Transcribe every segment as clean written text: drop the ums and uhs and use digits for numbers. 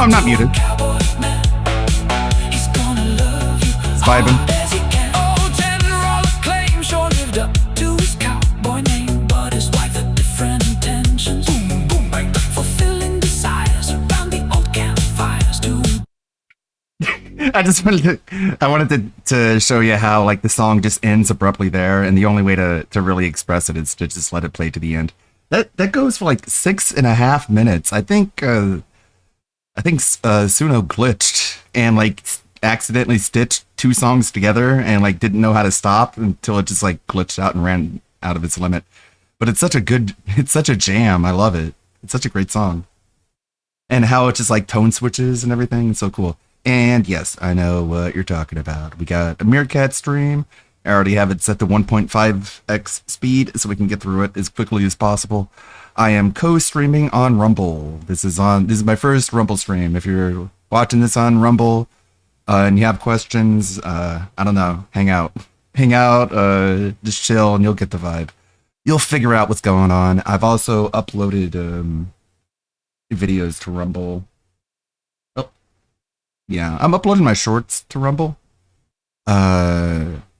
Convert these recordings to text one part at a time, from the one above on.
I'm not muted. It's vibing. I wanted to show you how like the song just ends abruptly there, and the only way to really express it is to just let it play to the end. That goes for like 6.5 minutes. I think Suno glitched and like accidentally stitched two songs together and like didn't know how to stop until it just like glitched out and ran out of its limit. But it's such a jam. I love it. It's such a great song. And how it just like tone switches and everything. It's so cool. And yes, I know what you're talking about. We got a Meerkat stream. I already have it set to 1.5x speed so we can get through it as quickly as possible. I am co-streaming on Rumble. This is my first Rumble stream. If you're watching this on Rumble and you have questions, I don't know, hang out, just chill and you'll get the vibe. You'll figure out what's going on. I've also uploaded videos to Rumble. Yeah, I'm uploading my shorts to Rumble.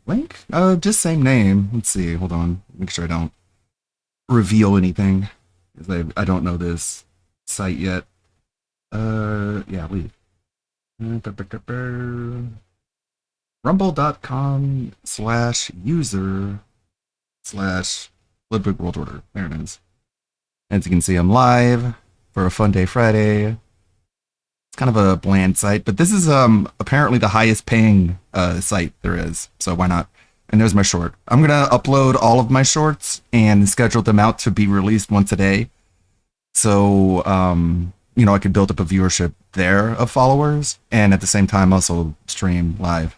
Link? Just same name. Let's see. Hold on. Make sure I don't reveal anything. I don't know this site yet. Yeah, leave. Rumble.com/user/Ludwig World Order. There it is. As you can see, I'm live for a Funday Friday. Kind of a bland site, but this is apparently the highest paying site there is, so why not? And there's my short. I'm gonna upload all of my shorts and schedule them out to be released once a day, so I can build up a viewership there of followers, and at the same time also stream live,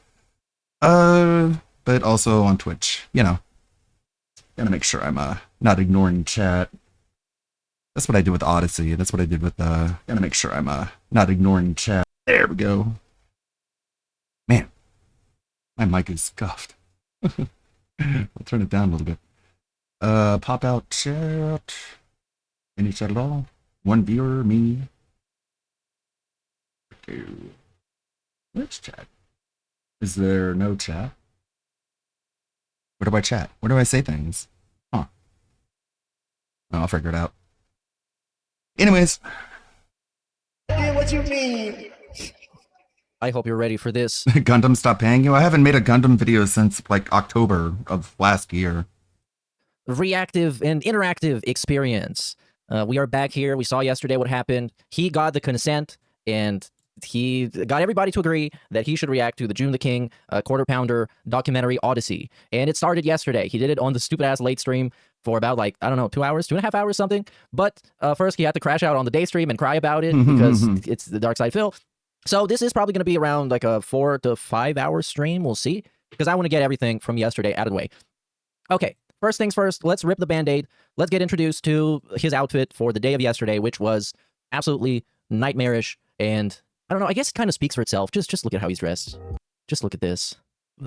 but also on Twitch. Gotta make sure I'm not ignoring chat. That's what I did with Odyssey. That's what I did with, gotta make sure I'm, not ignoring chat. There we go. Man, my mic is scuffed. I'll turn it down a little bit. Pop out chat. Any chat at all? One viewer, me. Which chat? Is there no chat? Where do I chat? Where do I say things? Huh. Oh, I'll figure it out. Anyways. What you mean? I hope you're ready for this. Gundam stopped paying you? I haven't made a Gundam video since like October of last year. Reactive and interactive experience. We are back here. We saw yesterday what happened. He got the consent and he got everybody to agree that he should react to the June the King Quarter Pounder documentary Odyssey. And it started yesterday. He did it on the stupid ass late stream for about like, I don't know, 2 hours, 2.5 hours, something. But first he had to crash out on the day stream and cry about it because it's the Dark Side Phil. So this is probably going to be around like a 4 to 5 hour stream. We'll see, because I want to get everything from yesterday out of the way. Okay, first things first, let's rip the Band-Aid. Let's get introduced to his outfit for the day of yesterday, which was absolutely nightmarish. And I don't know, I guess it kind of speaks for itself. Just look at how he's dressed. Just look at this.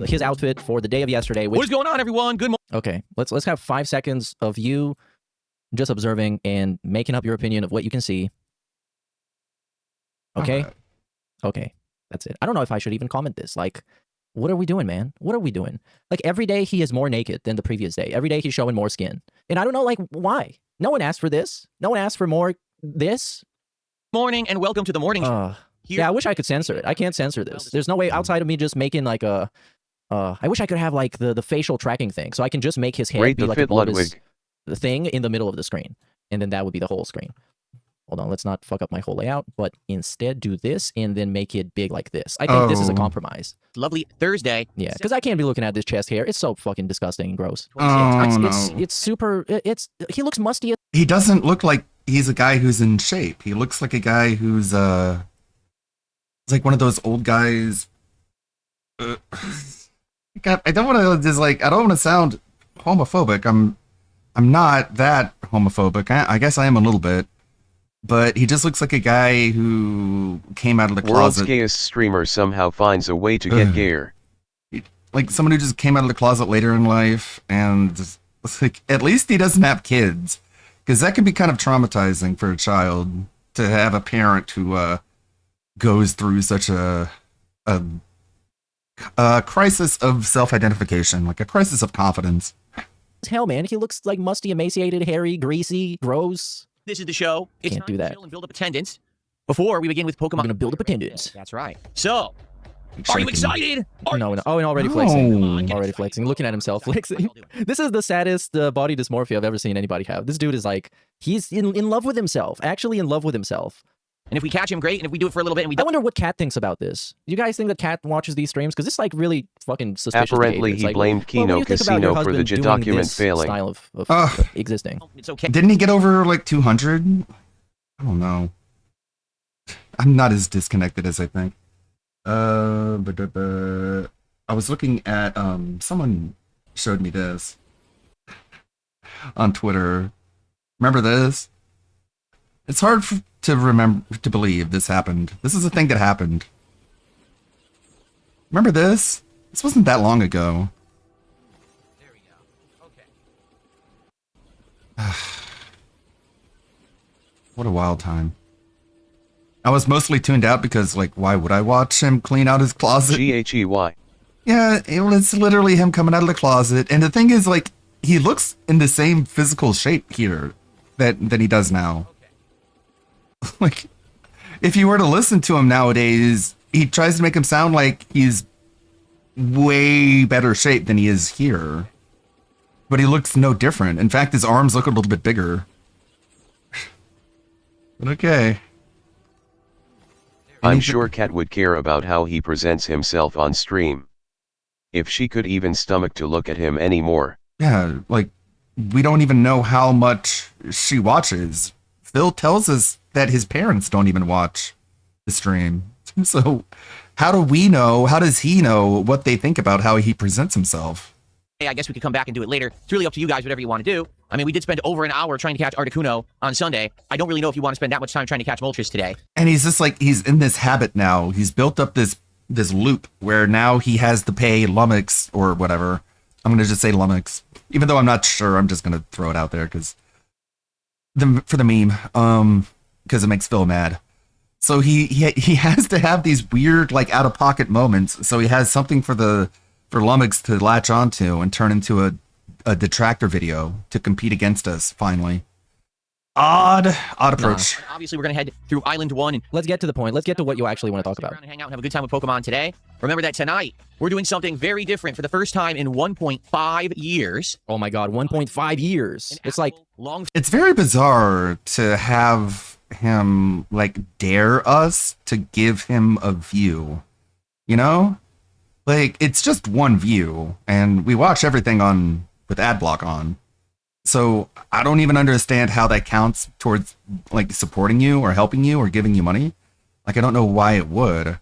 His outfit for the day of yesterday. Which... What is going on, everyone? Good morning. Okay, let's have 5 seconds of you just observing and making up your opinion of what you can see. Okay? Okay, that's it. I don't know if I should even comment this. Like, what are we doing, man? What are we doing? Like, every day he is more naked than the previous day. Every day he's showing more skin. And I don't know, like, why? No one asked for this. No one asked for more this. Morning, and welcome to the morning show. Yeah, I wish I could censor it. I can't censor this. There's no way outside of me just making, like, a... I wish I could have, like, the facial tracking thing, so I can just make his head be, like, a bulbous thing in the middle of the screen. And then that would be the whole screen. Hold on, let's not fuck up my whole layout, but instead do this and then make it big like this. I think this is a compromise. Lovely Thursday. Yeah, because I can't be looking at this chest hair. It's so fucking disgusting and gross. It's super... He looks musty. He doesn't look like he's a guy who's in shape. He looks like a guy who's, it's like one of those old guys... God, I don't want to just like, I don't want to sound homophobic. I'm not that homophobic. I guess I am a little bit, but he just looks like a guy who came out of the closet. World's gayest streamer somehow finds a way to get gayer. Like someone who just came out of the closet later in life, and just, like, at least he doesn't have kids, because that can be kind of traumatizing for a child to have a parent who goes through such a, a crisis of self-identification, like a crisis of confidence. Hell, man, he looks like musty, emaciated, hairy, greasy, gross. This is the show. It's Can't time do to that. chill and build up attendance before we begin with Pokemon. I'm gonna build up attendance. That's right. So, are you excited? No, no. Oh, and already No. flexing. Already flexing. Looking at himself flexing. This is the saddest body dysmorphia I've ever seen anybody have. This dude is like, he's in love with himself. Actually in love with himself. And if we catch him, great. And if we do it for a little bit and we I don't, wonder what Kat thinks about this. You guys think that Kat watches these streams? Because it's like really fucking suspicious. Apparently, behavior. It's he like, blamed well, what do Kino you think about your Casino for the husband J doing document this failing. style of Ugh. existing. it's okay. Didn't he get over like 200? I don't know. I'm not as disconnected as I think. I was looking at someone showed me this on Twitter. Remember this? It's hard to remember to believe this happened. This is a thing that happened. Remember this? This wasn't that long ago. There we go. Okay. What a wild time. I was mostly tuned out because, like, why would I watch him clean out his closet? GHEY. Yeah, it's literally him coming out of the closet. And the thing is, like, he looks in the same physical shape here than he does now. Like, if you were to listen to him nowadays, he tries to make him sound like he's way better shape than he is here. But he looks no different. In fact, his arms look a little bit bigger. But okay. I'm sure Kat would care about how he presents himself on stream. If she could even stomach to look at him anymore. Yeah, like, we don't even know how much she watches. Phil tells us that his parents don't even watch the stream. So, how do we know, how does he know what they think about how he presents himself? Hey, I guess we could come back and do it later. It's really up to you guys, whatever you want to do. I mean, we did spend over an hour trying to catch Articuno on Sunday. I don't really know if you want to spend that much time trying to catch Moltres today. And he's just like, he's in this habit now. He's built up this loop where now he has to pay Lummox or whatever. I'm going to just say Lummox. Even though I'm not sure, I'm just going to throw it out there because for the meme, because it makes Phil mad. So he has to have these weird, like, out of pocket moments. So he has something for Lummox to latch onto and turn into a detractor video to compete against us. Finally, odd approach. Obviously, we're going to head through Island 1 and Let's get to the point. Let's get to what you actually want to talk stick about. around and hang out and have a good time with Pokemon today. Remember that tonight, we're doing something very different for the first time in 1.5 years. Oh my god, 1.5 years. An It's like, actual long It's very bizarre to have him, like, dare us to give him a view. You know? Like, it's just one view, and we watch everything with ad block on. So I don't even understand how that counts towards, like, supporting you or helping you or giving you money. Like, I don't know why it would.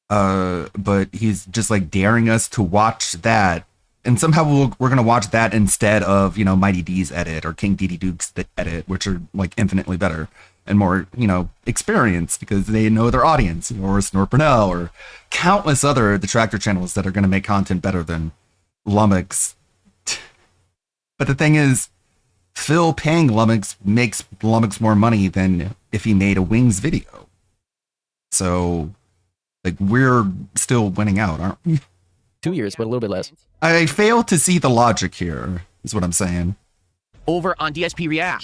But he's just, like, daring us to watch that. And somehow we're going to watch that instead of, you know, Mighty D's edit or King Dedede Duke's edit, which are, like, infinitely better and more, you know, experienced because they know their audience, or Snorpernell or countless other detractor channels that are going to make content better than Lummox. But the thing is, Phil paying Lummox makes Lummox more money than if he made a Wings video. So, like, we're still winning out, aren't we? 2 years, but a little bit less. I fail to see the logic here, is what I'm saying. over on DSP React.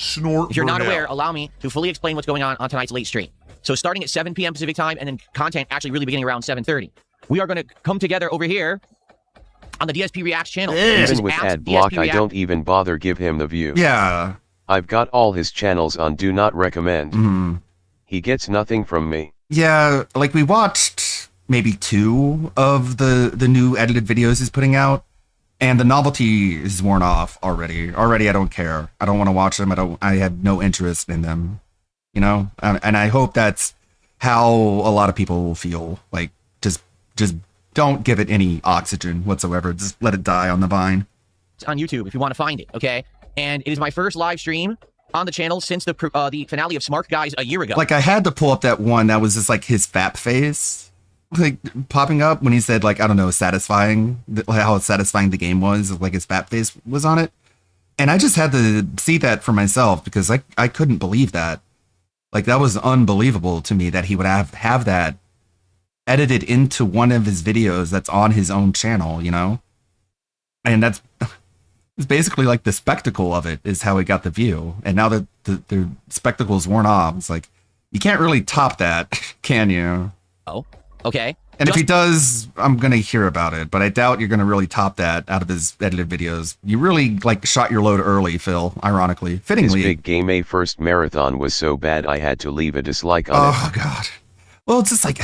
If you're not aware, allow me to fully explain what's going on tonight's late stream. So starting at 7 p.m. Pacific time, and then content actually really beginning around 7:30. We are going to come together over here on the DSP Reacts channel. Even with ad block, DSP I React. don't even bother give him the view. Yeah. I've got all his channels on do not recommend. Mhm. He gets nothing from me. Yeah, like we watched maybe 2 of the new edited videos he's putting out, and the novelty is worn off already. Already, I don't care. I don't want to watch them. I have no interest in them. You know, and I hope that's how a lot of people feel. Like, just don't give it any oxygen whatsoever. Just let it die on the vine. on YouTube if you want to find it, okay? And it is my first live stream on the channel since the finale of Smart Guys a year ago. Like, I had to pull up that one that was just like his fat face, like popping up when he said, like, I don't know, satisfying, how satisfying the game was, like his fat face was on it. And I just had to see that for myself because I couldn't believe that. Like that was unbelievable to me that he would have that edited into one of his videos that's on his own channel, you know? And that's it's basically like the spectacle of it is how he got the view. And now that the spectacle's worn off, it's like you can't really top that, can you? Oh, okay. And if he does, I'm gonna hear about it, but I doubt you're gonna really top that out of his edited videos. You really like shot your load early, Phil, ironically. Fittingly. His big game A first marathon was so bad I had to leave a dislike on it. Oh god. Well, it's just like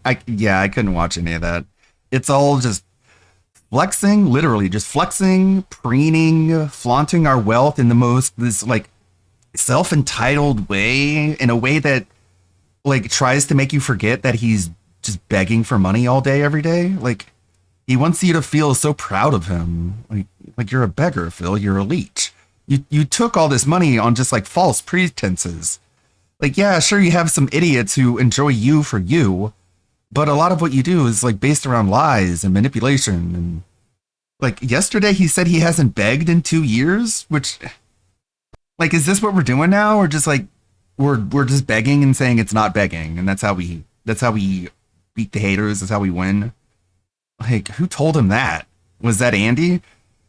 I couldn't watch any of that. It's all just flexing, literally just flexing, preening, flaunting our wealth in the most this like self-entitled way, in a way that like tries to make you forget that he's just begging for money all day every day. Like he wants you to feel so proud of him. Like you're a beggar, Phil, you're a leech. You took all this money on just like false pretenses. Like, yeah, sure, you have some idiots who enjoy you for you, but a lot of what you do is like based around lies and manipulation. And like yesterday he said he hasn't begged in 2 years, which like, is this what we're doing now? Or just like we're just begging and saying it's not begging, and that's how we beat the haters. That's how we win. Like, who told him that? Was that Andy?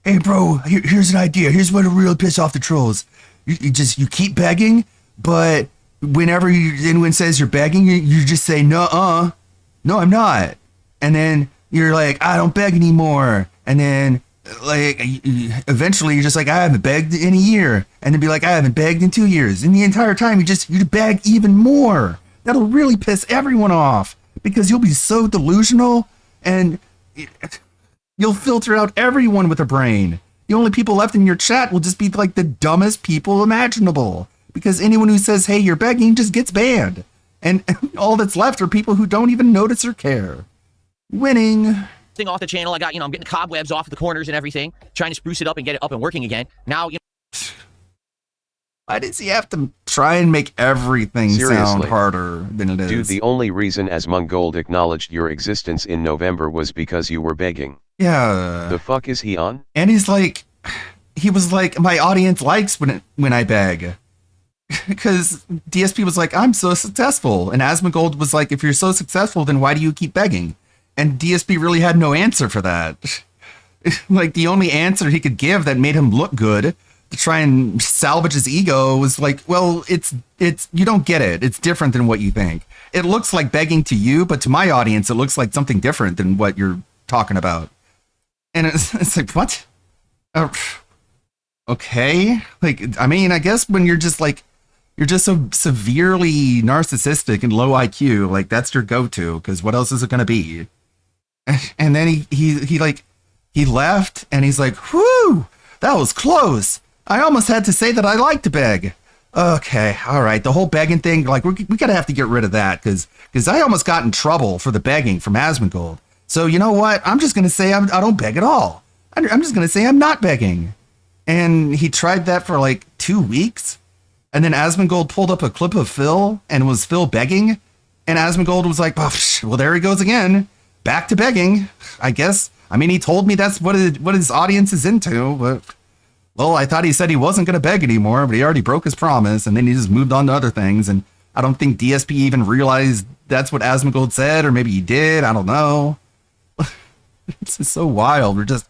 Hey, bro, here's an idea. Here's what will really piss off the trolls. You keep begging, but whenever anyone says you're begging, you just say, no, I'm not. And then you're like, I don't beg anymore. And then like eventually you're just like, I haven't begged in a year. And then be like, I haven't begged in 2 years. And the entire time you beg even more. That'll really piss everyone off, because you'll be so delusional and you'll filter out everyone with a brain. The only people left in your chat will just be like the dumbest people imaginable, because anyone who says, hey, you're begging, just gets banned. And all that's left are people who don't even notice or care. Winning. Thing off the channel. I got, I'm getting cobwebs off the corners and everything, trying to spruce it up and get it up and working again. Now, why does he have to try and make everything sound harder than it is? Dude, the only reason Asmongold acknowledged your existence in November was because you were begging. Yeah. The fuck is he on? And he was like, my audience likes when I beg. Because DSP was like, I'm so successful. And Asmongold was like, if you're so successful, then why do you keep begging? And DSP really had no answer for that. Like, the only answer he could give that made him look good to try and salvage his ego was like, well, it's you don't get it. It's different than what you think. It looks like begging to you, but to my audience, it looks like something different than what you're talking about. And it's like, what? Okay. Like, I mean, I guess when you're just so severely narcissistic and low IQ, like that's your go-to, because what else is it going to be? And then he left and he's like, whew, that was close. I almost had to say that I like to beg. Okay, all right. The whole begging thing, like we gotta have to get rid of that, because I almost got in trouble for the begging from Asmongold. So you know what? I'm just gonna say I don't beg at all. I'm just gonna say I'm not begging. And he tried that for like 2 weeks, and then Asmongold pulled up a clip of Phil and was Phil begging, and Asmongold was like, oh, well, there he goes again, back to begging, I guess. I mean, he told me that's what his audience is into, but well, I thought he said he wasn't going to beg anymore, but he already broke his promise, and then he just moved on to other things, and I don't think DSP even realized that's what Asmongold said, or maybe he did, I don't know. It's just so wild. We're just,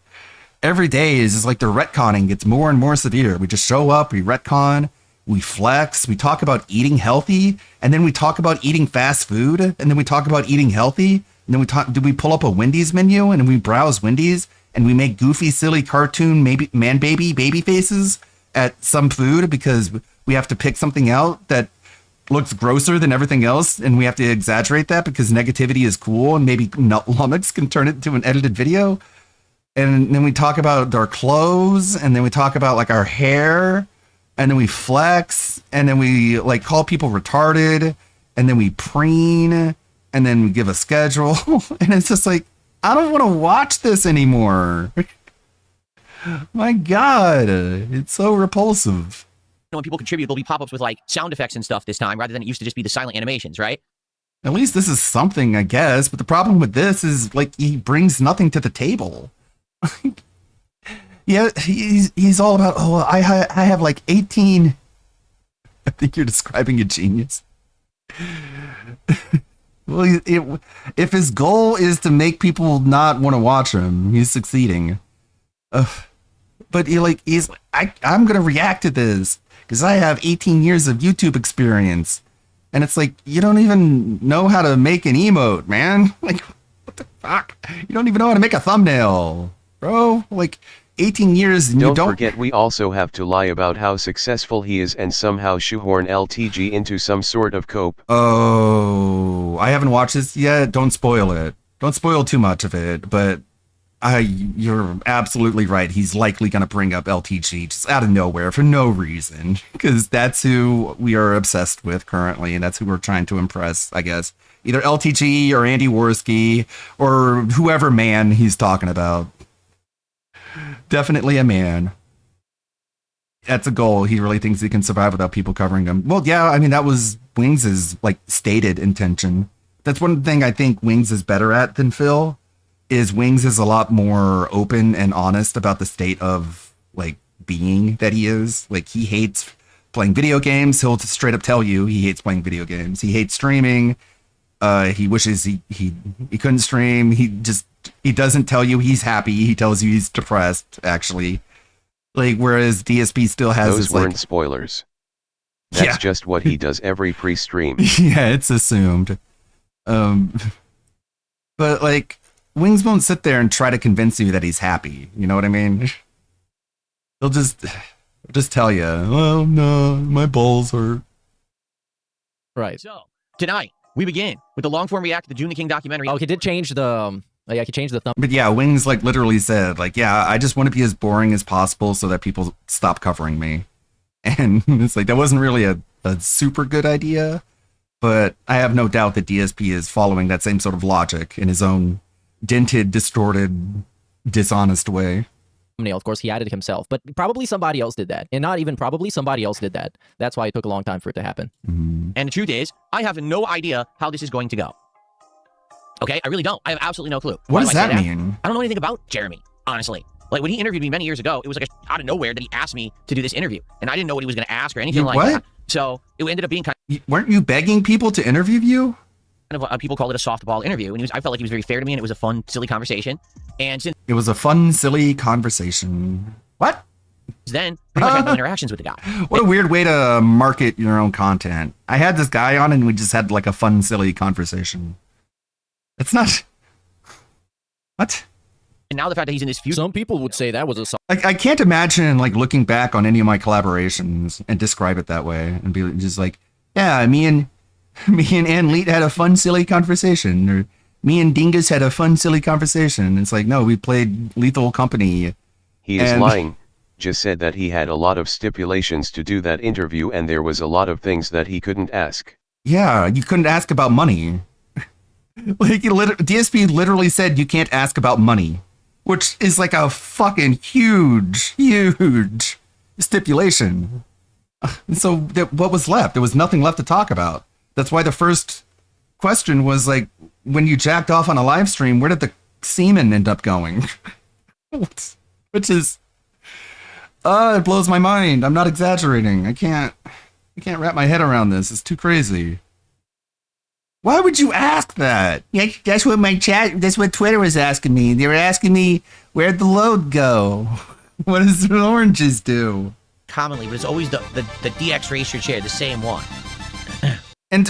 every day is just like the retconning gets more and more severe. We just show up, we retcon, we flex, we talk about eating healthy, and then we talk about eating fast food, and then we talk about eating healthy, and then we pull up a Wendy's menu, and we browse Wendy's, and we make goofy, silly cartoon baby faces at some food because we have to pick something out that looks grosser than everything else, and we have to exaggerate that because negativity is cool, and maybe Lummox can turn it into an edited video. And then we talk about our clothes, and then we talk about like our hair, and then we flex, and then we like call people retarded, and then we preen, and then we give a schedule, and it's just like, I don't want to watch this anymore. My God, it's so repulsive. when people contribute, there'll be pop-ups with like sound effects and stuff this time, rather than it used to just be the silent animations, right? At least this is something, I guess. But the problem with this is like he brings nothing to the table. Yeah, he's all about, oh, I have like 18 I think you're describing a genius. Well, if his goal is to make people not want to watch him, he's succeeding. But I'm gonna react to this because I have 18 years of YouTube experience, and it's like you don't even know how to make an emote, man. Like, what the fuck? You don't even know how to make a thumbnail, bro. Like, 18 years and Don't you don't forget we also have to lie about how successful he is and somehow shoehorn LTG into some sort of cope. Oh, I haven't watched this yet. Don't spoil it. Don't spoil too much of it. But you're absolutely right. He's likely going to bring up LTG just out of nowhere for no reason, because that's who we are obsessed with currently, and that's who we're trying to impress, I guess. Either LTG or Andy Worski or whoever man he's talking about. Definitely a man. That's a goal. He really thinks he can survive without people covering him. Well, yeah, I mean, that was Wings' like stated intention. That's one thing I think Wings is better at than Phil, is Wings is a lot more open and honest about the state of like being that he is. Like, he hates playing video games. He'll just straight up tell you he hates playing video games. He hates streaming. He wishes he couldn't stream. He doesn't tell you he's happy. He tells you he's depressed, actually. Like, whereas DSP still has Those this, weren't like, spoilers. That's yeah. just what he does every pre-stream. Yeah, it's assumed. But like, Wings won't sit there and try to convince you that he's happy. You know what I mean? He'll just tell you, well, no, my balls hurt. Right. So, tonight, we begin with the long-form react to the June the King documentary. Oh, he did change the... yeah, he changed the thumb. But yeah, Wings like literally said, like, yeah, I just want to be as boring as possible so that people stop covering me. And it's like, that wasn't really a super good idea, but I have no doubt that DSP is following that same sort of logic in his own dented, distorted, dishonest way. Thumbnail, of course, he added himself, but probably somebody else did that. And not even probably, somebody else did that. That's why it took a long time for it to happen. Mm-hmm. And the truth is, I have no idea how this is going to go. Okay, I really don't. I have absolutely no clue. What Why does do I say that mean? I don't know anything about Jeremy, honestly. Like, when he interviewed me many years ago, it was like out of nowhere that he asked me to do this interview. And I didn't know what he was going to ask or anything like what? that. So it ended up being kind Weren't you begging people to interview you? of, people called it a softball interview. And I felt like he was very fair to me, and it was a fun, silly conversation. And since It was a fun, silly conversation. What? then, pretty much had no interactions with the guy. What a weird way to market your own content. I had this guy on and we just had like a fun, silly conversation. It's not... What? And now the fact that he's in this feud. Some people would say that was a... I can't imagine like looking back on any of my collaborations and describe it that way and be just like, yeah, me and Ann Leet had a fun, silly conversation, or me and Dingus had a fun, silly conversation. It's like, no, we played Lethal Company. He is lying. Just said that he had a lot of stipulations to do that interview and there was a lot of things that he couldn't ask. Yeah, you couldn't ask about money. Like, DSP literally said you can't ask about money, which is like a fucking huge stipulation. So what was left? There was nothing left to talk about. That's why the first question was like, when you jacked off on a live stream, where did the semen end up going? Which is, it blows my mind. I'm not exaggerating. I can't wrap my head around this. It's too crazy. Why would you ask that? Yeah, that's what Twitter was asking me. They were asking me, where'd the load go? What does the oranges do? Commonly, but it's always the DX racer chair, the same one. And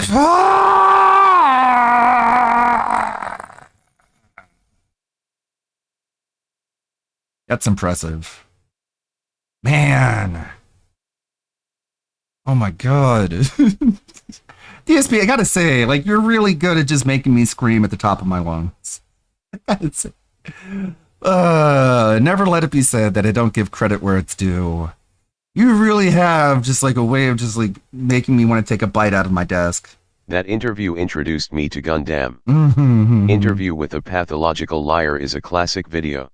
that's impressive. Man. Oh my god. DSP, I gotta say, like, you're really good at just making me scream at the top of my lungs. I gotta say. Never let it be said that I don't give credit where it's due. You really have just like a way of just like making me want to take a bite out of my desk. That interview introduced me to Gundam. Mm-hmm. Interview with a pathological liar is a classic video.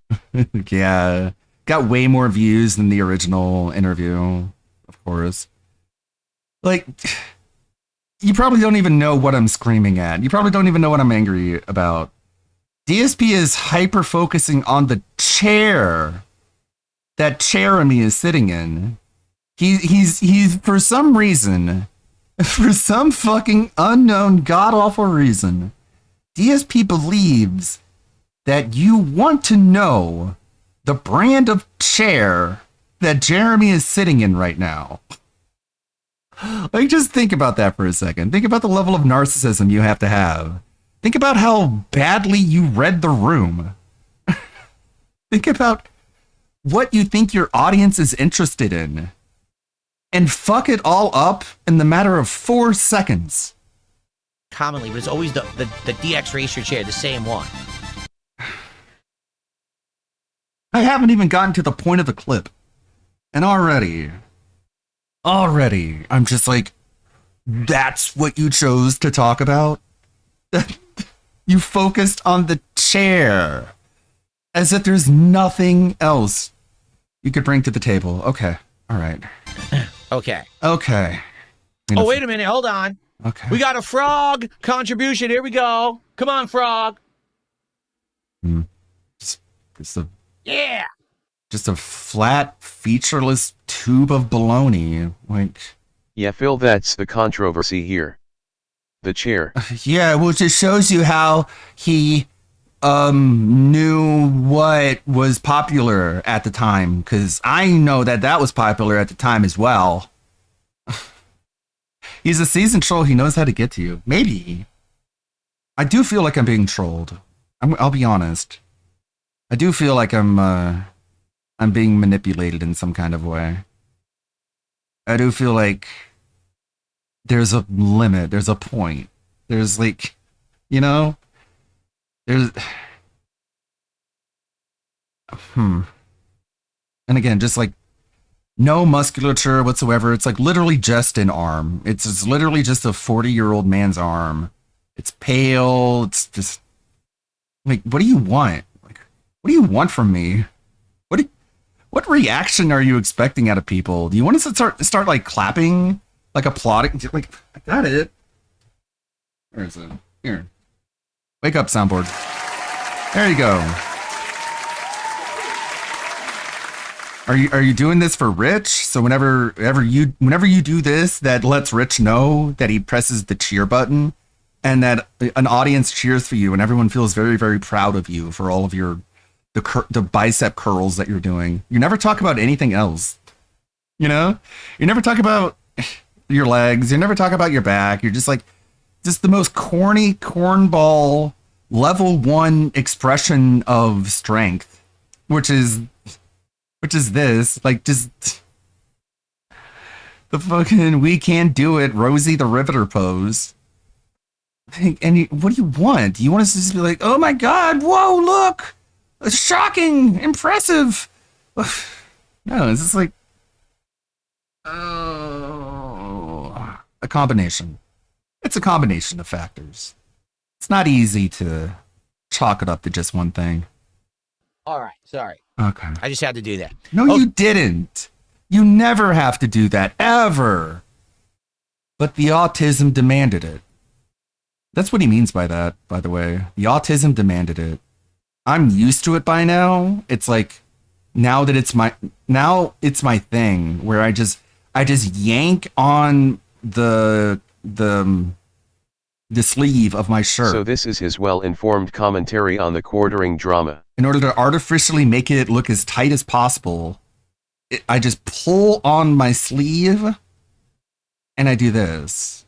Yeah. Got way more views than the original interview, of course. Like, you probably don't even know what I'm screaming at. You probably don't even know what I'm angry about. DSP is hyper-focusing on the chair that Jeremy is sitting in. He's for some reason, for some fucking unknown god awful reason, DSP believes that you want to know the brand of chair that Jeremy is sitting in right now. Like, just think about that for a second. Think about the level of narcissism you have to have. Think about how badly you read the room. Think about what you think your audience is interested in. And fuck it all up in the matter of 4 seconds. Commonly, but it's always the DX Racer chair, the same one. I haven't even gotten to the point of the clip. And already, I'm just like, that's what you chose to talk about? You focused on the chair. As if there's nothing else you could bring to the table. Okay. All right. Okay. Okay. Oh, wait a minute. Hold on. Okay. We got a frog contribution. Here we go. Come on, frog. Yeah. Just a flat, featureless tube of baloney. Like, Yeah, Phil, that's the controversy here. The chair. yeah, well, it just shows you how he knew what was popular at the time, because I know that was popular at the time as well. He's a seasoned troll. He knows how to get to you. Maybe. I do feel like I'm being trolled. I'll be honest. I do feel like I'm being manipulated in some kind of way. I do feel like there's a limit. There's a point. There's like, you know, there's, and again, just like no musculature whatsoever. It's like literally just an arm. It's literally just a 40-year-old man's arm. It's pale. It's just like, what do you want? Like, what do you want from me? What reaction are you expecting out of people? Do you want to start like clapping, like applauding? Like, I got it. Where is it? Here. Wake up, soundboard. There you go. Are you doing this for Rich? So whenever you do this, that lets Rich know that he presses the cheer button, and that an audience cheers for you, and everyone feels very, very proud of you for all of the bicep curls that you're doing. You never talk about anything else. You know? You never talk about your legs. You never talk about your back. You're just like, just the most corny cornball level 1 expression of strength, which is this, like, just the fucking we can't do it Rosie the Riveter pose. And what do you want? Do you want us to just be like, oh my god, whoa, look, shocking, impressive? No, it's just like, oh, a combination. It's a combination of factors. It's not easy to chalk it up to just one thing. All right. Sorry. Okay. I just had to do that. No, you didn't. You never have to do that, ever. But the autism demanded it. That's what he means by that, by the way. The autism demanded it. I'm used to it by now. It's like, now it's my thing where I just yank on the sleeve of my shirt. So this is his well-informed commentary on the quartering drama. In order to artificially make it look as tight as possible, I just pull on my sleeve and I do this.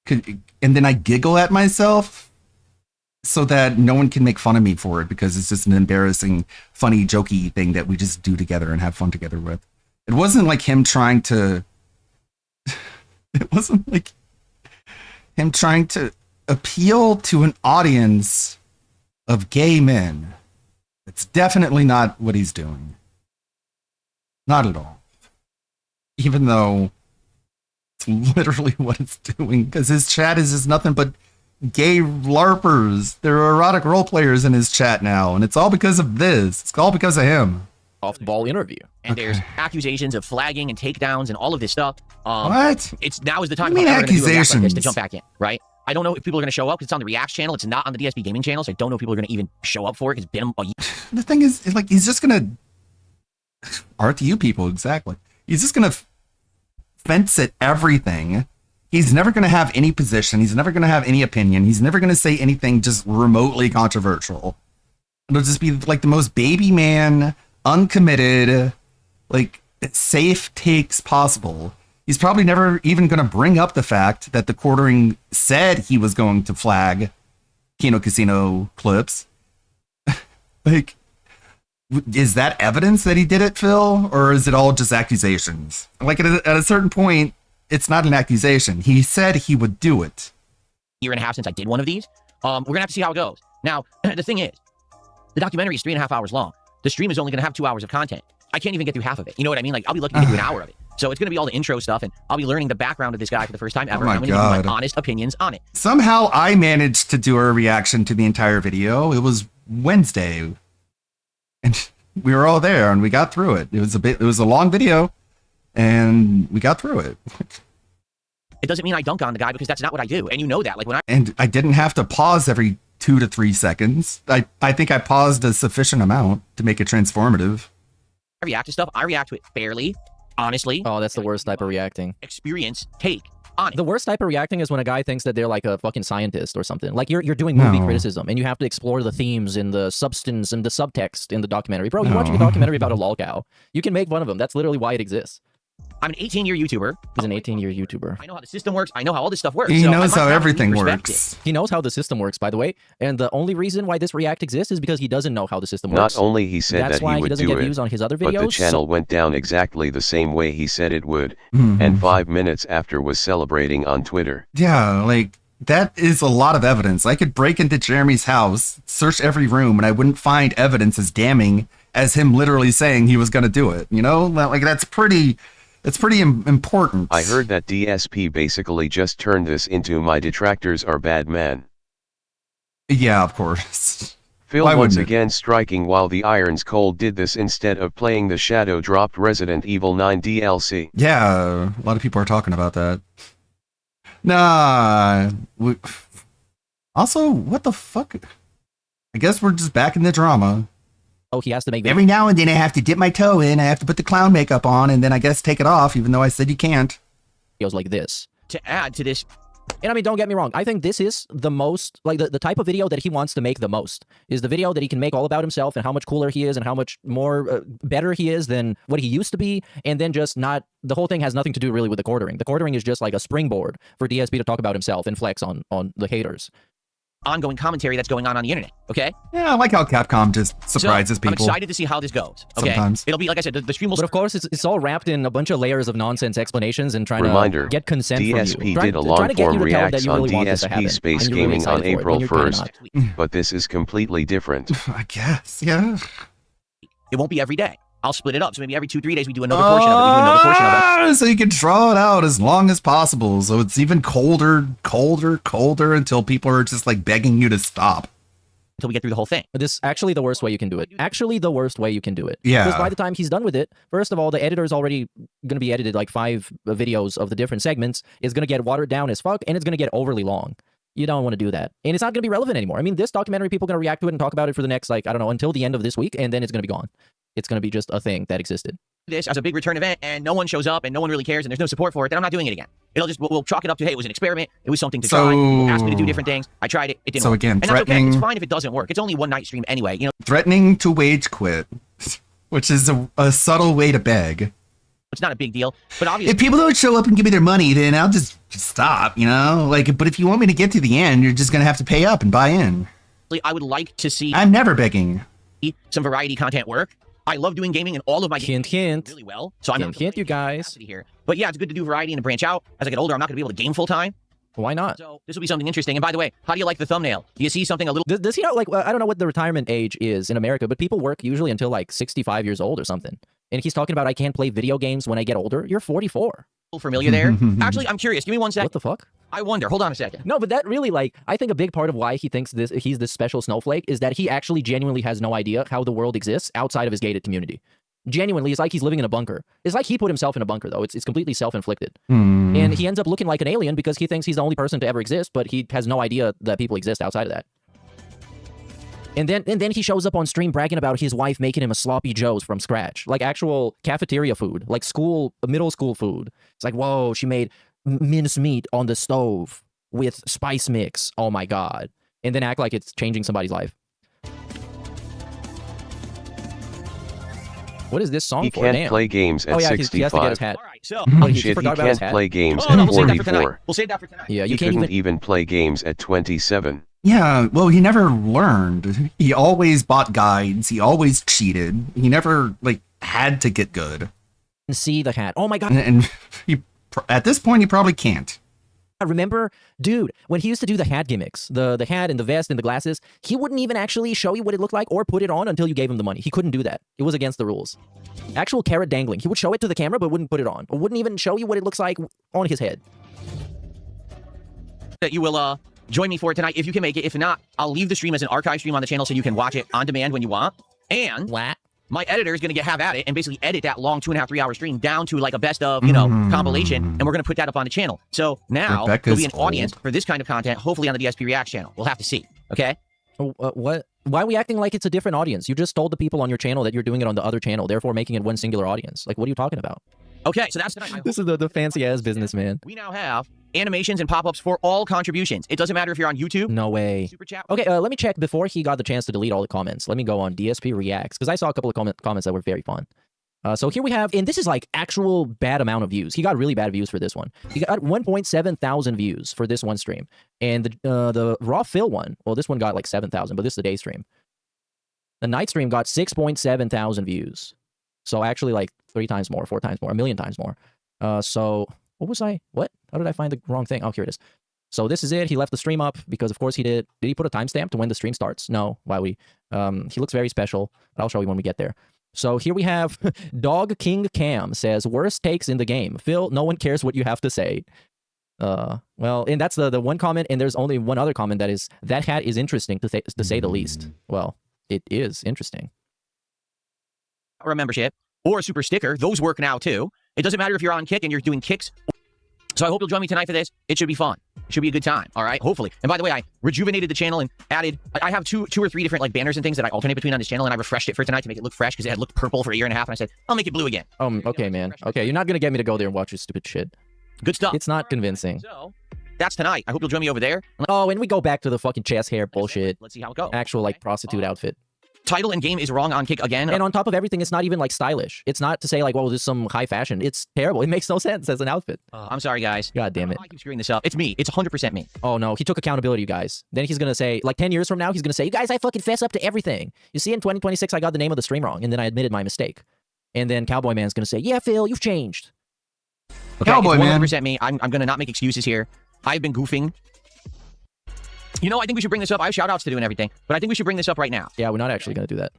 And then I giggle at myself so that no one can make fun of me for it, because it's just an embarrassing, funny, jokey thing that we just do together and have fun together with. It wasn't like him trying to... It wasn't like him trying to appeal to an audience of gay men. It's definitely not what he's doing. Not at all. Even though it's literally what it's doing, because his chat is just nothing but gay LARPers. There are erotic role players in his chat now, and it's all because of this. It's all because of him. Off the ball interview. And there's accusations of flagging and takedowns and all of this stuff. What? It's now is the time What do you mean if we're gonna do a react like this accusations? to jump back in, right? I don't know if people are going to show up because it's on the Reacts channel. It's not on the DSP Gaming channel, so I don't know if people are going to even show up for it. It's been a year. The thing is, like, he's just gonna RTU people, exactly. He's just going to fence at everything. He's never going to have any position. He's never going to have any opinion. He's never going to say anything just remotely controversial. It'll just be like the most baby man, uncommitted, like safe takes possible. He's probably never even going to bring up the fact that the quartering said he was going to flag Kino Casino clips. Like, is that evidence that he did it, Phil? Or is it all just accusations? Like, at a certain point, it's not an accusation. He said he would do it. Year and a half since I did one of these. We're going to have to see how it goes. Now, the thing is, the documentary is 3.5 hours long. The stream is only going to have 2 hours of content. I can't even get through half of it. You know what I mean? Like, I'll be lucky to get through an hour of it. So it's going to be all the intro stuff, and I'll be learning the background of this guy for the first time ever. Oh my I'm going to give God. my honest opinions on it. Somehow I managed to do a reaction to the entire video. It was Wednesday. And we were all there and we got through it. It was a long video and we got through it. It doesn't mean I dunk on the guy because that's not what I do. And you know that. Like when And I didn't have to pause every 2 to 3 seconds. I think I paused a sufficient amount to make it transformative. I react to stuff, I react to it fairly, honestly. Oh, that's the worst type of reacting. Experience, take on it. The worst type of reacting is when a guy thinks that they're like a fucking scientist or something. Like you're doing movie No. criticism and you have to explore the themes and the substance and the subtext in the documentary. Bro, you're No. watching a documentary about a lol cow. You can make fun of him. That's literally why it exists. I'm an 18-year YouTuber. He's an 18-year YouTuber. I know how the system works. I know how all this stuff works. He so I knows might how not everything respect works. He knows how the system works, by the way. And the only reason why this react exists is because he doesn't know how the system Not works. only he said That's that why he he would doesn't do get it, views on his other videos. but the channel went down exactly the same way he said it would, Mhm. and 5 minutes after was celebrating on Twitter. Yeah, like that is a lot of evidence. I could break into Jeremy's house, search every room, and I wouldn't find evidence as damning as him literally saying he was going to do it. You know, like that's pretty. It's pretty important. I heard that DSP basically just turned this into my detractors are bad men. Yeah, of course. Phil Why once wouldn't it? again striking while the Iron's Cold did this instead of playing the shadow dropped Resident Evil 9 DLC. Yeah, a lot of people are talking about that. Nah. Also, what the fuck? I guess we're just back in the drama. Oh, he has to make Every now and then I have to dip my toe in. I have to put the clown makeup on, and then I guess take it off, even though I said you can't. videos like this. To add to this, And I mean, don't get me wrong. I think this is the most, like the type of video that he wants to make the most is the video that he can make all about himself and how much cooler he is and how much more better he is than what he used to be. And then just not, the whole thing has nothing to do really with the quartering. The quartering is just like a springboard for DSP to talk about himself and flex on the haters. ongoing commentary that's going on the internet, okay? Yeah, I like how Capcom just surprises So, I'm people. excited to see how this goes, okay? Sometimes. It'll be, like I said, the stream will... But of course, it's all wrapped in a bunch of layers of nonsense explanations and trying Reminder, to get consent DSP from you. did a Trying to get you long-form to tell him that reacts you on really want this to DSP happen. Space And you're really Gaming on excited for it, when April you're kinda 1st, not. but this is completely different. I guess, yeah. It won't be every day. I'll split it up. So maybe every 2-3 days we do another portion of it. We do another portion of it. So you can draw it out as long as possible. So it's even colder until people are just like begging you to stop. Until we get through the whole thing. This is actually the worst way you can do it. Actually, the worst way you can do it. Yeah. Because by the time he's done with it, first of all, the editor's already going to be edited like 5 videos of the different segments. It's going to get watered down as fuck, and it's going to get overly long. You don't want to do that. And it's not going to be relevant anymore. I mean, this documentary, people are going to react to it and talk about it for the next, like, I don't know, until the end of this week, and then it's going to be gone. It's going to be just a thing that existed. This as a big return event and no one shows up and no one really cares and there's no support for it, then I'm not doing it again. It'll just, we'll chalk it up to, hey, it was an experiment. It was something to try. People asked me to do different things. I tried it. It didn't So work. again, And that's okay. threatening- It's fine if it doesn't work. It's only one night stream anyway. You know, Threatening to wage quit, which is a subtle way to beg. it's not a big deal. But obviously, If people don't show up and give me their money, then I'll just stop, you know? Like, but if you want me to get to the end, you're just going to have to pay up and buy in. I would like to see I'm never begging. some variety content work. I love doing gaming and all of my Hint, hint. really well. So I'm not Hint, you guys. here. But yeah, it's good to do variety and to branch out. As I get older, I'm not going to be able to game full time. Why not? So this will be something interesting. And by the way, how do you like the thumbnail? Do you see something a little Does he know, like, I don't know what the retirement age is in America, but people work usually until like 65 years old or something. And he's talking about, I can't play video games when I get older. You're 44. familiar there? Actually, I'm curious. Give me one sec. What the fuck? I wonder. Hold on a second. No, but that really, like, I think a big part of why he thinks he's this special snowflake is that he actually genuinely has no idea how the world exists outside of his gated community. Genuinely, it's like he's living in a bunker. It's like he put himself in a bunker, though. It's completely self-inflicted. And he ends up looking like an alien because he thinks he's the only person to ever exist, but he has no idea that people exist outside of that. And then he shows up on stream bragging about his wife making him a sloppy joes from scratch, like actual cafeteria food, like middle school food. It's like, whoa, she made mincemeat on the stove with spice mix. Oh my god! And then act like it's changing somebody's life. What is this song He for? can't Damn. play games at Oh yeah, he 65. has to get his hat. All right, so Oh, he Shit, he forgot about his can't hat. play games Oh, no, at we'll save that for tonight. 44. We'll save that for tonight. Yeah, you He can't couldn't even. even play games at 27. Yeah, well, he never learned. He always bought guides. He always cheated. He never like had to get good. See the hat. Oh my god. And he, at this point, he probably can't. I remember, dude, when he used to do the hat gimmicks, the hat and the vest and the glasses, he wouldn't even actually show you what it looked like or put it on until you gave him the money. He couldn't do that. It was against the rules. Actual carrot dangling. He would show it to the camera but wouldn't put it on. Or wouldn't even show you what it looks like on his head. That you will join me for it tonight if you can make it. If not, I'll leave the stream as an archive stream on the channel so you can watch it on demand when you want. And What? my editor is going to have at it and basically edit that long 2.5, 3 hour stream down to like a best of, you know, compilation. And we're going to put that up on the channel. So now Rebecca's there'll be an audience for this kind of content, hopefully on the DSP React channel. We'll have to see. Okay. Oh, what? Why are we acting like it's a different audience? You just told the people on your channel that you're doing it on the other channel, therefore making it one singular audience. Like, what are you talking about? Okay. So that's tonight. This is the fancy ass business, man. We now have animations and pop-ups for all contributions. It doesn't matter if you're on YouTube. No way. Super chat. Okay, let me check before he got the chance to delete all the comments. Let me go on DSP Reacts, because I saw a couple of comments that were very fun. So here we have, and this is like actual bad amount of views. He got really bad views for this one. He got 1.7 thousand views for this one stream. And the Raw Phil one, well, this one got like 7,000, but this is the day stream. The night stream got 6.7 thousand views. So actually like 3 times more, 4 times more, 1 million times more. So what was I? What? How did I find the wrong thing? Oh, here it is. So this is it. He left the stream up because, of course, he did. Did he put a timestamp to when the stream starts? No. Why would he? He looks very special, but I'll show you when we get there. So here we have Dog King Cam says, worst takes in the game. Phil, no one cares what you have to say. Well, and that's the one comment, and there's only one other comment that is, that hat is interesting to say the least. Well, it is interesting. Or a membership or a super sticker. Those work now too. It doesn't matter if you're on Kick and you're doing kicks. So I hope you'll join me tonight for this. It should be fun. It should be a good time. All right. Hopefully. And by the way, I rejuvenated the channel and added, I have two or three different like banners and things that I alternate between on this channel. And I refreshed it for tonight to make it look fresh because it had looked purple for a year and a half. And I said, I'll make it blue again. Okay, man. Okay, you're not going to get me to go there and watch your stupid shit. Good stuff. It's not convincing. So that's tonight. I hope you'll join me over there. Oh, and we go back to the fucking chest hair bullshit. Let's see how it goes. Actual like prostitute outfit. Title and game is wrong on Kick again. And on top of everything, it's not even like stylish. It's not to say like, well, this is some high fashion. It's terrible. It makes no sense as an outfit. I'm sorry, guys. God damn it. I keep screwing this up. It's me. It's 100% me. Oh no, he took accountability, you guys. Then he's gonna say, like 10 years from now, he's gonna say, you guys, I fucking fess up to everything. You see, in 2026, I got the name of the stream wrong, and then I admitted my mistake. And then Cowboy Man's gonna say, yeah, Phil, you've changed. Okay, Cowboy it's Man. 100% me. I'm gonna not make excuses here. I've been goofing. You know, I think we should bring this up. I have shout outs to do and everything, but I think we should bring this up right now. Yeah, we're not actually gonna do that.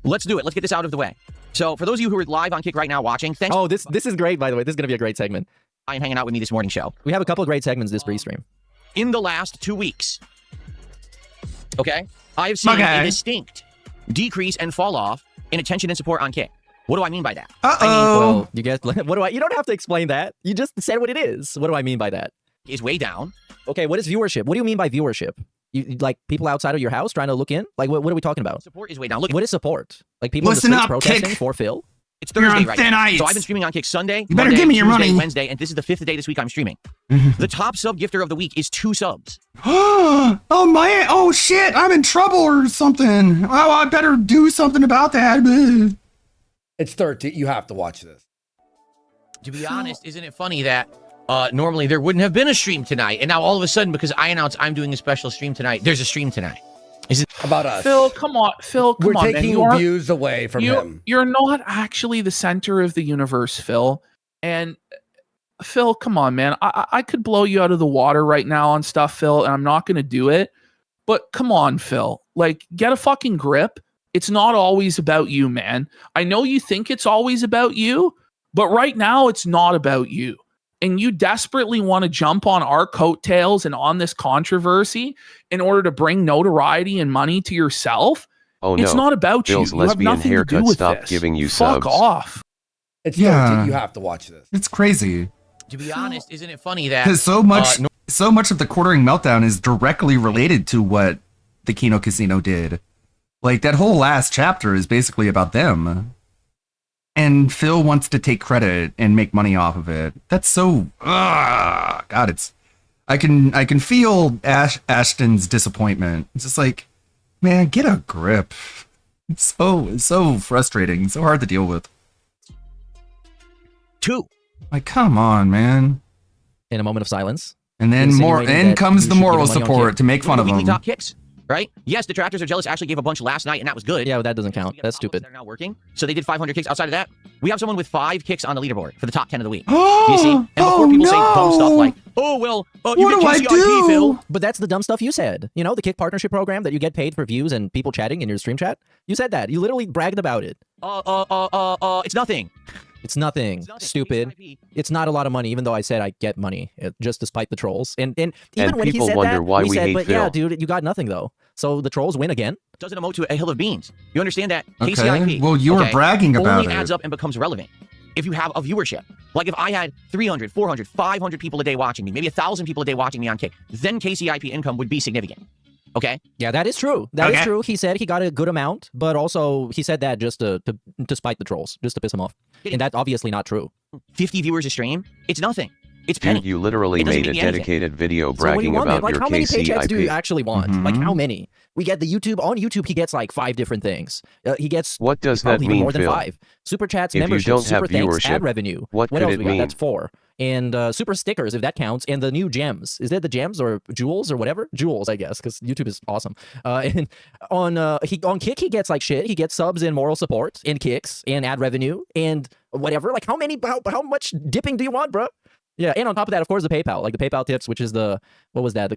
Let's do it. Let's get this out of the way. So for those of you who are live on Kick right now watching, thanks. Oh, this is great, by the way. This is gonna be a great segment. for hanging out with me this morning show. We have a couple of great segments this pre-stream. In the last 2 weeks, okay, I've seen a distinct decrease and fall off in attention and support on Kick. What do I mean by that? Well, you guys, what do I? You don't have to explain that. You just said what it is. What do I mean by that? Is way down. Okay, what is viewership? What do you mean by viewership? You like people outside of your house trying to look in? Like, what are we talking about? Support is way down. Look, What is support? Like people Listen in the streets up, protesting Kick. for Phil? it's Thursday on right thin now. ice. So I've been streaming on Kick Sunday, You better Monday, give me your Tuesday, money. Wednesday, and this is the 5th day this week I'm streaming. The top sub gifter of the week is 2 subs. Oh my! Oh shit! I'm in trouble or something. Oh, I better do something about that. It's 13. You have to watch this. To be honest, isn't it funny that normally there wouldn't have been a stream tonight, and now all of a sudden, because I announced I'm doing a special stream tonight, there's a stream tonight. About us. Phil, come on. Phil, come We're on, man. taking You are- views away from him. You're not actually the center of the universe, Phil. And Phil, come on, man. I could blow you out of the water right now on stuff, Phil, and I'm not going to do it. But come on, Phil. Like, get a fucking grip. It's not always about you, man. I know you think it's always about you, but right now it's not about you. And you desperately want to jump on our coattails and on this controversy in order to bring notoriety and money to yourself. Oh no. It's not about Bill's you. You have lesbian nothing to do haircut with stopped this. giving you Fuck subs. off. It's Yeah. 13. You have to watch this. It's crazy To be honest, isn't it funny that because so much of the quartering meltdown is directly related to what the Kino Casino did. Like, that whole last chapter is basically about them. And Phil wants to take credit and make money off of it. That's so... God, it's... I can feel Ashton's disappointment. It's just like, man, get a grip. It's so frustrating. So hard to deal with. 2. Like, come on, man. In a moment of silence. And then comes the moral support to make fun of Weekly them. top kicks, right? Yes, detractors are jealous. Actually gave a bunch last night, and that was good. Yeah, well, that doesn't count. That's stupid. They're now working, so they did 500 kicks. Outside of that, we have someone with 5 kicks on the leaderboard for the top 10 of the week. Do you see? And before people say dumb stuff like, "Oh well, you what get do I KCIP, do? Phil." But that's the dumb stuff you said. You know, the Kick partnership program that you get paid for views and people chatting in your stream chat. You said that. You literally bragged about it. It's nothing. It's nothing. Stupid. KCIP. It's not a lot of money, even though I said I get money, just despite the trolls. And even And when he people said wonder that, why we we said, hate but yeah, Phil. dude, you got nothing though. So the trolls win again. Doesn't amount to a hill of beans. You understand that? Okay. KCIP. Well, you were bragging about only it. adds up and becomes relevant if you have a viewership. Like if I had 300, 400, 500 people a day watching me, maybe 1,000 people a day watching me on Kick, then KCIP income would be significant. Okay? Yeah, that is true. That is true. He said he got a good amount, but also he said that just to spite the trolls, just to piss them off. And that's obviously not true. 50 viewers a stream, it's nothing. It's penny. Dude, you literally It doesn't made a mean anything. dedicated video So what do you bragging want, man? about Like, your how many paychecks do you KCIP. actually want? Mhm. Like, how many? We get the YouTube. On YouTube, he gets like 5 different things. He gets What does that probably even mean, more than Phil? 5. Super chats, If you memberships, don't super have thanks, ad viewership, revenue. what could else it we got? mean? That's 4. And super stickers, if that counts, and the new gems. Is that the gems or jewels or whatever? Jewels, I guess, because YouTube is awesome. And on Kick, he gets like shit. He gets subs and moral support and kicks and ad revenue and whatever. Like, how much dipping do you want, bro? Yeah, and on top of that, of course, the PayPal, like the PayPal tips, which is the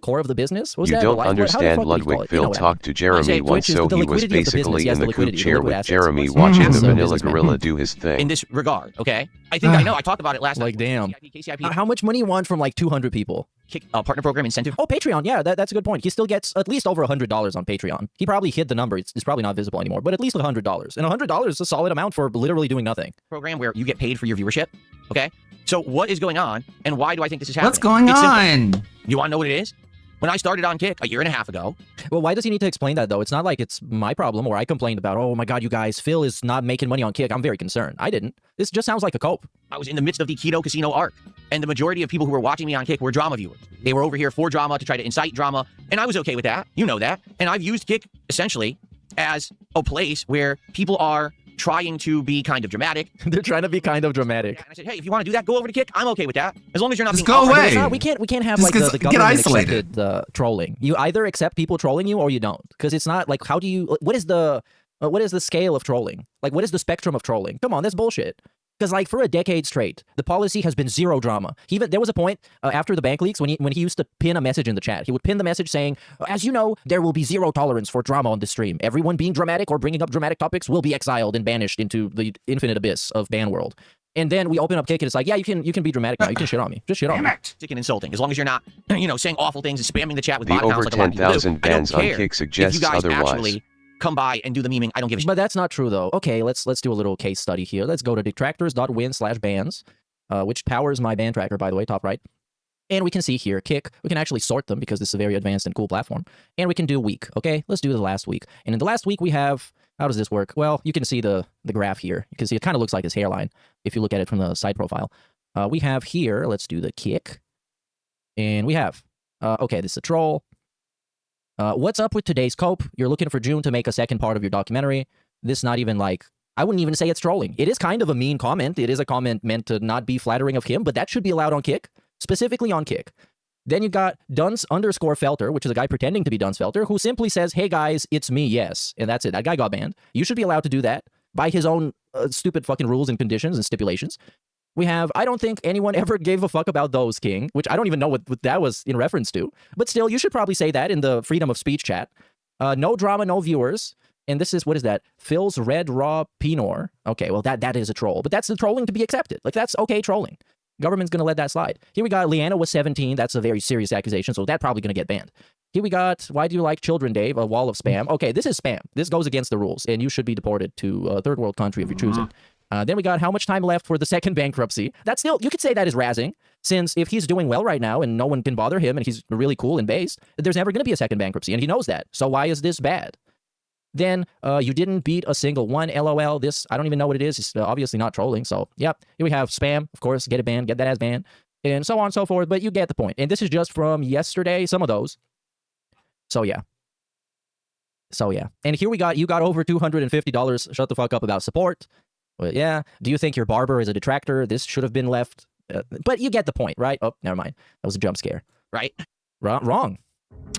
core of the business. What was You that? don't How the understand, fuck would you call Ludwig. it? You know Phil what I mean. talked to Jeremy say once, Twitch is so the he was liquidity of the business. basically Yes, in the the liquidity, coop the chair liquid with assets. Jeremy Mhm. watching the As a vanilla businessman. gorilla do his In thing. this regard, okay? I think I know. I talked about it last Like, night. damn. KCIP How much money you want from like 200 people? Kick, partner program incentive. Oh, Patreon. Yeah, that's a good point. He still gets at least over $100 on Patreon. He probably hid the number. It's probably not visible anymore, but at least $100. And $100 is a solid amount for literally doing nothing. Program where you get paid for your viewership. Okay? So what is going on, and why do I think this is happening? What's going It's simple. on? You want to know what it is? When I started on Kick a year and a half ago, Well, why does he need to explain that, though? It's not like it's my problem or I complained about, oh my God, you guys, Phil is not making money on Kick. I'm very concerned. I didn't. This just sounds like a cope. I was in the midst of the Kino Casino arc, and the majority of people who were watching me on Kick were drama viewers. They were over here for drama, to try to incite drama, and I was okay with that. You know that. And I've used Kick, essentially, as a place where people are trying to be kind of dramatic. They're trying to be kind of dramatic. And I said, hey, if you want to do that, go over to Kick. I'm okay with that. As long as you're not Just being go outright- away. It's not, we can't have Just like the get government isolated. accepted trolling. You either accept people trolling you or you don't, because it's not like what is the scale of trolling? Like, what is the spectrum of trolling? Come on, that's bullshit. Because like for a decade straight, the policy has been zero drama. There was a point after the bank leaks when he used to pin a message in the chat. He would pin the message saying, "As you know, there will be zero tolerance for drama on this stream. Everyone being dramatic or bringing up dramatic topics will be exiled and banished into the infinite abyss of ban world." And then we open up Kick and it's like, yeah, you can be dramatic now. You can shit on me. Just shit on me. and insulting. As long as you're not, saying awful things and spamming the chat with The bot accounts over like a lot of people do. 10,000 I don't bans on care Kick if suggests you guys otherwise. actually come by and do the memeing. I don't give a shit. But that's not true, though. Okay, let's do a little case study here. Let's go to detractors.win/bans, which powers my ban tracker, by the way, top right. And we can see here, Kick, we can actually sort them because this is a very advanced and cool platform. And we can do week, okay? Let's do the last week. And in the last week, we have, how does this work? Well, you can see the graph here. You can see it kind of looks like his hairline if you look at it from the side profile. We have here, let's do the Kick. And we have, okay, this is a troll. What's up with today's cope? You're looking for June to make a second part of your documentary. This not even like, I wouldn't even say it's trolling. It is kind of a mean comment. It is a comment meant to not be flattering of him, but that should be allowed on Kick, specifically on Kick. Then you got Dunce_Felter, which is a guy pretending to be Dunce Felter, who simply says, hey guys, it's me, yes. And that's it. That guy got banned. You should be allowed to do that by his own stupid fucking rules and conditions and stipulations. We have, I don't think anyone ever gave a fuck about those, King, which I don't even know what that was in reference to. But still, you should probably say that in the freedom of speech chat. No drama, no viewers. And this is, what is that? Phil's Red Raw Pinor. Okay, well, that is a troll. But that's the trolling to be accepted. Like, that's okay trolling. Government's going to let that slide. Here we got Leanna was 17. That's a very serious accusation, so that's probably going to get banned. Here we got, why do you like children, Dave? A wall of spam. Okay, this is spam. This goes against the rules, and you should be deported to a third world country of your choosing. Then we got how much time left for the second bankruptcy. That's still, you could say that is razzing, since if he's doing well right now and no one can bother him and he's really cool and based, there's never going to be a second bankruptcy, and he knows that. So why is this bad? Then you didn't beat a single one, LOL. This, I don't even know what it is. It's obviously not trolling. So, yep. Here we have spam, of course, get it banned, get that as banned, and so on and so forth. But you get the point. And this is just from yesterday, some of those. So, yeah. And here you got over $250. Shut the fuck up about support. But yeah. Do you think your barber is a detractor? This should have been left. But you get the point, right? Oh, never mind. That was a jump scare. Right? Wrong.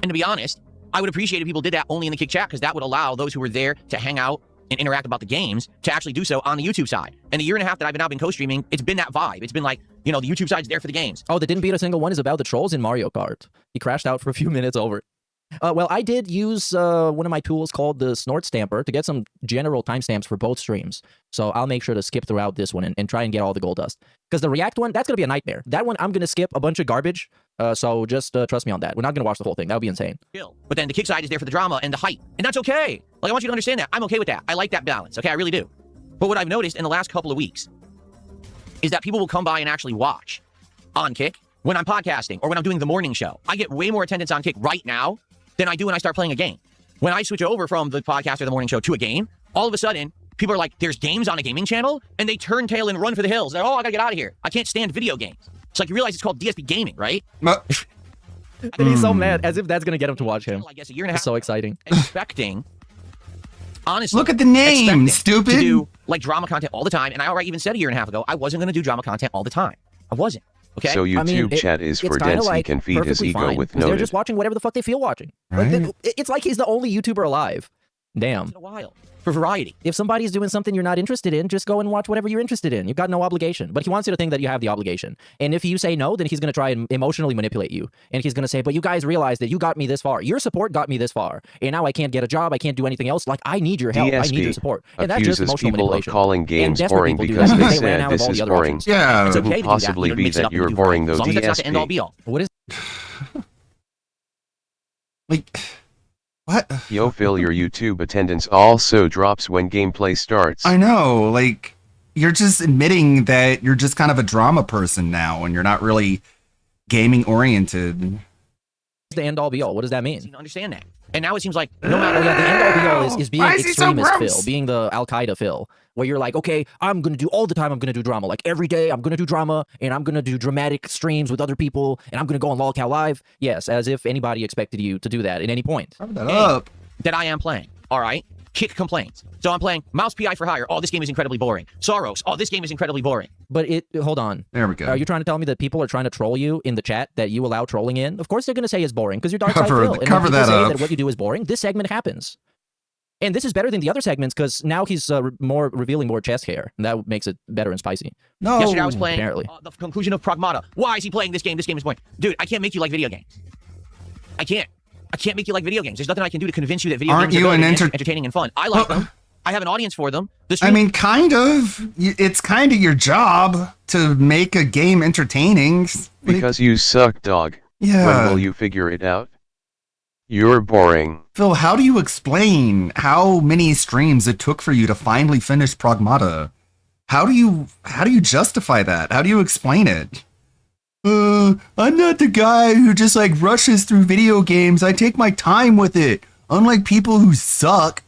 And to be honest, I would appreciate if people did that only in the Kick chat, because that would allow those who were there to hang out and interact about the games to actually do so on the YouTube side. And the year and a half that I've now been co-streaming, it's been that vibe. It's been like, you know, the YouTube side's there for the games. Oh, that didn't beat a single one is about the trolls in Mario Kart. He crashed out for a few minutes over. Well, I did use one of my tools called the Snort Stamper to get some general timestamps for both streams. So I'll make sure to skip throughout this one and try and get all the gold dust. Because the React one, that's going to be a nightmare. That one, I'm going to skip a bunch of garbage. So just trust me on that. We're not going to watch the whole thing. That would be insane. But then the Kick side is there for the drama and the hype. And that's okay. Like, I want you to understand that. I'm okay with that. I like that balance. Okay, I really do. But what I've noticed in the last couple of weeks is that people will come by and actually watch on Kick when I'm podcasting or when I'm doing the morning show. I get way more attendance on Kick right now than I do when I start playing a game. When I switch over from the podcast or the morning show to a game, all of a sudden, people are like, there's games on a gaming channel, and they turn tail and run for the hills. They're, oh, I gotta get out of here. I can't stand video games. It's like, you realize it's called DSP Gaming, right? And he's so mad, as if that's gonna get him to watch him. I guess a year and a half. It's so exciting. Expecting, honestly. Look at the name, stupid. To do, like, drama content all the time, and I already even said a year and a half ago, I wasn't gonna do drama content all the time. I wasn't. Okay. So YouTube chat is for dense. He can feed his ego with noted. They're just watching whatever the fuck they feel watching. Right? Like, it's like he's the only YouTuber alive. Damn. In a while. For variety. If somebody's doing something you're not interested in, just go and watch whatever you're interested in. You've got no obligation. But he wants you to think that you have the obligation. And if you say no, then he's going to try and emotionally manipulate you. And he's going to say, but you guys realize that you got me this far. Your support got me this far. And now I can't get a job. I can't do anything else. Like, I need your help. I need your support. And that's just emotional people manipulation. Of calling games boring because they said this is boring. Yeah. It's okay It could possibly be that you're boring though, as long as that's not the end all DSP. be all. What is... Like, what? Yo, Phil, your YouTube attendance also drops when gameplay starts. I know, like, you're just admitting that you're just kind of a drama person now, and you're not really gaming oriented. the end all be all? What does that mean? To understand that. And now it seems like no matter the end all be all is being Why is he so extremist gross? Phil, being the Al Qaeda Phil, where you're like, okay, I'm gonna do all the time. I'm gonna do drama, like every day. I'm gonna do drama, and I'm gonna do dramatic streams with other people, and I'm gonna go on LolCal Live. Yes, as if anybody expected you to do that at any point. Cover that up. that I am playing. All right. Kick complaints. So I'm playing Mouse PI for Hire. Oh, this game is incredibly boring. Soros. Oh, this game is incredibly boring. But hold on. There we go. Are you trying to tell me that people are trying to troll you in the chat that you allow trolling in? Of course they're going to say it's boring because you're dark side Cover- Phil. And when cover people that say up. that what you do is boring, this segment happens. And this is better than the other segments because now he's more revealing more chest hair. And that makes it better and spicy. No. Yesterday I was playing apparently. The conclusion of Pragmata. Why is he playing this game? This game is boring. Dude, I can't make you like video games. I can't make you like video games. There's nothing I can do to convince you that video Aren't games you are an good and entertaining and fun. I like them. I have an audience for them. I mean, kind of. It's kind of your job to make a game entertaining. Because you suck, dog. Yeah. When will you figure it out? You're boring. Phil, how do you explain how many streams it took for you to finally finish Pragmata? How do you justify that? How do you explain it? I'm not the guy who just like rushes through video games. I take my time with it. Unlike people who suck.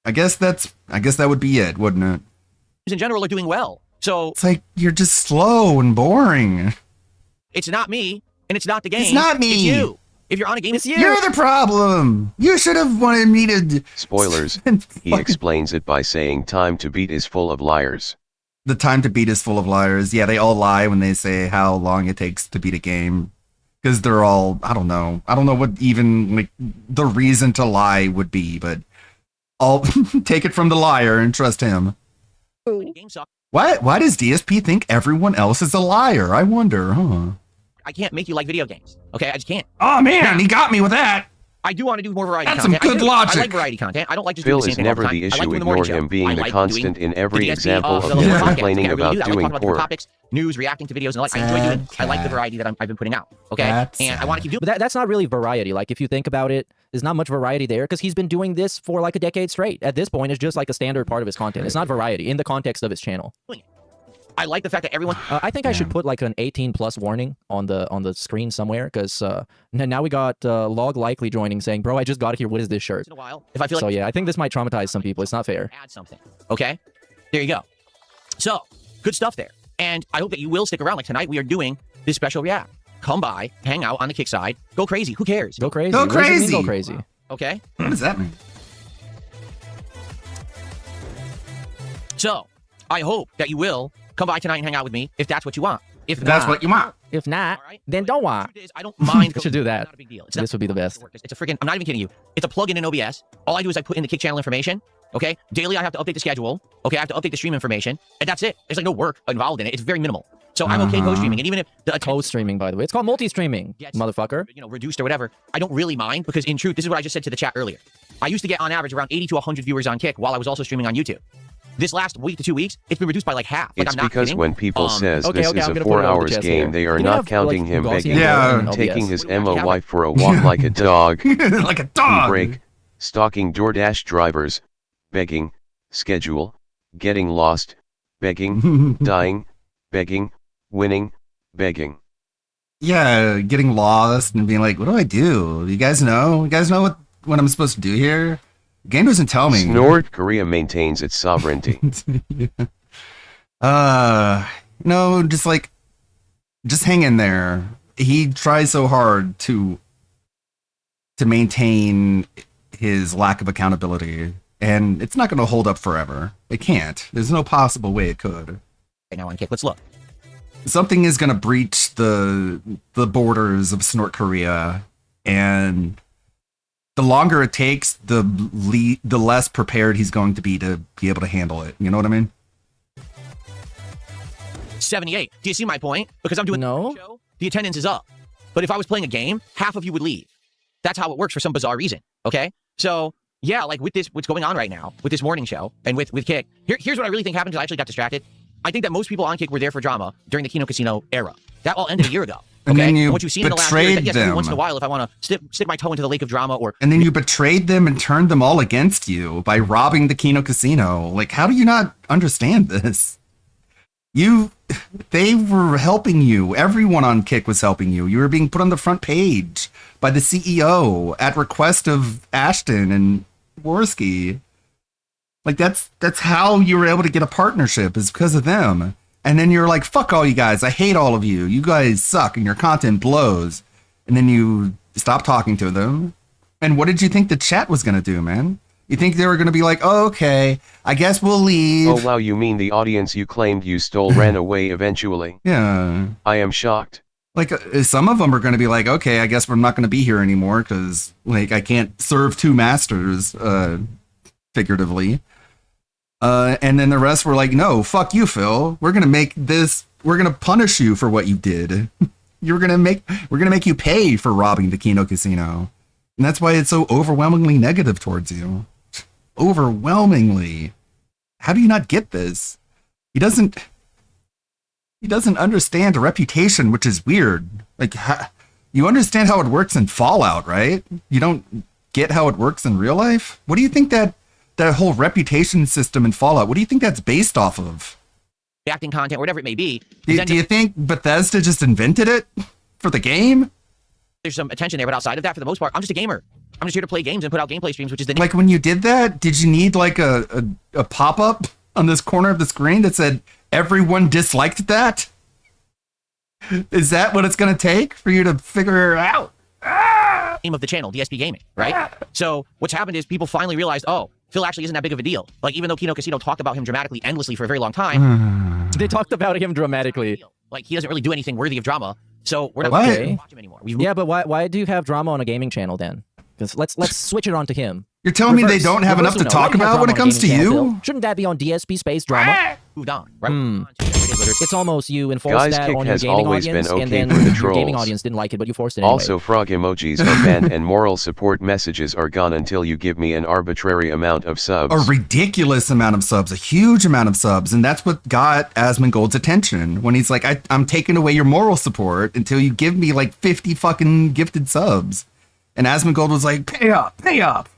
I guess that would be it, wouldn't it? In general are doing well. So It's like you're just slow and boring. it's not me and it's not the game. It's not me. It's you. If you're on a game, it's you. You're the problem. You should have wanted me to. Spoilers. He explains it by saying time to beat is full of liars. The time to beat is full of liars. Yeah, they all lie when they say how long it takes to beat a game. Because they're all, I don't know what even like the reason to lie would be, but I'll take it from the liar and trust him. Game sucks. Why does DSP think everyone else is a liar? I wonder, huh? I can't make you like video games. Okay, I just can't. Oh man, he got me with that. I do want to do more variety That's some content. good I logic. like variety content. I don't like just Phil doing the is same thing all never the time. the I like issue. doing the morning Ignore show. him being I the like constant doing in every the DSP example of of the him podcast. complaining I really about do that. I like doing talking about different porn. topics, news, reacting to videos, and I enjoy doing it. I like the variety that I've been putting out. Okay, That's and I want to keep doing. But that's not really variety. Like, if you think about it, there's not much variety there because he's been doing this for like a decade straight. At this point, it's just like a standard part of his content. It's not variety in the context of his channel. I like the fact that everyone. I think I should put like an 18+ warning on the screen somewhere because now we got Log Likely joining saying, "Bro, I just got here. What is this shirt?" In a while, if I feel like So yeah, I think this might traumatize some people. It's not fair. add something. Okay, there you go. So good stuff there, and I hope that you will stick around. Like tonight, we are doing this special react. Come by, hang out on the kick side, go crazy. Who cares? Go crazy. Go What does it mean, crazy. Go crazy. Okay. What does that mean? So I hope that you will come by tonight and hang out with me if that's what you want. If That's not, what you want. If not, all right? then But don't the want. truth is, I don't mind. We should do that. It's not a big deal. It's This would be the best. It's a freaking. I'm not even kidding you. It's a plugin in OBS. All I do is I put in the kick channel information. Okay. Daily, I have to update the schedule. Okay. I have to update the stream information, and that's it. There's like no work involved in it. It's very minimal. So I'm okay co-streaming, and even if the Co-streaming, by the way. It's called multi-streaming, Yes. motherfucker. reduced or whatever, I don't really mind because in truth, this is what I just said to the chat earlier. I used to get on average around 80 to 100 viewers on Kick while I was also streaming on YouTube. This last week to 2 weeks, it's been reduced by like half. Like, It's I'm not because kidding. when people says okay, this okay, is I'm a gonna 4 put it over the hours chest game, here. they are Do you not have, counting like, him Gaussian begging Yeah. in and taking OBS? his What do we MOY have? for a walk like a dog, Like a tea dog. break, stalking DoorDash drivers, begging, schedule, getting lost, begging, dying, begging, winning, begging. Yeah, getting lost and being like, what do I do? You guys know? You guys know what I'm supposed to do here? The game doesn't tell me. North Korea maintains its sovereignty. No, just hang in there. He tries so hard to maintain his lack of accountability, and it's not going to hold up forever. It can't. There's no possible way it could. Right now on Kick, let's look. Something is going to breach the borders of North Korea, and the longer it takes, the less prepared he's going to be able to handle it. You know what I mean? 78. Do you see my point? Because I'm doing No. the show, the attendance is up. But if I was playing a game, half of you would leave. That's how it works for some bizarre reason. Okay? So, yeah, like with this, what's going on right now, with this morning show, and with Kick, here's what I really think happened, because I actually got distracted. I think that most people on Kick were there for drama during the Kino Casino era. That all ended a year ago. And Okay? then you what you've seen in the last year is that, betrayed yes, every them. once in a while, if I want to stick my toe into the lake of drama or And then you betrayed them and turned them all against you by robbing the Kino Casino. Like, how do you not understand this? They were helping you. Everyone on Kick was helping you. You were being put on the front page by the CEO at request of Ashton and Worski. Like, that's how you were able to get a partnership, is because of them. And then you're like, fuck all you guys. I hate all of you. You guys suck and your content blows. And then you stop talking to them. And what did you think the chat was going to do, man? You think they were going to be like, oh, okay, I guess we'll leave. Oh wow, you mean the audience you claimed you stole ran away eventually? Yeah. I am shocked. Like, some of them are going to be like, okay, I guess we're not going to be here anymore because, like, I can't serve two masters, figuratively. And then the rest were like, no, fuck you, Phil. We're going to punish you for what you did. We're going to make you pay for robbing the Kino Casino. And that's why it's so overwhelmingly negative towards you. Overwhelmingly. How do you not get this? He doesn't understand a reputation, which is weird. Like, you understand how it works in Fallout, right? You don't get how it works in real life? What do you think that whole reputation system in Fallout, what do you think that's based off of? reacting content, whatever it may be. Do you think Bethesda just invented it for the game? There's some attention there, but outside of that, for the most part, I'm just a gamer. I'm just here to play games and put out gameplay streams, which is the Like, when you did that, did you need like a pop-up on this corner of the screen that said everyone disliked that? Is that what it's going to take for you to figure it out? name of the channel, DSP Gaming, right? So what's happened is people finally realized, oh, Phil actually isn't that big of a deal. Like, even though Kino Casino talked about him dramatically, endlessly for a very long time, They talked about him dramatically. like, he doesn't really do anything worthy of drama. So we're not What? going to watch him anymore. Yeah, but why do you have drama on a gaming channel then? Because let's switch it on to him. You're telling me they Reverse- don't have reverse enough to Uno. talk Why do you have about when drama it on a comes to gaming channel, you? Phil? Shouldn't that be on DSP space drama? moved on, right? Hmm. On to everyday Blizzard. It's almost you enforced Guys, that Kick on your has gaming always audience, been and okay then for the your gaming trolls. audience didn't like it, but you forced it anyway. Also, frog emojis are banned and moral support messages are gone until you give me an arbitrary amount of subs. A ridiculous amount of subs, a huge amount of subs, and that's what got Asmongold's attention when he's like, I'm taking away your moral support until you give me like 50 fucking gifted subs. And Asmongold was like, pay up.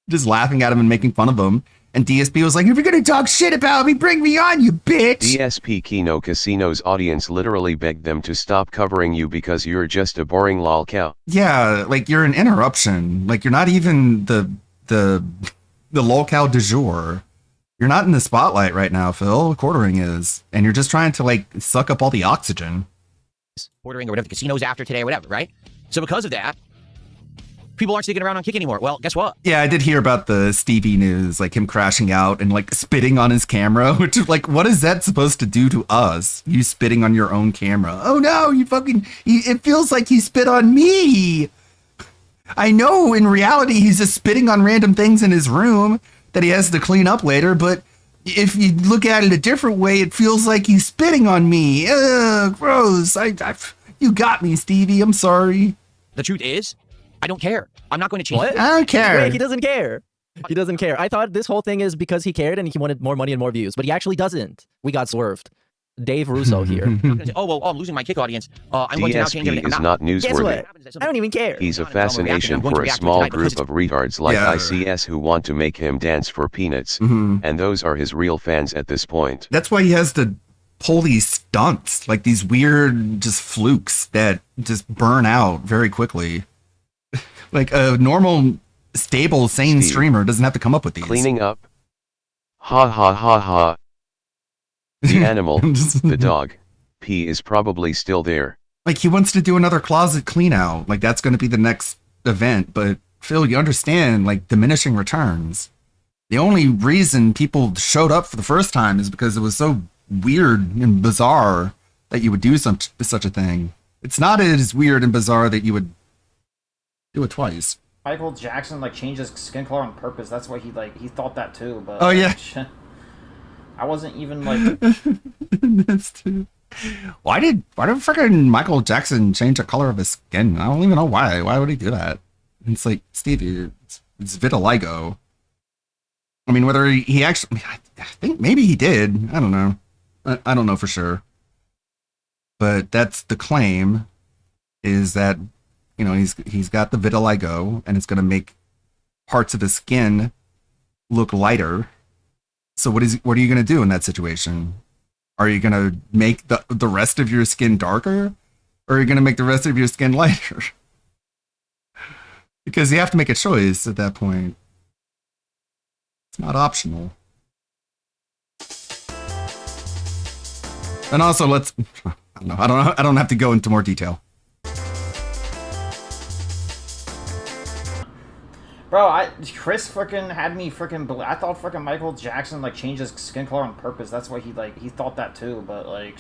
Just laughing at him and making fun of him. And DSP was like, if you're gonna talk shit about me, bring me on, you bitch. DSP Kino Casino's audience literally begged them to stop covering you because you're just a boring lol cow. Yeah, like you're an interruption. Like you're not even the lolcow du jour. You're not in the spotlight right now, Phil. Quartering is. And you're just trying to like suck up all the oxygen. Ordering or whatever the casino's after today or whatever, right? So because of that, people aren't sticking around on Kick anymore. Well, guess what? Yeah, I did hear about the Stevie news, like him crashing out and like spitting on his camera, which is like, what is that supposed to do to us? You spitting on your own camera. Oh no, it feels like he spit on me. I know in reality he's just spitting on random things in his room that he has to clean up later, but if you look at it a different way, it feels like he's spitting on me. Ugh, gross. You got me, Stevie. I'm sorry. The truth is, I don't care. I'm not going to change. What? I don't care. Wait, he doesn't care. He doesn't care. I thought this whole thing is because he cared and he wanted more money and more views, but he actually doesn't. We got swerved. Dave Russo here. I'm losing my Kick audience. I'm going to now change everything. DSP is not Guess newsworthy. what? I don't even care. He's a fascination for a small group of retards like ICS who want to make him dance for peanuts, and those are his real fans at this point. That's why he has to pull these stunts, like these weird just flukes that just burn out very quickly. Like a normal, stable, sane streamer doesn't have to come up with these. Cleaning up. Ha ha ha ha. The animal, the dog, P is probably still there. Like he wants to do another closet clean out. Like that's going to be the next event. But Phil, you understand, like diminishing returns. The only reason people showed up for the first time is because it was so weird and bizarre that you would do such a thing. It's not as weird and bizarre that you would do it twice. Michael Jackson like changed his skin color on purpose. That's why he thought that too. But oh yeah, I wasn't even like. That's too. Why did freaking Michael Jackson change the color of his skin? I don't even know why. Why would he do that? It's like Stevie, it's vitiligo. I mean, whether he actually, I think maybe he did. I don't know. I don't know for sure. But that's the claim, is that, you know, he's got the vitiligo and it's going to make parts of his skin look lighter. So what are you going to do in that situation? Are you going to make the rest of your skin darker, or are you going to make the rest of your skin lighter? Because you have to make a choice at that point. It's not optional. And also, I don't know. I don't have to go into more detail. Bro, Chris freaking had me freaking. I thought freaking Michael Jackson like changed his skin color on purpose. That's why he thought that too. But like,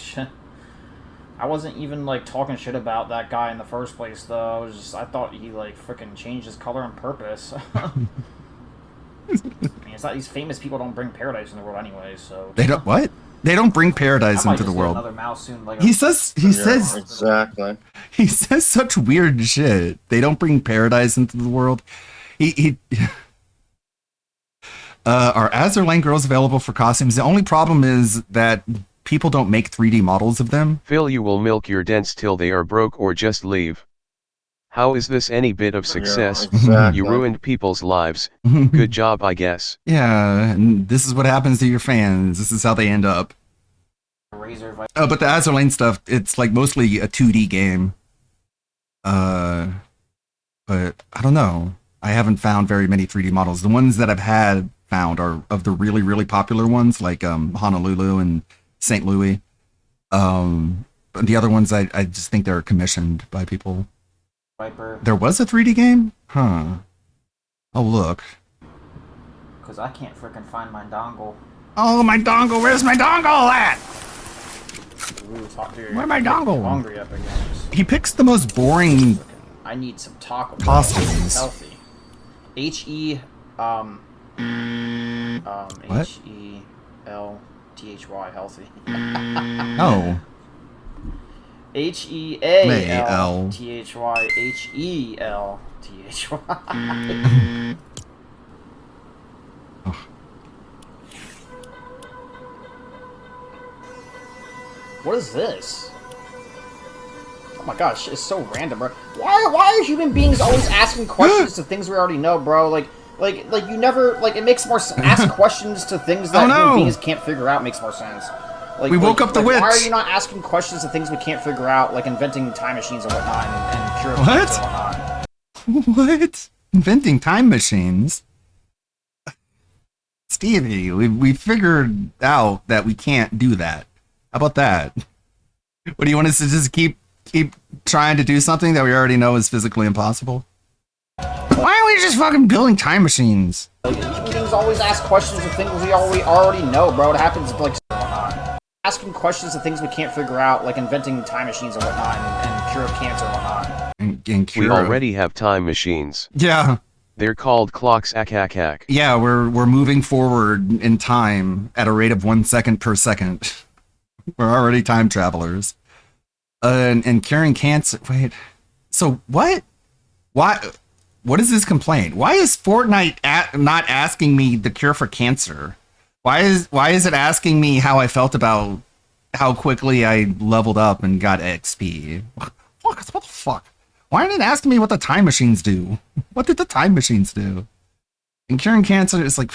I wasn't even like talking shit about that guy in the first place though. I thought he like freaking changed his color on purpose. I mean, it's not, these famous people don't bring paradise in the world anyway. So they don't what? They don't bring paradise into the world. Another mouse soon, like he says exactly. He says such weird shit. They don't bring paradise into the world. Are Azerlane girls available for costumes? The only problem is that people don't make 3D models of them. Phil, you will milk your dents till they are broke or just leave. How is this any bit of success? Yeah, exactly. You ruined people's lives. Good job, I guess. Yeah, and this is what happens to your fans. This is how they end up. But the Azerlane stuff, it's like mostly a 2D game. But I don't know. I haven't found very many 3D models. The ones that I've found are of the really, really popular ones, like Honolulu and St. Louis. But the other ones, I just think they're commissioned by people. Viper. There was a 3D game? Huh. Oh, look. Because I can't freaking find my dongle. Oh, my dongle. Where's my dongle at? Ooh, where's my dongle? Hungry up again. He picks the most boring I need some taco costumes. Healthy. H-E, What? H-E-L T-H-Y, healthy. Oh. H-E-A-L T-H-Y H-E-L T-H-Y. What is this? Oh my gosh, it's so random, bro. Why are human beings always asking questions to things we already know, bro? Like you never, like, it makes more sense. Ask questions to things that human beings can't figure out makes more sense. Like, we woke up the witch. Why are you not asking questions to things we can't figure out, like inventing time machines and whatnot, and cure cancer and whatnot? What? Inventing time machines? Stevie, we figured out that we can't do that. How about that? What, do you want us to just keep trying to do something that we already know is physically impossible? Why are we just fucking building time machines? Like, human beings always ask questions to things we already know, bro. It happens, like, asking questions to things we can't figure out, like inventing time machines and whatnot, and cure of cancer and whatnot. And We already have time machines. Yeah. They're called clocks. Yeah, we're moving forward in time at a rate of 1 second per second. We're already time travelers. And curing cancer. Wait. So what? Why? What is this complaint? Why is Fortnite not asking me the cure for cancer? Why is it asking me how I felt about how quickly I leveled up and got XP? What the fuck? Why didn't it ask me what the time machines do? What did the time machines do? And curing cancer is like,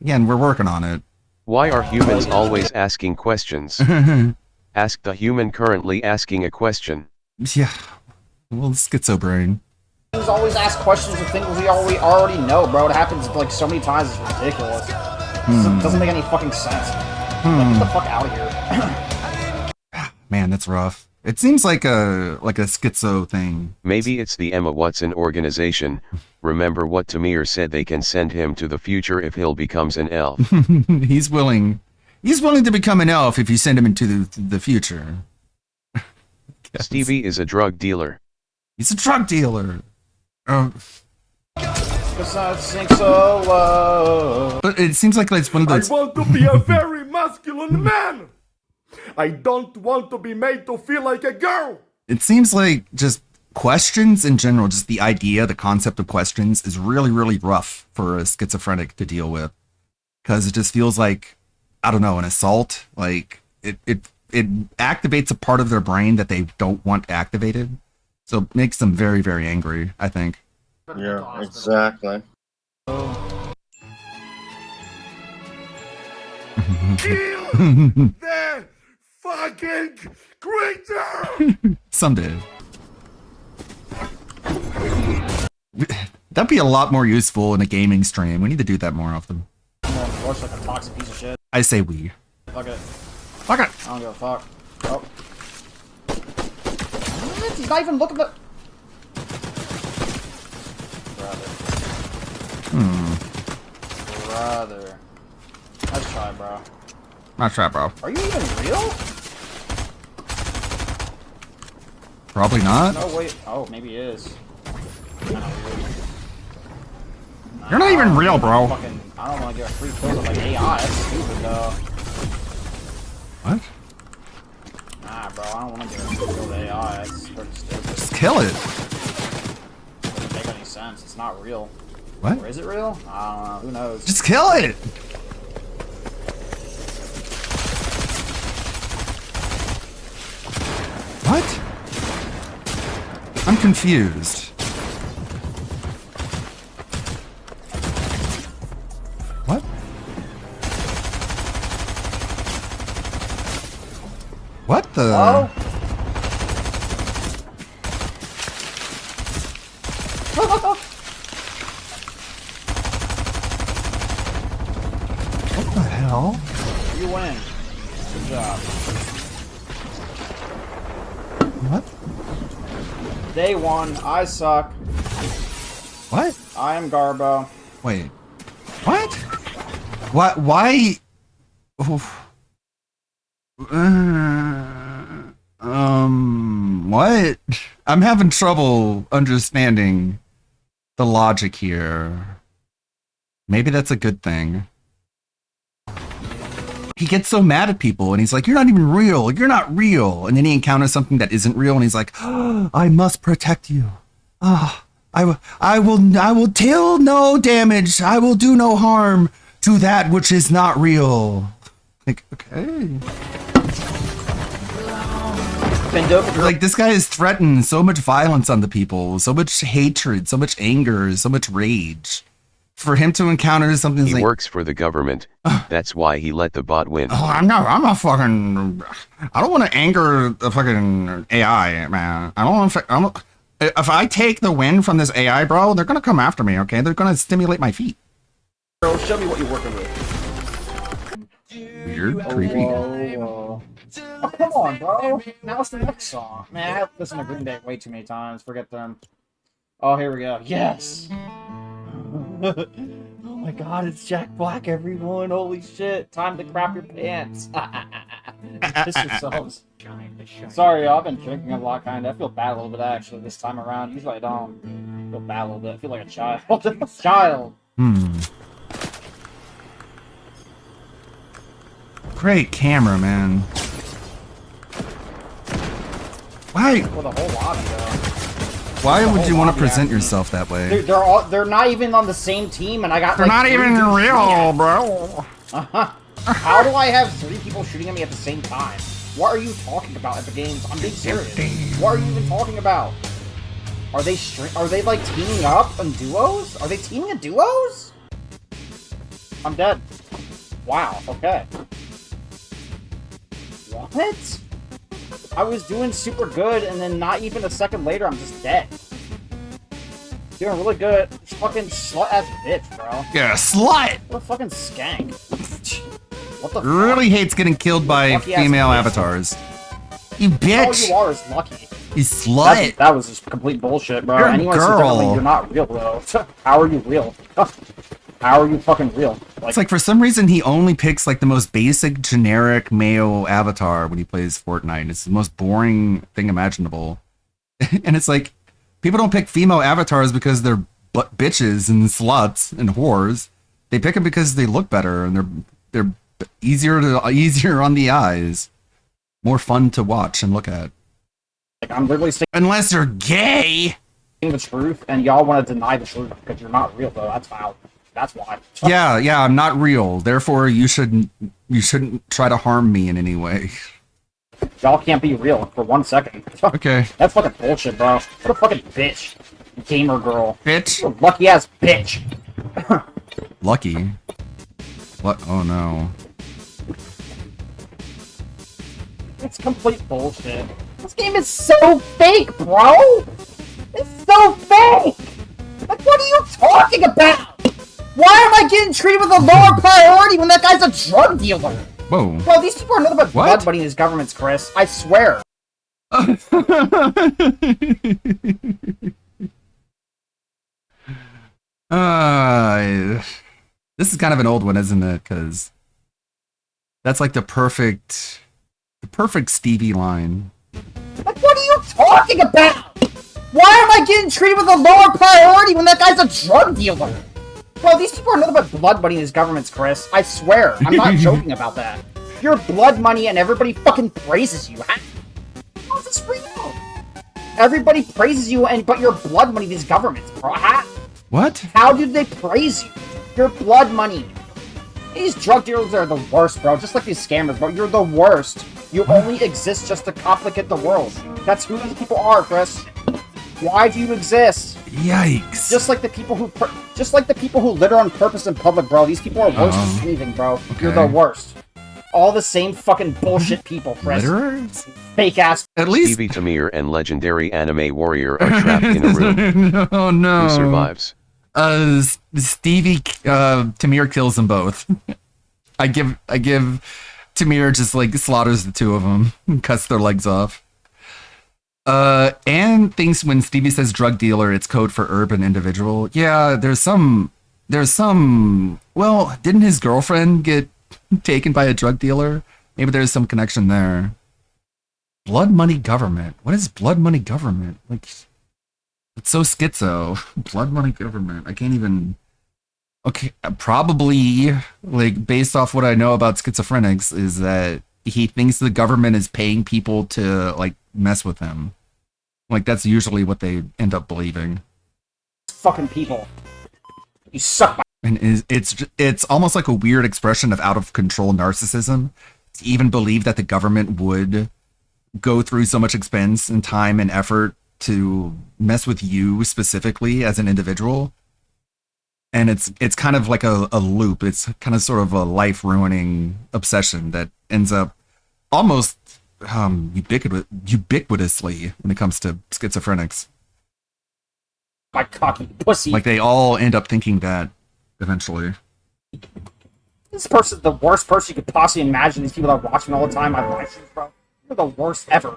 again, we're working on it. Why are humans always asking questions? Ask the human currently asking a question. Yeah. Well, schizo brain. Humans always ask questions of things we already know, bro. It happens like so many times, it's ridiculous. Doesn't make any fucking sense. Like, get the fuck out of here. Man, that's rough. It seems like a schizo thing. Maybe it's the Emma Watson organization. Remember what Tamir said, they can send him to the future if he'll becomes an elf. He's willing to become an elf if you send him into the future. Stevie is a drug dealer. He's a drug dealer. Cause I sink so low. But it seems like it's one of those. I want to be a very masculine man. I don't want to be made to feel like a girl. It seems like just questions in general, just the idea, the concept of questions is really, really rough for a schizophrenic to deal with. Because it just feels like, I don't know, an assault. Like, it activates a part of their brain that they don't want activated. So it makes them very, very angry, I think. Yeah, exactly. Kill the fucking creature! Someday. That'd be a lot more useful in a gaming stream. We need to do that more often. Looks like a toxic piece of shit. I say we. Fuck it. Fuck it! I don't give a fuck. Oh. What? He's not even looking at the... Brother. Nice try, bro. Nice try, bro. Are you even real? Probably not. No, wait. Oh, maybe he is. You're not even real, bro. I don't want to get a free kill with like AI. That's stupid, though. What? Nah, bro. I don't want to get a free kill with AI. That's pretty stupid. Just kill it. Doesn't make any sense. It's not real. What? Or is it real? I don't know. Who knows? Just kill it! What? I'm confused. What? What the? Oh? What the hell? You win. Good job. What? Day one. I suck. What? I am Garbo. Wait. What? What? Why? Oof. What? I'm having trouble understanding the logic here. Maybe that's a good thing. he gets so mad at people and he's like, you're not even real. You're not real. And then he encounters something that isn't real and he's like, oh, I must protect you. Ah, I will deal no damage. I will do no harm to that which is not real. Like, okay. Like, this guy has threatened so much violence on the people, so much hatred, so much anger, so much rage. For him to encounter something He like, works for the government. That's why he let the bot win. oh, I'm a fucking, I don't want to anger the fucking AI, man. I don't want to, if I take the win from this AI, bro, they're going to come after me, okay? They're going to stimulate my feet. Bro, show me what you're working with. Weird, creepy. Whoa. Oh, come on, bro. Now it's the next song. Man, I have listened to Green Day way too many times. Forget them. Oh, here we go. Yes. Oh my god, it's Jack Black, everyone. Holy shit. Time to crap your pants. Piss yourselves. Sorry, y'all. I've been drinking a lot, kind of. I feel bad a little bit, actually, this time around. Usually I don't. I feel bad a little bit. I feel like a child. Child. Great camera, man. Why? For the whole lobby, though. Why would you want to present yourself that way? They're not even on the same team, and I got. They're like, not even real, bro. How do I have 3 people shooting at me at the same time? What are you talking about at the games? I'm being serious. What are you even talking about? Are they like teaming up in duos? Are they teaming in duos? I'm dead. Wow. Okay. What? I was doing super good, and then not even a second later, I'm just dead. Doing really good. Fucking slut-ass bitch, bro. Yeah, slut! What a fucking skank. What the Really fuck? hates getting killed by Lucky-ass female bitch. avatars. You All bitch! you are is lucky. You slut! That was just complete bullshit, bro. You're a Anyone girl. said differently, you're not real, bro. How are you real? How are you fucking real? It's like, for some reason, he only picks, like, the most basic, generic male avatar when he plays Fortnite. It's the most boring thing imaginable. And it's like, people don't pick female avatars because they're bitches and sluts and whores. They pick them because they look better and they're easier on the eyes. More fun to watch and look at. Like, I'm literally saying Unless they're gay! the truth, and y'all want to deny the truth because you're not real, though. That's how. That's why. Yeah, I'm not real. Therefore, you shouldn't try to harm me in any way. Y'all can't be real for 1 second. Okay. That's fucking bullshit, bro. What a fucking bitch. Gamer girl. Bitch. What a lucky ass bitch. Lucky. What? Oh no. It's complete bullshit. This game is so fake, bro! It's so fake! Like, what are you talking about? Why am I getting treated with a lower priority when that guy's a drug dealer? Whoa. Bro, these people are nothing but What? blood money in these governments, Chris. I swear. This is kind of an old one, isn't it? Because that's like the perfect Stevie line. Like, what are you talking about? Why am I getting treated with a lower priority when that guy's a drug dealer? Bro, these people are nothing but blood money in these governments, Chris. I swear. I'm not joking about that. You're blood money and everybody fucking praises you. How is this real? Everybody praises you, but you're blood money in these governments, bro. What? How did they praise you? You're blood money. These drug dealers are the worst, bro. Just like these scammers, bro. You're the worst. You only exist just to complicate the world. That's who these people are, Chris. Why do you exist? Yikes. Just like the people who litter on purpose in public, bro. These people are worse than anything, bro. Okay. You're the worst. All the same fucking bullshit people, Chris. Litterers? Fake ass. At least. Stevie Tamir and legendary anime warrior are trapped in a room. Oh no. Who survives? Stevie Tamir kills them both. I give Tamir just like slaughters the two of them and cuts their legs off. And thinks when Stevie says drug dealer, it's code for urban individual. Yeah, there's some, well, didn't his girlfriend get taken by a drug dealer? Maybe there's some connection there. Blood money government. What is blood money government? Like, it's so schizo. Blood money government. I can't even Okay, probably, like, based off what I know about schizophrenics, is that he thinks the government is paying people to, like, mess with him. Like, that's usually what they end up believing. Fucking people. You suck my... And it's almost like a weird expression of out-of-control narcissism to even believe that the government would go through so much expense and time and effort to mess with you specifically as an individual. And it's kind of like a loop. It's kind of sort of a life-ruining obsession that ends up almost ubiquitously when it comes to schizophrenics. My cocky pussy. Like, they all end up thinking that eventually. This person's the worst person you could possibly imagine. These people that watch me all the time, my live streams, bro. You're the worst ever.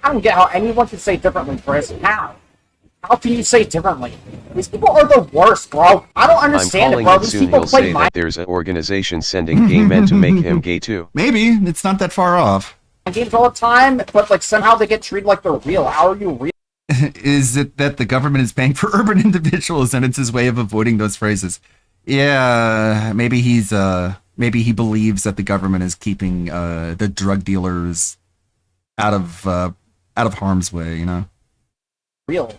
I don't get how anyone can say differently, Chris. How? How can you say differently? These people are the worst, bro. I don't understand it, bro. These soon people he'll play say mind that there's an organization sending gay men to make him gay too. Maybe. It's not that far off. games all the time, but like somehow they get treated like they're real. How are you real? Is it that the government is paying for urban individuals and it's his way of avoiding those phrases? Yeah, maybe he believes that the government is keeping the drug dealers out of harm's way, you know? Real.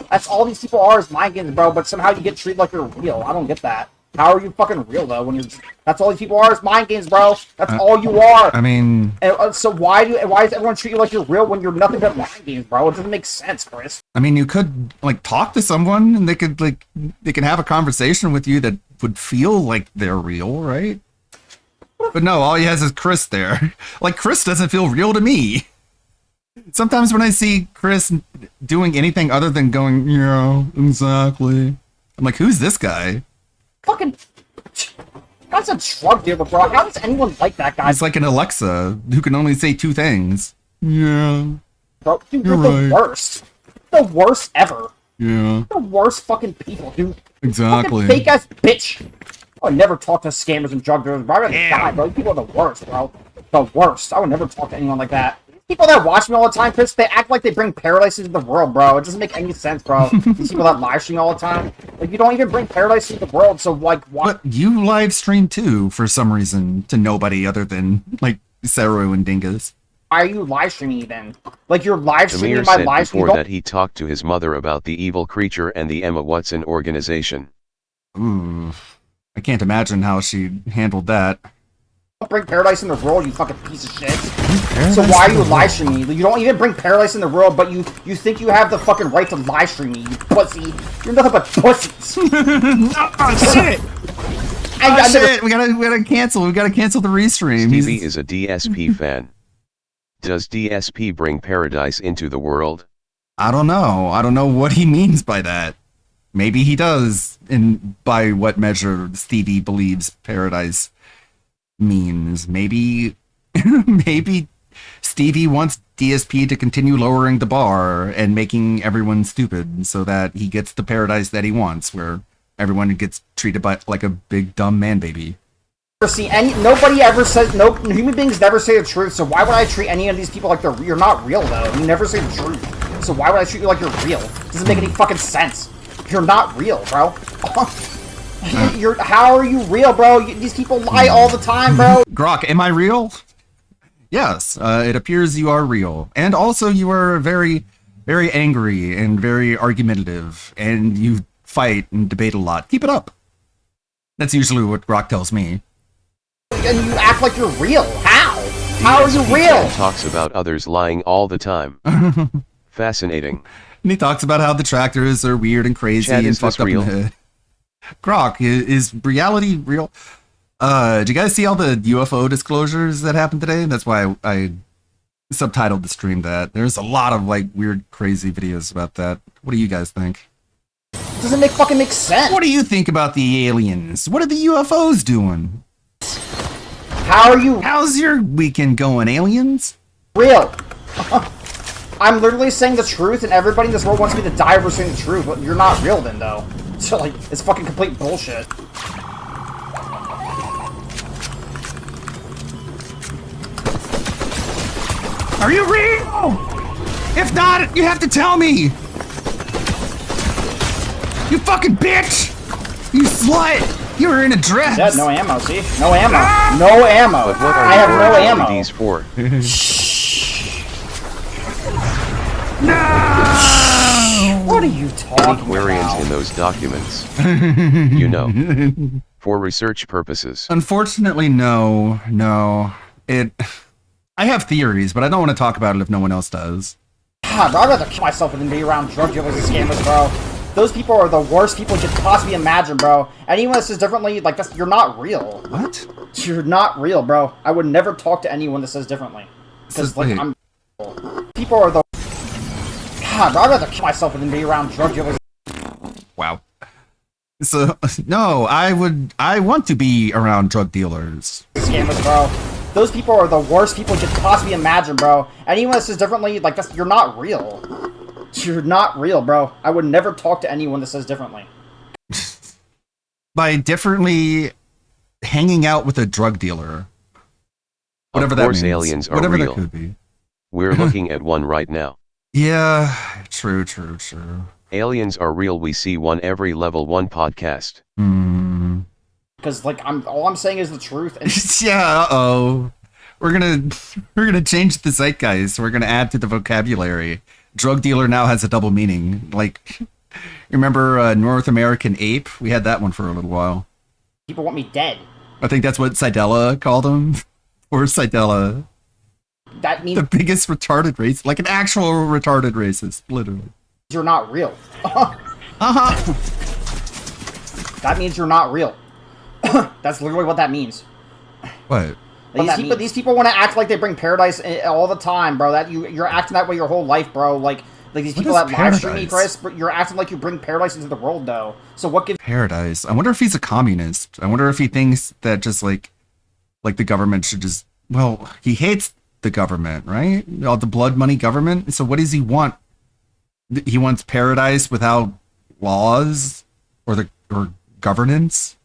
That's all these people are is mind games, bro, but somehow you get treated like you're real. I don't get that. How are you fucking real, though, when you're... That's all these people are is mind games, bro. That's all you are. I mean... And, so why does everyone treat you like you're real when you're nothing but mind games, bro? It doesn't make sense, Chris. I mean, you could, like, talk to someone and they can have a conversation with you that would feel like they're real, right? But no, all he has is Chris there. Like, Chris doesn't feel real to me. Sometimes when I see Chris doing anything other than going, yeah, exactly, I'm like, who's this guy? Fucking... That's a drug dealer, bro. How does anyone like that guy? He's like an Alexa who can only say two things. Yeah. Bro, dude, you're the worst. The worst ever. Yeah. The worst fucking people, dude. Exactly. Fake ass bitch. I would never talk to scammers and drug dealers. Bro, I'd rather die, bro. These people are the worst, bro. The worst. I would never talk to anyone like that. People that watch me all the time, Chris, they act like they bring paradise into the world, bro. It doesn't make any sense, bro. These people that live stream all the time, like, you don't even bring paradise into the world, so, like, why? But you live stream too, for some reason, to nobody other than, like, Saru and Dingus. Why are you live streaming then? Like, you're live streaming Amir my said live stream. before that he talked to his mother about the evil creature and the Emma Watson organization. Ooh. I can't imagine how she handled that. Don't bring paradise in the world, you fucking piece of shit. So why are you live streaming? You don't even bring paradise in the world, but you think you have the fucking right to live stream me, you pussy. You're nothing but pussies. Oh shit! Shit! We gotta cancel. We gotta cancel the restream. Stevie is a DSP fan. Does DSP bring paradise into the world? I don't know. I don't know what he means by that. Maybe he does, and by what measure Stevie believes paradise means. Maybe Stevie wants DSP to continue lowering the bar and making everyone stupid so that he gets the paradise that he wants, where everyone gets treated like a big dumb man baby. Nobody ever says, no human beings never say the truth, so why would I treat any of these people like you're not real, though? You never say the truth, so why would I treat you like you're real? It doesn't make any fucking sense. You're not real, bro. How are you real, bro? These people lie all the time, bro. Grok, am I real? Yes, it appears you are real. And also you are very, very angry and very argumentative, and you fight and debate a lot. Keep it up. That's usually what Grok tells me. And you act like you're real. How? How are you real? Talks about others lying all the time. Fascinating. And he talks about how the tractors are weird and crazy Chad, and fucked up in the head. Grok, is reality real? Did you guys see all the UFO disclosures that happened today? That's why I subtitled the stream that. There's a lot of, like, weird, crazy videos about that. What do you guys think? Doesn't fucking make sense. What do you think about the aliens? What are the UFOs doing? How's your weekend going, aliens? Real. I'm literally saying the truth, and everybody in this world wants me to die over saying the truth, but you're not real then, though. So, like, it's fucking complete bullshit. Are you real? If not, you have to tell me. You fucking bitch! You slut! You were in a dress. Dead, no ammo, see? No ammo. No ammo. But what I are have the no orange ammo. LEDs for? What are you talking Quarians about? in those documents. You know. For research purposes. Unfortunately, no. I have theories, but I don't want to talk about it if no one else does. God, bro, I'd rather kill myself than be around drug dealers and scammers, bro. Those people are the worst people you could possibly imagine, bro. Anyone that says differently, like, you're not real. What? You're not real, bro. I would never talk to anyone that says differently. Because, like, wait. I'm... People are the... God, bro, I'd rather kill myself than be around drug dealers. Wow. So, no, I want to be around drug dealers. Scammers, bro. Those people are the worst people you could possibly imagine, bro. Anyone that says differently, like, you're not real. You're not real, bro. I would never talk to anyone that says differently. By differently hanging out with a drug dealer. Whatever that means. Of course aliens are Whatever real. that could be. We're looking at one right now. Yeah, true. Aliens are real. We see one every level 1 podcast. Because, like, all I'm saying is the truth. And Yeah, we're gonna change the zeitgeist. We're gonna add to the vocabulary. Drug dealer now has a double meaning. Like, you remember North American ape? We had that one for a little while. people want me dead. I think that's what Sidella called him. Or Sidella. That means The biggest retarded race. Like an actual retarded racist, literally. you're not real. Uh-huh. That means you're not real. That's literally what that means. What? These people want to act like they bring paradise all the time, bro. You're acting that way your whole life, bro. Like these people is that live stream me, paradise? Chris, but you're acting like you bring paradise into the world, though. So what gives Paradise. I wonder if he's a communist. I wonder if he thinks that just like the government should just, well, he hates the government, right? All the blood money government. So what does he want? He wants paradise without laws or governance?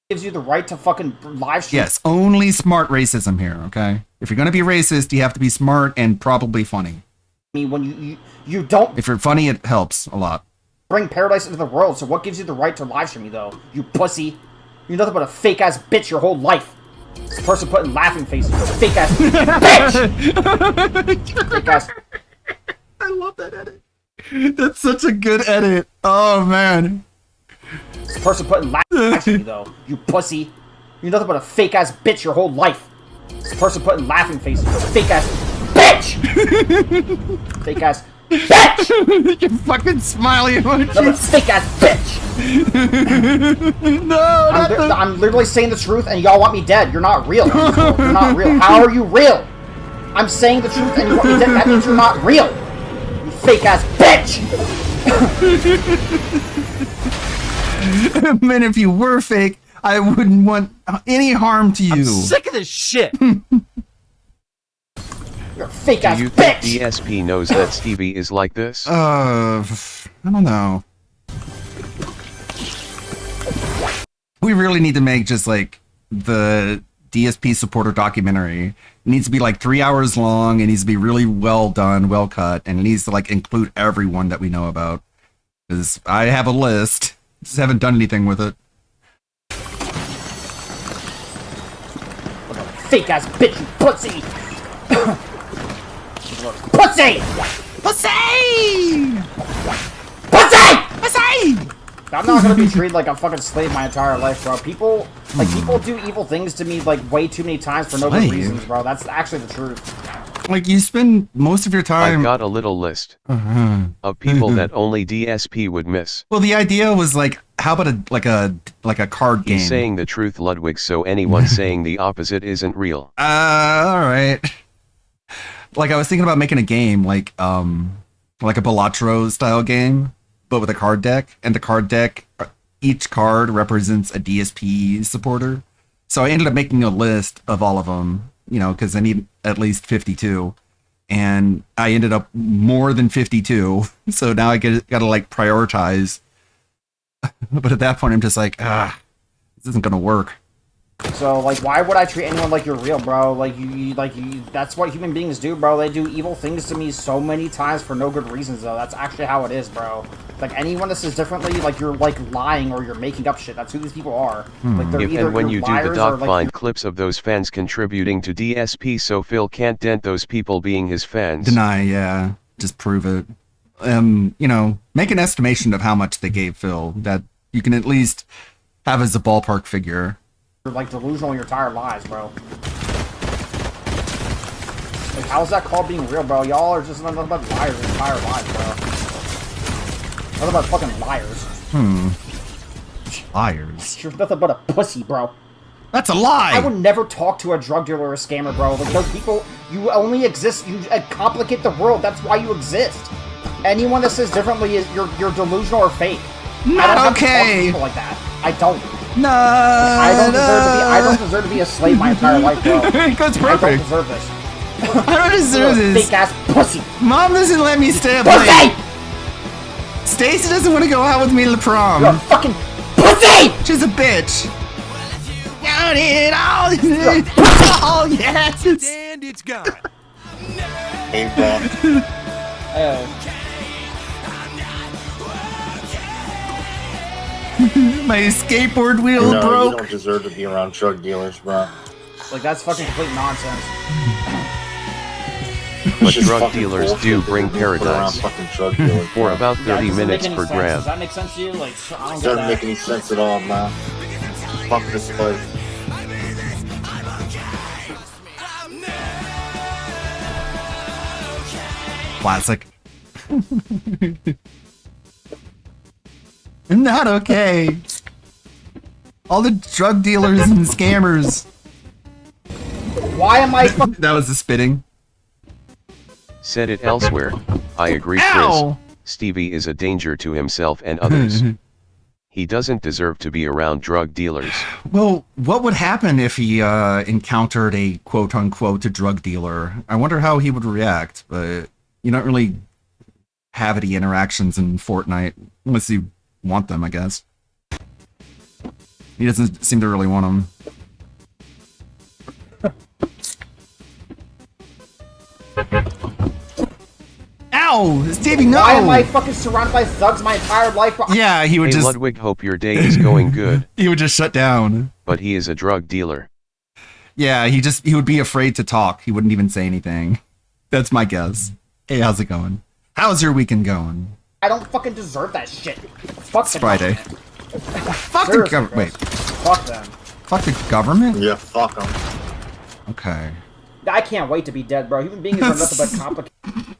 you the right to fucking live stream? Yes, only smart racism here, okay? If you're going to be racist, you have to be smart and probably funny. Me when you don't If you're funny, it helps a lot. bring paradise into the world. So what gives you the right to live stream me, though? You pussy. You're nothing but a fake ass bitch your whole life. This person putting laughing faces. Fake ass bitch. Fake ass. I love that edit. That's such a good edit. Oh, man. This person putting laughing faces, though. You pussy. You're nothing but a fake ass bitch your whole life. This person putting laughing faces. Fake ass bitch. Fake ass bitch. You're fucking smiley Nothing but a emojis. fake ass bitch. No, I'm literally saying the truth, and y'all want me dead. You're not real. You're not real. How are you real? I'm saying the truth, and you want me dead. That means you're not real. You fake ass bitch. Man, if you were fake, I wouldn't want any harm to you. I'm sick of this shit. You're a fake Do ass you think bitch. DSP knows that Stevie is like this? I don't know. We really need to make just like the DSP supporter documentary. It needs to be like 3 hours long. It needs to be really well done, well cut, and it needs to like include everyone that we know about. Because I have a list, just haven't done anything with it. Fake ass bitch, you pussy. Pussy. Pussy! Pussy. Pussy! I'm not gonna be treated like a fucking slave my entire life, bro. People do evil things to me like way too many times for no good Slave? reasons, bro. That's actually the truth. Like you spend most of your I've time. got a little list Uh-huh. of people that only DSP would miss. Well, the idea was like, how about a card game? He's saying the truth, Ludwig, so anyone saying the opposite isn't real. All right. Like I was thinking about making a game like a Balatro style game, but with a card deck, and the card deck, each card represents a DSP supporter. So I ended up making a list of all of them, you know, because I need at least 52, and I ended up more than 52. So now I gotta like prioritize. But at that point, I'm just like, this isn't gonna work. So, like, why would I treat anyone like you're real, bro? Like, that's what human beings do, bro. They do evil things to me so many times for no good reasons, though. That's actually how it is, bro. Like, anyone that says differently, like, you're, like, lying or you're making up shit. That's who these people are. Like, they're If either and when you're you do the liars doc, or, like, find clips of those fans contributing to DSP so Phil can't dent those people being his fans. Deny, yeah. Just prove it. You know, make an estimation of how much they gave Phil that you can at least have as a ballpark figure. you're, like, delusional your entire lives, bro. Like, how's that called being real, bro? Y'all are just nothing but liars your entire lives, bro. Nothing but fucking liars. Liars. You're nothing but a pussy, bro. That's a lie! I would never talk to a drug dealer or a scammer, bro. Like, those people, you only exist, you complicate the world. That's why you exist. Anyone that says differently is you're delusional or fake. Not I don't have to talk to okay. people like that. I don't. No, I don't deserve to be a slave my entire life, bro. That's I don't perfect. deserve this. I don't deserve You're a this. fake ass pussy. Mom doesn't let me stay up Pussy! late. Stacy doesn't want to go out with me to the prom. You're a fucking pussy! She's a bitch. Got it all. Oh yes. And it's gone. Hey, bro. My skateboard wheel No, you broke. don't deserve to be around drug dealers, bro. Like, that's fucking complete nonsense. But It's just drug fucking dealers bullshit do that bring they put around paradise. fucking drug dealers, For bro. about Yeah, 30 it doesn't minutes make any per sense. gram. Does that make sense to you? Like, I don't It get doesn't that. make any sense at all, man. Fuck this place. Classic. Not okay. All the drug dealers and scammers. Why am I fucking... That was the spitting. Said it elsewhere. I agree, Chris. Ow! Stevie is a danger to himself and others. He doesn't deserve to be around drug dealers. Well, what would happen if he encountered a quote-unquote drug dealer? I wonder how he would react, but you don't really have any interactions in Fortnite unless you want them, I guess. He doesn't seem to really want them. Ow! Stevie, no! Why am I fucking surrounded by thugs my entire life? Bro? Yeah, he would Hey just Ludwig, hope your day is going good, he would just shut down. but he is a drug dealer. Yeah, he would be afraid to talk. He wouldn't even say anything. That's my guess. Hey, how's it going? How's your weekend going? I don't fucking deserve that shit. Fuck It's the Friday. government. Fuck the Seriously, government. Wait, Chris. Fuck them. fuck the government? Yeah, fuck them. Okay. I can't wait to be dead, bro. Human beings are nothing but complicated.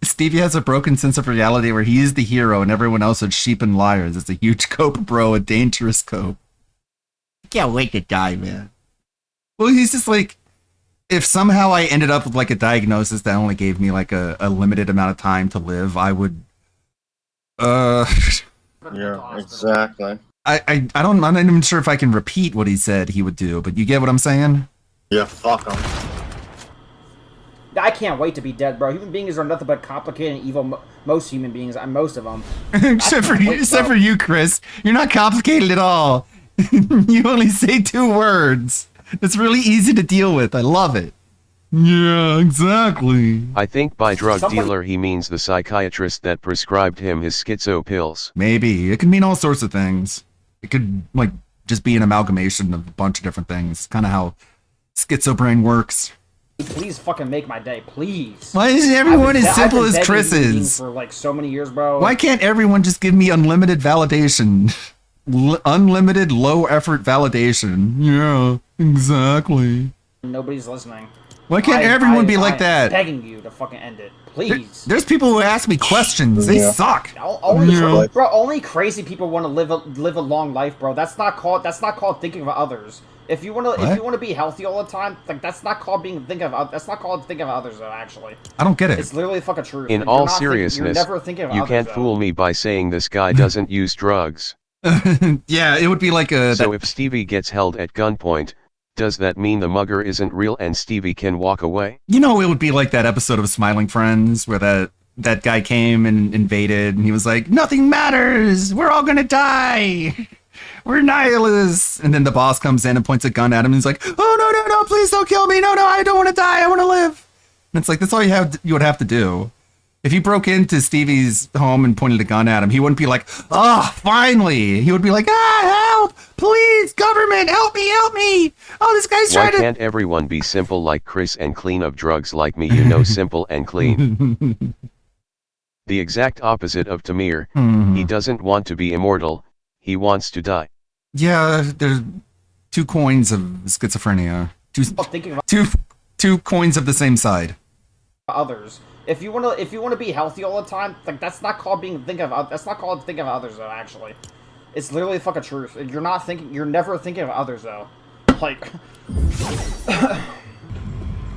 Stevie has a broken sense of reality where he is the hero and everyone else are sheep and liars. It's a huge cope, bro, a dangerous cope. I can't wait to die, man. Well, he's just like, if somehow I ended up with like a diagnosis that only gave me like a limited amount of time to live, I would, Yeah, exactly. I'm not even sure if I can repeat what he said he would do, but you get what I'm saying? Yeah, fuck them. I can't wait to be dead, bro. Human beings are nothing but complicated and evil. Most human beings, most of them. except for you, Chris. You're not complicated at all. You only say 2 words. It's really easy to deal with. I love it. Yeah, exactly. I think by drug Somebody- dealer he means the psychiatrist that prescribed him his schizo pills. Maybe. It can mean all sorts of things. It could, like, just be an amalgamation of a bunch of different things. Kind of how schizobrain works. Please fucking make my day, please. Why isn't everyone I've been as simple begging as Chris human beings is? for like so many years, bro. Why can't everyone just give me unlimited validation? Unlimited low effort validation. Yeah, exactly. Nobody's listening. Why can't everyone be like I'm that? Begging you to fucking end it, please. There's people who ask me questions. They Yeah. suck. Only, Yeah. bro, only crazy people want to live a long life, bro. That's not called thinking of others. If you want to be healthy all the time, like that's not called thinking of others though. Actually, I don't get it. it's literally fucking true. In Like, all you're not seriousness, you're never thinking of you others, can't though. fool me by saying this guy doesn't use drugs. Yeah, it would be like a. So if Stevie gets held at gunpoint, does that mean the mugger isn't real and Stevie can walk away? You know, it would be like that episode of Smiling Friends where that that guy came and invaded, and he was like, "Nothing matters. We're all gonna die. We're nihilists." And then the boss comes in and points a gun at him, and he's like, "Oh no, please don't kill me. No, I don't want to die. I want to live." And it's like that's all you would have to do. If you broke into Stevie's home and pointed a gun at him, he wouldn't be like, "Oh, finally." He would be like, "Help! Please, government, help me! Oh, this guy's Why trying to..." can't everyone be simple like Chris and clean of drugs like me? You know, simple and clean. The exact opposite of Tamir. He doesn't want to be immortal. He wants to die. Yeah, there's two coins of schizophrenia. Thinking about Two coins of the same side. others. If you want to be healthy all the time, like that's not called thinking of others though. Actually, it's literally the fucking truth. You're never thinking of others though. Like,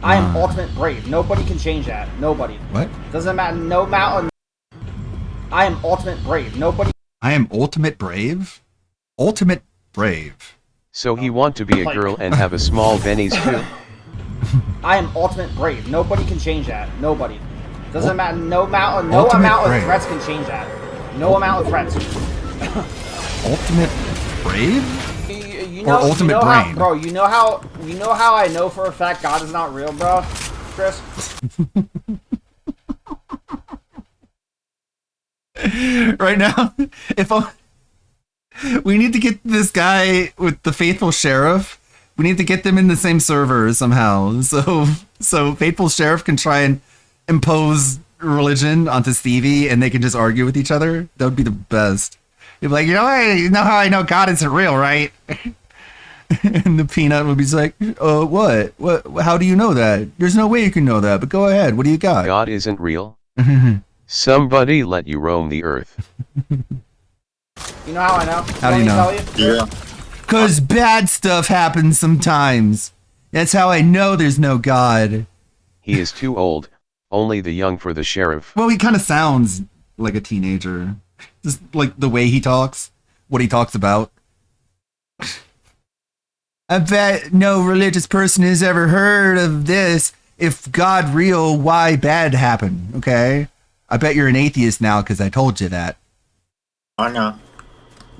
I am ultimate brave. Nobody can change that. Nobody. What? Doesn't matter. No mountain. I am ultimate brave. Nobody. I am ultimate brave? Ultimate brave. So he want to be a girl and have a small Benny's too? I am ultimate brave. Nobody can change that. Nobody. Doesn't matter. No amount brave. of threats can change that. No amount of threats. Ultimate brave? You Or know, ultimate you know brain? How, bro, you know how I know for a fact God is not real, bro? Chris? Right now, we need to get this guy with the faithful sheriff. We need to get them in the same server somehow. So faithful sheriff can try and impose religion onto Stevie, and they can just argue with each other. That would be the best. You'd be like, you know how I know God isn't real, right? And the peanut would be like, what? How do you know that? There's no way you can know that, but go ahead. What do you got? God isn't real? Somebody let you roam the earth. You know how I know? How do you know? Tell you? Yeah. Because bad stuff happens sometimes. That's how I know there's no God. He is too old. Only the young for the sheriff. Well, he kind of sounds like a teenager. Just like the way he talks, what he talks about. I bet no religious person has ever heard of this. If God real, why bad happen? Okay? I bet you're an atheist now because I told you that. I know.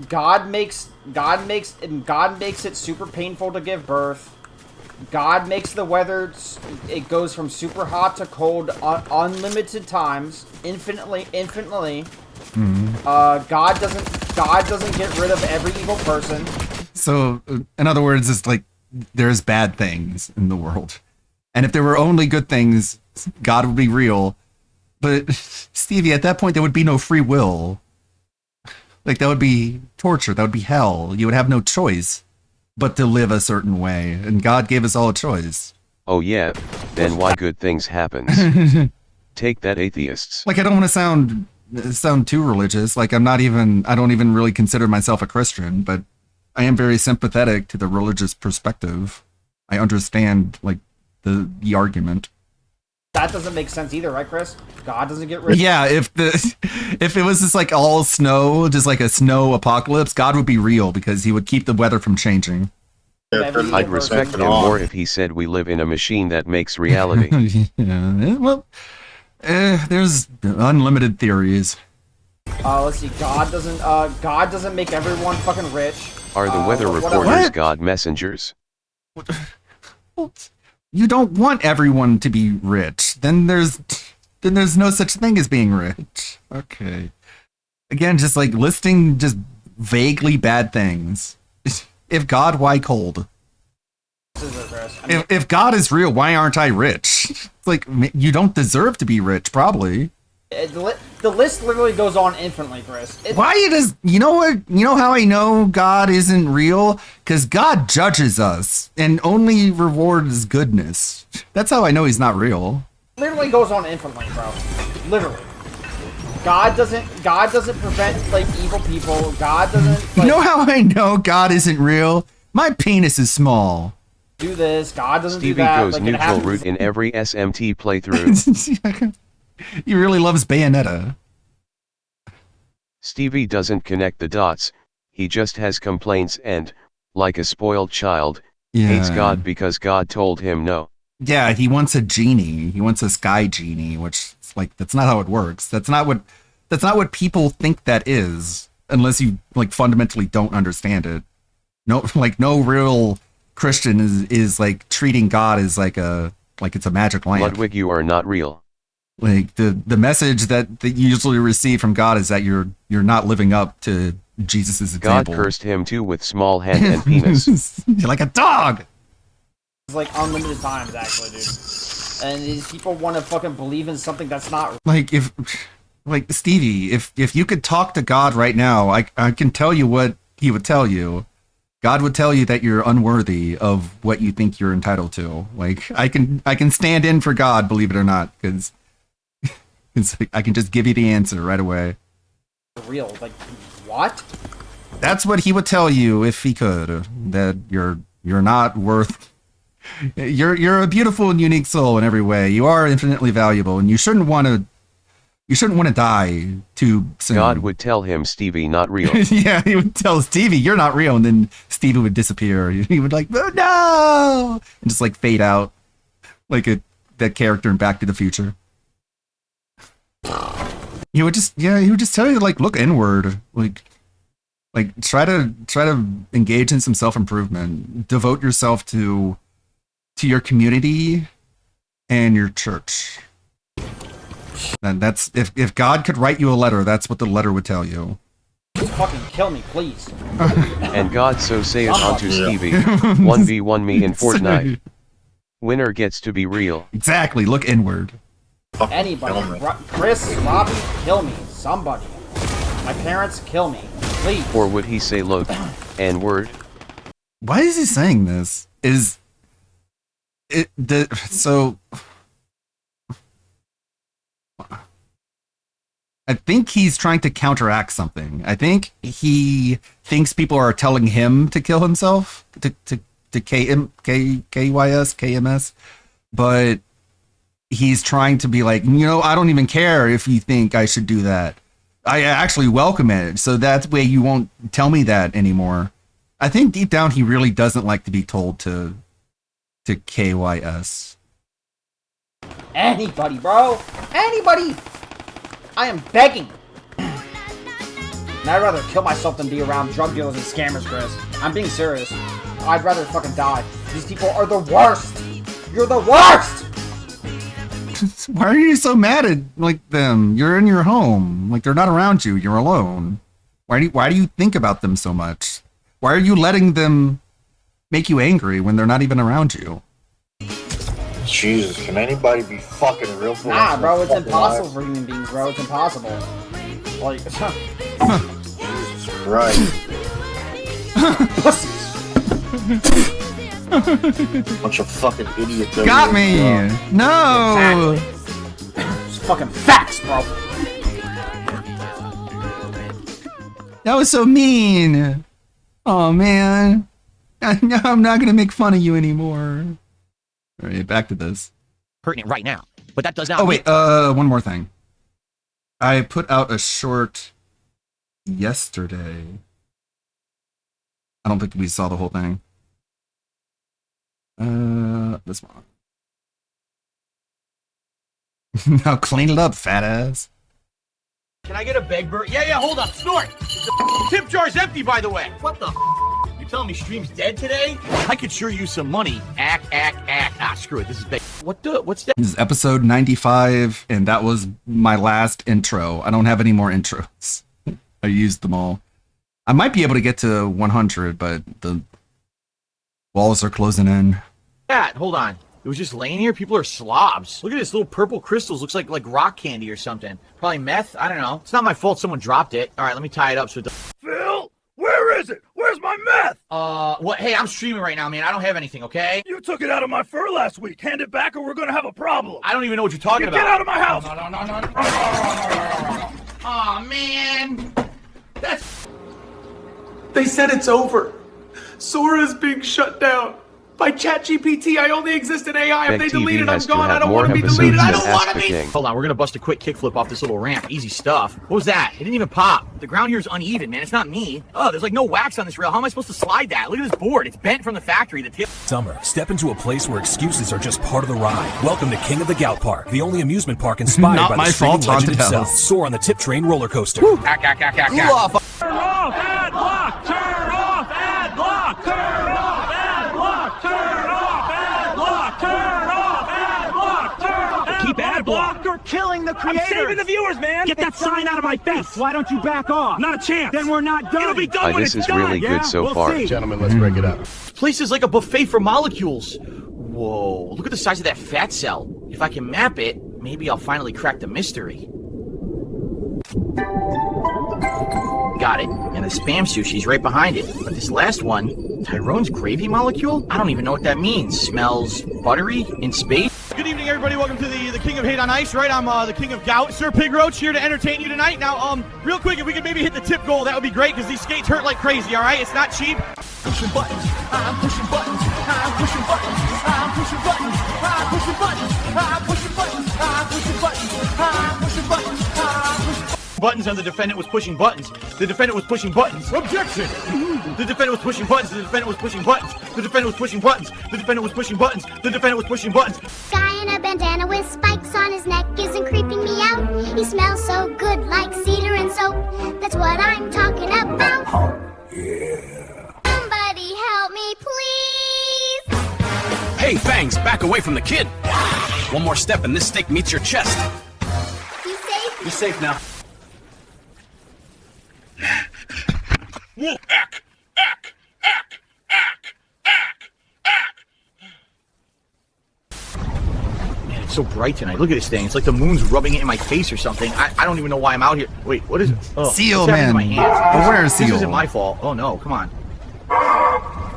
God makes it super painful to give birth. God makes the weather, it goes from super hot to cold unlimited times, infinitely. God doesn't get rid of every evil person. So, in other words, it's like there's bad things in the world. And if there were only good things, God would be real. But, Stevie, at that point, there would be no free will. Like, that would be torture. That would be hell. You would have no choice but to live a certain way. And God gave us all a choice. Oh yeah, then why good things happens? Take that, atheists. Like, I don't want to sound too religious. Like, I don't even really consider myself a Christian, but I am very sympathetic to the religious perspective. I understand, like, the argument. That doesn't make sense either, right, Chris? God doesn't get rid of... Yeah, if it was just like all snow, just like a snow apocalypse, God would be real because he would keep the weather from changing. I'd respect him more if he said we live in a machine that makes reality. Yeah, well, there's unlimited theories. Let's see. God doesn't make everyone fucking rich. Are the weather reporters What? God messengers? Well, you don't want everyone to be rich. Then there's no such thing as being rich. Okay. Again, just like listing just vaguely bad things. If God, why cold? If God is real, why aren't I rich? It's like, you don't deserve to be rich, probably. The list literally goes on infinitely, Chris. You know what? You know how I know God isn't real? Because God judges us and only rewards goodness. That's how I know he's not real. Literally goes on infinitely, bro. Literally. God doesn't prevent, like, evil people. God doesn't, like, You know how I know God isn't real? My penis is small. do this. God doesn't Stevie do that. goes Like, it neutral happens. route in every SMT playthrough. He really loves Bayonetta. Stevie doesn't connect the dots, he just has complaints and, like a spoiled child, hates God because God told him no. Yeah, he wants a genie. He wants a sky genie, which is. Like, that's not how it works. That's not what people think that is, unless you like fundamentally don't understand it. No, like no real Christian is like treating God as like it's a magic lamp. Ludwig, you are not real. Like the message that you usually receive from God is that you're not living up to Jesus's example. God cursed him too with small hand and penis. You're like a dog. It's like unlimited times, actually, dude. And these people want to fucking believe in something that's not. Like Stevie, if you could talk to God right now, I can tell you what he would tell you. God would tell you that you're unworthy of what you think you're entitled to. Like I can stand in for God, believe it or not, because I can just give you the answer right away. Real, like what? That's what he would tell you if he could. That you're not worth. You're a beautiful and unique soul in every way. You are infinitely valuable, and you shouldn't want to die too soon. God would tell him, Stevie, not real. Yeah, he would tell Stevie, you're not real, and then Stevie would disappear. He would like, oh, no, and just like fade out, like that character in Back to the Future. He would just tell you like, look inward, like try to engage in some self-improvement, devote yourself to your community and your church. And that's if God could write you a letter, that's what the letter would tell you. Just fucking kill me, please. And God so saith unto Stevie, 1v1 me in Fortnite. Winner gets to be real. Exactly, look inward. Anybody. Chris, Robbie, kill me. Somebody. My parents, kill me. Please. Or would he say look, N-word? Why is he saying this? I think he's trying to counteract something. I think he thinks people are telling him to kill himself, to KYS, but he's trying to be like, I don't even care if you think I should do that. I actually welcome it, so that way you won't tell me that anymore. I think deep down he really doesn't like to be told to KYS. Anybody, bro. Anybody. I am begging. And I'd rather kill myself than be around drug dealers and scammers, Chris. I'm being serious. I'd rather fucking die. These people are the worst. You're the worst. Why are you so mad at them? You're in your home. Like, they're not around you. You're alone. Why do you think about them so much? Why are you letting them make you angry when they're not even around you? Jesus, can anybody be fucking real for Nah, once in bro, their it's fucking impossible lives? for human beings, bro. It's impossible. Like, Jesus Christ. pussies. Bunch of fucking idiots. Got me! No! It's fucking facts, bro. That was so mean! Oh, man. Now I'm not gonna make fun of you anymore. Alright, back to this. Pertinent right now. But that does not. Oh, wait, one more thing. I put out a short yesterday. I don't think we saw the whole thing. This one. Now clean it up, fat ass. Can I get a beg bird? Yeah, hold up. Snort. The tip jar's empty, by the way. What the You telling me stream's dead today? I could sure use some money. Act. Ah, screw it. This is big. What's that? This is episode 95, and that was my last intro. I don't have any more intros. I used them all. I might be able to get to 100, but the walls are closing in. That? Hold on. It was just laying here? People are slobs. Look at this little purple crystals. Looks like rock candy or something. Probably meth. I don't know. It's not my fault someone dropped it. All right, let me tie it up so it doesn't... Phil, where is it? Where's my meth? What? Hey, I'm streaming right now, man. I don't have anything, okay? You took it out of my fur last week. Hand it back or we're gonna have a problem. I don't even know what you're talking about. Get out of my house! No. Aw, man. That's... They said it's over. Sora's being shut down. By ChatGPT, I only exist in AI. If Beck they TV delete it, I'm has to gone. I have don't more want to be episodes deleted. I than don't want to Ask the be. King. Hold on, we're gonna bust a quick kickflip off this little ramp. Easy stuff. What was that? It didn't even pop. The ground here is uneven, man. It's not me. Oh, there's like no wax on this rail. How am I supposed to slide that? Look at this board. It's bent from the factory. The tail. Summer, step into a place where excuses are just part of the ride. Welcome to King of the Gout Park, the only amusement park inspired Not by my the streaming fault, legend haunted himself. house. Soar on the Tip Train roller coaster. Cool off. Turn off ad block. Turn off ad block. Turn off ad block. Turn off ad block. Turn off ad block. Turn off. Keep ad block. You're killing the creators. I'm saving the viewers, man. Get that sign out of my face. Why don't you back off? Not a chance. Then we're not done. It'll be done when This it's is done. really good so We'll far. see. Gentlemen, let's break it up. This place is like a buffet for molecules. Whoa, look at the size of that fat cell. If I can map it, maybe I'll finally crack the mystery. Got it. And the spam sushi's right behind it. But this last one, Tyrone's gravy molecule? I don't even know what that means. Smells buttery in space. Good evening, everybody. Welcome to the King of Hate on Ice, right? I'm the King of Gout, Sir Pig Roach, here to entertain you tonight. Now, real quick, if we could maybe hit the tip goal, that would be great, because these skates hurt like crazy, all right? It's not cheap. Pushing buttons. I'm pushing buttons. I'm pushing buttons. I'm pushing buttons. I'm pushing buttons. I'm pushing buttons. I'm pushing buttons. I'm pushing buttons. I'm pushing Buttons, and the defendant was pushing buttons. The defendant was pushing buttons. Objection! The defendant was pushing buttons. The defendant was pushing buttons. The defendant was pushing buttons. The defendant was pushing buttons. The defendant was pushing buttons. Guy in a bandana with spikes on his neck isn't creeping me out. He smells so good like cedar and soap. That's what I'm talking about. Yeah. Somebody help me, please. Hey, Fangs, back away from the kid. One more step and this steak meets your chest. You safe? You're safe now. Man, it's so bright tonight. Look at this thing. It's like the moon's rubbing it in my face or something. I don't even know why I'm out here. Wait, what is it? Oh, Seal, what's happening man. to my hands? Beware, This seal. isn't my fault. Oh no, come on.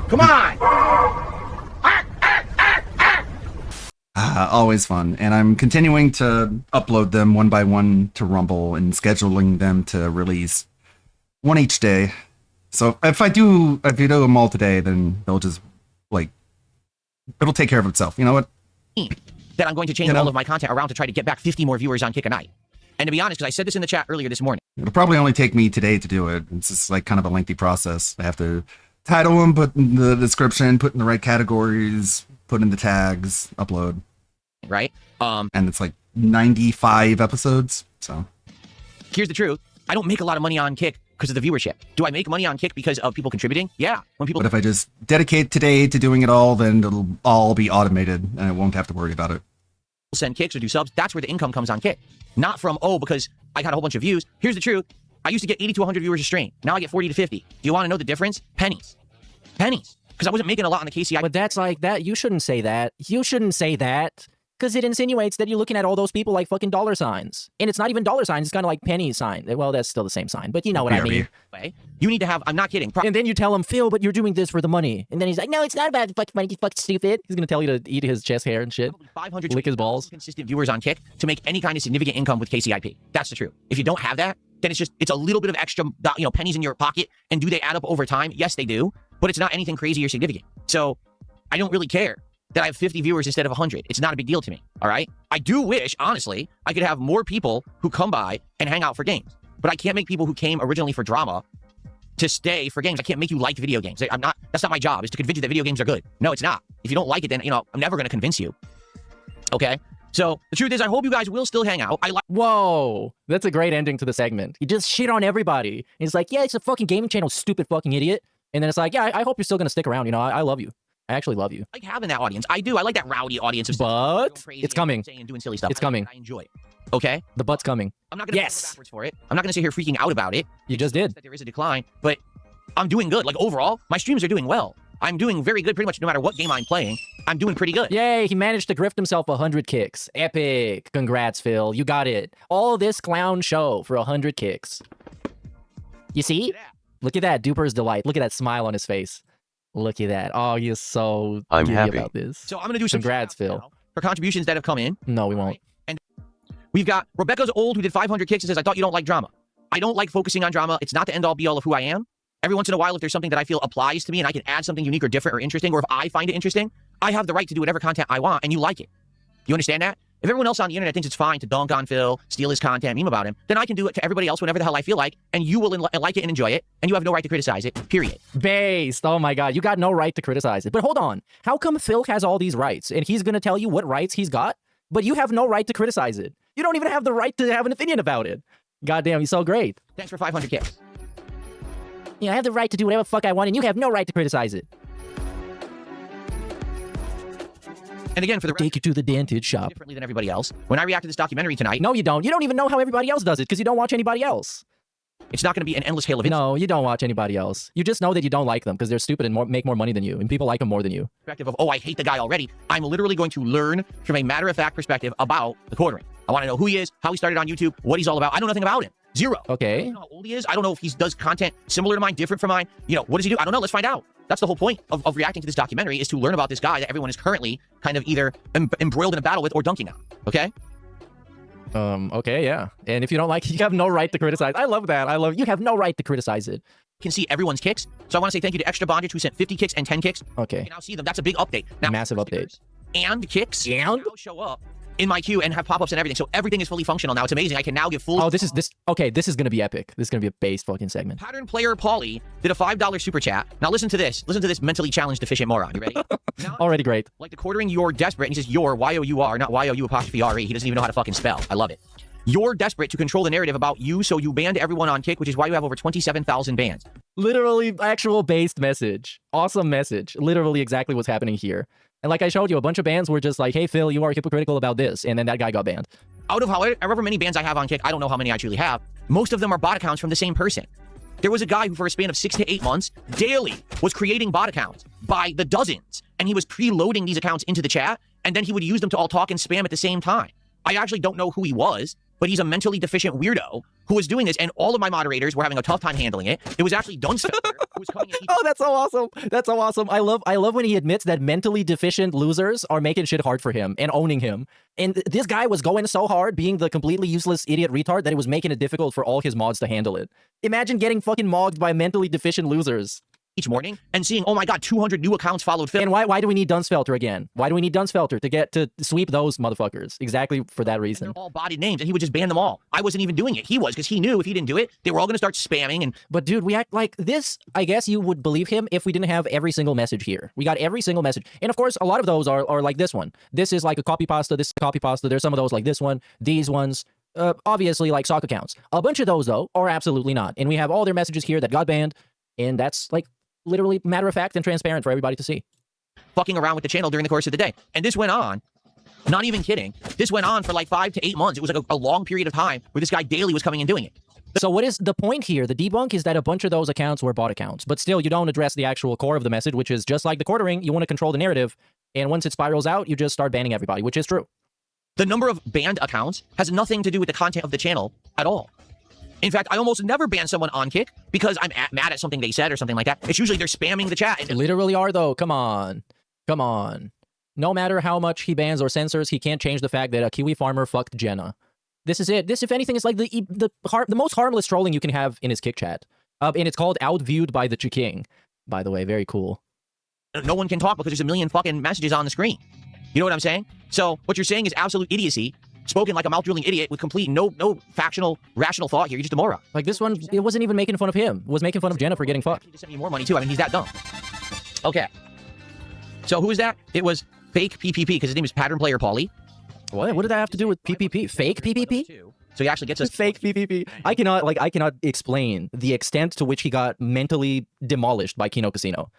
Come on! Always fun. And I'm continuing to upload them one by one to Rumble and scheduling them to release one each day. So if you do them all today, then they'll just, like, it'll take care of itself. You know what? That I'm going to change You know- all of my content around to try to get back 50 more viewers on Kick a Night. And to be honest, because I said this in the chat earlier this morning. It'll probably only take me today to do it. It's just like kind of a lengthy process. I have to title them, put in the description, put in the right categories, put in the tags, upload. Right? And it's like 95 episodes. So Here's the truth. I don't make a lot of money on Kick because of the viewership. Do I make money on Kick because of people contributing? Yeah. When people but if I just dedicate today to doing it all, then it'll all be automated and I won't have to worry about it. send kicks or do subs, that's where the income comes on Kick. Not from, oh, because I got a whole bunch of views. Here's the truth. I used to get 80 to 100 viewers a stream. Now I get 40 to 50. Do you want to know the difference? Pennies. Pennies. Because I wasn't making a lot on the KCI. But that's like that. You shouldn't say that. You shouldn't say that. Because it insinuates that you're looking at all those people like fucking dollar signs. And it's not even dollar signs. It's kind of like penny sign. Well, that's still the same sign. But you know what I mean. You need to have, I'm not kidding. And then you tell him, Phil, but you're doing this for the money. And then he's like, no, it's not about the fucking money. You fucking stupid. He's going to tell you to eat his chest hair and shit. 500 lick his balls. Consistent viewers on Kick to make any kind of significant income with KCIP. That's the truth. If you don't have that, then it's a little bit of extra, pennies in your pocket. And do they add up over time? Yes, they do. But it's not anything crazy or significant. So I don't really care that I have 50 viewers instead of 100. It's not a big deal to me, all right? I do wish, honestly, I could have more people who come by and hang out for games. But I can't make people who came originally for drama to stay for games. I can't make you like video games. That's not my job, is to convince you that video games are good. No, it's not. If you don't like it, then, I'm never going to convince you. Okay? So the truth is, I hope you guys will still hang out. Whoa, that's a great ending to the segment. He just shit on everybody. He's like, yeah, it's a fucking gaming channel, stupid fucking idiot. And then it's like, yeah, I hope you're still going to stick around. I love you. I actually love you. I like having that audience. I do. I like that rowdy audience of But it's coming. And doing silly stuff. It's coming. I enjoy it. Okay? The butt's coming. I'm not going to go backwards for it. I'm not going to sit here freaking out about it. You just did. That there is a decline, but I'm doing good. Like overall, my streams are doing well. I'm doing very good pretty much no matter what game I'm playing. I'm doing pretty good. Yay, he managed to grift himself 100 kicks. Epic. Congrats, Phil. You got it. All this clown show for 100 kicks. You see? Look at that. Duper's delight. Look at that smile on his face. Look at that. Oh, you're so I'm giddy happy about this. So I'm going to do some Congrats, Phil. For contributions that have come in. No, we won't. And we've got Rebecca's Old, who did 500 kicks and says, I thought you don't like drama. I don't like focusing on drama. It's not the end all be all of who I am. Every once in a while, if there's something that I feel applies to me and I can add something unique or different or interesting, or if I find it interesting, I have the right to do whatever content I want, and you like it. You understand that? If everyone else on the internet thinks it's fine to dunk on Phil, steal his content, meme about him, then I can do it to everybody else whenever the hell I feel like, and you will like it and enjoy it, and you have no right to criticize it, period. Based. Oh my god, you got no right to criticize it. But hold on. How come Phil has all these rights, and he's going to tell you what rights he's got, but you have no right to criticize it? You don't even have the right to have an opinion about it. Goddamn, he's so great. Thanks for 500 kicks. Yeah, I have the right to do whatever the fuck I want, and you have no right to criticize it. And again, for the take you to the dentist shop. Differently than everybody else. When I react to this documentary tonight, no, you don't. You don't even know how everybody else does it because you don't watch anybody else. It's not going to be an endless hail of No, you don't watch anybody else. You just know that you don't like them because they're stupid and make more money than you, and people like them more than you. Perspective of, oh, I hate the guy already. I'm literally going to learn from a matter-of-fact perspective about the quartering. I want to know who he is, how he started on YouTube, what he's all about. I know nothing about him. Zero. Okay. I don't know how old he is. I don't know if he does content similar to mine, different from mine. You know, what does he do? I don't know. Let's find out. That's the whole point of reacting to this documentary, is to learn about this guy that everyone is currently kind of either embroiled in a battle with or dunking on. Okay? Okay, yeah. And if you don't like it, you have no right to criticize. I love that. You have no right to criticize it. Can see everyone's kicks. So I want to say thank you to Extra Bondage, who sent 50 kicks and 10 kicks. Okay. You can now see them. That's a big update. Now, massive update. And kicks now show up in my queue and have pop-ups and everything. So everything is fully functional now. It's amazing. I can now give full... Oh, this is going to be epic. This is going to be a base fucking segment. Pattern player Paulie did a $5 super chat. Now listen to this. Listen to this mentally challenged deficient moron. You ready? Now, already great. Like the quartering, you're desperate. And he says you're, Y-O-U-R, not Y-O-U''R-E. He doesn't even know how to fucking spell. I love it. You're desperate to control the narrative about you, so you banned everyone on Kick, which is why you have over 27,000 bans. Literally actual based message. Awesome message. Literally exactly what's happening here. And like I showed you, a bunch of bans were just like, hey, Phil, you are hypocritical about this. And then that guy got banned. Out of however many bans I have on Kick, I don't know how many I truly have. Most of them are bot accounts from the same person. There was a guy who, for a span of 6 to 8 months, daily was creating bot accounts by the dozens. And he was preloading these accounts into the chat, and then he would use them to all talk and spam at the same time. I actually don't know who he was, but he's a mentally deficient weirdo who was doing this, and all of my moderators were having a tough time handling it. It was actually Dunster who was coming in. Oh, that's so awesome. That's so awesome. I love when he admits that mentally deficient losers are making shit hard for him and owning him. And this guy was going so hard being the completely useless idiot retard that it was making it difficult for all his mods to handle it. Imagine getting fucking mogged by mentally deficient losers each morning and seeing, oh my god, 200 new accounts followed Phil. And why do we need Dunsfelter again? Why do we need Dunsfelter to sweep those motherfuckers? Exactly for that reason. And they're all bodied names, and he would just ban them all. I wasn't even doing it. He was, because he knew if he didn't do it, they were all going to start spamming. And But dude, we act like this. I guess you would believe him if we didn't have every single message here. We got every single message. And of course, a lot of those are like this one. This is like a copy pasta. This is copy pasta. There's some of those like this one. These ones. Obviously like sock accounts. A bunch of those, though, are absolutely not. And we have all their messages here that got banned. And that's like literally matter of fact and transparent for everybody to see. Fucking around with the channel during the course of the day. And this went on, not even kidding, this went on for like 5 to 8 months. It was like a long period of time where this guy daily was coming and doing it. So what is the point here? The debunk is that a bunch of those accounts were bot accounts, but still you don't address the actual core of the message, which is just like the quartering, you want to control the narrative, and once it spirals out, you just start banning everybody, which is true. The number of banned accounts has nothing to do with the content of the channel at all. In fact, I almost never ban someone on Kick because I'm mad at something they said or something like that. It's usually they're spamming the chat. Literally are, though. Come on. Come on. No matter how much he bans or censors, he can't change the fact that a Kiwi farmer fucked Jenna. This is it. This, if anything, is like the most harmless trolling you can have in his Kick chat. And it's called Outviewed by the Chiking. By the way, very cool. No one can talk because there's a million fucking messages on the screen. You know what I'm saying? So what you're saying is absolute idiocy. Spoken like a mouth-drooling idiot with complete no factional, rational thought here. You're just a moron. Like this one, it wasn't even making fun of him. It was making fun of Jenna for getting fucked. He just sent me more money too. I mean, he's that dumb. Okay. So who is that? It was fake PPP because his name is Pattern Player Paulie. What did that have to do with PPP? Fake PPP? So he actually gets us fake PPP. I cannot explain the extent to which he got mentally demolished by Kino Casino.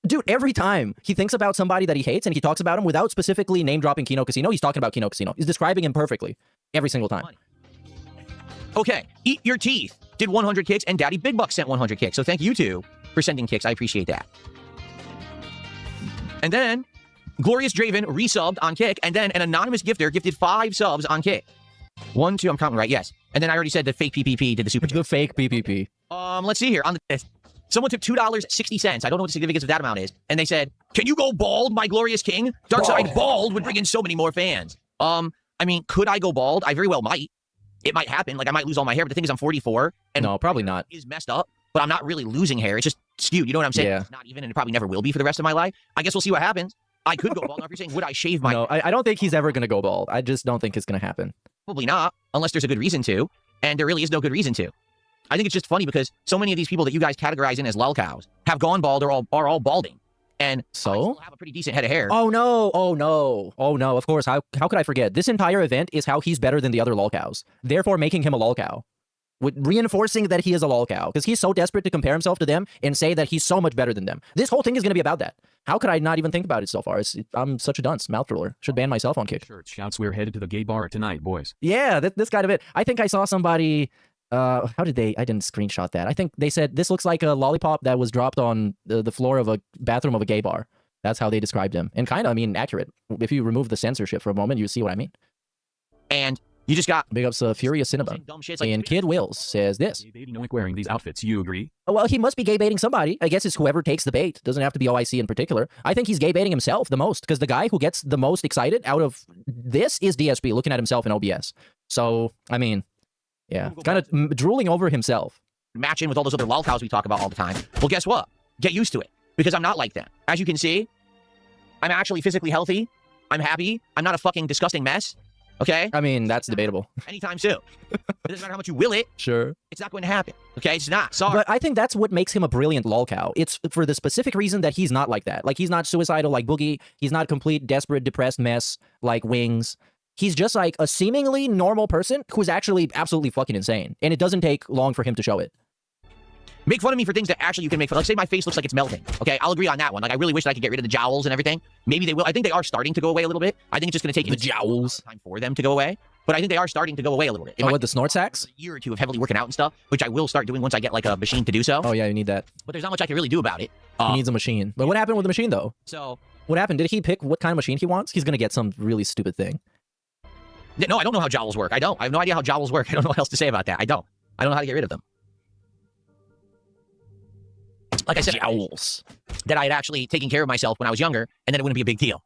Dude, every time he thinks about somebody that he hates and he talks about him without specifically name dropping Kino Casino, he's talking about Kino Casino. He's describing him perfectly every single time. Okay, Eat Your Teeth did 100 kicks and Daddy Big Buck sent 100 kicks. So thank you two for sending kicks. I appreciate that. And then Glorious Draven resubbed on Kick, and then an anonymous gifter gifted 5 subs on Kick. 1, 2, I'm counting right, yes. And then I already said the fake PPP did the super chat. The fake PPP. Let's see here on the list. Someone took $2.60. I don't know what the significance of that amount is. And they said, can you go bald, my glorious king? Darkseid bald would bring in so many more fans. I mean, could I go bald? I very well might. It might happen. Like, I might lose all my hair. But the thing is, I'm 44. And no, probably not. Is messed up. but I'm not really losing hair. It's just skewed. You know what I'm saying? Yeah. It's not even, and it probably never will be for the rest of my life. I guess we'll see what happens. I could go bald. Now, if you're saying, would I shave my No, I don't think he's ever going to go bald. I just don't think it's going to happen. Probably not, unless there's a good reason to, and there really is no good reason to. I think it's just funny because so many of these people that you guys categorize in as lolcows have gone bald or are all balding. And so I still have a pretty decent head of hair. Oh no, oh no, oh no, of course. How could I forget? This entire event is how he's better than the other lolcows, therefore making him a lolcow. Reinforcing that he is a lolcow, because he's so desperate to compare himself to them and say that he's so much better than them. This whole thing is going to be about that. How could I not even think about it so far? I'm such a dunce, mouth drooler. Should ban myself on Kick. Shirt shouts, we're headed to the gay bar tonight, boys. Yeah, this kind of it. I think I saw somebody. How did they? I didn't screenshot that. I think they said this looks like a lollipop that was dropped on the floor of a bathroom of a gay bar. That's how they described him, and kind of, I mean, accurate. If you remove the censorship for a moment, you see what I mean. And you just got big ups Furious Cinnabon. And Kid Wills says this. Wearing these outfits, you agree? Well, he must be gay baiting somebody. I guess it's whoever takes the bait. Doesn't have to be OIC in particular. I think he's gay baiting himself the most, because the guy who gets the most excited out of this is DSP looking at himself in OBS. So, I mean, yeah, kind of drooling over himself. Match in with all those other lolcows we talk about all the time. Well, guess what? Get used to it, because I'm not like that. As you can see, I'm actually physically healthy. I'm happy. I'm not a fucking disgusting mess. Okay? I mean, that's debatable. Anytime soon. It doesn't matter how much you will it. Sure. It's not going to happen. Okay? It's not. Sorry. But I think that's what makes him a brilliant lolcow. It's for the specific reason that he's not like that. Like, he's not suicidal like Boogie. He's not a complete, desperate, depressed mess like Wings. He's just like a seemingly normal person who's actually absolutely fucking insane. And it doesn't take long for him to show it. Make fun of me for things that actually you can make fun of. Like, say my face looks like it's melting. Okay, I'll agree on that one. Like, I really wish that I could get rid of the jowls and everything. Maybe they will. I think they are starting to go away a little bit. I think it's just going to take the jowls time for them to go away. But I think they are starting to go away a little bit. What, the snort sacks? A year or two of heavily working out and stuff, which I will start doing once I get like a machine to do so. Oh yeah, you need that. But there's not much I can really do about it. He needs a machine. But what happened with the machine though? So what happened? Did he pick what kind of machine he wants? He's going to get some really stupid thing. No, I don't know how jowls work. I have no idea how jowls work. I don't know what else to say about that. I don't know how to get rid of them. Like I said, jowls. That I had actually taken care of myself when I was younger, and then it wouldn't be a big deal.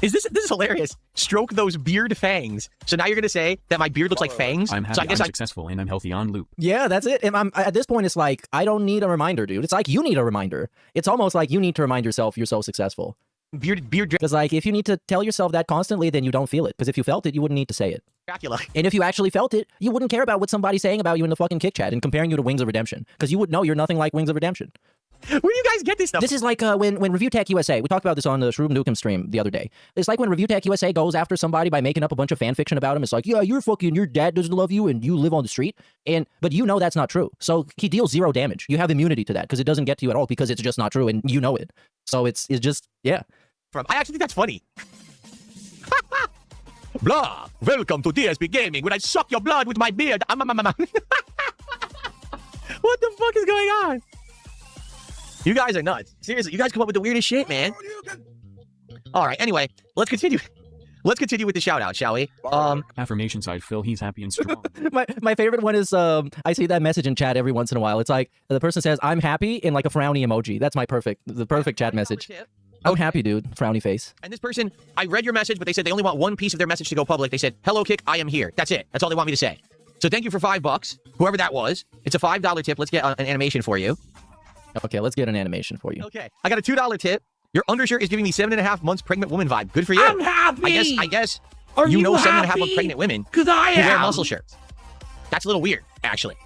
This is hilarious. Stroke those beard fangs. So now you're gonna say that my beard looks like fangs? I'm happy, so I guess I'm successful, and I'm healthy on loop. Yeah, that's it. And at this point, it's like, I don't need a reminder, dude. It's like you need a reminder. It's almost like you need to remind yourself you're so successful. Beard. Because like, if you need to tell yourself that constantly, then you don't feel it. Because if you felt it, you wouldn't need to say it. Dracula. And if you actually felt it, you wouldn't care about what somebody's saying about you in the fucking Kick chat and comparing you to Wings of Redemption. Because you would know you're nothing like Wings of Redemption. Where do you guys get this stuff? This is like when Review Tech USA, we talked about this on the Shroom Nukem stream the other day. It's like when Review Tech USA goes after somebody by making up a bunch of fan fiction about him. It's like, yeah, your dad doesn't love you and you live on the street. But you know that's not true. So he deals 0 damage. You have immunity to that because it doesn't get to you at all because it's just not true and you know it. So it's just, yeah. I actually think that's funny. Blah. Welcome to DSP Gaming when I suck your blood with my beard. What the fuck is going on? You guys are nuts. Seriously, you guys come up with the weirdest shit, man. All right, anyway, let's continue. Let's continue with the shout out, shall we? Affirmation side, Phil, he's happy and strong. my favorite one is I see that message in chat every once in a while. It's like the person says, I'm happy, in like a frowny emoji. That's the perfect chat message. I'm happy, dude. Frowny face. And this person, I read your message, but they said they only want one piece of their message to go public. They said, hello, Kick, I am here. That's it. That's all they want me to say. So thank you for $5, whoever that was. It's a $5 tip. Let's get an animation for you. Okay, let's get an animation for you. Okay, I got a $2 tip. Your undershirt is giving me 7.5 months pregnant woman vibe. Good for you. I'm happy. I guess Are you know happy? 7.5 month pregnant women Because I who am. wear muscle shirts. That's a little weird, actually.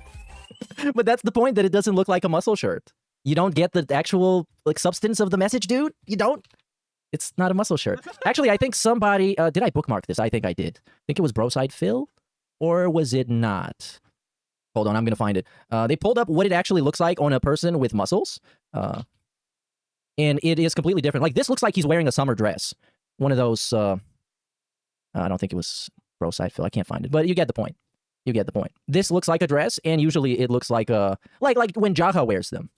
But that's the point, that it doesn't look like a muscle shirt. You don't get the actual like substance of the message, dude. You don't. It's not a muscle shirt. Actually, I think somebody did I bookmark this? I think I did. I think it was Broside Phil, or was it not? Hold on, I'm gonna find it. They pulled up what it actually looks like on a person with muscles, and it is completely different. Like, this looks like he's wearing a summer dress. One of those. I don't think it was Broside Phil. I can't find it, but you get the point. You get the point. This looks like a dress, and usually it looks like a like when Jaha wears them.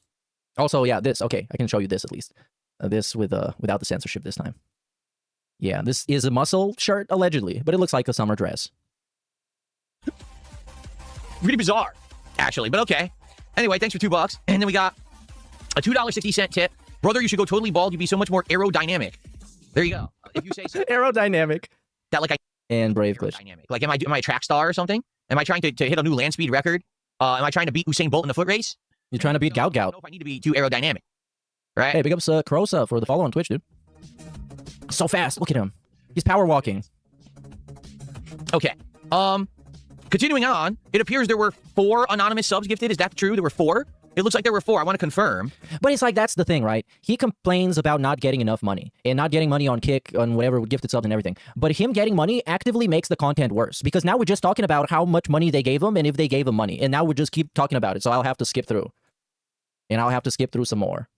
Also, yeah, this. Okay, I can show you this at least. This without the censorship this time. Yeah, this is a muscle shirt allegedly, but it looks like a summer dress. Really bizarre, actually, but okay. Anyway, thanks for $2. And then we got a $2.60 tip. Brother, you should go totally bald. You'd be so much more aerodynamic. There you go. If you say so. Aerodynamic. That like I and Brave Glitch. Like, am I a track star or something? Am I trying to hit a new land speed record? Am I trying to beat Usain Bolt in the foot race? You're trying to beat Gout I don't Gout. know if I need to be too aerodynamic, right? Hey, big ups Crosa for the follow on Twitch, dude. So fast. Look at him. He's power walking. Okay. Continuing on, it appears there were 4 anonymous subs gifted. Is that true? There were 4? It looks like there were 4. I want to confirm. But it's like, that's the thing, right? He complains about not getting enough money and not getting money on Kick, on whatever, gifted subs and everything. But him getting money actively makes the content worse, because now we're just talking about how much money they gave him and if they gave him money. And now we just keep talking about it. So I'll have to skip through. And I'll have to skip through some more.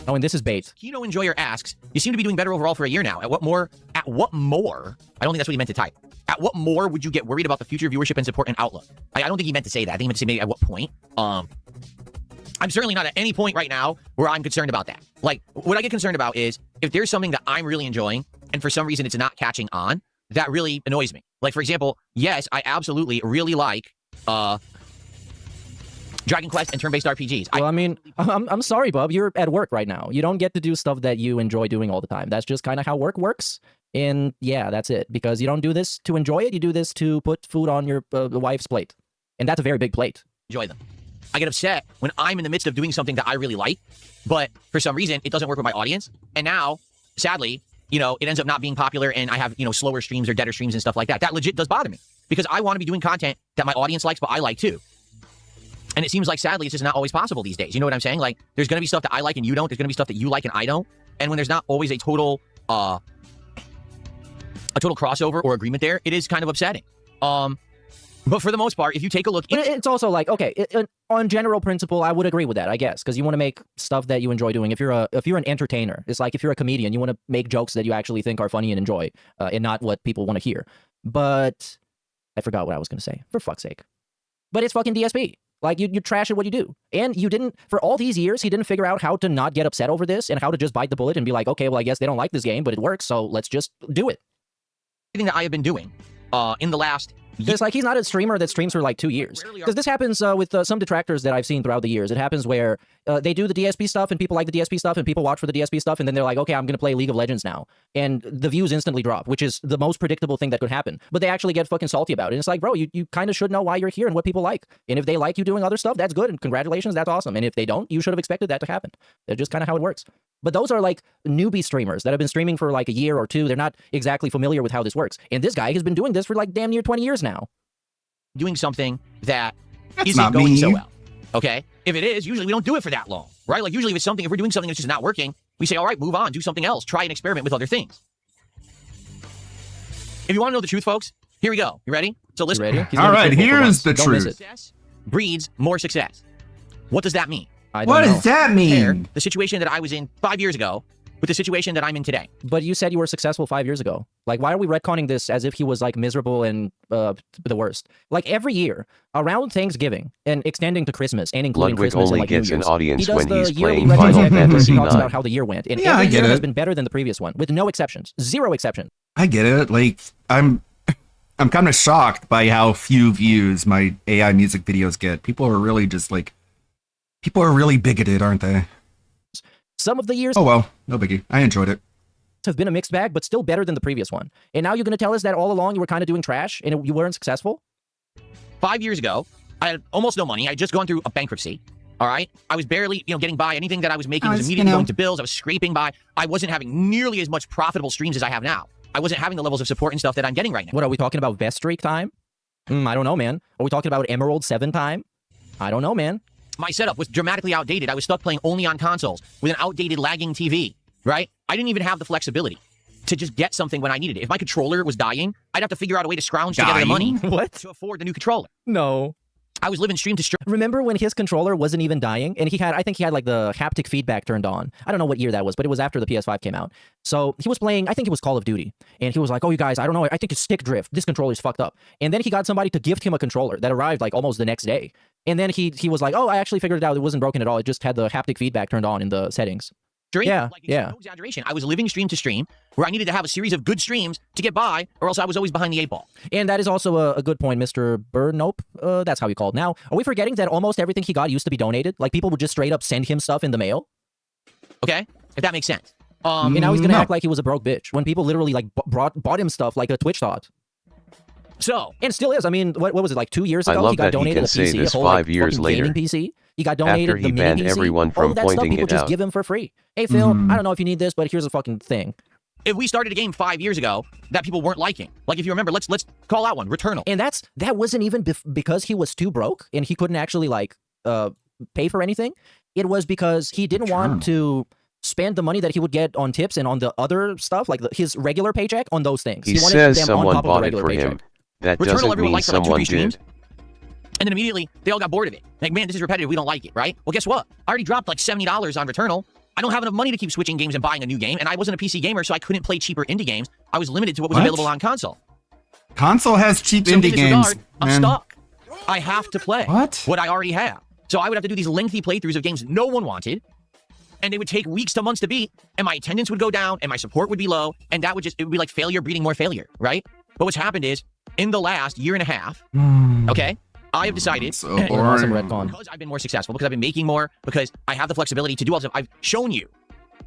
Oh, and this is bait. Kino Enjoyer asks, you seem to be doing better overall for a year now. At what more? I don't think that's what he meant to type. At what more would you get worried about the future viewership and support and outlook? I don't think he meant to say that. I think he meant to say maybe at what point. I'm certainly not at any point right now where I'm concerned about that. Like, what I get concerned about is if there's something that I'm really enjoying and for some reason it's not catching on, that really annoys me. Like, for example, yes, I absolutely really like Dragon Quest and turn-based RPGs. Well, I mean, I'm sorry, Bub. You're at work right now. You don't get to do stuff that you enjoy doing all the time. That's just kind of how work works. And yeah, that's it. Because you don't do this to enjoy it. You do this to put food on your wife's plate. And that's a very big plate. Enjoy them. I get upset when I'm in the midst of doing something that I really like, but for some reason, it doesn't work with my audience. And now, sadly, it ends up not being popular and I have, slower streams or deader streams and stuff like that. That legit does bother me because I want to be doing content that my audience likes, but I like too. And it seems like, sadly, it's just not always possible these days. You know what I'm saying? Like, there's going to be stuff that I like and you don't. There's going to be stuff that you like and I don't. And when there's not always a total crossover or agreement there, it is kind of upsetting. But for the most part, if you take a look... But it's also like, okay, on general principle, I would agree with that, I guess, because you want to make stuff that you enjoy doing. If you're an entertainer, it's like if you're a comedian, you want to make jokes that you actually think are funny and enjoy, and not what people want to hear. But I forgot what I was going to say, for fuck's sake. But it's fucking DSP. Like, you trash at what you do. And you didn't, for all these years, he didn't figure out how to not get upset over this and how to just bite the bullet and be like, okay, well, I guess they don't like this game, but it works, so let's just do it. Everything that I have been doing in the last... It's like he's not a streamer that streams for like 2 years. Because this happens with some detractors that I've seen throughout the years. It happens where they do the DSP stuff and people like the DSP stuff and people watch for the DSP stuff and then they're like, okay, I'm going to play League of Legends now. And the views instantly drop, which is the most predictable thing that could happen. But they actually get fucking salty about it. And it's like, bro, you kind of should know why you're here and what people like. And if they like you doing other stuff, that's good. And congratulations, that's awesome. And if they don't, you should have expected that to happen. That's just kind of how it works. But those are like newbie streamers that have been streaming for like a year or two. They're not exactly familiar with how this works. And this guy has been doing this for like damn near 20 years now. Doing something that That's isn't not going me. so well. Okay? If it is, usually we don't do it for that long, right? Like usually if we're doing something that's just not working, we say, all right, move on, do something else, try and experiment with other things. If you want to know the truth, folks, here we go. You ready? So listen. You ready? All right, here's the Don't miss truth. it. Success breeds more success. What does that mean? I don't What know. does that Compare mean? the situation that I was in 5 years ago with the situation that I'm in today. But you said you were successful 5 years ago. Like, why are we retconning this as if he was like miserable and the worst? Like every year around Thanksgiving and extending to Christmas and including Ludwig Christmas only and like New gets an Year's, audience he does when the he's yearly playing Final retrospective where Fantasy he talks IX. about how the year went, and Yeah, I every get year has it. been better than the previous one, with no exceptions, 0 exceptions. I get it. Like, I'm kind of shocked by how few views my AI music videos get. People are really bigoted, aren't they? Some of the years Oh well, no biggie. I enjoyed it. have been a mixed bag, but still better than the previous one. And now you're going to tell us that all along you were kind of doing trash and you weren't successful? 5 years ago, I had almost no money. I had just gone through a bankruptcy. All right. I was barely, getting by. Anything that I was making was immediately going to bills. I was scraping by. I wasn't having nearly as much profitable streams as I have now. I wasn't having the levels of support and stuff that I'm getting right now. What are we talking about? Vest streak time? I don't know, man. Are we talking about Emerald 7 time? I don't know, man. My setup was dramatically outdated. I was stuck playing only on consoles with an outdated lagging TV, right? I didn't even have the flexibility to just get something when I needed it. If my controller was dying, I'd have to figure out a way to scrounge together the money What? to afford the new controller. No. I was living stream to stream. Remember when his controller wasn't even dying? And I think he had like the haptic feedback turned on. I don't know what year that was, but it was after the PS5 came out. So he was playing, I think it was Call of Duty. And he was like, oh, you guys, I don't know. I think it's stick drift. This controller's fucked up. And then he got somebody to gift him a controller that arrived like almost the next day. And then he was like, oh, I actually figured it out. It wasn't broken at all. It just had the haptic feedback turned on in the settings. Yeah, yeah. No exaggeration. I was living stream to stream where I needed to have a series of good streams to get by, or else I was always behind the 8 ball. And that is also a good point, Mr. Burnope. That's how he called. Now, are we forgetting that almost everything he got used to be donated? Like, people would just straight up send him stuff in the mail? Okay? If that makes sense. And now he's going to act like he was a broke bitch when people literally, like, bought him stuff like a Twitch thought. So, and still is. I mean, what was it, like 2 years I ago? love He got that he donated can a say PC, this a whole 5 like, years fucking later. gaming PC. He got donated After he the mini banned PC. everyone All from of that stuff pointing people it just out. give him for free. Hey Phil, I don't know if you need this, but here's a fucking thing. if we started a game 5 years ago that people weren't liking, like if you remember, let's call out one, Returnal. And that wasn't even because he was too broke and he couldn't actually like pay for anything. It was because he didn't want to spend the money that he would get on tips and on the other stuff, like his regular paycheck, on those things. He wanted says them someone on top bought of it the for regular him. paycheck. That Returnal, doesn't everyone mean liked for like 2-3 someone streams. did. And then immediately, they all got bored of it. Like, man, this is repetitive. We don't like it, right? Well, guess what? I already dropped like $70 on Returnal. I don't have enough money to keep switching games and buying a new game, and I wasn't a PC gamer, so I couldn't play cheaper indie games. I was limited to what was available on console. Console has cheap So indie in this games. regard, I'm stuck. I have to play what I already have. So I would have to do these lengthy playthroughs of games no one wanted, and they would take weeks to months to beat, and my attendance would go down, and my support would be low, and that would it would be like failure breeding more failure, right? But what's happened is, in the last year and a half, okay, I have decided, because I've been more successful, because I've been making more, because I have the flexibility to do all this, I've shown you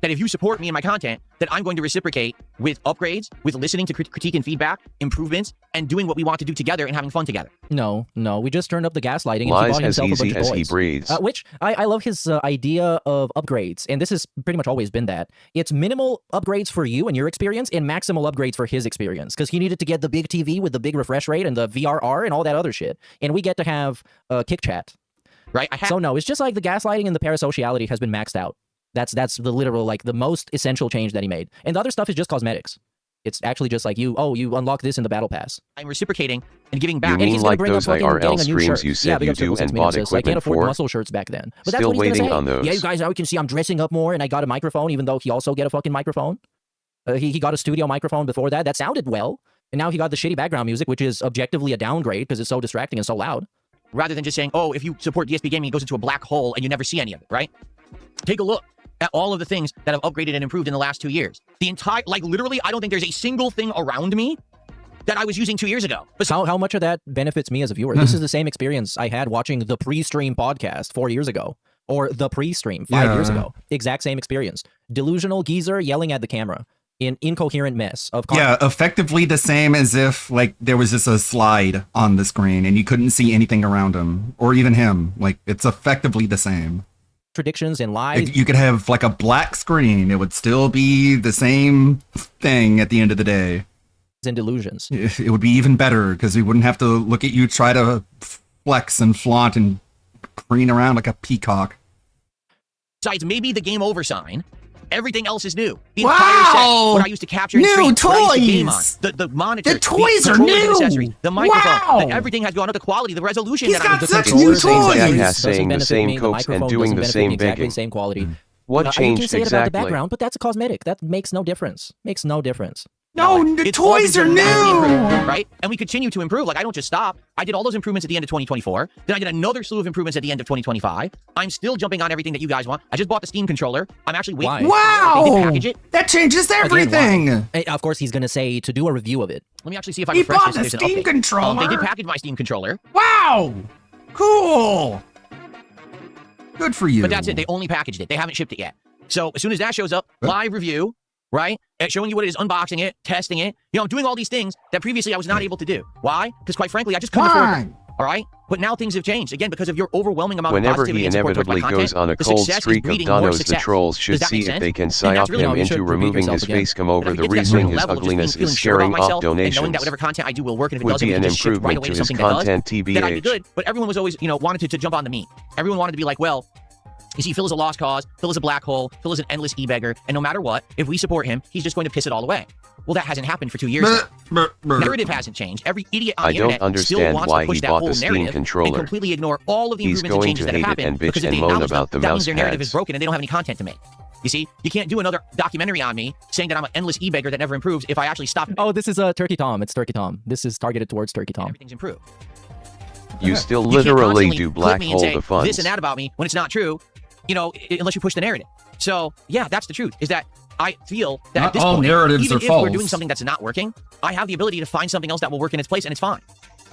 that if you support me and my content, that I'm going to reciprocate with upgrades, with listening to critique and feedback, improvements, and doing what we want to do together and having fun together. No, we just turned up the gaslighting and he Lies bought as himself a bunch easy of as toys. he breathes. Which I love his idea of upgrades, and this has pretty much always been that. It's minimal upgrades for you and your experience and maximal upgrades for his experience, because he needed to get the big TV with the big refresh rate and the VRR and all that other shit. And we get to have kick chat. Right? So no, it's just like the gaslighting and the parasociality has been maxed out. That's the literal, like, the most essential change that he made. And the other stuff is just cosmetics. It's actually just like you unlock this in the battle pass. I'm reciprocating and giving back. You mean like those IRL streams you said you do and bought I can't equipment afford for? muscle shirts back then. But Still that's what he's waiting gonna say. on those. Yeah, you guys, now you can see I'm dressing up more and I got a microphone, even though he also got a fucking microphone. He got a studio microphone before that. That sounded well. And now he got the shitty background music, which is objectively a downgrade because it's so distracting and so loud. Rather than just saying, oh, if you support DSP Gaming, it goes into a black hole and you never see any of it, right? Take a look at all of the things that have upgraded and improved in the last 2 years. The entire, like, literally, I don't think there's a single thing around me that I was using 2 years ago. But how much of that benefits me as a viewer? This is the same experience I had watching the pre-stream podcast 4 years ago, or the pre-stream 5 years ago. Exact same experience. Delusional geezer yelling at the camera. An incoherent mess of content. Yeah, effectively the same as if like there was just a slide on the screen and you couldn't see anything around him or even him. Like, it's effectively the same. Contradictions and lies. You could have like a black screen. It would still be the same thing at the end of the day. And delusions. It would be even better because we wouldn't have to look at you try to flex and flaunt and preen around like a peacock. Besides maybe the game over sign, everything else is new. The entire set, what I used to capture and stream, what I used to game on, the monitor, the toys are controllers and new. accessories, the microphone, Wow. like, everything has gone up. The quality, the resolution. He's that got I'm such new toys. Jack saying the same cokes and doing the same begging. Same quality. What You can changed say it about the exactly? background, but that's a cosmetic. That makes no difference. Makes no difference. No, the It's all toys are been dramatically new. improved, right? And we continue to improve. Like, I don't just stop. I did all those improvements at the end of 2024. Then I did another slew of improvements at the end of 2025. I'm still jumping on everything that you guys want. I just bought the Steam controller. I'm actually waiting. Wow, They did package it. that changes everything. Again, why? Of course, he's going to say to do a review of it. Let me actually see if I He refresh bought this. the There's an Steam update. controller. They did package my Steam controller. Wow, cool. Good for you. But that's it. They only packaged it. They haven't shipped it yet. So as soon as that shows up, live review, right? Showing you what it is, unboxing it, testing it. You know, I'm doing all these things that previously I was not able to do. Why? Because quite frankly, I just couldn't afford it. All right? But now things have changed. Again, because of your overwhelming amount Whenever of positivity he and support towards my inevitably content, goes on a the cold success is streak of breeding more donos, the success. trolls should Does that see make if sense? they can And psyop that's really him all. You into should repeat removing yourself his again. face come over And the if you get to that reason certain his level of just ugliness feeling is sure about scaring off myself and knowing that donations. whatever content I do will work, and if it Would doesn't, be we an can just shift right improvement away to to his something that does. content Then I'd be TBH. good. But everyone was always, wanted to jump onto me. Everyone wanted to be like, well, you see, Phil is a lost cause. Phil is a black hole. Phil is an endless e-beggar. And no matter what, if we support him, he's just going to piss it all away. Well, that hasn't happened for 2 years now. Narrative hasn't changed. Every idiot on I the don't internet still understand wants why to push he that bought whole the Steam narrative and controller. completely ignore all of the He's improvements and going changes to that have hate it happened and bitch because if and they moan acknowledge about them, the that mouse means their narrative pads. is broken and they don't have any content to make. You see, you can't do another documentary on me saying that I'm an endless e-beggar that never improves if I actually stop. Oh, this is Turkey Tom. It's Turkey Tom. This is targeted towards Turkey Tom. Everything's improved. You still You can't literally constantly do clip black me and hole say the funds. this and that about me when it's not true, unless you push the narrative. So, yeah, that's the truth, is that I feel that Not at this all point, narratives even are if false. we're doing something that's not working, I have the ability to find something else that will work in its place, and it's fine.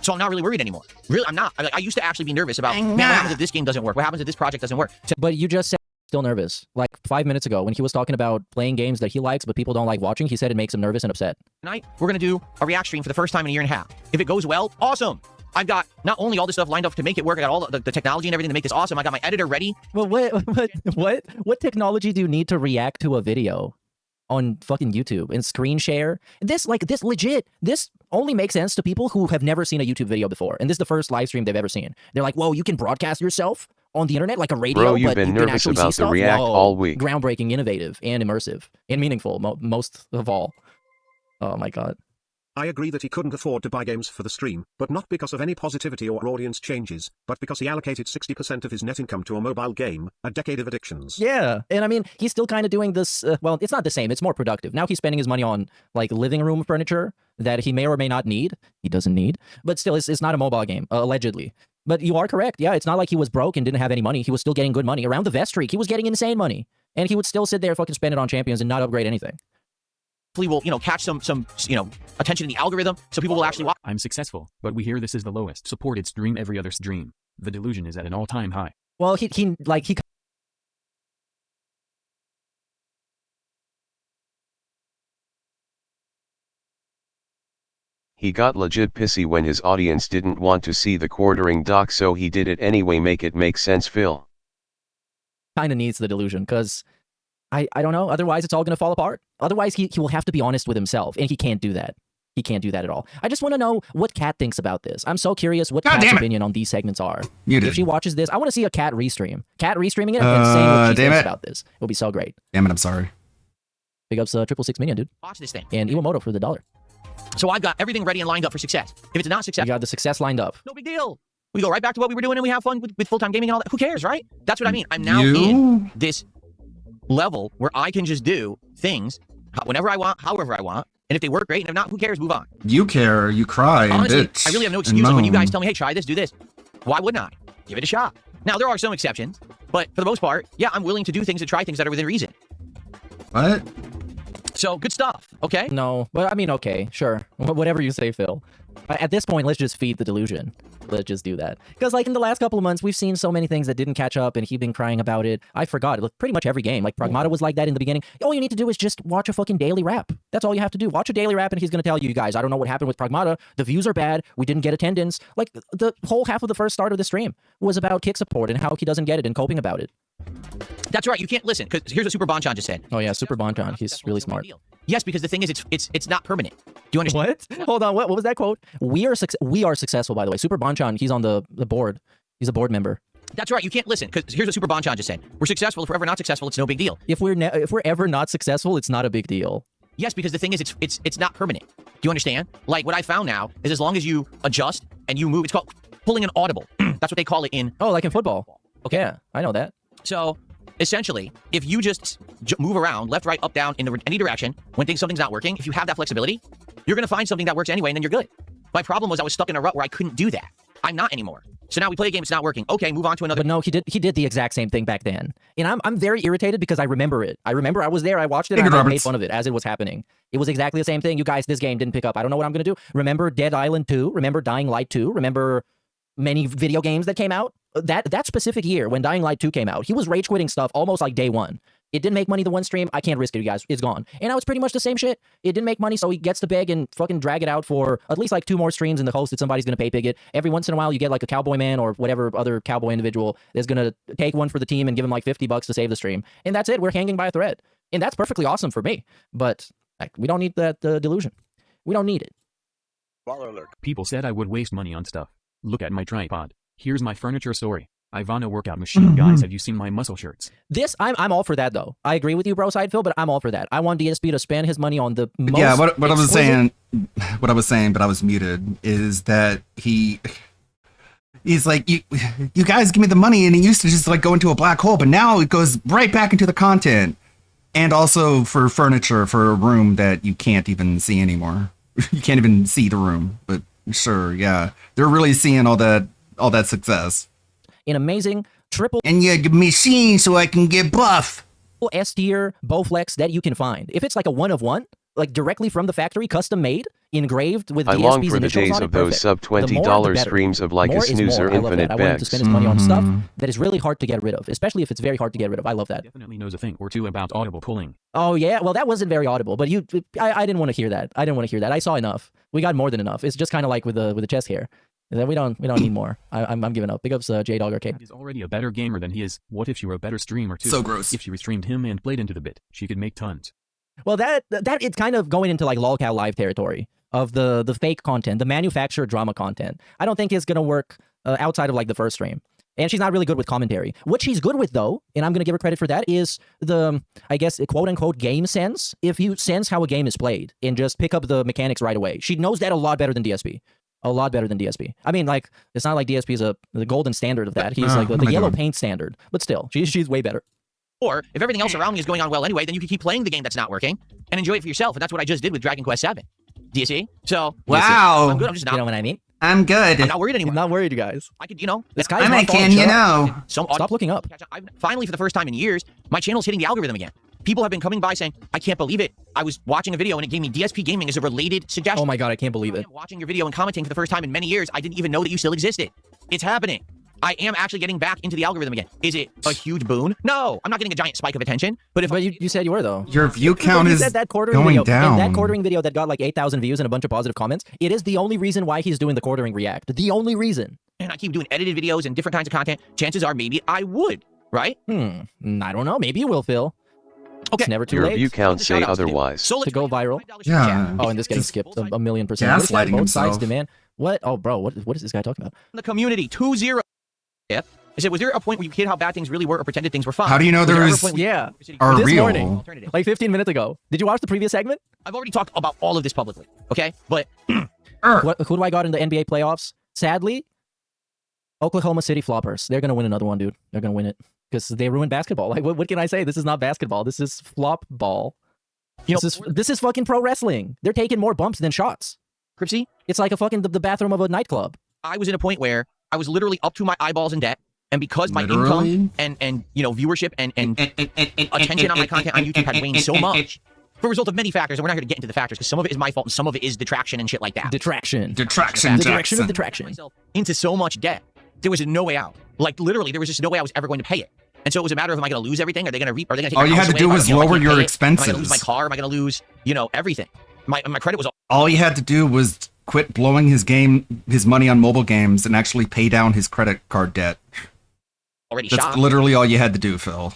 So I'm not really worried anymore. Really, I'm not. I used to actually be nervous about, man, what happens if this game doesn't work? What happens if this project doesn't work? But you just said still nervous. Like 5 minutes ago when he was talking about playing games that he likes but people don't like watching, he said it makes him nervous and upset. Tonight, we're going to do a react stream for the first time in a year and a half. If it goes well, awesome. I've got not only all this stuff lined up to make it work, I got all the technology and everything to make this awesome. I got my editor ready. Well, what technology do you need to react to a video on fucking YouTube and screen share? This only makes sense to people who have never seen a YouTube video before. And this is the first live stream they've ever seen. They're like, whoa, you can broadcast yourself on the internet like a radio, Bro, you've but been you can nervous actually see about the stuff? react Whoa. all week. Groundbreaking, innovative, and immersive, and meaningful, most of all. Oh my god. I agree that he couldn't afford to buy games for the stream, but not because of any positivity or audience changes, but because he allocated 60% of his net income to a mobile game, a decade of addictions. Yeah, and I mean, he's still kind of doing this, well, it's not the same, it's more productive. Now he's spending his money on, like, living room furniture that he may or may not need. He doesn't need, but still, it's not a mobile game, allegedly. But you are correct, yeah, it's not like he was broke and didn't have any money. He was still getting good money. Around the vest streak, he was getting insane money. And he would still sit there fucking spend it on champions and not upgrade anything. Hopefully we'll, catch some attention in the algorithm so people will actually watch. I'm successful, but we hear this is the lowest supported stream every other stream. The delusion is at an all-time high. Well, he He got legit pissy when his audience didn't want to see the quartering doc, so he did it anyway. Make it make sense, Phil. kind of needs the delusion, because I don't know, otherwise it's all going to fall apart. Otherwise he will have to be honest with himself, and he can't do that. He can't do that at all. I just want to know what Kat thinks about this. I'm so curious what Kat's opinion on these segments are. If she watches this, I want to see a Kat restream. Kat restreaming it and saying what she thinks about this. It'll be so great. Damn it, I'm sorry. Big ups 666 million, dude. Watch this thing. And Iwamoto for the $1. So I've got everything ready and lined up for success. If it's not success, You got the success lined up. no big deal. We go right back to what we were doing and we have fun with full-time gaming and all that. Who cares, right? That's what I mean. I'm now in this level where I can just do things whenever I want, however I want. And if they work, great. And if not, who cares? Move on. You care, you cry, Honestly, and bitch. I really have no excuse. Like when you guys tell me, hey, try this, do this. Why wouldn't I? Give it a shot. Now, there are some exceptions, but for the most part, yeah, I'm willing to do things and try things that are within reason. What? So, good stuff, okay? No, but I mean, okay, sure. Whatever you say, Phil. At this point, let's just feed the delusion. Let's just do that. Because, like, in the last couple of months, we've seen so many things that didn't catch up, and he's been crying about it. I forgot. Look, pretty much every game. Like, Pragmata was like that in the beginning. All you need to do is just watch a fucking daily rap. That's all you have to do. Watch a daily rap, and he's going to tell you, guys, I don't know what happened with Pragmata. The views are bad. We didn't get attendance. Like, the whole half of the first start of the stream was about kick support and how he doesn't get it and coping about it. That's right. You can't listen, because here's what Super Bonchan just said. Oh, yeah, Super Bonchan. He's really smart. Yes, because the thing is, it's not permanent. Do you understand? What? Hold on. What was that quote? We are successful, by the way. Super Bonchan, he's on the board. He's a board member. That's right. You can't listen, because here's what Super Bonchan just said. We're successful. If we're ever not successful, it's no big deal. If we're ever not successful, it's not a big deal. Yes, because the thing is, it's not permanent. Do you understand? Like, what I found now is as long as you adjust and you move, it's called pulling an audible. That's what they call it in... Oh, like in football. Okay, yeah, I know that. So... essentially, if you just move around left, right, up, down in any direction when something's not working, if you have that flexibility, you're going to find something that works anyway, and then you're good. My problem was I was stuck in a rut where I couldn't do that. I'm not anymore. So now we play a game, it's not working. Okay, move on to another. But no, he did the exact same thing back then. And I'm very irritated because I remember it. I remember I was there, I watched it, and I made fun of it as it was happening. It was exactly the same thing. You guys, this game didn't pick up. I don't know what I'm going to do. Remember Dead Island 2? Remember Dying Light 2? Remember many video games that came out? That specific year when Dying Light 2 came out, he was rage quitting stuff almost like day one. It didn't make money the one stream. I can't risk it, you guys. It's gone. And now it's pretty much the same shit. It didn't make money, so he gets to beg and fucking drag it out for at least like 2 more streams in the hopes that somebody's going to pay picket. Every once in a while, you get like a cowboy man or whatever other cowboy individual that's going to take one for the team and give him like $50 to save the stream. And that's it. We're hanging by a thread. And that's perfectly awesome for me. But we don't need that delusion. We don't need it. People said I would waste money on stuff. Look at my tripod. Here's my furniture story. Ivana workout machine. Guys, have you seen my muscle shirts? This, I'm all for that, though. I agree with you, bro, Side Phil, but I'm all for that. I want DSP to spend his money on the most Yeah, what I was saying, but I was muted, is that he's like, you guys give me the money, and it used to just like go into a black hole, but now it goes right back into the content. And also for furniture for a room that you can't even see anymore. You can't even see the room, but sure, yeah. They're really seeing all that success. An amazing triple and you give me machine so I can get buff. S tier Bowflex that you can find. If it's like a 1 of 1, like directly from the factory, custom made engraved with I DSP's long for the initials days on it, of those perfect. sub The more, the $20 better. streams of like a More is snoozer more. I love infinite that. I want him to begs. spend his money on stuff that is really hard to get rid of, especially if it's very hard to get rid of. I love that. Definitely knows a thing or two about audible pulling. Oh yeah, well that wasn't very audible, but I didn't want to hear that. I didn't want to hear that. I saw enough. We got more than enough. It's just kind of like with the chest hair. Then we don't need more. I'm giving up. Big ups J Dog Arcade. He's already a better gamer than he is. What if she were a better streamer too? So gross. If she restreamed him and played into the bit, she could make tons. Well, that it's kind of going into like lolcow live territory of the fake content, the manufactured drama content. I don't think it's gonna work outside of like the first stream. And she's not really good with commentary. What she's good with though, and I'm gonna give her credit for that, is the, I guess, quote unquote game sense. If you sense how a game is played and just pick up the mechanics right away, she knows that a lot better than DSP. A lot better than DSP. I mean, like, it's not like DSP is the golden standard of that. He's like the yellow paint standard, but still, she's way better. Or if everything else around me is going on well anyway, then you can keep playing the game that's not working and enjoy it for yourself. And that's what I just did with Dragon Quest VII. Do you see? So Wow. I'm good. I'm just not. You know what I mean? I'm good. I'm not worried anymore. I'm not worried, you guys. I could, you know, This guy's I'm not a falling can, you short. know. Stop looking up. Finally, for the first time in years, my channel's hitting the algorithm again. People have been coming by saying, I can't believe it. I was watching a video and it gave me DSP Gaming as a related suggestion. Oh my god, I can't believe it. Watching your video and commenting for the first time in many years, I didn't even know that you still existed. It's happening. I am actually getting back into the algorithm again. Is it a huge boon? No, I'm not getting a giant spike of attention. But you said you were though. Your view count you is said that quartering going video, down. And that quartering video that got like 8,000 views and a bunch of positive comments, it is the only reason why he's doing the quartering react. The only reason. And I keep doing edited videos and different kinds of content. Chances are maybe I would, right? I don't know. Maybe you will, Phil. Okay. It's never too Your late. view counts say otherwise. To go viral. Yeah. Oh, and this getting skipped a million %. Gaslighting Both sides himself. demand. What? Oh, bro, what is this guy talking about? The community 2-0. Yeah. I said, was there a point where you hid how bad things really were or pretended things were fine? How do you know there ever a is point where you- Yeah. are This real? morning, like 15 minutes ago. Did you watch the previous segment? I've already talked about all of this publicly, okay? But Who do I got in the NBA playoffs? Sadly, Oklahoma City Floppers. They're gonna win another one, dude. They're gonna win it because they ruined basketball. Like, what can I say? This is not basketball. This is flop ball. This is fucking pro wrestling. They're taking more bumps than shots. Cripsy, it's like a fucking the bathroom of a nightclub. I was in a point where I was literally up to my eyeballs in debt, and because my Literally? income and you know viewership and attention on my content on YouTube had waned so much. For a result of many factors, and we're not here to get into the factors because some of it is my fault and some of it is detraction and shit like that. Detraction. Detraction. The direction of Jackson. detraction. Myself into so much debt, there was no way out. Like literally, there was just no way I was ever going to pay it. And so it was a matter of, am I going to lose everything? Are they going to reap? Are they going to take All my you house had to away do if I was don't- if I lower can't your pay it? Am I expenses. going to lose my car? Am I going to lose, you know, everything? My credit was All you had to do was quit blowing his money on mobile games and actually pay down his credit card debt. already That's shot. literally all you had to do, Phil.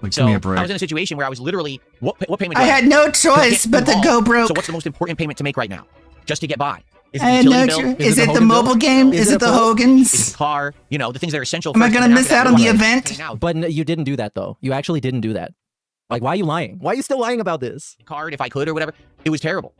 Like, So give me a break. I was in a situation where I was literally, what payment? do I had make? no 'Cause choice can't but to involve. go broke. So what's the most important payment to make right now, just to get by? Is I it had the no utility bill? choice. Is it the mobile game? Is it the Hogan's? Is it the car? You know, the things that are essential. Am I first, gonna and then miss after out that, on the you wanna event? pay now. But you didn't do that though. You actually didn't do that. Like, why are you lying? Why are you still lying about this? Card if I could or whatever. It was terrible.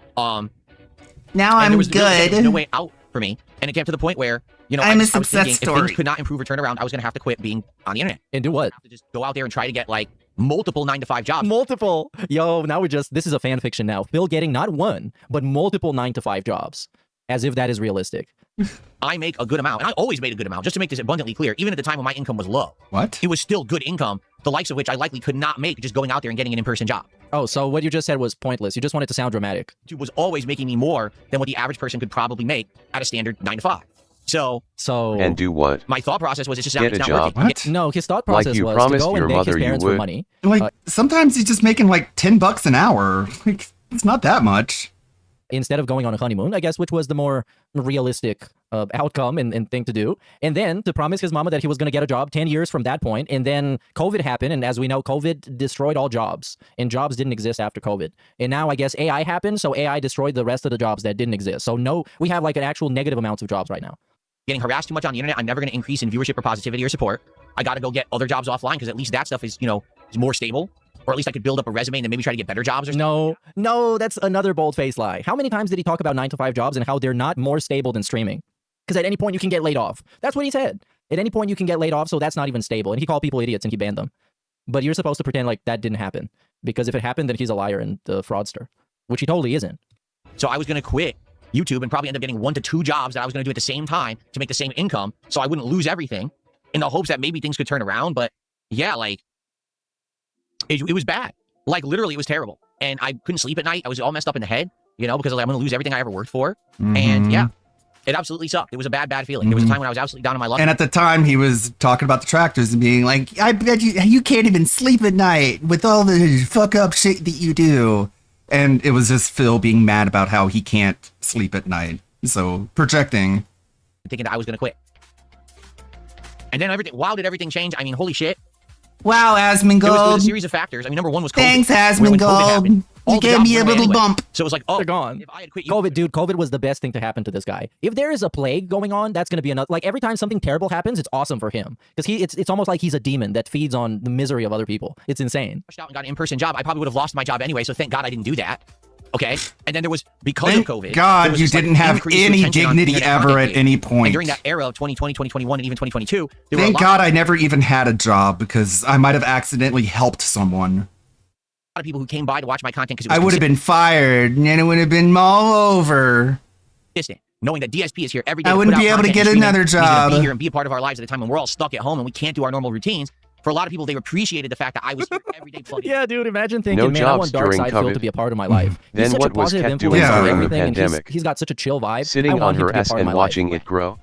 Now and I'm there was good. no way out for me, and it came to the point where you know I'm a I was success thinking if story. things could not improve or turn around, I was going to have to quit being on the internet and do what? To just go out there and try to get like multiple 9-to-5 jobs. Multiple. Yo, now this is a fan fiction now. Phil getting not one, but multiple 9-to-5 jobs. As if that is realistic. I make a good amount, and I always made a good amount. Just to make this abundantly clear, even at the time when my income was low, What? it was still good income, the likes of which I likely could not make just going out there and getting an in-person job. Oh, so what you just said was pointless. You just wanted to sound dramatic. YouTube was always making me more than what the average person could probably make at a standard 9-to-5. So And do what? my thought process was it's just Get it's a not job. working. What? No, his thought Like process you was to promised go your and beg his mother you parents for would. money. Like, sometimes he's just making like $10 an hour. Like, it's not that much. Instead of going on a honeymoon, I guess, which was the more realistic outcome and thing to do. And then to promise his mama that he was going to get a job 10 years from that point. And then COVID happened. And as we know, COVID destroyed all jobs. And jobs didn't exist after COVID. And now I guess AI happened. So AI destroyed the rest of the jobs that didn't exist. So no, we have like an actual negative amounts of jobs right now. Getting harassed too much on the internet, I'm never going to increase in viewership or positivity or support. I got to go get other jobs offline because at least that stuff is, you know, is more stable. Or at least I could build up a resume and then maybe try to get better jobs or something. No, that's another bold-faced lie. How many times did he talk about 9-to-5 jobs and how they're not more stable than streaming? Because at any point you can get laid off. That's what he said. At any point you can get laid off, so that's not even stable. And he called people idiots and he banned them. But you're supposed to pretend like that didn't happen. Because if it happened, then he's a liar and a fraudster. Which he totally isn't. So I was going to quit YouTube and probably end up getting 1 to 2 jobs that I was going to do at the same time to make the same income so I wouldn't lose everything in the hopes that maybe things could turn around. But yeah, like, it was bad. Like, literally, it was terrible. And I couldn't sleep at night. I was all messed up in the head. you know, because like, I'm going to lose everything I ever worked for. Mhm. And yeah, it absolutely sucked. It was a bad feeling. There was a time when I was absolutely down on my luck. And at the time, he was talking about the tractors and being like, I bet you can't even sleep at night with all the fuck up shit that you do. And it was just Phil being mad about how he can't sleep at night. So, projecting. Thinking that I was going to quit. And then wow, did everything change? I mean, holy shit. Wow, Asmongold. It was a series of factors. I mean, number one was COVID. Thanks, When COVID Asmongold. happened, all You the gave jobs me a went away little anyway. bump. So it was like, oh, They're gone. if I had quit, COVID, dude, COVID was the best thing to happen to this guy. If there is a plague going on, that's going to be another. Like every time something terrible happens, it's awesome for him because it's almost like he's a demon that feeds on the misery of other people. It's insane. Rushed out and got an in-person job, I probably would have lost my job anyway. So thank God I didn't do that. Okay, and then there was because Thank of COVID. God there was you this, like, didn't have increased any attention on dignity internet ever content at creation. any point. And during that era of 2020, 2021, and even 2022, there were a Thank lot God I never even had a job because I might have accidentally helped someone. of people who came by to watch my content because I would have been fired and it would have been all over. consistent. Knowing that DSP is here every day. I to wouldn't put out be able to content get and streaming, another and he's gonna job. Be here and be a part of our lives at a time when we're all stuck at home and we can't do our normal routines. For a lot of people, they appreciated the fact that I was here every day plugging. Yeah, dude, imagine thinking, No man, I want jobs during Dark Side Phil COVID. to be a part of my life. Then He's such what a was positive Ket doing influence on during the everything, and pandemic? he's got such a chill vibe. I Sitting want on him her to be a ass part of and my life. watching it grow?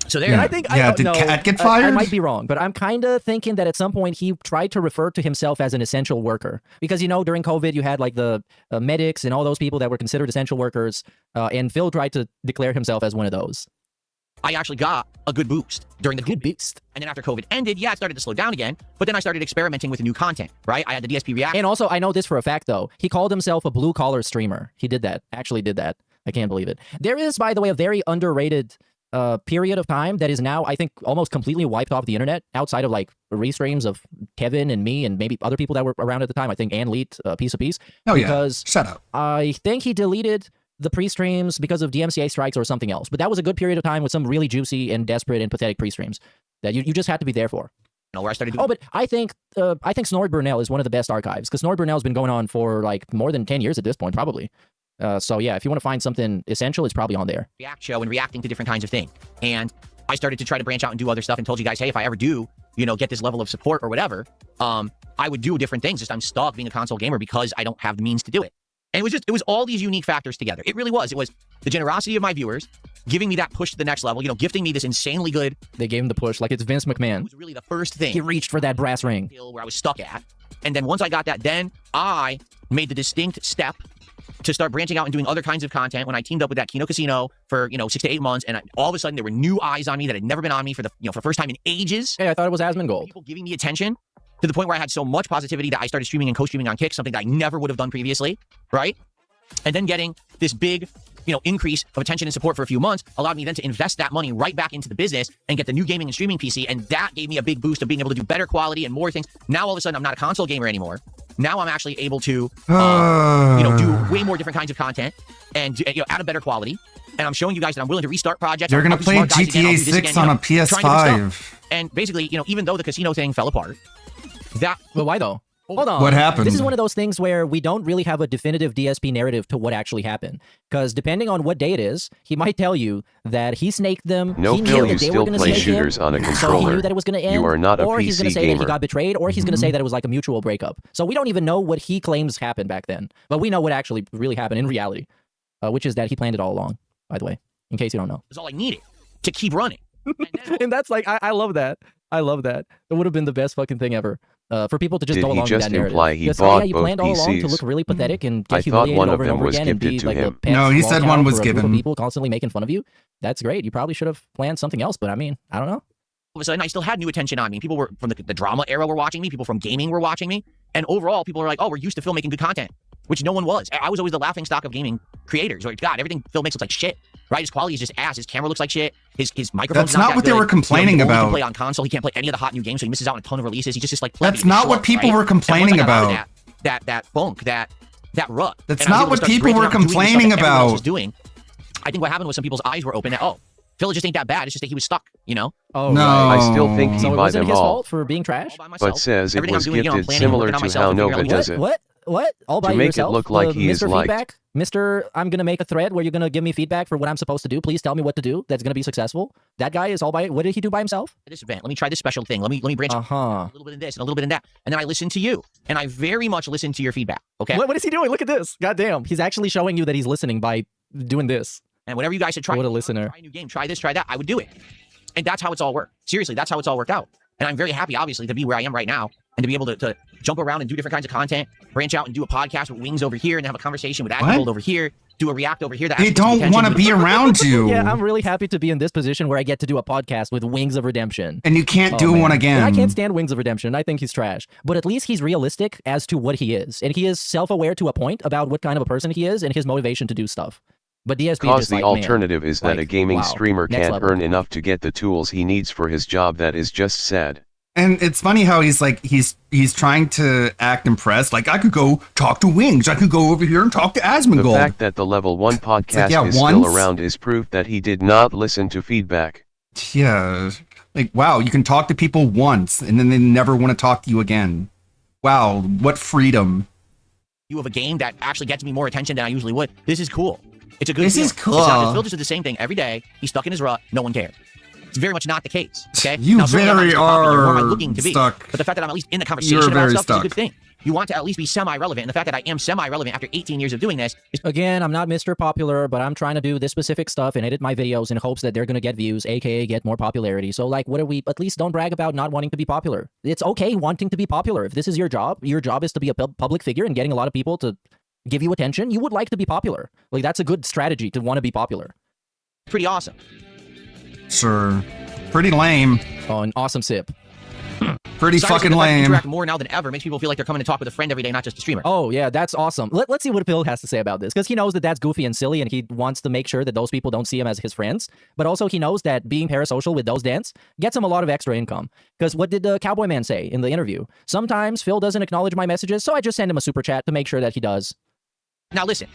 So there. And I think I Yeah, don't did know. Kat get I fired? might be wrong, but I'm kind of thinking that at some point he tried to refer to himself as an essential worker because, you know, during COVID you had like the medics and all those people that were considered essential workers, and Phil tried to declare himself as one of those. I actually got a good boost during the good boost. And then after COVID ended, yeah, it started to slow down again. But then I started experimenting with new content, right? I had the DSP React. And also, I know this for a fact, though. He called himself a blue-collar streamer. He did that. Actually did that. I can't believe it. There is, by the way, a very underrated period of time that is now, I think, almost completely wiped off the internet outside of, like, restreams of Kevin and me and maybe other people that were around at the time. I think Ann Leet, Piece of Peace. Oh, because yeah. Shut up. I think he deleted the pre-streams because of DMCA strikes or something else. But that was a good period of time with some really juicy and desperate and pathetic pre-streams that you just had to be there for. Where I started doing. Oh, but I think Snord Burnell is one of the best archives because Snord Burnell's been going on for like more than 10 years at this point, probably. So yeah, if you want to find something essential, it's probably on there. React show and reacting to different kinds of things. And I started to try to branch out and do other stuff and told you guys, hey, if I ever do, you know, get this level of support or whatever, I would do different things. Just I'm stuck being a console gamer because I don't have the means to do it. And it was all these unique factors together. It really was. It was the generosity of my viewers giving me that push to the next level, you know, gifting me this insanely good. They gave him the push like it's Vince McMahon. It was really the first thing. He reached for that brass ring. Where I was stuck at. And then once I got that, then I made the distinct step to start branching out and doing other kinds of content when I teamed up with that Kino Casino for, 6 to 8 months. And all of a sudden there were new eyes on me that had never been on me for the first time in ages. Hey, I thought it was Asmongold. People giving me attention to the point where I had so much positivity that I started streaming and co-streaming on Kick, something that I never would have done previously, right? And then getting this big, increase of attention and support for a few months allowed me then to invest that money right back into the business and get the new gaming and streaming PC. And that gave me a big boost of being able to do better quality and more things. Now, all of a sudden, I'm not a console gamer anymore. Now I'm actually able to, do way more different kinds of content and, at a better quality. And I'm showing you guys that I'm willing to restart projects. You're going to play GTA 6 on a PS5. And basically, even though the casino thing fell apart, Well, why though? Hold on. What happened? This is one of those things where we don't really have a definitive DSP narrative to what actually happened. Because depending on what day it is, he might tell you that he snaked them. No, he Phil, knew you that they still were gonna play snake shooters him, on a So he controller. knew that it was going to end. You are not a or he's going to PC say that he gamer. got betrayed, or he's going to say that it was like a mutual breakup. So we don't even know what he claims happened back then. But we know what actually really happened in reality, which is that he planned it all along, by the way, in case you don't know. That's all I needed to keep running. And that's like, I love that. I love that. It would have been the best fucking thing ever. For people to just Did go he along with just that narrative. imply he Just, bought yeah, you both planned all along to PCs? look really pathetic and get I thought humiliated one of over and them over was again and be gifted to like a him. pet No, he lol said cow one was for a group of given. people constantly making fun of you. That's great. You probably should have planned something else, but I mean, I don't know. All of a sudden, I still had new attention on me. People were from the drama era were watching me. People from gaming were watching me. And overall, people were like, oh, we're used to Phil making good content, which no one was. I was always the laughing stock of gaming creators. Like, God, everything Phil makes looks like shit, right? His quality is just ass. His camera looks like shit. His microphone's That's not that what they good. were complaining he only about. can play on console. He can't play any of the hot new games, so he misses out on a ton of releases. He's just like That's not what people were complaining about. That funk, that rut. That's And I was not able to what start people breaking were out and doing the stuff complaining that everyone else about. was doing. I think what happened was some people's eyes were open. That Phil just ain't that bad. It's just that he was stuck. Oh, No. right. I still think he So it buy wasn't them his all, fault for being trash? but says it Everything I'm was doing, I'm gifted planning, similar working on to myself how and figuring Nova out does it. What? All by To make it yourself? look like he is Mr. liked. Feedback? Mr. I'm gonna make a thread where you're gonna give me feedback for what I'm supposed to do. Please tell me what to do that's gonna be successful. That guy is all by. What did he do by himself? This event. Let me try this special thing. Let me branch a little bit in this and a little bit in that, and then I listen to you, and I very much listen to your feedback. Okay. What is he doing? Look at this. God damn. He's actually showing you that he's listening by doing this. And whatever you guys should try. What a listener. Try a new game. Try this. Try that. I would do it. And that's how it's all worked. Seriously, that's how it's all worked out. And I'm very happy, obviously, to be where I am right now and to be able to jump around and do different kinds of content, branch out and do a podcast with Wings over here and have a conversation with Activold over here, do a React over here. They don't want to be around you. Yeah, I'm really happy to be in this position where I get to do a podcast with Wings of Redemption. And you can't do one again. I can't stand Wings of Redemption. I think he's trash. But at least he's realistic as to what he is. And he is self-aware to a point about what kind of a person he is and his motivation to do stuff. But DSP Because just the like, alternative man, is that like, a gaming wow, streamer next can't level. earn enough to get the tools he needs for his job. That is just sad. And it's funny how he's like he's trying to act impressed. Like, I could go talk to Wings. I could go over here and talk to Asmongold. The fact that the Level 1 podcast is still around is proof that he did not listen to feedback. Yeah. Like, wow, you can talk to people once and then they never want to talk to you again. Wow, what freedom. You have a game that actually gets me more attention than I usually would. This is cool. It's a good This feeling. is cool. It's not, Phil just did the same thing every day. He's stuck in his rut. No one cares. It's very much not the case. Okay. You now, certainly I'm not very so popular, nor am I are looking to be. stuck. But the fact that I'm at least in the conversation You're about very stuff stuck. is a good thing. You want to at least be semi-relevant, and the fact that I am semi-relevant after 18 years of doing this is Again, I'm not Mr. Popular, but I'm trying to do this specific stuff and edit my videos in hopes that they're going to get views, aka get more popularity. So, like, what are we? At least don't brag about not wanting to be popular. It's okay wanting to be popular. If this is your job is to be a public figure and getting a lot of people to give you attention. You would like to be popular. Like, that's a good strategy to want to be popular. pretty awesome. Sure. Pretty lame. Oh, an awesome sip. Pretty Seriously, fucking the fact that you lame. interact more now than ever makes people feel like they're coming to talk with a friend every day, not just a streamer. Oh, yeah, that's awesome. Let's see what Phil has to say about this, because he knows that that's goofy and silly, and he wants to make sure that those people don't see him as his friends. But also, he knows that being parasocial with those dents gets him a lot of extra income. Because what did the Cowboy Man say in the interview? Sometimes Phil doesn't acknowledge my messages, so I just send him a super chat to make sure that he does. Now listen,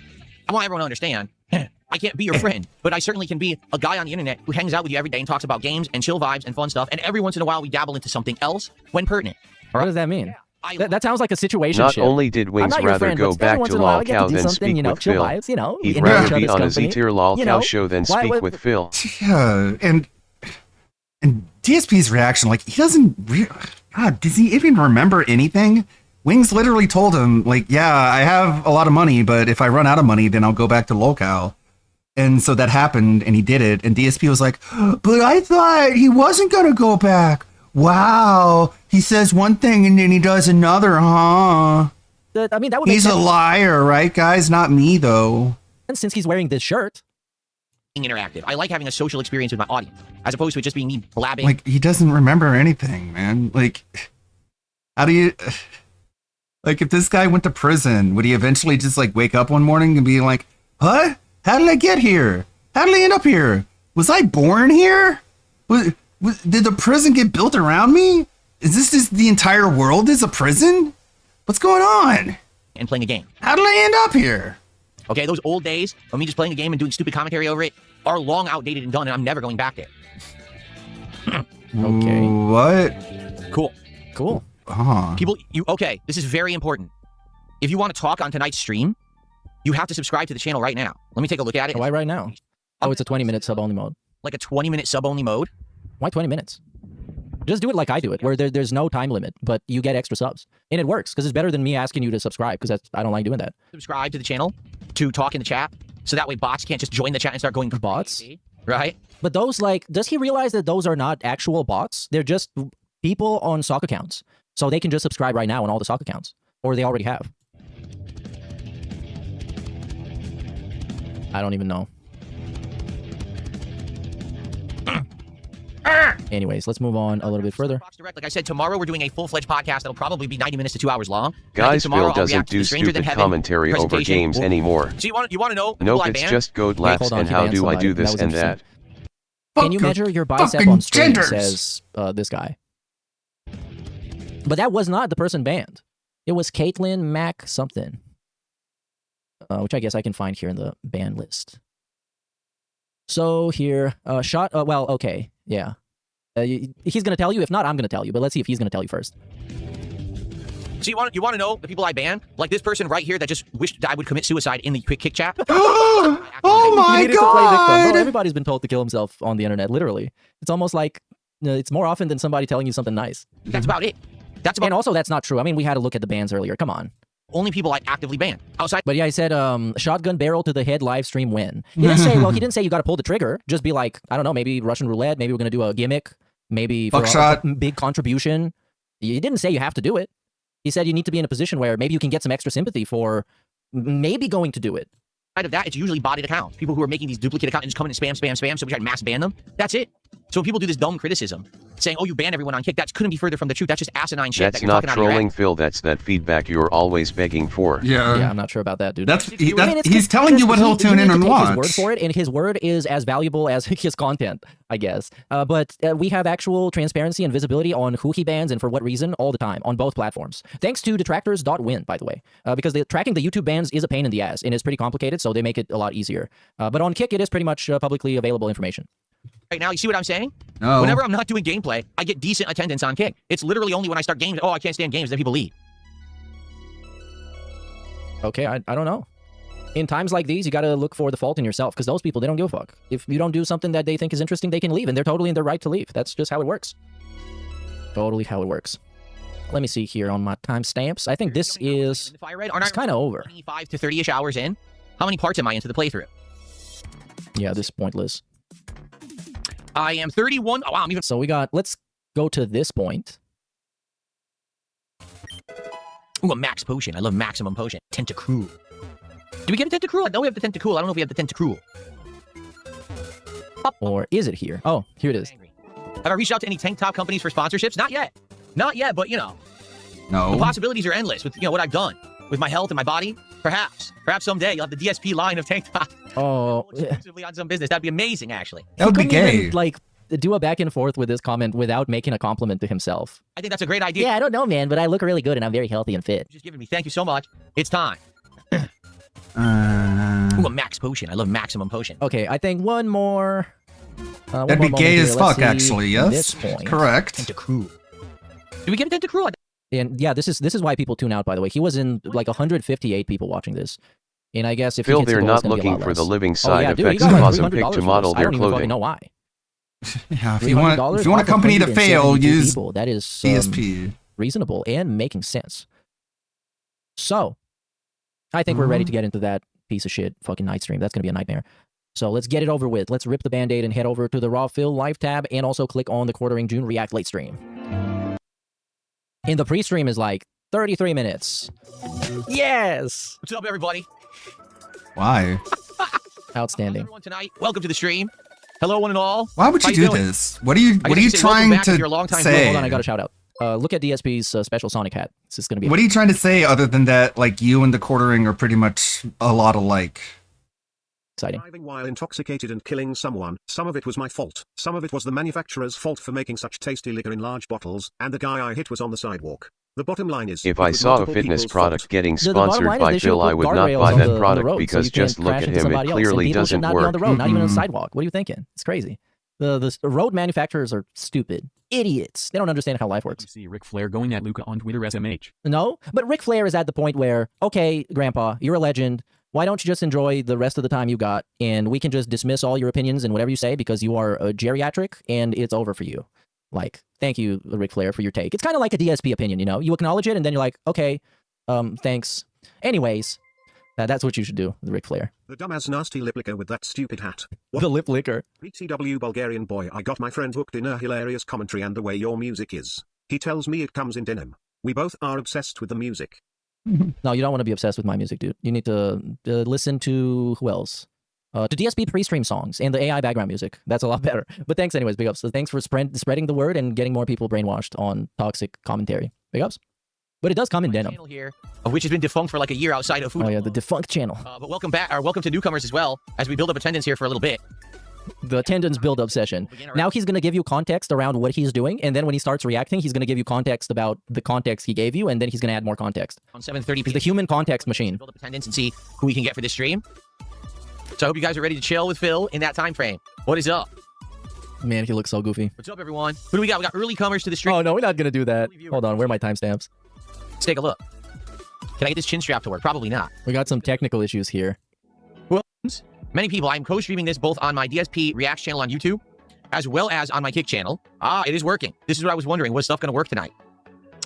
I want everyone to understand, I can't be your friend, but I certainly can be a guy on the internet who hangs out with you every day and talks about games and chill vibes and fun stuff, and every once in a while we dabble into something else when pertinent. What does that mean? That sounds like a situation. Not only did Wings rather go back to LolCow than speak with Phil, he'd rather be on a Z-tier LolCow show than speak with Phil. Yeah, and DSP's reaction, like, he doesn't God, does he even remember anything? Wings literally told him, like, yeah, I have a lot of money, but if I run out of money, then I'll go back to LolCow. And so that happened, and he did it, and DSP was like, but I thought he wasn't going to go back. Wow, he says one thing and then he does another, huh? I mean, that would He's make a sense. liar, right, guys? Not me, though. And since he's wearing this shirt. Interactive. I like having a social experience with my audience, as opposed to it just being me blabbing. Like, he doesn't remember anything, man. Like, how do you... Like, if this guy went to prison, would he eventually just, like, wake up one morning and be like, what? How did I get here? How did I end up here? Was I born here? Did the prison get built around me? Is this just the entire world is a prison? What's going on? And playing a game. How did I end up here? Okay, those old days of me just playing a game and doing stupid commentary over it are long outdated and done, and I'm never going back there. Okay. What? Cool. People, okay, this is very important. If you want to talk on tonight's stream, you have to subscribe to the channel right now. Let me take a look at it. Why right now? Oh, it's a 20-minute sub-only mode. Like a 20-minute sub-only mode? Why 20 minutes? Just do it like I do it, where there's no time limit, but you get extra subs. And it works, because it's better than me asking you to subscribe, because I don't like doing that. Subscribe to the channel to talk in the chat, so that way bots can't just join the chat and start going bots, right? But those, like, does he realize that those are not actual bots? They're just people on sock accounts. So they can just subscribe right now on all the sock accounts, or they already have. I don't even know. Anyways, let's move on a little bit further. Like I said, tomorrow we're doing a full-fledged podcast that'll probably be 90 minutes to 2 hours long. Guys, tomorrow Phil I'll doesn't react to do the Stranger Than stupid Heaven commentary over presentation. games anymore. So you want to know? Nope, who I it's banned? just gold laughs hold on, and he how banned do I somebody. do this That was and interesting. that. Can you measure your bicep on stream, says this guy. But that was not the person banned. It was Caitlin Mac something. Which I guess I can find here in the ban list. So here, well, okay, yeah. He's going to tell you. If not, I'm going to tell you. But let's see if he's going to tell you first. So you want to know the people I ban? Like this person right here that just wished I would commit suicide in the quick kick chat. Oh my You needed to play victim. god! Bro, everybody's been told to kill himself on the internet, literally. It's almost like it's more often than somebody telling you something nice. That's about it. That's about. And also, that's not true. I mean, we had to look at the bans earlier. Come on. Only people I actively ban outside. But yeah, he said shotgun barrel to the head live stream win. He didn't say. Well, he didn't say you got to pull the trigger. Just be like, I don't know, maybe Russian roulette. Maybe we're gonna do a gimmick. Maybe for a big contribution. He didn't say you have to do it. He said you need to be in a position where maybe you can get some extra sympathy for maybe going to do it. Outside of that, it's usually botted accounts. People who are making these duplicate accounts and just come in and spam, so we try to mass ban them. That's it. So when people do this dumb criticism, saying, oh, you ban everyone on Kick, that couldn't be further from the truth. That's just asinine shit. That's not trolling, Phil. That's that feedback you're always begging for. Yeah, I'm not sure about that, dude. He's telling you what he'll tune in and watch. His word for it, and his word is as valuable as his content, I guess. But we have actual transparency and visibility on who he bans and for what reason all the time on both platforms. Thanks to detractors.win, by the way, because tracking the YouTube bans is a pain in the ass and it's pretty complicated, so they make it a lot easier. But on Kick, it is pretty much publicly available information. Right now, you see what I'm saying? No. Whenever I'm not doing gameplay, I get decent attendance on Kick. It's literally only when I start games, oh, I can't stand games, then people leave. Okay, I don't know. In times like these, you got to look for the fault in yourself, because those people, they don't give a fuck. If you don't do something that they think is interesting, they can leave, and they're totally in their right to leave. That's just how it works. Totally how it works. Let me see here on my timestamps. I think this is it's kind of over. 25 to 30-ish hours in. How many parts am I into the playthrough? Yeah, this is pointless. I am 31. Oh, wow, I'm even. So let's go to this point. Ooh, a max potion. I love maximum potion. Tentacruel. Do we get a Tentacruel? I know we have the Tentacruel. I don't know if we have the Tentacruel. Or is it here? Oh, here it is. Have I reached out to any tank top companies for sponsorships? Not yet. Not yet, but, you know. No. The possibilities are endless with, you know, what I've done. With my health and my body. Perhaps. Perhaps someday you'll have the DSP line of tank top. Oh. Exclusively on some business. That'd be amazing, actually. That would be gay. Even, like, do a back and forth with this comment without making a compliment to himself. I think that's a great idea. Yeah, I don't know, man, but I look really good and I'm very healthy and fit. Just giving me. Thank you so much. It's time. Ooh, a max potion. I love maximum potion. Okay, I think one more. That'd be gay as fuck, actually. Yes, correct. Tentacruel. Do we get a Tentacruel? And yeah, this is why people tune out. By the way, he was in like 158 people watching this, and I guess if Phil, he they're not looking for the living side effects of Cosmic to model their I don't even fucking know why. Yeah, if you want a company to fail, use people. That is DSP. Reasonable and making sense. So, I think we're ready to get into that piece of shit fucking night stream. That's gonna be a nightmare. So let's get it over with. Let's rip the band-aid and head over to the Raw Phil live tab and also click on the Quartering June React late stream. And the pre-stream is like 33 minutes. Yes! What's up, everybody? Why? Outstanding. Everyone tonight, welcome to the stream. Hello, one and all. Why would you do this? What are you trying to say? Hold on, I got a shout out. Look at DSP's special Sonic hat. This is going to be. What are you trying to say other than that? Like you and the Quartering are pretty much a lot alike. Exciting. Driving while intoxicated and killing someone. Some of it was my fault. Some of it was the manufacturer's fault for making such tasty liquor in large bottles, and the guy I hit was on the sidewalk. The bottom line is, if I saw a fitness product getting sponsored by Phil, I would not buy that product because just look at him, it clearly doesn't work. Not be on the road, not even on the sidewalk. What are you thinking? It's crazy. The road manufacturers are stupid. Idiots. They don't understand how life works. You see Ric Flair going at Luca on Twitter SMH. No, but Ric Flair is at the point where, okay, Grandpa, you're a legend. Why don't you just enjoy the rest of the time you got, and we can just dismiss all your opinions and whatever you say because you are a geriatric, and it's over for you. Like, thank you, Ric Flair, for your take. It's kind of like a DSP opinion, you know? You acknowledge it, and then you're like, okay, thanks. Anyways, that's what you should do with Ric Flair. The dumbass nasty lip licker with that stupid hat. What? The lip licker. BTW Bulgarian boy, I got my friend hooked in a hilarious commentary and the way your music is. He tells me it comes in denim. We both are obsessed with the music. No, you don't want to be obsessed with my music, dude. You need to listen to who else? To DSP pre-stream songs and the AI background music. That's a lot better. But thanks anyways, big ups. So thanks for spreading the word and getting more people brainwashed on toxic commentary. Big ups. But it does come in denim. Here, which has been defunct for like a year outside of food. Oh yeah, the defunct channel. But welcome back, or welcome to newcomers as well, as we build up attendance here for a little bit. The attendance build-up session. Now he's going to give you context around what he's doing, and then when he starts reacting, he's going to give you context about the context he gave you, and then he's going to add more context. On 7:30, he's the human context machine. Build up attendance and see who we can get for this stream. So I hope you guys are ready to chill with Phil in that time frame. What is up? Man, he looks so goofy. What's up, everyone? Who do we got? We got early comers to the stream. Oh no, we're not going to do that. Hold on, where are my timestamps? Let's take a look. Can I get this chin strap to work? Probably not. We got some technical issues here. Well, many people, I'm co-streaming this both on my DSP Reacts channel on YouTube, as well as on my Kick channel. It is working. This is what I was wondering. Was stuff going to work tonight?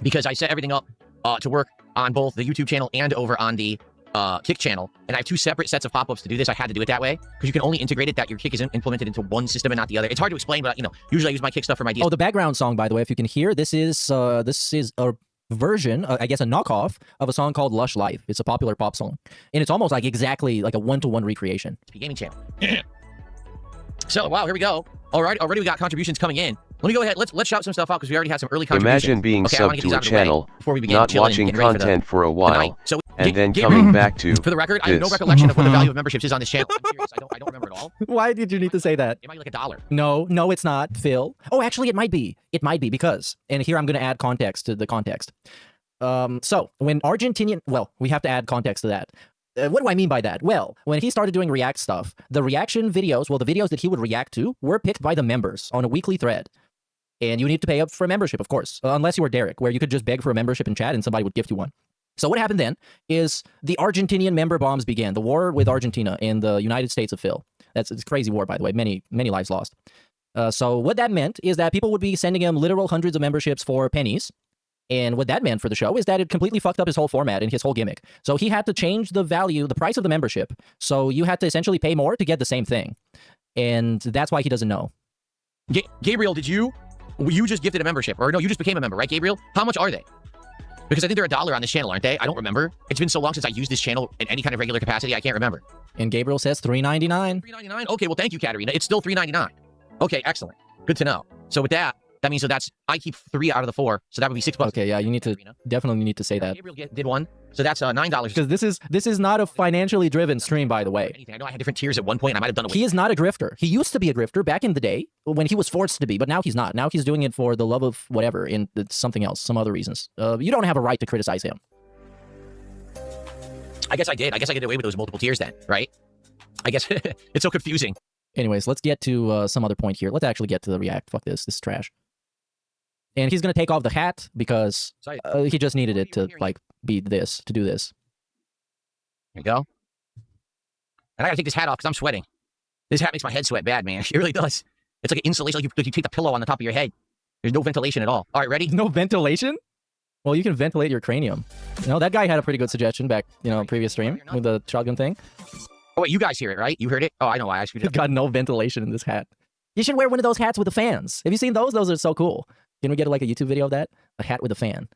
Because I set everything up to work on both the YouTube channel and over on the Kick channel, and I have 2 separate sets of pop-ups to do this. I had to do it that way because you can only integrate it that your Kick is implemented into one system and not the other. It's hard to explain, but usually I use my Kick stuff for my DSP. Oh, the background song, by the way, if you can hear, this is a version, I guess a knockoff of a song called Lush Life. It's a popular pop song, and it's almost like exactly like a one-to-one recreation. Gaming channel. So wow, here we go. All right, already we got contributions coming in. Let me go ahead. Let's shout some stuff out because we already had some early contributions. Imagine being subbed to a channel, we not watching content for a while, so, and then coming back to for the record, I have no this. recollection of what the value of memberships is on this channel. I'm serious. I don't remember at all. Why did you need to say that? It might be like $1. No, it's not, Phil. Oh, actually, it might be. It might be because, and here I'm going to add context to the context. So when Argentinian, well, we have to add context to that. What do I mean by that? Well, when he started doing React stuff, the reaction videos, well, the videos that he would react to were picked by the members on a weekly thread. And you need to pay up for a membership, of course, unless you were Derek, where you could just beg for a membership in chat and somebody would gift you one. So what happened then is the Argentinian member bombs began, the war with Argentina in the United States of Phil. It's a crazy war, by the way, many lives lost. So what that meant is that people would be sending him literal hundreds of memberships for pennies. And what that meant for the show is that it completely fucked up his whole format and his whole gimmick. So he had to change the price of the membership. So you had to essentially pay more to get the same thing. And that's why he doesn't know. Gabriel, you just gifted a membership, or no, you just became a member, right, Gabriel? How much are they? Because I think they're $1 on this channel, aren't they? I don't remember. It's been so long since I used this channel in any kind of regular capacity, I can't remember. And Gabriel says $3.99. $3.99? Okay, well, thank you, Katarina. It's still $3.99. Okay, excellent. Good to know. So with that means I keep 3 out of the 4, so that would be $6. Okay, yeah, you need to definitely need to say that. Gabriel did one, so that's $9. Because this is not a financially driven stream, by the way. I know I had different tiers at one point. I might have done it. He is not a grifter. He used to be a grifter back in the day when he was forced to be, but now he's not. Now he's doing it for the love of whatever and something else, some other reasons. You don't have a right to criticize him. I guess I did. I guess I get away with those multiple tiers then, right? I guess it's so confusing. Anyways, let's get to some other point here. Let's actually get to the React. Fuck this. This is trash. And he's going to take off the hat because he just needed it to, like, be this, to do this. There you go. And I got to take this hat off because I'm sweating. This hat makes my head sweat bad, man. It really does. It's like an insulation, like you take the pillow on the top of your head. There's no ventilation at all. All right, ready? No ventilation? Well, you can ventilate your cranium. That guy had a pretty good suggestion back, previous stream with the shotgun thing. Oh, wait, you guys hear it, right? You heard it? Oh, I know why I asked you. He's got no ventilation in this hat. You should wear one of those hats with the fans. Have you seen those? Those are so cool. Can we get like a YouTube video of that? A hat with a fan.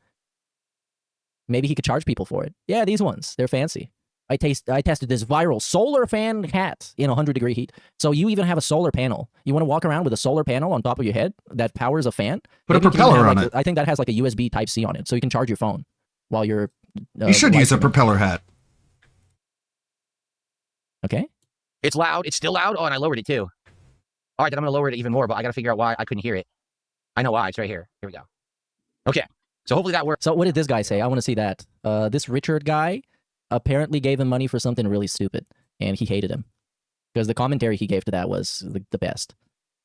Maybe he could charge people for it. Yeah, these ones. They're fancy. I tested this viral solar fan hat in 100-degree heat. So you even have a solar panel. You want to walk around with a solar panel on top of your head that powers a fan? Put a propeller on it. I think that has like a USB Type-C on it, so you can charge your phone while you're... you should use a propeller hat. Okay. It's loud. It's still loud. Oh, and I lowered it too. All right, then I'm going to lower it even more, but I got to figure out why I couldn't hear it. I know why. It's right here. Here we go. Okay. So hopefully that works. So what did this guy say? I want to see that. This Richard guy apparently gave him money for something really stupid, and he hated him. Because the commentary he gave to that was the best.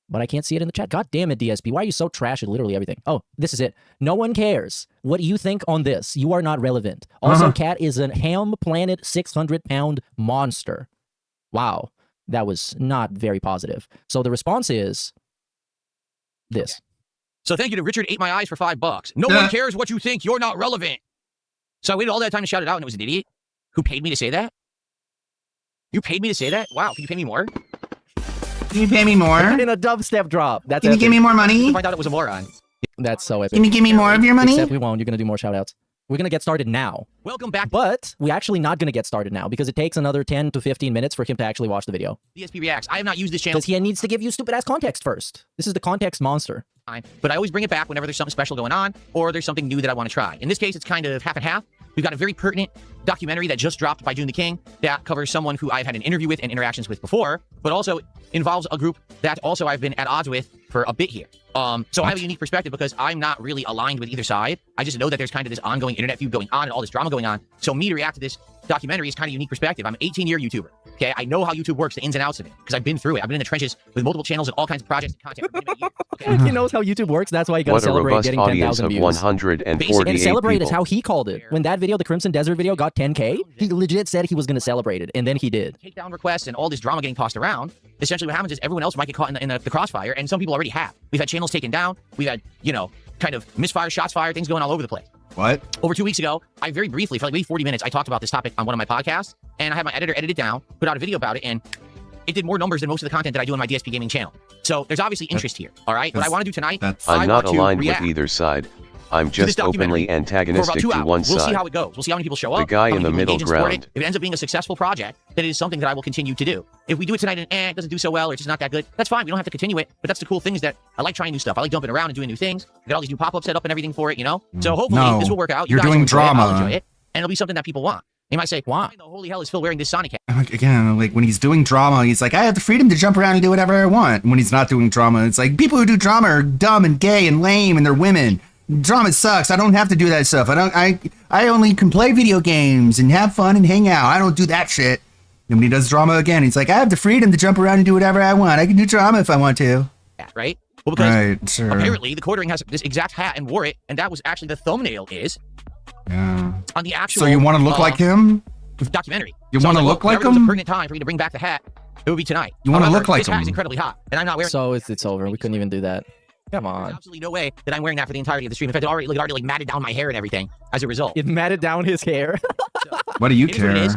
But I can't see it in the chat. God damn it, DSP. Why are you so trash at literally everything? Oh, this is it. No one cares what you think on this. You are not relevant. Also, Cat is a ham planet 600-pound monster. Wow. That was not very positive. So the response is this. Okay. So thank you to Richard Ate My Eyes for $5. No one cares what you think. You're not relevant. So I waited all that time to shout it out, and it was an idiot who paid me to say that. You paid me to say that? Wow. Can you pay me more? Can you pay me more? In a dubstep drop. That's Can you give me more money? I find out it was a moron. That's so epic. Can you give me more of your money? Except we won't. You're going to do more shout-outs. We're going to get started now. Welcome back. But we're actually not going to get started now because it takes another 10 to 15 minutes for him to actually watch the video. DSP Reacts. I have not used this channel. Because he needs to give you stupid-ass context first. This is the context monster. But I always bring it back whenever there's something special going on or there's something new that I want to try. In this case, it's kind of half and half. We've got a very pertinent documentary that just dropped by June the King that covers someone who I've had an interview with and interactions with before, but also involves a group that also I've been at odds with for a bit here. So I have a unique perspective because I'm not really aligned with either side. I just know that there's kind of this ongoing internet feud going on and all this drama going on. So me to react to this documentary is kind of a unique perspective. I'm an 18-year YouTuber. Okay, I know how YouTube works, the ins and outs of it, because I've been through it. I've been in the trenches with multiple channels and all kinds of projects and content for many years. Okay. He knows how YouTube works. That's why he got to What a celebrate robust getting audience 10,000 of views. 148 And celebrate is people. how he called it. When that video, the Crimson Desert video, got 10K, he legit said he was going to celebrate it, and then he did. Takedown requests and all this drama getting tossed around. Essentially, what happens is everyone else might get caught in the crossfire, and some people already have. We've had channels taken down. We've had, you know, kind of misfire, shots fired, things going all over the place. What? Over 2 weeks ago, I very briefly, for like maybe 40 minutes, I talked about this topic on one of my podcasts, and I had my editor edit it down, put out a video about it, and it did more numbers than most of the content that I do on my DSP gaming channel. So there's obviously interest here, all right? What I want to do tonight, I'm not aligned with react either side. I'm to this just openly documentary antagonistic for about 2 to hours. one We'll see side. how it goes. We'll see how many people show up. The guy how in many the people middle engage and support ground. it. If it ends up being a successful project, then it is something that I will continue to do. If we do it tonight and it doesn't do so well or it's just not that good, that's fine. We don't have to continue it. But that's the cool thing is that I like trying new stuff. I like jumping around and doing new things. I got all these new pop-ups set up and everything for it, you know? So hopefully No, this will work out. you're guys will doing enjoy it, I'll drama. enjoy it, and it'll be something that people want. You might say, why the holy hell is Phil wearing this Sonic hat? Like, again, like when he's doing drama, he's like, I have the freedom to jump around and do whatever I want. And when he's not doing drama, it's like people who do drama are dumb and gay and lame and they're women. Drama sucks. I don't have to do that stuff. I only can play video games and have fun and hang out. I don't do that shit. And when he does drama again, he's like, I have the freedom to jump around and do whatever I want. I can do drama if I want to. Right? Well, because Right, sure. apparently the quartering has this exact hat and wore it, and that was actually the thumbnail is Yeah. on the actual. So you want to look like him? Documentary. You So I want was to like, look well, like whenever there's him? a pertinent time for you to bring back the hat, it would be tonight. You wanna However, look like this hat him. is incredibly hot, and I'm not wearing. So it's over. We couldn't even do that. Come on. Absolutely no way that I'm wearing that for the entirety of the stream. In fact, it already like matted down my hair and everything as a result. It matted down his hair. What do you It is what it care? is.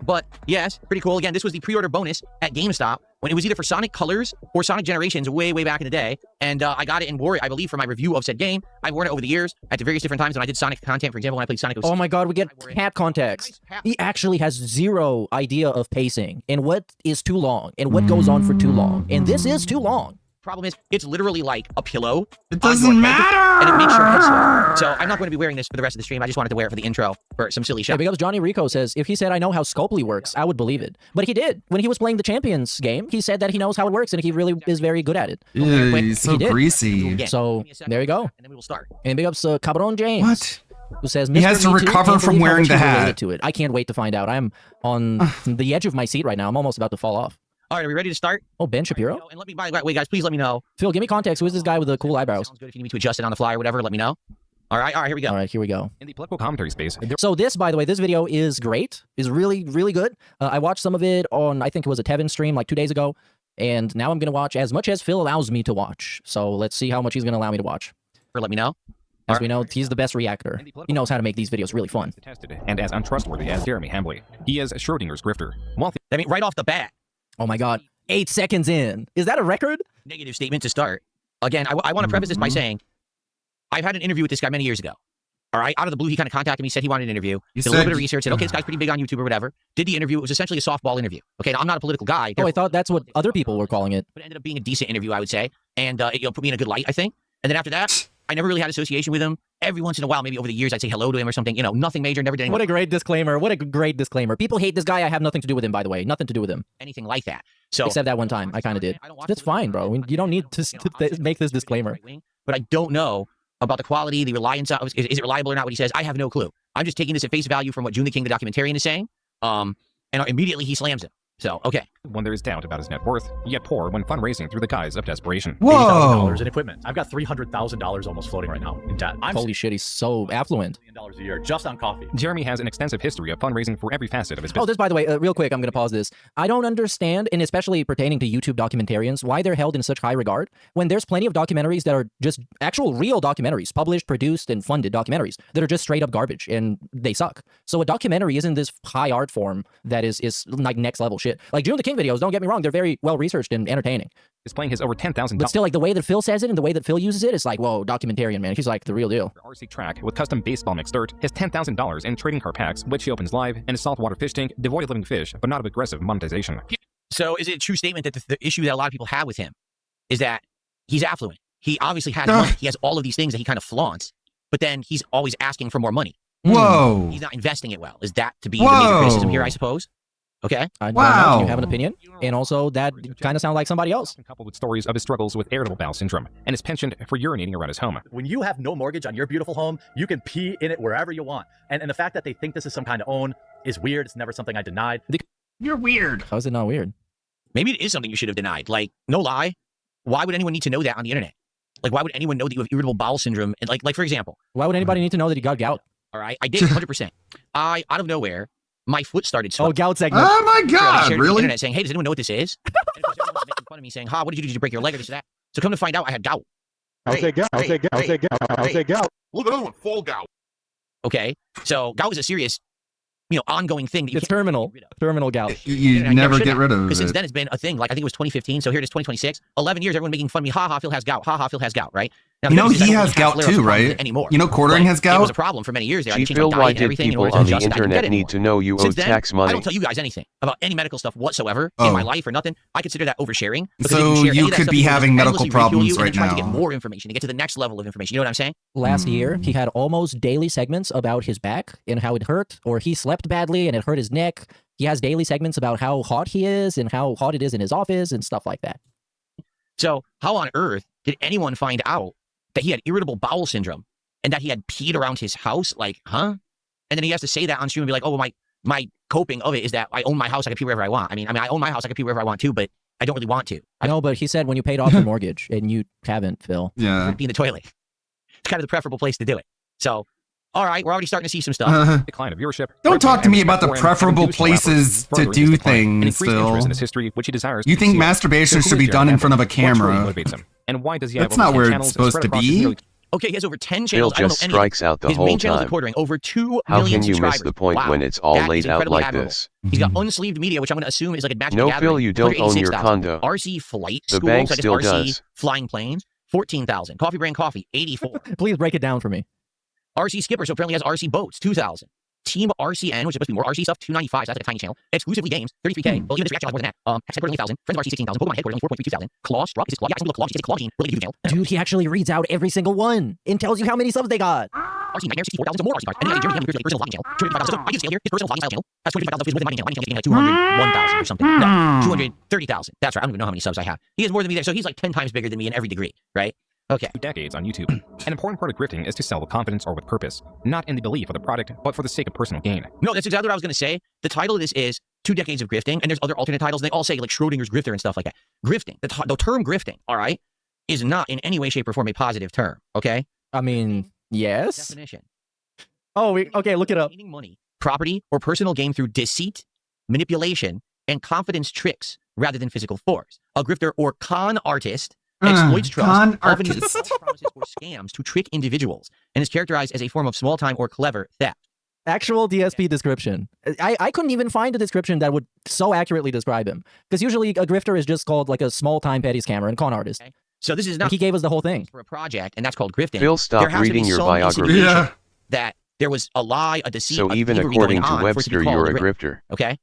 But yes, pretty cool. Again, this was the pre-order bonus at GameStop when it was either for Sonic Colors or Sonic Generations way back in the day. And I got it and wore it, I believe, for my review of said game. I've worn it over the years at the various different times when I did Sonic content. For example, when I played Sonic 06. Oh my god, we get hat context. He actually has zero idea of pacing and what is too long and what goes on for too long. And this is too long. Problem is, it's literally like a pillow. It doesn't matter! And it makes your head swell. So I'm not going to be wearing this for the rest of the stream. I just wanted to wear it for the intro for some silly shit. Yeah, because Johnny Rico says, if he said, I know how Scopely works, I would believe it. But he did. When he was playing the Champions game, he said that he knows how it works and he really is very good at it. Ew, he's so He did. greasy. So, there you go. And then we will start. And big ups Cabron James. What? Who says, He has "Mr. to Me Too, recover can't from believe how wearing much the you hat." related to it. I can't wait to find out. I'm on the edge of my seat right now. I'm almost about to fall off. All right, are we ready to start? Oh, Ben Shapiro? And let me, by the way, guys, please let me know. Phil, give me context. Who is this guy with the cool eyebrows? Sounds good. If you need me to adjust it on the fly or whatever, let me know. All right, here we go. All right, here we go. In the political commentary space, So this, by the way, this video is great. Is really, really good. I watched some of it on, I think it was a Tevin stream like 2 days ago. And now I'm going to watch as much as Phil allows me to watch. So let's see how much he's going to allow me to watch. Or let me know. As we know, he's the best reactor. He knows how to make these videos really fun. tested and as untrustworthy as Jeremy Hambley. He is Schrodinger's grifter. I mean, right off the bat. Oh my god. 8 seconds in. Is that a record? Negative statement to start. Again, I want to preface this by saying, I've had an interview with this guy many years ago. All right, out of the blue, he kind of contacted me, said he wanted an interview. Did a little bit of research, said, okay, this guy's pretty big on YouTube or whatever. Did the interview. It was essentially a softball interview. Okay, now I'm not a political guy. Oh, I thought that's what other people were calling it. But it ended up being a decent interview, I would say. And it put me in a good light, I think. And then after that, I never really had association with him. Every once in a while, maybe over the years, I'd say hello to him or something. You know, nothing major, never did anything. What a great disclaimer. What a great disclaimer. People hate this guy. I have nothing to do with him, by the way. Nothing to do with him. Anything like that. So except that one time. I kind of did. That's fine, bro. You don't need to make this disclaimer. But I don't know about the quality, the reliance on, is it reliable or not, what he says? I have no clue. I'm just taking this at face value from what June the King, the documentarian, is saying. And immediately he slams it. So, okay. When there is doubt about his net worth, yet poor when fundraising through the guise of desperation. $80,000 in equipment. I've got $300,000 almost floating right now in debt. Holy shit, he's so affluent. $1 million a year just on coffee. Jeremy has an extensive history of fundraising for every facet of his business. Oh, this, by the way, real quick, I'm going to pause this. I don't understand, and especially pertaining to YouTube documentarians, why they're held in such high regard when there's plenty of documentaries that are just actual real documentaries, published, produced, and funded documentaries that are just straight up garbage and they suck. So a documentary isn't this high art form that is like next level shit. Like June the King videos, don't get me wrong, they're very well researched and entertaining. Displaying his over $10,000. But still, like the way that Phil says it and the way that Phil uses it, it's like, whoa, documentarian, man. He's like the real deal. RC track with custom baseball mixed dirt, his $10,000 in trading card packs, which he opens live, and a saltwater fish tank devoid of living fish, but not of aggressive monetization. So is it a true statement that the issue that a lot of people have with him is that he's affluent? He obviously has money. He has all of these things that he kind of flaunts, but then he's always asking for more money. Whoa. He's not investing it well. Is that to be the major criticism here, I suppose? Okay. I don't know. You have an opinion? And also, that kind of sounds like somebody else. Coupled with stories of his struggles with irritable bowel syndrome and his penchant for urinating around his home. When you have no mortgage on your beautiful home, you can pee in it wherever you want. And the fact that they think this is some kind of own is weird. It's never something I denied. You're weird. How is it not weird? Maybe it is something you should have denied. Like, no lie. Why would anyone need to know that on the internet? Like, why would anyone know that you have irritable bowel syndrome? And like for example, why would anybody need to know that he got gout? All right, I did 100%. Out of nowhere, my foot started swelling. Oh, gout segment. Oh my So I God! shared it on the Really? internet saying, hey, does anyone know what this is? And of course, everyone was making fun of me saying, what did you do? Did you break your leg or this or that? So come to find out, I had gout. I'll say gout. I'll say gout. I'll say gout. I'll say gout. Look at another one, fall gout. Okay, so gout is a serious, ongoing thing. That It's terminal. Terminal gout. You never get rid of Because since it. then, it's been a thing. Like, I think it was 2015, so here it is 2026. 11 years, everyone making fun of me. Phil has gout. Phil has gout, right? Now, You know the thing is, he I don't has really have gout flare-ups too, problems right? Anymore. You know Quartering But has It was gout? a problem for many years there. I had to Gee, change my Phil, diet why and did everything in people order to on the adjust. I couldn't get internet it need anymore. to know you Since owed then, tax I money? don't tell you guys anything about any medical stuff whatsoever Oh. in my life or nothing. I consider that oversharing. because if So share any you of that could stuff, be people having just medical endlessly ridicule problems you and right then try to now. get more information, to get to the next level of information. You know what I'm saying? Last year, he had almost daily segments about his back and how it hurt, or he slept badly and it hurt his neck. He has daily segments about how hot he is and how hot it is in his office and stuff like that. So how on earth did anyone find out that he had irritable bowel syndrome and that he had peed around his house? Like, huh? And then he has to say that on stream and be like, oh, well, my coping of it is that I own my house. I can pee wherever I want. I mean, I own my house. I can pee wherever I want to, but I don't really want to. No, but he said when you paid off your mortgage, and you haven't, Phil. Yeah. Pee in the toilet. It's kind of the preferable place to do it. So, all right, we're already starting to see some stuff. Decline of viewership. Don't talk to me about the Warren preferable induced collaboration, places to furthering do his decline, and things, increased interest Phil. in his history, which he desires You to think conceal. masturbation So should who be is done in Jeremy front of a What truly camera? motivates him? And why does he That's have not over 10 where it's channels supposed spread to across his be. nearly Okay, he has over 10 Phil channels. I don't know just any. strikes out the His whole main channel is time. a quartering, over 2 How million can you miss subscribers. the point Wow. when it's all That laid is out incredibly like admirable. this? He's got unsleeved media, which I'm going to assume is like a Magic No, the Gathering. Phil, you don't own your 186,000. condo. RC Flight The School, bank so I guess still RC does. Flying Planes, 14,000. Coffee Brand Coffee, 84. Please break it down for me. RC Skipper, so apparently has RC Boats, 2,000. Team RCN, which is supposed to be more RC stuff, 295. So that's like a tiny channel. Exclusively games, 33K. Well, even this reaction has more than that. Headquarters, only 1,000. Friends of RC, 16,000. Pokemon Headquarters, only 4.32,000. Claw, Struck, is it Claw? Yeah, some people Claw. She says Claw Team. Really good channel. Dude, he actually reads out every single one and tells you how many subs they got. RC Nightmare, 64,000. So more RC cards. And then Jeremy Hamlin, personal vlogging channel. 255,000. So I use scale here. His personal vlogging style channel. That's 25,000 with the mining channel. Mining channel is getting like 201,000 or something. No, 230,000. That's right. I don't even know how many subs I have. He has more than me there. So he's like 10 times bigger than me in every degree, right? Okay. decades on YouTube. An important part of grifting is to sell with confidence or with purpose, not in the belief of the product, but for the sake of personal gain. No, that's exactly what I was going to say. The title of this is 2 Decades of Grifting, and there's other alternate titles, and they all say like Schrodinger's Grifter and stuff like that. Grifting, the term grifting, all right, is not in any way, shape, or form a positive term, okay? I mean, yes. Definition. Oh, okay, look it up. Obtaining money, property, or personal gain through deceit, manipulation, and confidence tricks rather than physical force. A grifter or con artist exploits trust, con often uses artist. false promises or scams to trick individuals, and is characterized as a form of small-time or clever theft. Actual DSP description. I couldn't even find a description that would so accurately describe him. Because usually a grifter is just called like a small-time petty scammer and con artist. Okay. So this is not. Like he gave us the whole thing. For a project, and that's called grifting. Phil, stop There has to be reading your some biography. insinuation that there was a lie, a deceit, So a even thievery according going to on for it to be Webster, called you're a grif. grifter. Okay?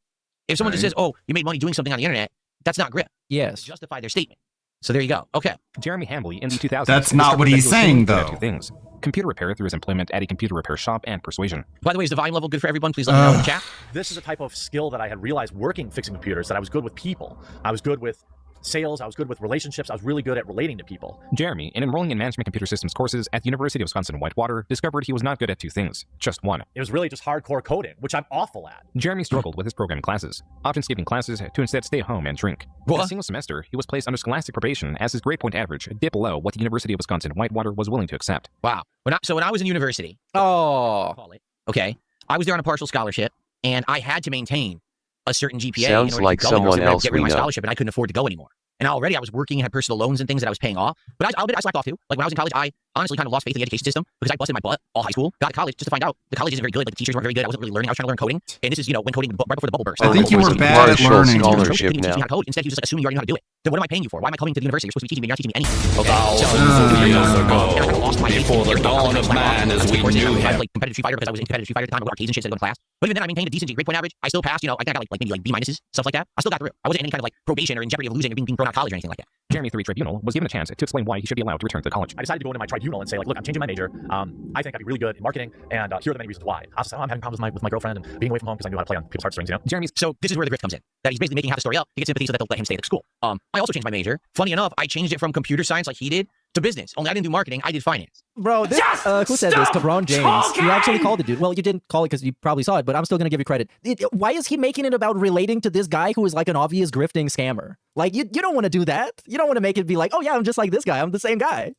If someone just says, oh, you made money doing something on the internet, that's not grip. Yes. To justify their statement. So there you go. Okay. Jeremy Hambley in the 2000s. That's not what discovered that he's he was saying, good at though. two things: computer repair through his employment at a computer repair shop and persuasion. By the way, is the volume level good for everyone? Please let me know in the chat. This is a type of skill that I had realized working fixing computers, that I was good with people. I was good with sales. I was good with relationships. I was really good at relating to people. Jeremy, in enrolling in management computer systems courses at the University of Wisconsin-Whitewater, discovered he was not good at two things, just one. It was really just hardcore coding, which I'm awful at. Jeremy struggled with his programming classes, often skipping classes to instead stay home and drink. In a single semester, he was placed under scholastic probation as his grade point average dipped below what the University of Wisconsin-Whitewater was willing to accept. Wow. When I was in university, okay, I was there on a partial scholarship, and I had to maintain a certain GPA Sounds in order like to go anywhere, someone so I had to else get rid of we my know. scholarship, and I couldn't afford to go anymore. And already I was working and had personal loans and things that I was paying off. But I slacked off too. Like when I was in college, I honestly kind of lost faith in the education system because I busted my butt all high school. Got to college just to find out the college isn't very good. Like the teachers weren't very good. I wasn't really learning. I was trying to learn coding. And this is, when coding right before the bubble burst. I think you were bad at partial learning. scholarship Teaching now. me how to code. Instead, he was just like assuming you already know how to do it. Then what am I paying you for? Why am I coming to the university? You're supposed to be teaching me. You're not teaching me anything. And I kind of lost my faith before the in dawn of man as we knew I him. played competitive Street Fighter because I was in competitive Street Fighter at the time. I would go to arcades and shit, so I go to class. But even then, I maintained a decent grade point average. I still passed. I got like maybe B minuses, stuff like that. I still got through. I wasn't in any kind of like probation or in jeopardy of losing or being thrown out of college or anything like that. Jeremy, through a tribunal, was given a chance to explain why he should be allowed to return to college. I decided to go into my tribunal and say, like, look, I'm changing my major. I think I'd be really good in marketing, and here are the many reasons why. I was I'm having problems with my girlfriend and being away from home because I knew how to play on people's heartstrings, Jeremy's, so this is where the grift comes in. That he's basically making half the story up to get sympathy so that they'll let him stay at school. I also changed my major. Funny enough, I changed it from computer science like he did It's a business. Only I didn't do marketing. I did finance. Bro, this, who said this? Cabron James. You actually called it, dude. Well, you didn't call it because you probably saw it, but I'm still going to give you credit. Why is he making it about relating to this guy who is like an obvious grifting scammer? Like, you don't want to do that. You don't want to make it be like, oh yeah, I'm just like this guy. I'm the same guy.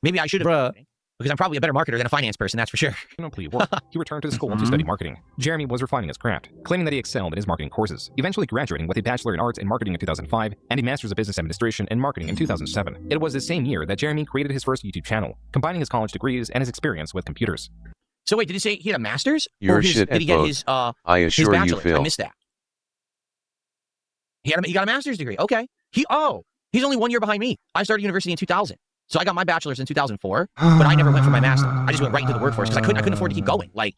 Maybe I should have. Because I'm probably a better marketer than a finance person, that's for sure. He returned to school to study marketing. Jeremy was refining his craft, claiming that he excelled in his marketing courses, eventually graduating with a Bachelor in Arts and Marketing in 2005 and a Master's of Business Administration and Marketing in 2007. It was the same year that Jeremy created his first YouTube channel, combining his college degrees and his experience with computers. So wait, did he say he had a master's? You're or shit did he at get both. his I his assure you, bachelor's? Phil. I missed that. He got a master's degree. Okay. He's only 1 year behind me. I started university in 2000. So I got my bachelor's in 2004, but I never went for my master's. I just went right into the workforce because I couldn't afford to keep going. Like,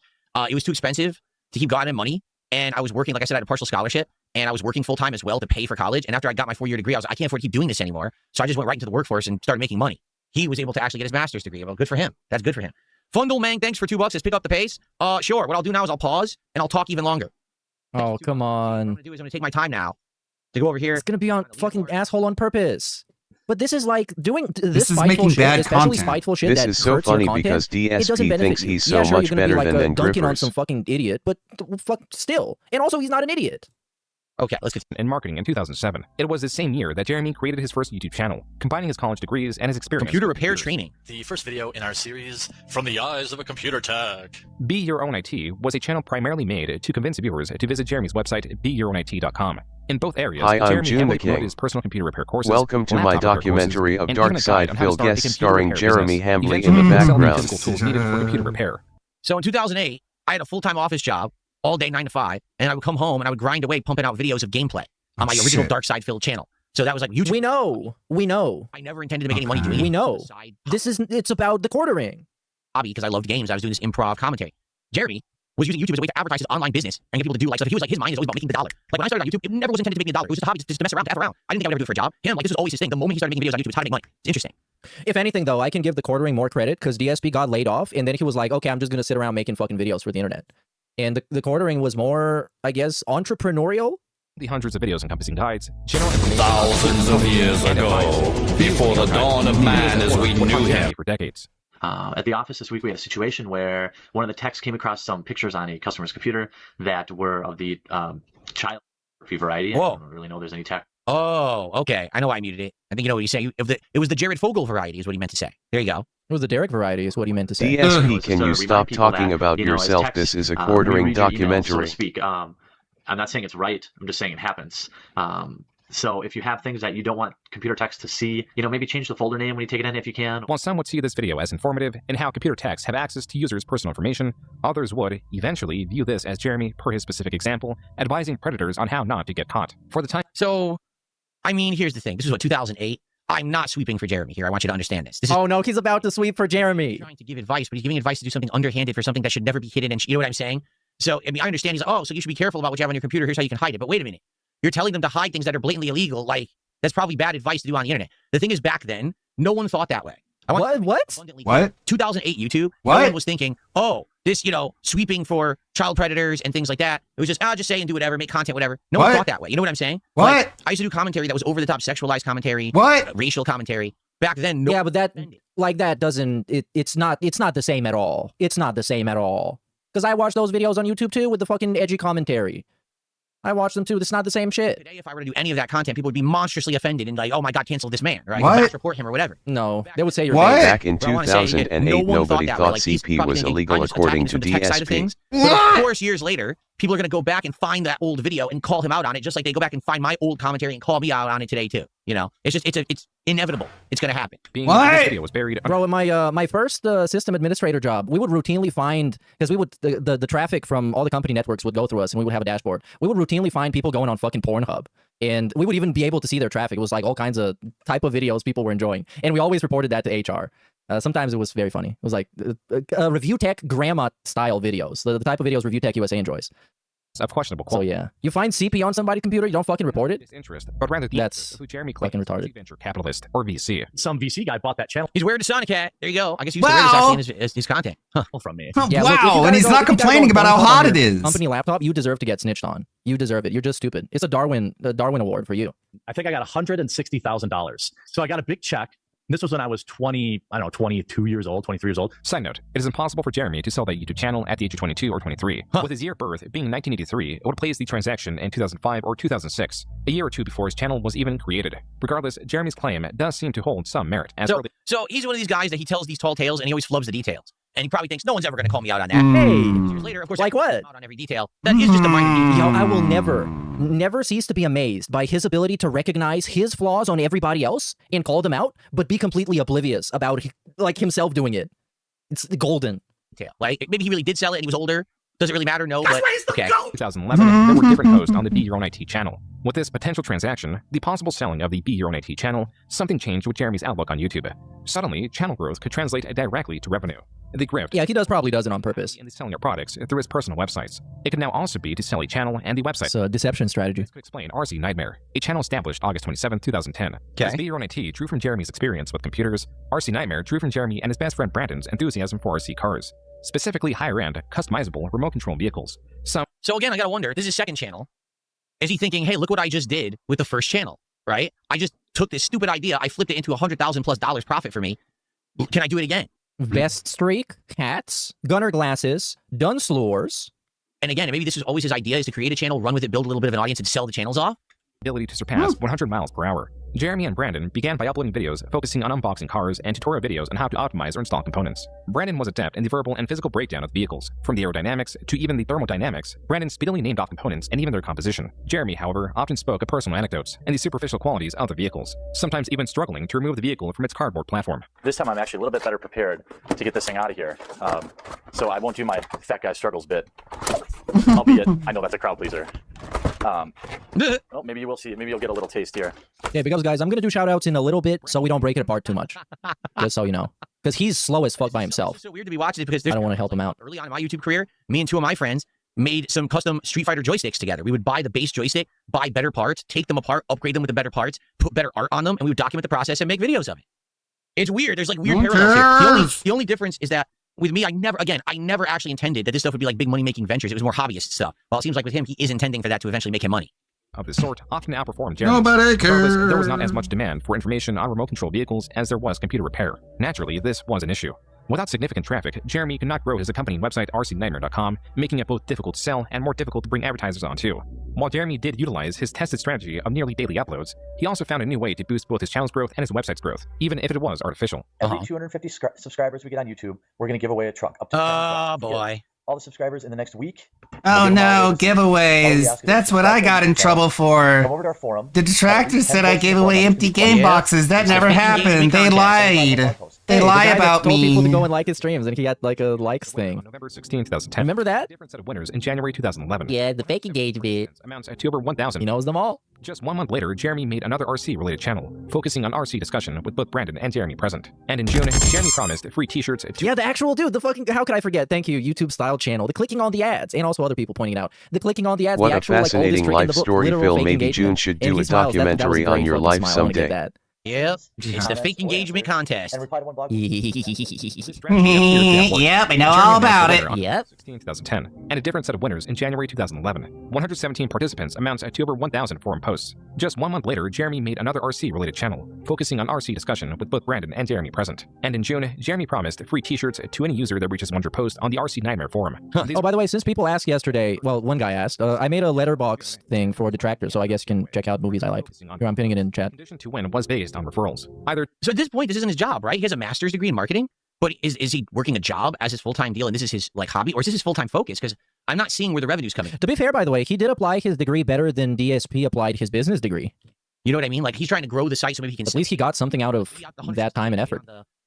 it was too expensive to keep gotten money. And I was working, like I said, I had a partial scholarship, and I was working full time as well to pay for college. And after I got my 4-year degree, I can't afford to keep doing this anymore. So I just went right into the workforce and started making money. He was able to actually get his master's degree. Well, good for him. That's good for him. Fundle Mang, thanks for $2. Let's pick up the pace. Sure. What I'll do now is I'll pause and I'll talk even longer. Oh, come on. What I'm gonna do is I'm gonna take my time now to go over here. It's gonna be on fucking asshole on purpose. But this is like doing This is spiteful making shit, bad especially content. spiteful shit This that is so hurts your funny content. because It doesn't DSP benefit thinks you. he's Yeah, so sure, much you're gonna be better like than them dunking on grippers. some fucking idiot, but fuck still. And also, he's not an idiot. Okay, let's get in marketing in 2007. It was the same year that Jeremy created his first YouTube channel, combining his college degrees and his experience. computer repair training. The first video in our series, From the Eyes of a Computer Tech. Be Your Own IT was a channel primarily made to convince viewers to visit Jeremy's website, beyourownit.com. In both areas, Hi, I'm Jeremy June the heavily promoted King. his personal computer repair courses. Welcome to my laptop repair documentary courses, of and Dark even a guide Side on how to Phil start a guest computer starring repair Jeremy business. Hambley in Eventually, the he began selling background. physical tools needed for computer repair. So in 2008, I had a full-time office job all day, 9 to 5, and I would come home and I would grind away pumping out videos of gameplay on my original Dark Side Phil channel. So that was like YouTube. We know. I never intended to make any money doing it. We know. It's about the quartering. Hobby because I loved games. I was doing this improv commentary. Jeremy was using YouTube as a way to advertise his online business and get people to do like stuff. He was like, his mind is always about making the dollar. Like when I started on YouTube, it never was intended to make me a dollar. It was just a hobby, just to mess around, to F around. I didn't think I would ever do it for a job. Him, like this was always his thing. The moment he started making videos on YouTube, it's how to make money. It's interesting. If anything, though, I can give the quartering more credit because DSP got laid off, and then he was like, okay, I'm just gonna sit around making fucking videos for the internet. And the quartering was more, I guess, entrepreneurial. The hundreds of videos encompassing guides, general information, Thousands of years ago, before the dawn of man as we knew him. For decades. At the office this week, we had a situation where one of the techs came across some pictures on a customer's computer that were of the child pornography variety. Whoa. I don't really know if there's any tech. Oh, okay. I know why I muted it. I think you know what he's saying. It was the Jared Fogel variety is what he meant to say. There you go. It was the Derek variety is what he meant to say. DSP, can you stop talking about yourself? This is a quartering documentary. So to speak. I'm not saying it's right. I'm just saying it happens. So if you have things that you don't want computer techs to see, maybe change the folder name when you take it in if you can. While some would see this video as informative in how computer techs have access to users' personal information, others would, eventually, view this as Jeremy, per his specific example, advising predators on how not to get caught. For the time. So, I mean, here's the thing. This is what, 2008? I'm not sweeping for Jeremy here. I want you to understand this. Oh, no, he's about to sweep for Jeremy. He's trying to give advice, but he's giving advice to do something underhanded for something that should never be hidden. And you know what I'm saying? So, I mean, I understand. He's like, oh, so you should be careful about what you have on your computer. Here's how you can hide it. But wait a minute. You're telling them to hide things that are blatantly illegal. Like, that's probably bad advice to do on the internet. The thing is, back then, no one thought that way. What? 2008 YouTube. What? No one was thinking, oh, this, sweeping for child predators and things like that. It was just, just say and do whatever, make content, whatever. No one thought that way. You know what I'm saying? What? Like, I used to do commentary that was over the top, sexualized commentary. What? Racial commentary. Back then, no. Yeah, but that doesn't. It's not the same at all. It's not the same at all. Because I watch those videos on YouTube too with the fucking edgy commentary. I watch them too. It's not the same shit. Today, if I were to do any of that content, people would be monstrously offended and like, oh my God, cancel this man, right? What? Back report him or whatever. No, they would say you're What? gay. Back in But I wanna say, 2008, no one nobody that way. thought Like, he's CP probably was thinking, illegal I'm just according attacking to this from the tech side of DSP. things. But of course, years later, people are going to go back and find that old video and call him out on it, just like they go back and find my old commentary and call me out on it today too. It's inevitable. It's going to happen. Being this video was buried. Bro, in my first system administrator job, we would routinely find, because we would the traffic from all the company networks would go through us, and we would have a dashboard. We would routinely find people going on fucking Pornhub, and we would even be able to see their traffic. It was like all kinds of type of videos people were enjoying, and we always reported that to HR. Sometimes it was very funny. It was like Review Tech grandma style videos, the type of videos Review Tech USA enjoys. Of questionable quality. So yeah, you find CP on somebody's computer, you don't fucking report it. Disinterest, but rather that's who Jeremy fucking retarded. Venture capitalist or VC. Some VC guy bought that channel. He's wearing a Sonic hat. There you go. I guess he used to wear this actually in his content. Huh. From me. Yeah, wow, look, and he's not complaining about how hot it is. Company laptop, you deserve to get snitched on. You deserve it. You're just stupid. It's a Darwin Award for you. I think I got $160,000. So I got a big check. This was when I was 20, I don't know, 22 years old, 23 years old. Side note, it is impossible for Jeremy to sell that YouTube channel at the age of 22 or 23. With his year of birth being 1983, it would place the transaction in 2005 or 2006, a year or two before his channel was even created. Regardless, Jeremy's claim does seem to hold some merit. So he's one of these guys that he tells these tall tales and he always flubs the details. And he probably thinks no one's ever going to call me out on that. Hey, Years later, of course, like what? Out on every detail. That is just a minor detail. Yo, I will never cease to be amazed by his ability to recognize his flaws on everybody else and call them out, but be completely oblivious about like himself doing it. It's golden. Like maybe he really did sell it and he was older. Does it really matter? No, but okay. 2011, there were different hosts on the Be Your Own IT channel. With this potential transaction, the possible selling of the Be Your Own IT channel, something changed with Jeremy's outlook on YouTube. Suddenly, channel growth could translate directly to revenue. The grift. Yeah, he probably does it on purpose. And the selling of products through his personal websites. It could now also be to sell a channel and the website. It's a deception strategy. This could explain RC Nightmare, a channel established August 27, 2010. As Be Your Own IT drew from Jeremy's experience with computers, RC Nightmare drew from Jeremy and his best friend Brandon's enthusiasm for RC cars. Specifically higher-end, customizable remote control vehicles. So again, I gotta wonder, this is his second channel. Is he thinking, hey, look what I just did with the first channel, right? I just took this stupid idea, I flipped it into $100,000+ profit for me. Can I do it again? Vest streak, hats, gunner glasses, Dunslores. And again, maybe this was always his idea, is to create a channel, run with it, build a little bit of an audience, and sell the channels off. Ability to surpass 100 miles per hour. Jeremy and Brandon began by uploading videos focusing on unboxing cars and tutorial videos on how to optimize or install components. Brandon was adept in the verbal and physical breakdown of vehicles, from the aerodynamics to even the thermodynamics. Brandon speedily named off components and even their composition. Jeremy, however, often spoke of personal anecdotes and the superficial qualities of the vehicles, sometimes even struggling to remove the vehicle from its cardboard platform. This time I'm actually a little bit better prepared to get this thing out of here. So I won't do my fat guy struggles bit. Albeit, I know that's a crowd pleaser. Well, maybe you will see it. Maybe you'll get a little taste here. Yeah, because guys, I'm going to do shout outs in a little bit so we don't break it apart too much. Just so you know. Because he's slow as fuck by himself. It's so weird to be watching it because I don't want to help him out. Early on in my YouTube career, me and two of my friends made some custom Street Fighter joysticks together. We would buy the base joystick, buy better parts, take them apart, upgrade them with the better parts, put better art on them, and we would document the process and make videos of it. It's weird. There's like weird parallels here. The only difference is that with me, I never actually intended that this stuff would be like big money-making ventures. It was more hobbyist stuff. Well, it seems like with him, he is intending for that to eventually make him money. Of this sort often outperformed Jeremy's. Nobody cares. There was not as much demand for information on remote control vehicles as there was computer repair. Naturally, this was an issue. Without significant traffic, Jeremy could not grow his accompanying website rcnightmare.com, making it both difficult to sell and more difficult to bring advertisers on too. While Jeremy did utilize his tested strategy of nearly daily uploads, he also found a new way to boost both his channel's growth and his website's growth, even if it was artificial. Every 250 subscribers we get on YouTube, we're going to give away a truck. Up to 10 trucks. Boy. All the subscribers in the next week. Oh no, giveaways. That's what I got in trouble for. Come over to our forum. The detractors said I gave away empty game boxes. That never happened. They lied. They lie about told me. people to go and like his streams, and he got like a likes thing. On November 16, 2010. Remember that? Different set of winners in January 2011. Yeah, the fake engagement. Amounts to over 1,000. He knows them all. Just 1 month later, Jeremy made another RC-related channel, focusing on RC discussion with both Brandon and Jeremy present. And in June, Jeremy promised free t-shirts. Yeah, the actual dude, the fucking, how could I forget? Thank you, YouTube style channel. The clicking on the ads, and also other people pointing it out. The clicking on the ads, What the a actual, fascinating like, life story, Phil. Maybe June should do a documentary on your life someday. Yep, it's the fake engagement contest. Yep, I know all about it. Yep. 2010, and a different set of winners in January 2011. 117 participants amounts to over 1,000 forum posts. Just 1 month later, Jeremy made another RC-related channel, focusing on RC discussion with both Brandon and Jeremy present. And in June, Jeremy promised free t-shirts to any user that reaches 100 posts on the RC Nightmare forum. Oh, by the way, since people asked yesterday, well, one guy asked, I made a letterbox thing for Detractor, so I guess you can check out movies I like. Here, I'm pinning it in chat. Condition to win was based on referrals. So at this point, this isn't his job, right? He has a master's degree in marketing, but is he working a job as his full-time deal, and this is his like hobby, or is this his full-time focus? Because I'm not seeing where the revenue's coming. To be fair, by the way, he did apply his degree better than DSP applied his business degree. You know what I mean? Like, he's trying to grow the site so maybe he can... At least he got something out of that time and effort.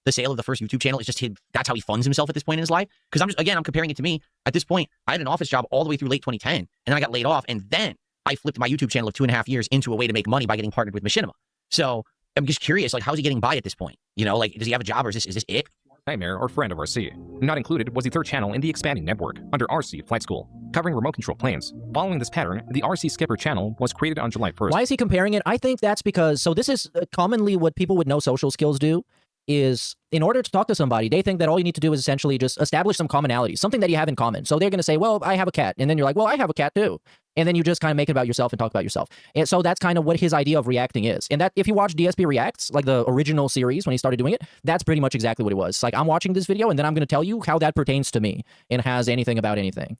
The sale of the first YouTube channel is just that's how he funds himself at this point in his life. Because I'm comparing it to me. At this point, I had an office job all the way through late 2010, and then I got laid off, and then I flipped my YouTube channel of 2.5 years into a way to make money by getting partnered with Machinima. So I'm just curious, like, how's he getting by at this point? You know, like, does he have a job, or is this it? Nightmare or friend of RC. Not included was the third channel in the expanding network, under RC Flight School, covering remote control planes. Following this pattern, the RC Skipper channel was created on July 1st. Why is he comparing it? I think that's because, so this is commonly what people with no social skills do. is in order to talk to somebody, they think that all you need to do is essentially just establish some commonalities, something that you have in common. So they're going to say, well, I have a cat. And then you're like, well, I have a cat too. And then you just kind of make it about yourself and talk about yourself. And so that's kind of what his idea of reacting is. And that if you watch DSP Reacts, like the original series when he started doing it, that's pretty much exactly what it was. Like, I'm watching this video and then I'm going to tell you how that pertains to me and has anything about anything.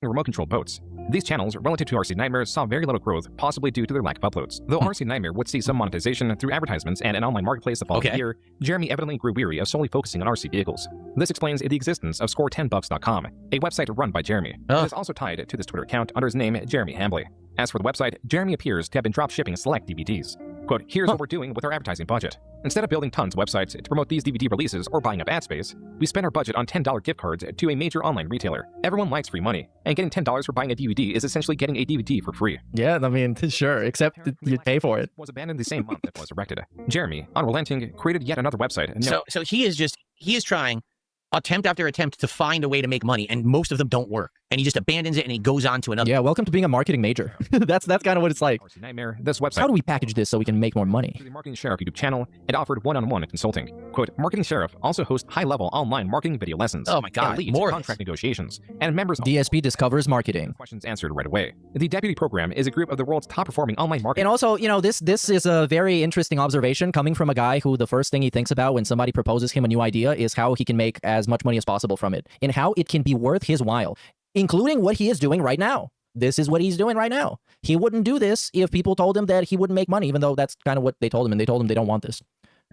Remote controlled boats. These channels, relative to RC Nightmare, saw very little growth, possibly due to their lack of uploads. Though RC Nightmare would see some monetization through advertisements and an online marketplace the following year, Jeremy evidently grew weary of solely focusing on RC vehicles. This explains the existence of Score10bucks.com, a website run by Jeremy. It is also tied to this Twitter account under his name, Jeremy Hambley. As for the website, Jeremy appears to have been drop shipping select DVDs. Quote, here's what we're doing with our advertising budget. Instead of building tons of websites to promote these DVD releases or buying up ad space, we spend our budget on $10 gift cards to a major online retailer. Everyone likes free money, and getting $10 for buying a DVD is essentially getting a DVD for free. Yeah, I mean, sure, except you pay for it. Was abandoned the same month it was erected. Jeremy, unrelenting, created yet another website. So he is trying attempt after attempt to find a way to make money, and most of them don't work. And he just abandons it and he goes on to another. Yeah, welcome to being a marketing major. that's kind of what it's like. Nightmare, this website. How do we package this so we can make more money? The Marketing Sheriff YouTube channel, it offered one-on-one consulting. Quote, Marketing Sheriff also hosts high-level online marketing video lessons. Oh my God, more contract negotiations. And members DSP discovers marketing. Questions answered right away. The Deputy Program is a group of the world's top-performing online marketing. And also, you know, this is a very interesting observation coming from a guy who the first thing he thinks about when somebody proposes him a new idea is how he can make as much money as possible from it and how it can be worth his while, including what he is doing right now. This is what he's doing right now. He wouldn't do this if people told him that he wouldn't make money, even though that's kind of what they told him, and they told him they don't want this.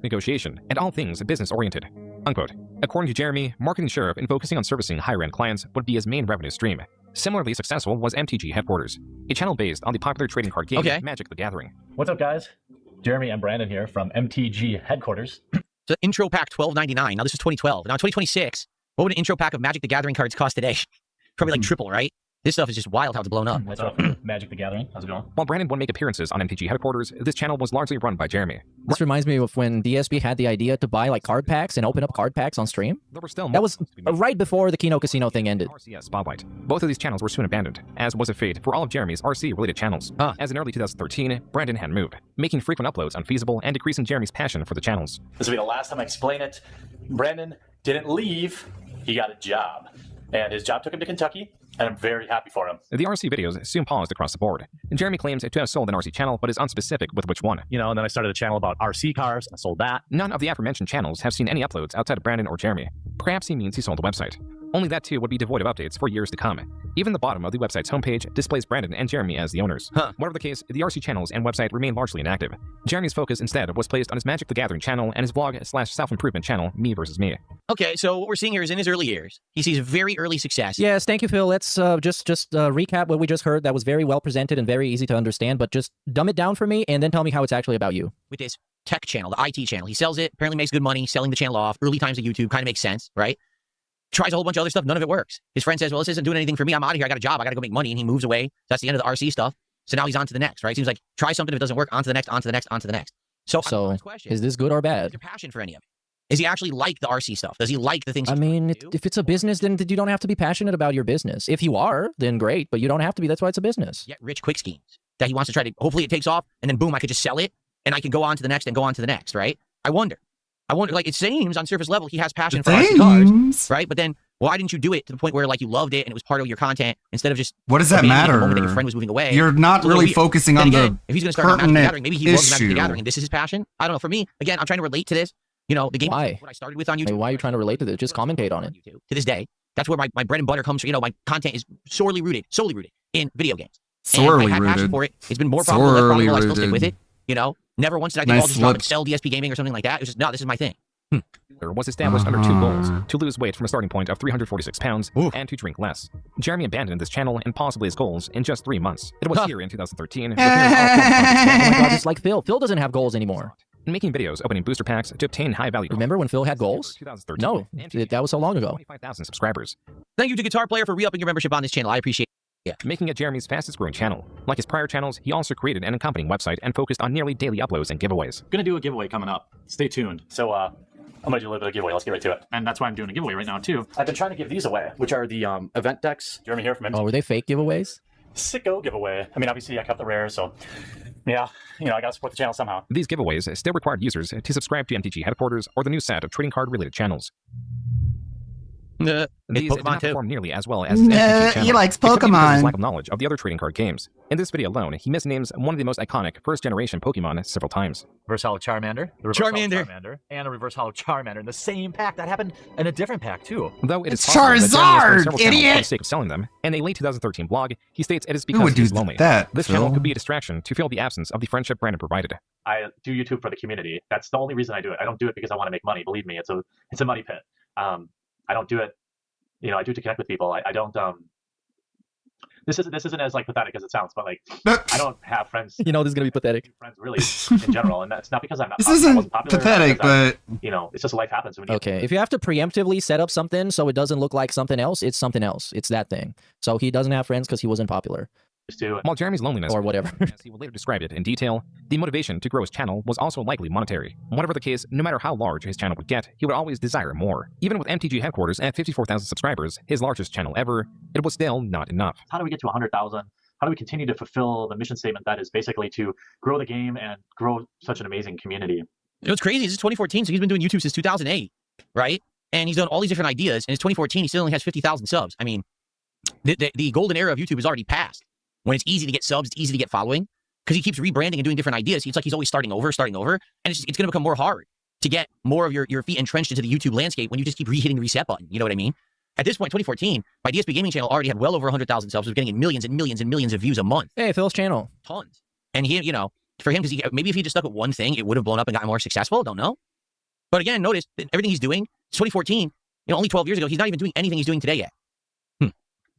Negotiation, and all things business-oriented. Unquote. According to Jeremy, Marketing Sheriff in focusing on servicing higher-end clients would be his main revenue stream. Similarly successful was MTG Headquarters, a channel based on the popular trading card game Magic the Gathering. What's up, guys? Jeremy and Brandon here from MTG Headquarters. So intro pack $12.99. Now this is 2012. Now 2026. What would an intro pack of Magic the Gathering cards cost today? Probably like triple, right? This stuff is just wild how it's blown up. What's up, Magic the Gathering? How's it going? While Brandon would make appearances on MTG Headquarters, this channel was largely run by Jeremy. This reminds me of when DSP had the idea to buy like card packs and open up card packs on stream. There were still that was right before the Kino Casino thing ended. RCS Spotlight. Both of these channels were soon abandoned, as was a fate for all of Jeremy's RC-related channels. As in early 2013, Brandon had moved, making frequent uploads unfeasible and decreasing Jeremy's passion for the channels. This will be the last time I explain it. Brandon didn't leave. He got a job. And his job took him to Kentucky, and I'm very happy for him. The RC videos soon paused across the board. Jeremy claims to have sold an RC channel, but is unspecific with which one. You know, and then I started a channel about RC cars, and I sold that. None of the aforementioned channels have seen any uploads outside of Brandon or Jeremy. Perhaps he means he sold the website. Only that too would be devoid of updates for years to come. Even the bottom of the website's homepage displays Brandon and Jeremy as the owners. Whatever the case, the RC channels and website remain largely inactive. Jeremy's focus instead was placed on his Magic the Gathering channel and his vlog/self-improvement channel, Me vs. Me. Okay, so what we're seeing here is in his early years, he sees very early success. Yes, thank you, Phil. Let's just recap what we just heard. That was very well presented and very easy to understand, but just dumb it down for me and then tell me how it's actually about you. With his tech channel, the IT channel, he sells it, apparently makes good money, selling the channel off. Early times of YouTube kind of makes sense, right? Tries a whole bunch of other stuff, none of it works. His friend says, well, this isn't doing anything for me. I'm out of here. I got a job. I got to go make money. And he moves away. That's the end of the RC stuff. So now he's on to the next, right? Seems like try something. If it doesn't work, on to the next, on to the next, on to the next. So is this good or bad? Is there passion for any of it? Is he actually like the RC stuff? Does he like the things? I mean, if it's a business, then you don't have to be passionate about your business. If you are, then great, but you don't have to be. That's why it's a business. Get rich quick schemes that he wants to try to, hopefully it takes off and then boom, I could just sell it and I can go on to the next and go on to the next, right? I wonder, like it seems on surface level, he has passion for RC cars, right? But then why didn't you do it to the point where like you loved it and it was part of your content instead of just what does that matter? The moment that your friend was moving away. You're not really focusing on the if he's going to start Magic the Gathering, maybe he loves Magic the Gathering and this is his passion. I don't know. For me, again, I'm trying to relate to this. You know, the game is what I started with on YouTube. Why are you trying to relate to this? Just commentate on it. To this day, that's where my bread and butter comes from. You know, my content is solely rooted in video games. Sorely and I had passion rooted. for it. It's been more profitable, less profitable. I still stick with it. You know, never once did I think I'll just drop and sell DSP gaming or something like that. It was just, no, this is my thing. Was established under two goals: to lose weight from a starting point of 346 pounds and to drink less. Jeremy abandoned this channel and possibly his goals in just 3 months. It was here in 2013. Oh my god, just like Phil. Phil doesn't have goals anymore. Making videos opening booster packs to obtain high-value. Remember when Phil had goals? 2013. No, that was so long ago. 25,000 subscribers. Thank you to Guitar Player for re-upping your membership on this channel. I appreciate it. Yeah. Making it Jeremy's fastest-growing channel. Like his prior channels, he also created an accompanying website and focused on nearly daily uploads and giveaways. Gonna do a giveaway coming up. Stay tuned. So, I'm gonna do a little bit of giveaway. Let's get right to it. And that's why I'm doing a giveaway right now, too. I've been trying to give these away, which are the event decks. Jeremy here from MTG. Oh, were they fake giveaways? Sicko giveaway. I mean, obviously, I kept the rare, so Yeah, you know, I gotta support the channel somehow. These giveaways still required users to subscribe to MTG headquarters or the new set of trading card related channels. These did not perform nearly as well as MTG channel. He likes It could be because of his Pokemon. lack of knowledge of the other trading card games. In this video alone, he misnames one of the most iconic first-generation Pokemon several times. Reverse Hollow Charmander, the Reverse Hollow Charmander, and a Reverse Hollow Charmander in the same pack. That happened in a different pack too. Though it is It's possible that Jeremy has Charizard, sold several channels for idiot! the sake of selling them, in a late 2013 blog, he states it is Who because would he is do lonely. that, This Phil? channel could be a distraction to fill the absence of the friendship Brandon provided. I do YouTube for the community. That's the only reason I do it. I don't do it because I want to make money. Believe me, it's a money pit. I don't do it. You know, I do it to connect with people. I don't. This isn't as like pathetic as it sounds, but like I don't have friends. You know, this is gonna be pathetic. Friends really in general, and that's not because I'm not. This popular. I isn't wasn't popular, pathetic, because but you know, it's just life happens. When you Okay, if you have to preemptively set up something so it doesn't look like something else, it's something else. It's that thing. So he doesn't have friends because he wasn't popular. While Jeremy's loneliness, or whatever, as he will later describe it in detail, the motivation to grow his channel was also likely monetary. Whatever the case, no matter how large his channel would get, he would always desire more. Even with MTG headquarters at 54,000 subscribers, his largest channel ever, it was still not enough. how do we get to 100,000? How do we continue to fulfill the mission statement that is basically to grow the game and grow such an amazing community? You know what's crazy? This is 2014, so he's been doing YouTube since 2008, right? And he's done all these different ideas, and it's 2014, he still only has 50,000 subs. I mean, the golden era of YouTube is already passed. When it's easy to get subs, it's easy to get following, because he keeps rebranding and doing different ideas. It's like he's always starting over, and it's going to become more hard to get more of your feet entrenched into the YouTube landscape when you just keep hitting the reset button. You know what I mean? At this point, 2014, my DSP Gaming channel already had well over 100,000 subs, was getting millions and millions and millions of views a month. Hey, Phil's channel. Tons. And he, you know, for him, because maybe if he just stuck at one thing, it would have blown up and gotten more successful. Don't know. But again, notice that everything he's doing, it's 2014, you know, only 12 years ago, he's not even doing anything he's doing today yet.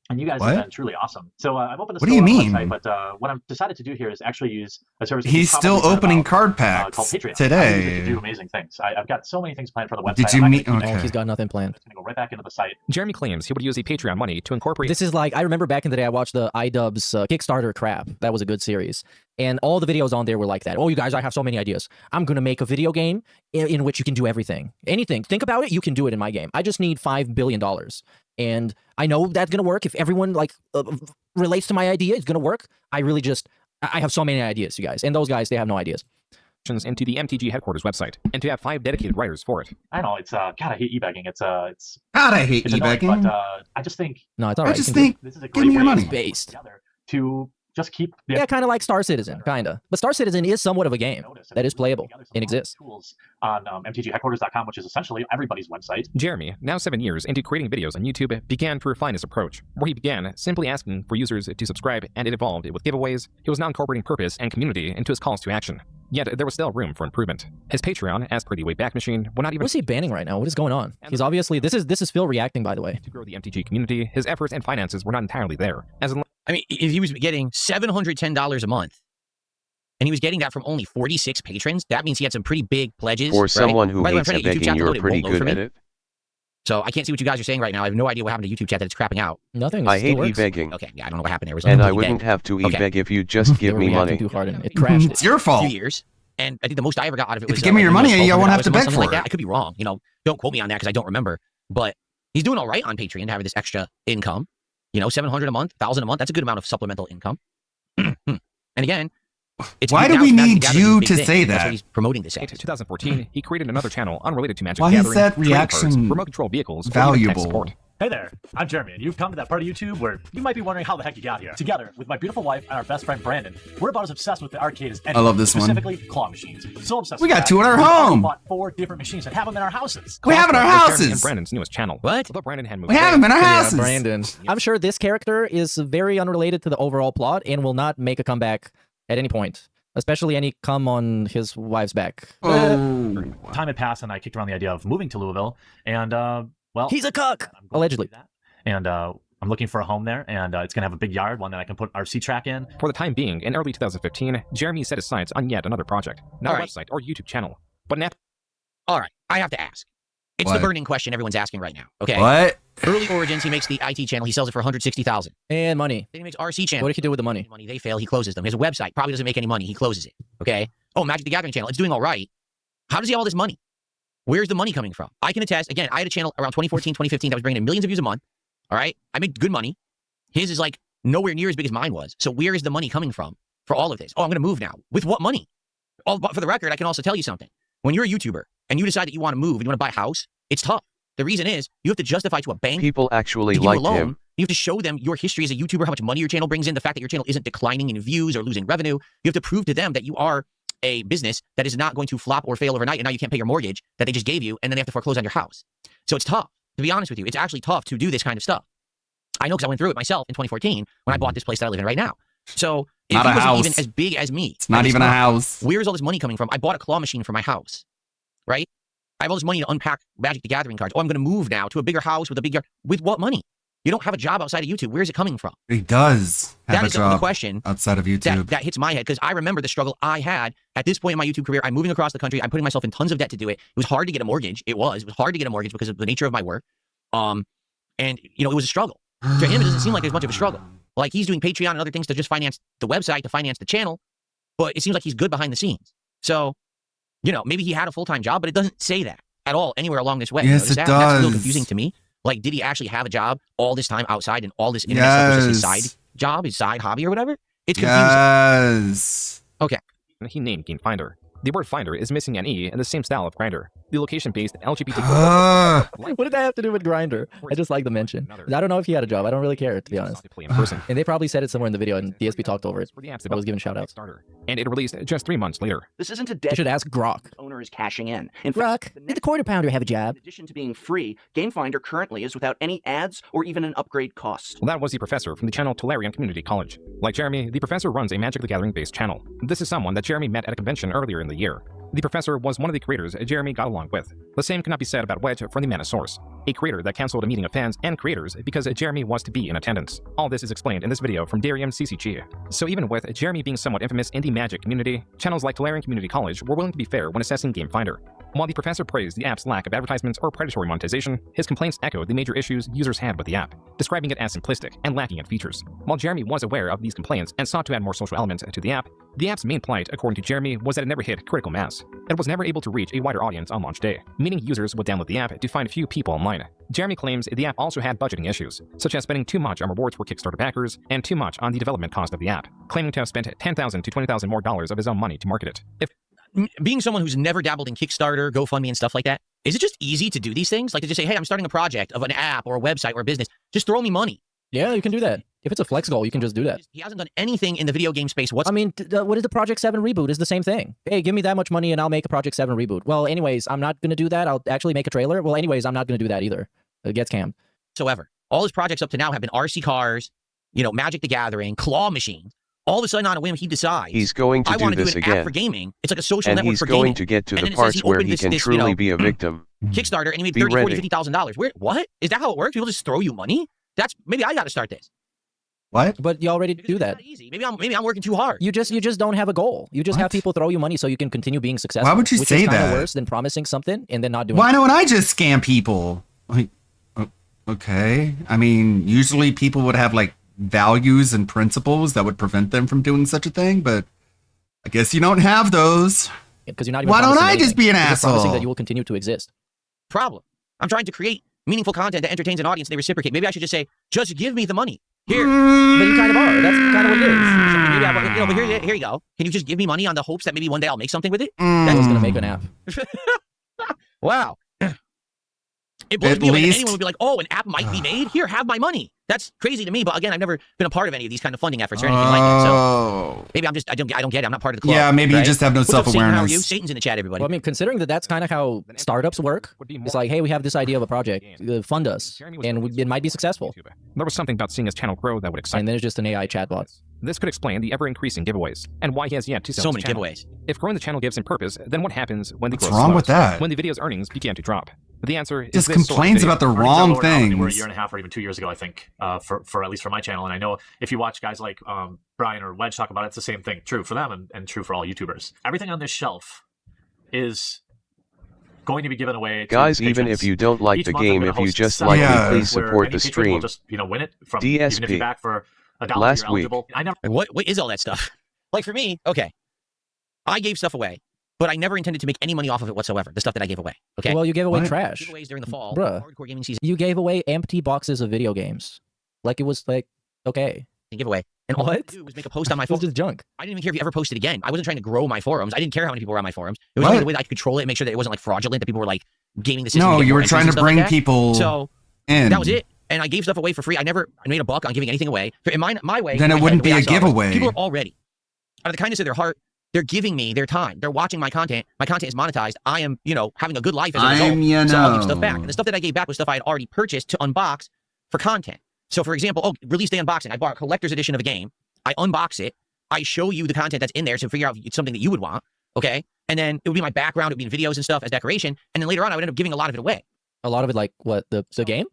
And you guys What? have been truly awesome. So I've opened a What do you store on the mean? website, but what I've decided to do here is actually use a service. He's you've still probably heard opening about, card called packs Patreon. I use it today. to do amazing things. I've got so many things planned for the website. Did you I'm meet? actually Okay. He's got nothing planned. going to go right back into the site. Jeremy claims he would use the Patreon money to incorporate. This is like, I remember back in the day, I watched the iDubbbz Kickstarter crap. That was a good series. And all the videos on there were like that. Oh, you guys, I have so many ideas. I'm going to make a video game in which you can do everything. Anything. Think about it. You can do it in my game. I just need $5 billion. And I know that's going to work. If everyone like relates to my idea, it's going to work. I have so many ideas, you guys. And those guys, they have no ideas. Into the MTG headquarters website, and to have 5 dedicated writers for it. I know it's God, I hate e-bagging. It's God, I hate it's annoying, e-bagging. but I just think No, it's all right. I just You can do think, this is a give great me your way money. to Based. together to just keep it. Yeah, kind of like Star Citizen, kind of. But Star Citizen is somewhat of a game that is playable and exists. tools on mtgheadquarters.com, which is essentially everybody's website. Jeremy, now 7 years into creating videos on YouTube, began to refine his approach, where he began simply asking for users to subscribe, and it evolved with giveaways. He was now incorporating purpose and community into his calls to action. Yet there was still room for improvement. His Patreon, as per the Wayback Machine, would not even. What is he banning right now? What is going on? He's obviously this is Phil reacting, by the way. To grow the MTG community, his efforts and finances were not entirely there. I mean, if he was getting $710 a month, and he was getting that from only 46 patrons, that means he had some pretty big pledges. For right? someone who By the way, I'm hates trying to get YouTube begging, chat to you're load, it pretty won't load for good me. at it. So I can't see what you guys are saying right now. I have no idea what happened to YouTube chat that it's crapping out. Nothing. I hate e-begging. Okay, yeah, I don't know what happened there. It was And I completely wouldn't dead. have to Okay. e-beg if you just give me money. Too hard and it crashed. It's your fault. 2 years. And I think the most I ever got out of it If was you give me your money, like I won't have to $1,200 beg something for like it. that. I could be wrong. You know, don't quote me on that because I don't remember. But he's doing all right on Patreon to have this extra income. You know, $700 a month, $1,000 a month. That's a good amount of supplemental income. And again, it's Why do now we Magic the need Gathering is a you big to thing. say That's that? what he's promoting this In as. 2014, he created another channel unrelated to Magic Why the is Gathering. that trading cards, reaction remote control vehicles, or even tech valuable? support. Hey there, I'm Jeremy, and you've come to that part of YouTube where you might be wondering how the heck you got here. Together with my beautiful wife and our best friend Brandon, we're about as obsessed with the arcade as anyone. I love this one. Specifically, claw machines. So obsessed. We with got that, 2 in our we've already home. bought 4 different machines and have them in our houses. We have in our Jeremy and houses. Brandon's newest channel. What? Although Brandon had moved We have him in our Yeah, houses. Brandon. I'm sure this character is very unrelated to the overall plot and will not make a comeback at any point. Especially any come on his wife's back. Oh. Time had passed, and I kicked around the idea of moving to Louisville, and well, He's a cuck! I'm going Allegedly. to do that. And I'm looking for a home there, and it's gonna have a big yard, one that I can put RC track in. For the time being, in early 2015, Jeremy set his sights on yet another project. Not All a right. website or YouTube channel, but an app. All right, I have to ask. It's What? the burning question everyone's asking right now. Okay. What? Early Origins, he makes the IT channel. He sells it for $160,000. And money. Then he makes RC channel. What did he do with the money? Money. They fail. He closes them. He has a website. Probably doesn't make any money. He closes it. Okay. Oh, Magic the Gathering channel. It's doing all right. How does he have all this money? Where's the money coming from? I can attest. Again, I had a channel around 2014, 2015 that was bringing in millions of views a month. All right. I made good money. His is like nowhere near as big as mine was. So where is the money coming from? for all of this. Oh, I'm going to move now. With what money? Oh, but for the record, I can also tell you something. When you're a YouTuber and you decide that you want to move and you want to buy a house, it's tough. The reason is you have to justify to a bank. People actually to give you a liked loan. him. You have to show them your history as a YouTuber, how much money your channel brings in, the fact that your channel isn't declining in views or losing revenue. You have to prove to them that you are a business that is not going to flop or fail overnight, and now you can't pay your mortgage that they just gave you, and then they have to foreclose on your house. So it's tough. To be honest with you, it's actually tough to do this kind of stuff. I know because I went through it myself in 2014 when I bought this place that I live in right now. So if Not he a wasn't house. even as big as me, It's not even a house. Where's all this money coming from? I bought a claw machine for my house, right? I have all this money to unpack Magic the Gathering cards. Oh, I'm going to move now to a bigger house with a big yard. With what money? You don't have a job outside of YouTube. Where is it coming from? He does have That a is the job question outside of YouTube. that hits my head because I remember the struggle I had at this point in my YouTube career. I'm moving across the country. I'm putting myself in tons of debt to do it. It was hard to get a mortgage. It was hard to get a mortgage because of the nature of my work. And it was a struggle. To him, it doesn't seem like there's much of a struggle. Like he's doing Patreon and other things to just finance the website, to finance the channel, but it seems like he's good behind the scenes. So, maybe he had a full-time job, but it doesn't say that at all anywhere along this way. Yes, it That's a little does. confusing to me. Like, did he actually have a job all this time outside and all this internet stuff was just his side job, his side hobby or whatever? It's confusing. Yes. Okay. He named Game Finder. The word finder is missing an E in the same style of Grindr. The location-based LGBT. What did that have to do with Grindr? I just like the mention. I don't know if he had a job. I don't really care, to be honest. And they probably said it somewhere in the video, and DSP talked over it. I was giving shout-outs. And it released just 3 months later. This isn't a You debt should ask Grok. owner is cashing in. In Grok, did the quarter pounder have a job? In addition to being free, Game Finder currently is without any ads or even an upgrade cost. Well, that was the professor from the channel Tolarian Community College. Like Jeremy, the professor runs a Magic the Gathering-based channel. This is someone that Jeremy met at a convention earlier in the year. The professor was one of the creators Jeremy got along with. The same cannot be said about Wedge from the Manosaurus, a creator that cancelled a meeting of fans and creators because Jeremy was to be in attendance. All this is explained in this video from Darium CCG. So even with Jeremy being somewhat infamous in the Magic community, channels like Tolarian Community College were willing to be fair when assessing Game Finder. While the professor praised the app's lack of advertisements or predatory monetization, his complaints echoed the major issues users had with the app, describing it as simplistic and lacking in features. While Jeremy was aware of these complaints and sought to add more social elements to the app's main plight, according to Jeremy, was that it never hit critical mass. It was never able to reach a wider audience on launch day, meaning users would download the app to find few people online. Jeremy claims the app also had budgeting issues, such as spending too much on rewards for Kickstarter backers and too much on the development cost of the app, claiming to have spent $10,000 to $20,000 more of his own money to market it. Being someone who's never dabbled in Kickstarter, GoFundMe, and stuff like that, is it just easy to do these things? Like to just say, hey, I'm starting a project of an app or a website or a business. Just throw me money. Yeah, you can do that. If it's a flex goal, you can just do that. He hasn't done anything in the video game space whatsoever. I mean, what is the Project 7 reboot? Is the same thing. Hey, give me that much money and I'll make a Project 7 reboot. Well, anyways, I'm not going to do that. I'll actually make a trailer. Well, anyways, I'm not going to do that either. It gets cammed. All his projects up to now have been RC cars, Magic the Gathering, claw machines. All of a sudden, on a whim, he decides He's going to I do want to this do an again. app for gaming. It's like a social And network he's for going gaming. to get to And the then it says parts where opened he this- can this, truly be a victim. Kickstarter, and he made Be $30,000, ready. $40,000, $50,000. What? Is that how it works? People just throw you money? Maybe I got to start this. What? But you already do that. Easy. Maybe I'm working too hard. You just don't have a goal. You just have people throw you money so you can continue being successful. Why would you which say is kinda that? worse than promising something and then not doing Why it. don't I just scam people? Like, okay. I mean, usually people would have like values and principles that would prevent them from doing such a thing, but I guess you don't have those. Because you're not even Why don't promising I just anything. be an You're just promising asshole? that you will continue to exist. Problem. I'm trying to create meaningful content that entertains an audience. They reciprocate. Maybe I should just say, just give me the money. Here. But you kind of are. That's kind of what it is. Maybe but here you go. Can you just give me money on the hopes that maybe one day I'll make something with it? That's going to make an app. Wow. It blows At me away that least- anyone would be like, oh, an app might be made. Here, have my money. That's crazy to me. But again, I've never been a part of any of these kind of funding efforts or anything like that. So maybe I don't get it. I'm not part of the club. Yeah, maybe you right? just have no What's up, Satan? How are self-awareness. you? Satan's in the chat, everybody. Well, I mean, considering that's kind of how startups work, it's like, hey, we have this idea of a project, fund us, and it might be successful. There was something about seeing his channel grow that would excite And then it's just an AI chatbot. This could explain the ever-increasing giveaways, and why he has yet to sell So his many channel. giveaways. If growing the channel gives him purpose, then what happens when the What's growth wrong slows? with that? When the video's earnings began to drop? The answer is Just this sort of complains video. about the Earnings are wrong lower now than they were a things. year and a half or even 2 years ago, I think, for at least for my channel. And I know if you watch guys like Brian or Wedge talk about it, it's the same thing. True for them and true for all YouTubers. Everything on this shelf is going to be given away to Guys, even patrons. if you don't like Each the month I'm game, gonna if you host just 7 like me, Yeah. please where support any the patron will stream. just win it from even if DSP. you back for $1, Last you're week. eligible. I never What is all that stuff? Like for me, okay, I gave stuff away, but I never intended to make any money off of it whatsoever. The stuff that I gave away. Okay. Well, you gave away What? trash. Giveaways during the fall. Bruh. Hardcore gaming season. You gave away empty boxes of video games. Like it was like, okay. giveaway. And all I What? did was make a post on my It's forum. just junk. I didn't even care if you ever posted again. I wasn't trying to grow my forums. I didn't care how many people were on my forums. It was only the way that I could control it and make sure that it wasn't like fraudulent, that people were like gaming the system. No, to get you more were entries trying and to stuff bring like that. people So in. that was it. And I gave stuff away for free. I made a buck on giving anything away. In my way. Then it my wouldn't head, the way be I a saw it was, giveaway. People are already, out of the kindness of their heart, they're giving me their time. They're watching my content. My content is monetized. I am, having a good life as a result. So I'll give stuff back. And the stuff that I gave back was stuff I had already purchased to unbox for content. So for example, release day unboxing. I bought a collector's edition of a game. I unbox it. I show you the content that's in there to figure out if it's something that you would want. Okay. And then it would be my background. It would be in videos and stuff as decoration. And then later on, I would end up giving a lot of it away. A lot of it, like what, the game?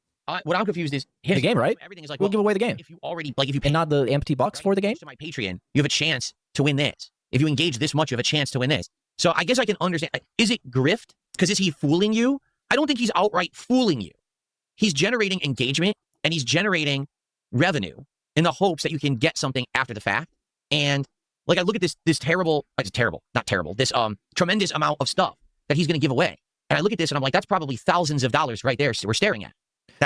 What I'm confused is The game, right? Everything is like, we'll give away the game. If you already, like, if you pay and not the empty box for the game. to my Patreon, you have a chance to win this. If you engage this much, you have a chance to win this. So I guess I can understand. Is it grift? Because is he fooling you? I don't think he's outright fooling you. He's generating engagement and he's generating revenue in the hopes that you can get something after the fact. And like, I look at this tremendous amount of stuff that he's going to give away. And I look at this and I'm like, that's probably thousands of dollars right there we're staring at.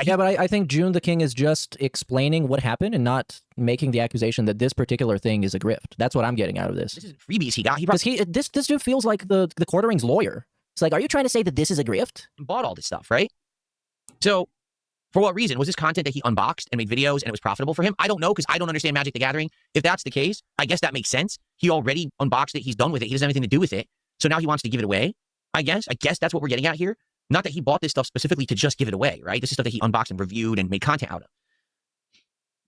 Yeah, but I think June the King is just explaining what happened and not making the accusation that this particular thing is a grift. That's what I'm getting out of this. This is freebies he got. Because this dude feels like the Quartering's lawyer. It's like, are you trying to say that this is a grift? Bought all this stuff, right? So, for what reason? Was this content that he unboxed and made videos and it was profitable for him? I don't know, because I don't understand Magic the Gathering. If that's the case, I guess that makes sense. He already unboxed it. He's done with it. He doesn't have anything to do with it. So now he wants to give it away, I guess. I guess that's what we're getting at here. Not that he bought this stuff specifically to just give it away, right? This is stuff that he unboxed and reviewed and made content out of.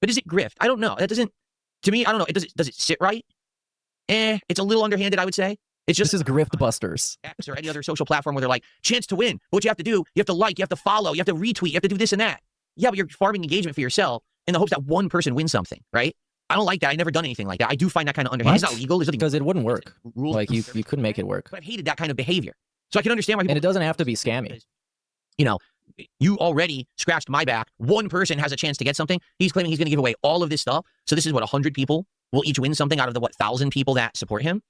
But is it grift? I don't know. That doesn't, to me, I don't know. Does it sit right? It's a little underhanded, I would say. It's just this is grift busters. X or any other social platform where they're like, chance to win. But what you have to do, you have to like, you have to follow, you have to retweet, you have to do this and that. Yeah, but you're farming engagement for yourself in the hopes that one person wins something, right? I don't like that. I've never done anything like that. I do find that kind of underhanded. It's not legal. Because it wouldn't work. Like, you couldn't make it work. But I've hated that kind of behavior. So I can understand why people... And it doesn't have to be scammy. You already scratched my back. One person has a chance to get something. He's claiming he's going to give away all of this stuff. So this is what, 100 people will each win something out of the, 1,000 people that support him?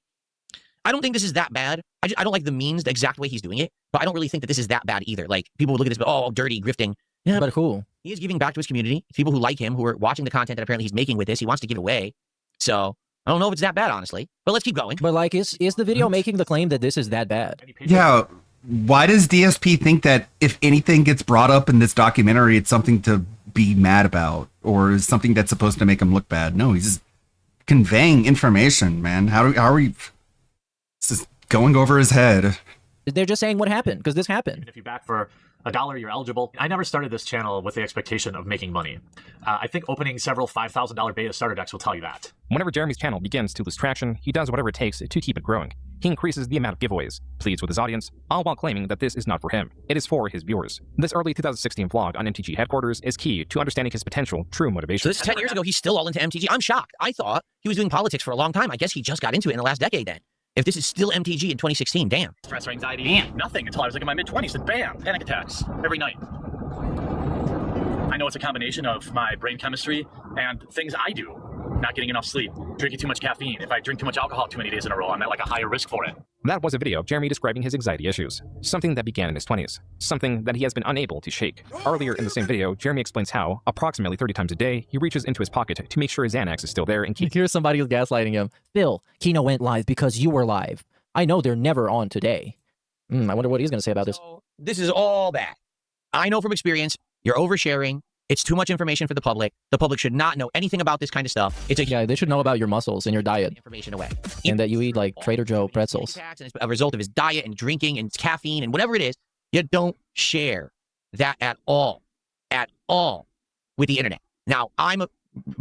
I don't think this is that bad. I don't like the means, the exact way he's doing it, but I don't really think that this is that bad either. Like, people would look at this, oh, dirty, grifting. Yeah, but cool. He is giving back to his community. People who like him, who are watching the content that apparently he's making with this, he wants to give away. So I don't know if it's that bad, honestly. But let's keep going. But like, is the video making the claim that this is that bad? Yeah. Why does DSP think that if anything gets brought up in this documentary, it's something to be mad about or is something that's supposed to make him look bad? No, he's just conveying information, man. How are we? This is going over his head. They're just saying what happened because this happened. If you back for $1, you're eligible. I never started this channel with the expectation of making money. I think opening several $5,000 beta starter decks will tell you that. Whenever Jeremy's channel begins to lose traction, he does whatever it takes to keep it growing. He increases the amount of giveaways, pleads with his audience, all while claiming that this is not for him. It is for his viewers. This early 2016 vlog on MTG headquarters is key to understanding his potential true motivation. So this is 10 years ago. He's still all into MTG. I'm shocked. I thought he was doing politics for a long time. I guess he just got into it in the last decade then. If this is still MTG in 2016, damn. Stress or anxiety, nothing until I was like in my mid-20s, and bam, panic attacks every night. I know it's a combination of my brain chemistry and things I do. Not getting enough sleep, drinking too much caffeine. If I drink too much alcohol too many days in a row, I'm at like a higher risk for it. That was a video of Jeremy describing his anxiety issues, something that began in his 20s, something that he has been unable to shake. Earlier in the same video, Jeremy explains how, approximately 30 times a day, he reaches into his pocket to make sure his Xanax is still there and keeps... Here's somebody who's gaslighting him. Phil, Kino went live because you were live. I know they're never on today. I wonder what he's going to say about this. This is all bad. I know from experience, you're oversharing. It's too much information for the public. The public should not know anything about this kind of stuff. Yeah, they should know about your muscles and your diet. Information away. And that you eat like Trader Joe pretzels. And it's a result of his diet and drinking and caffeine and whatever it is. You don't share that at all with the internet. Now, I'm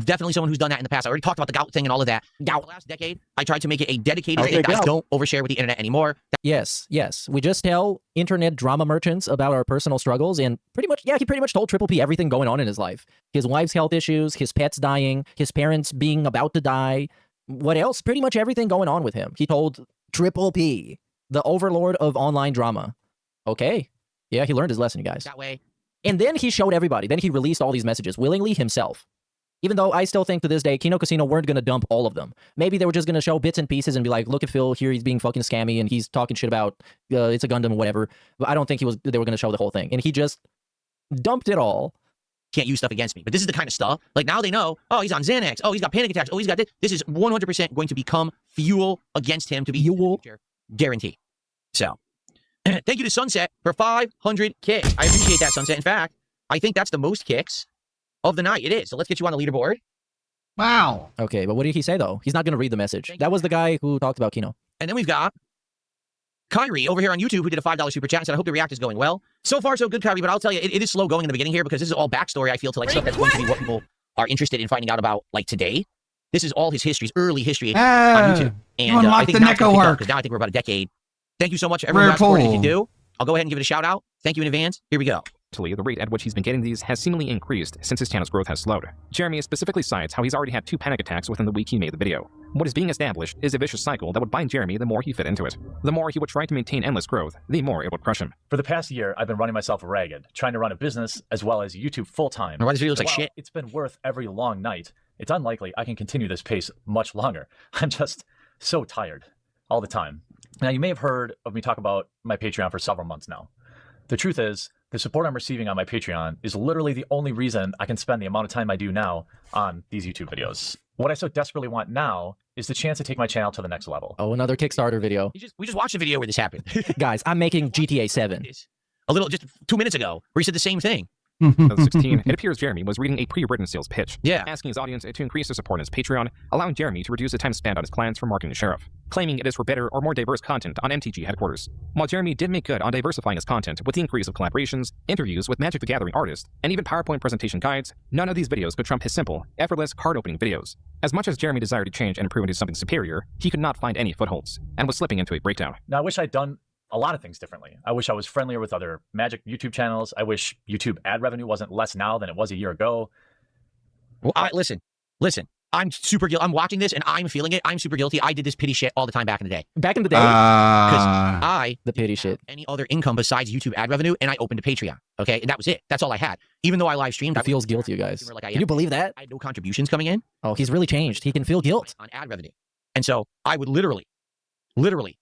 definitely someone who's done that in the past. I already talked about the gout thing and all of that. Gout. The last decade, I tried to make it a dedicated thing. I don't overshare with the internet anymore. Yes. We just tell internet drama merchants about our personal struggles, and he pretty much told Triple P everything going on in his life. His wife's health issues, his pets dying, his parents being about to die. What else? Pretty much everything going on with him. He told Triple P, the overlord of online drama. Okay. Yeah, he learned his lesson, guys. That way. And then he showed everybody. Then he released all these messages willingly himself. Even though I still think to this day, Kino Casino weren't going to dump all of them. Maybe they were just going to show bits and pieces and be like, look at Phil here, he's being fucking scammy and he's talking shit about it's a Gundam or whatever. But I don't think they were going to show the whole thing. And he just dumped it all can't use stuff against me. But this is the kind of stuff, like now they know, oh, he's on Xanax. Oh, he's got panic attacks. Oh, he's got this. This is 100% going to become fuel against him to be fuel. Guarantee. So, thank you to Sunset for 500 kicks. I appreciate that, Sunset. In fact, I think that's the most kicks of the night. It is. So let's get you on the leaderboard. Wow. Okay, but what did he say, though? He's not going to read the message. That was the guy who talked about Kino. And then we've got Kyrie over here on YouTube who did a $5 super chat and said, I hope the react is going well. So far, so good, Kyrie, but I'll tell you, it is slow going in the beginning here because this is all backstory, I feel, to like stuff that's going to be what people are interested in finding out about, like today. This is all his history, his early history on YouTube. And I think now because now I think we're about a decade. Thank you so much, everyone. That's what you can do. I'll go ahead and give it a shout out. Thank you in advance. Here we go. The rate at which he's been getting these has seemingly increased since his channel's growth has slowed. Jeremy specifically cites how he's already had 2 panic attacks within the week he made the video. What is being established is a vicious cycle that would bind Jeremy the more he fit into it. The more he would try to maintain endless growth, the more it would crush him. For the past year, I've been running myself ragged, trying to run a business as well as YouTube full-time. Why this video looks like shit? It's been worth every long night. It's unlikely I can continue this pace much longer. I'm just so tired all the time. Now, you may have heard of me talk about my Patreon for several months now. The truth is, the support I'm receiving on my Patreon is literally the only reason I can spend the amount of time I do now on these YouTube videos. What I so desperately want now is the chance to take my channel to the next level. Oh, another Kickstarter video. We just watched a video where this happened. Guys, I'm making GTA 7. Just 2 minutes ago, where he said the same thing. 2016, it appears Jeremy was reading a pre-written sales pitch, yeah, asking his audience to increase their support on his Patreon, allowing Jeremy to reduce the time spent on his plans for marketing the sheriff, claiming it is for better or more diverse content on MTG headquarters. While Jeremy did make good on diversifying his content with the increase of collaborations, interviews with Magic the Gathering artists, and even PowerPoint presentation guides, none of these videos could trump his simple, effortless card-opening videos. As much as Jeremy desired to change and improve into something superior, he could not find any footholds, and was slipping into a breakdown. Now, I wish I'd done a lot of things differently. I wish I was friendlier with other Magic YouTube channels. I wish YouTube ad revenue wasn't less now than it was a year ago. Well, listen. I'm super guilty. I'm watching this and I'm feeling it. I'm super guilty. I did this pity shit all the time back in the day. Back in the day? Because the pity shit. Any other income besides YouTube ad revenue, and I opened a Patreon. Okay, and that was it. That's all I had. Even though I live streamed, He feels guilty, you guys. Like Can you believe that? I had no contributions coming in. Oh, he's really changed. He can feel guilt on ad revenue, and so I would literally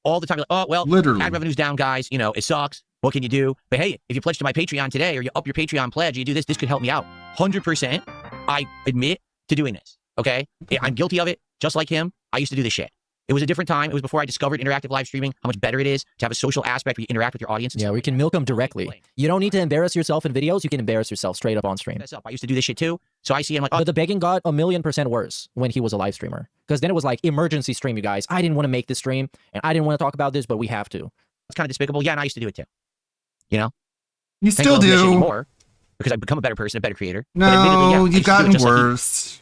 all the time be like, oh well, ad revenue's down, guys. You know, it sucks. What can you do? But hey, if you pledge to my Patreon today, or you up your Patreon pledge, you do this. This could help me out. 100%. I admit to doing this. Okay, I'm guilty of it, just like him. I used to do this shit. It was a different time. It was before I discovered interactive live streaming, how much better it is to have a social aspect where you interact with your audience. Yeah, we can milk them directly. You don't need to embarrass yourself in videos. You can embarrass yourself straight up on stream. I used to do this shit too. So I see him like, oh. But the begging got 1,000,000% worse when he was a live streamer. Because then it was like, emergency stream, you guys. I didn't want to make this stream, and I didn't want to talk about this, but we have to. It's kind of despicable. Yeah, and I used to do it too. You know? You still do. Anymore, because I've become a better person, a better creator. No, you've gotten worse.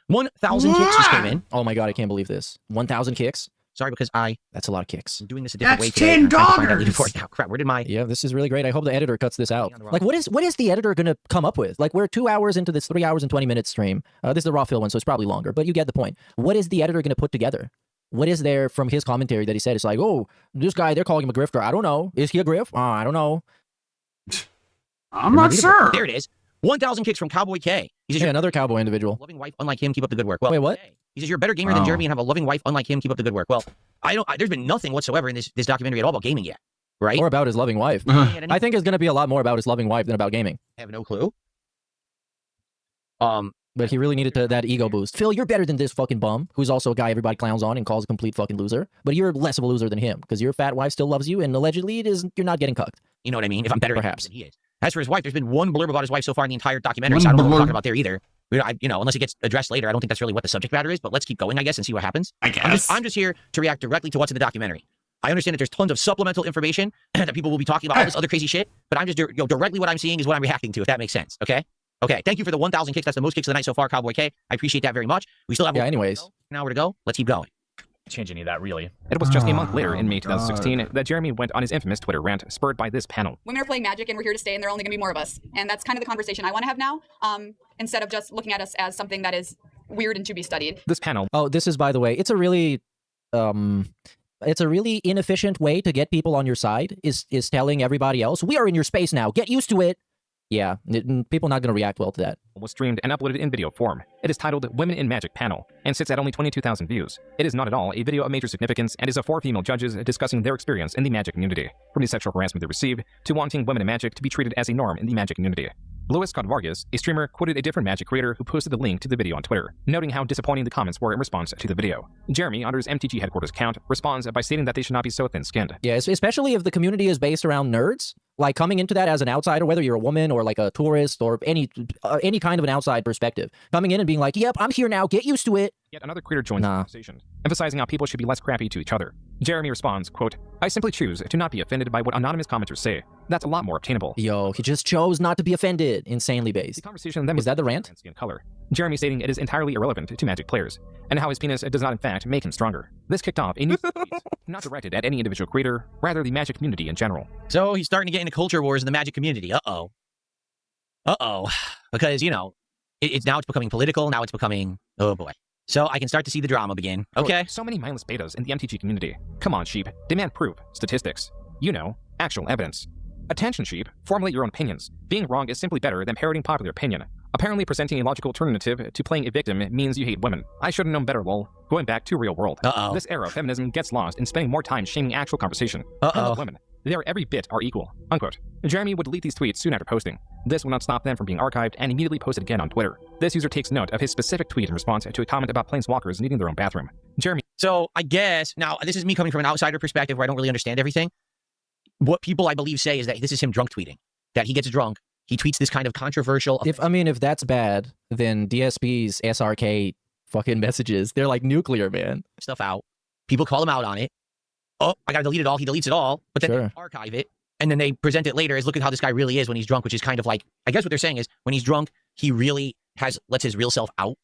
1,000 kicks just came in. Oh my god, I can't believe this. 1,000 kicks? Sorry, because That's a lot of kicks. I'm doing this a different way today. That's $10. Now, crap, where did my... Yeah, this is really great. I hope the editor cuts this out. Like, what is the editor going to come up with? Like, we're 2 hours into this 3 hours and 20 minute stream. This is the raw fill one, so it's probably longer, but you get the point. What is the editor going to put together? What is there from his commentary that he said? It's like, oh, this guy, they're calling him a grifter. I don't know. Is he a grift? I don't know. I'm not sure. There it is. 1,000 kicks from Cowboy K. He says, another cowboy individual. Loving wife, unlike him, keep up the good work. Well, wait, what? He says, you're a better gamer than Jeremy and have a loving wife, unlike him, keep up the good work. Well, there's been nothing whatsoever in this documentary at all about gaming yet, right? Or about his loving wife. I think it's going to be a lot more about his loving wife than about gaming. I have no clue. But he really needed that ego boost. Phil, you're better than this fucking bum, who's also a guy everybody clowns on and calls a complete fucking loser. But you're less of a loser than him, because your fat wife still loves you, and allegedly you're not getting cucked. You know what I mean? If I'm better perhaps than he is. As for his wife, there's been one blurb about his wife so far in the entire documentary, so I don't know what we're talking about there either. Unless it gets addressed later, I don't think that's really what the subject matter is, but let's keep going, I guess, and see what happens. I guess. I'm just here to react directly to what's in the documentary. I understand that there's tons of supplemental information that people will be talking about, all this other crazy shit, but I'm just, directly what I'm seeing is what I'm reacting to, if that makes sense, okay? Okay, thank you for the 1,000 kicks. That's the most kicks of the night so far, Cowboy K. I appreciate that very much. We still have an hour to go. Let's keep going. Change any of that, really. It was just a month later, in May 2016, that Jeremy went on his infamous Twitter rant, spurred by this panel. Women are playing Magic, and we're here to stay, and there are only going to be more of us. And that's kind of the conversation I want to have now, instead of just looking at us as something that is weird and to be studied. This panel... Oh, this is, by the way, it's a really inefficient way to get people on your side, is telling everybody else, we are in your space now, get used to it. Yeah, people not going to react well to that. Was streamed and uploaded in video form. It is titled Women in Magic Panel, and sits at only 22,000 views. It is not at all a video of major significance, and is of 4 female judges discussing their experience in the Magic community, from the sexual harassment they received, to wanting women in Magic to be treated as a norm in the Magic community. Luis Scott Vargas, a streamer, quoted a different Magic creator who posted the link to the video on Twitter, noting how disappointing the comments were in response to the video. Jeremy, under his MTG headquarters account, responds by stating that they should not be so thin-skinned. Yeah, especially if the community is based around nerds. Like, coming into that as an outsider, whether you're a woman or like a tourist or any kind of an outside perspective, coming in and being like, yep, I'm here now, get used to it. Yet another creator joins the conversation, emphasizing how people should be less crappy to each other. Jeremy responds, quote, I simply choose to not be offended by what anonymous commenters say. That's a lot more obtainable. Yo, he just chose not to be offended. Insanely based. The conversation then is that the rant? In color. Jeremy stating it is entirely irrelevant to Magic players, and how his penis does not in fact make him stronger. This kicked off a new not directed at any individual creator, rather the Magic community in general. So he's starting to get into culture wars in the Magic community. Uh-oh. Because, you know, it's now it's becoming political. Now it's becoming, oh boy. So I can start to see the drama begin. Okay. So many mindless betas in the MTG community. Come on, sheep. Demand proof. Statistics. You know, actual evidence. Attention, sheep. Formulate your own opinions. Being wrong is simply better than parroting popular opinion. Apparently presenting a logical alternative to playing a victim means you hate women. I should have known better, lol. Going back to real world. This era of feminism gets lost in spending more time shaming actual conversation. I love women. They are every bit are equal. Unquote. Jeremy would delete these tweets soon after posting. This will not stop them from being archived and immediately posted again on Twitter. This user takes note of his specific tweet in response to a comment about planeswalkers needing their own bathroom. Jeremy. So I guess, now this is me coming from an outsider perspective where I don't really understand everything. What people I believe say is that this is him drunk tweeting. That he gets drunk, he tweets this kind of controversial... If that's bad, then DSP's SRK fucking messages, they're like nuclear, man. Stuff out. People call him out on it. Oh, I gotta delete it all. He deletes it all, but then they archive it, and then they present it later as look at how this guy really is when he's drunk, which is kind of like, I guess what they're saying is when he's drunk, he really lets his real self out.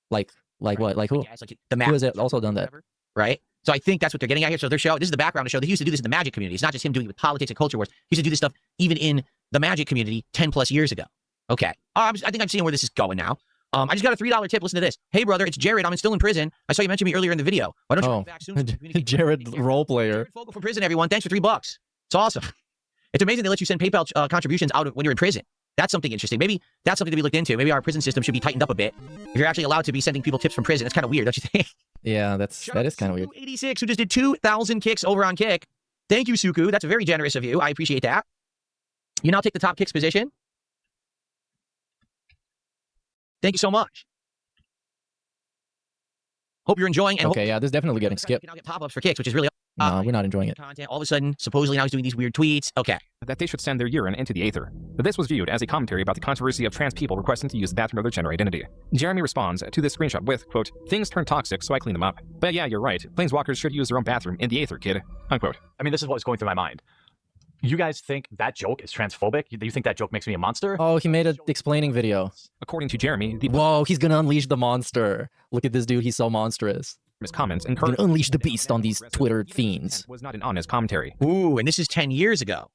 Like what? Like who? Like the who has also done that? Right? So I think that's what they're getting at here. So they're showing, this is the background to show that he used to do this in the Magic community. It's not just him doing it with politics and culture wars. He used to do this stuff even in the Magic community 10 plus years ago. Okay. I think I'm seeing where this is going now. I just got a $3 tip. Listen to this. Hey, brother, it's Jared. I'm still in prison. I saw you mention me earlier in the video. Why don't you come back soon? Jared, role player. Jared Fogle from prison, everyone. Thanks for $3. It's awesome. It's amazing they let you send PayPal contributions out when you're in prison. That's something interesting. Maybe that's something to be looked into. Maybe our prison system should be tightened up a bit. If you're actually allowed to be sending people tips from prison, it's kind of weird, don't you think? Yeah, that is kind of weird. 86, who just did 2,000 kicks over on Kick. Thank you, Suku. That's very generous of you. I appreciate that. You now take the top kicks position. Thank you so much. Hope you're enjoying. And okay, yeah, this is definitely getting skipped. You can now get pop-ups for kicks, which is really no, we're not enjoying it. Content. All of a sudden, supposedly now he's doing these weird tweets. Okay. That they should send their urine into the aether. This was viewed as a commentary about the controversy of trans people requesting to use the bathroom of their gender identity. Jeremy responds to this screenshot with, quote, things turn toxic, so I clean them up. But yeah, you're right. Planeswalkers should use their own bathroom in the aether, kid. Unquote. I mean, this is what was going through my mind. You guys think that joke is transphobic? You think that joke makes me a monster? Oh, he made an explaining video. According to Jeremy, whoa, he's gonna unleash the monster. Look at this dude, he's so monstrous. His comments and unleash the beast on these Twitter fiends. Was not an honest commentary. Ooh, and this is 10 years ago.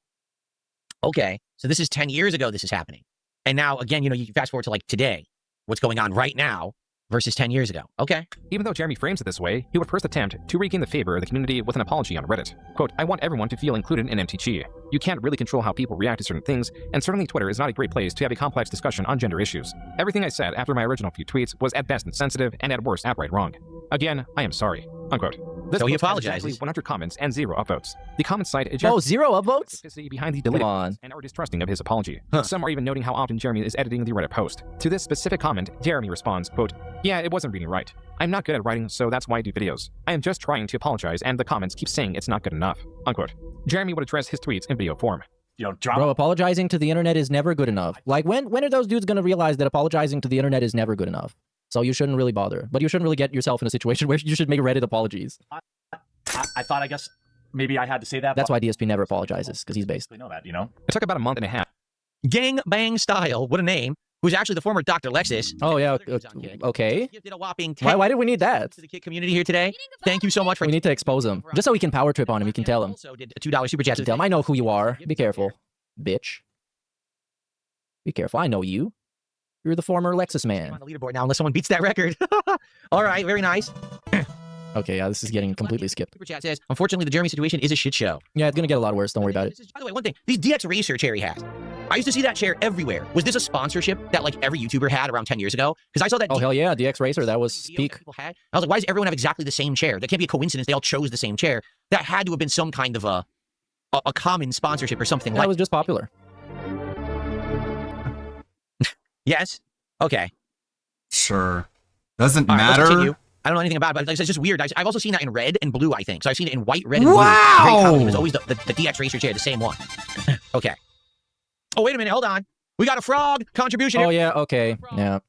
Okay, so this is 10 years ago this is happening. And now, again, you know, you can fast forward to like today. What's going on right now versus 10 years ago. Okay. Even though Jeremy frames it this way, he would first attempt to regain the favor of the community with an apology on Reddit. Quote, I want everyone to feel included in MTG. You can't really control how people react to certain things, and certainly Twitter is not a great place to have a complex discussion on gender issues. Everything I said after my original few tweets was at best insensitive and at worst outright wrong. Again, I am sorry. Unquote. This so he apologizes. Exactly 100 comments and 0 upvotes. The comment site is 0 upvotes? Behind the deleted and are distrusting of his apology. Some are even noting how often Jeremy is editing the Reddit post. To this specific comment, Jeremy responds, quote, yeah, it wasn't reading right. I'm not good at writing, so that's why I do videos. I am just trying to apologize, and the comments keep saying it's not good enough. Unquote. Jeremy would address his tweets in video form. Bro, apologizing to the internet is never good enough. Like, when are those dudes gonna realize that apologizing to the internet is never good enough? So you shouldn't really bother. But you shouldn't really get yourself in a situation where you should make Reddit apologies. I thought, I guess, maybe I had to say that. That's why DSP never apologizes, because he's based. I know that, you know? It took about a month and a half. Gang Bang Style, what a name. Who's actually the former Dr. Lexus. Oh, yeah, okay. Did a whopping why did we need that? To the Kick community here today. Thank you so much for... We need to expose him. Just so we can power trip on him, we can tell him. Also did a $2 super chat. Tell him, I know who you are. Be careful, bitch. Be careful, I know you. You're the former Lexus man. On the leaderboard now, unless someone beats that record. All right, very nice. Okay, yeah, this is getting completely skipped. Super chat says, unfortunately, the Jeremy situation is a shit show. Yeah, it's gonna get a lot worse. Don't worry about it. By the way, one thing, these DX Racer chair he has. I used to see that chair everywhere. Was this a sponsorship that like every YouTuber had around 10 years ago? Because I saw that. Oh, hell yeah, DX Racer, that was peak. I was like, why does everyone have exactly the same chair? That can't be a coincidence. They all chose the same chair. That had to have been some kind of a common sponsorship or something. That was just popular. Yes. Okay. Sure. Doesn't All right, let's matter. continue. I don't know anything about it, but it's just weird. I've also seen that in red and blue, I think. So I've seen it in white, red, and blue. Wow! Great comedy. It was always the DX Racer chair, the same one. Okay. Oh, wait a minute. Hold on. We got a frog contribution. Oh, yeah, okay. Yeah.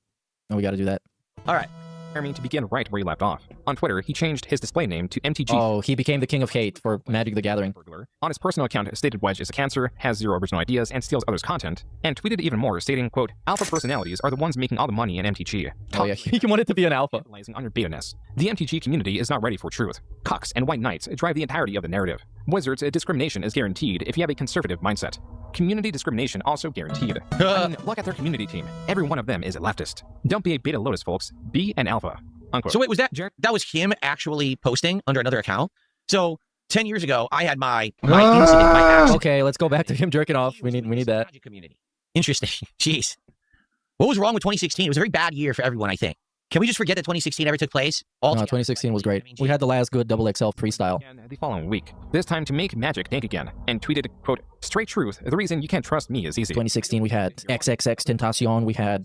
Oh, we got to do that. All right. Jeremy to begin right where he left off. On Twitter, he changed his display name to MTG. Oh, he became the king of hate for Magic the Gathering. On his personal account, stated Wedge is a cancer, has 0 original ideas, and steals others' content, and tweeted even more, stating, quote, alpha personalities are the ones making all the money in MTG. Oh, yeah, he wanted to be an alpha. Capitalizing on your beta-ness. The MTG community is not ready for truth. Cucks and white knights drive the entirety of the narrative. Wizards, discrimination is guaranteed if you have a conservative mindset. Community discrimination also guaranteed. I mean, look at their community team. Every one of them is a leftist. Don't be a beta lotus, folks. Be an alpha. Unquote. So wait, was that was him actually posting under another account? So 10 years ago, I had my incident, my accident. Okay, let's go back to him jerking off. We need that. Community. Interesting. Jeez. What was wrong with 2016? It was a very bad year for everyone, I think. Can we just forget that 2016 ever took place? No, 2016 was great. We had the last good double XL freestyle. The following week, this time to make Magic dank again, and tweeted, quote, straight truth, the reason you can't trust me is easy. 2016, we had XXX Tentacion, we had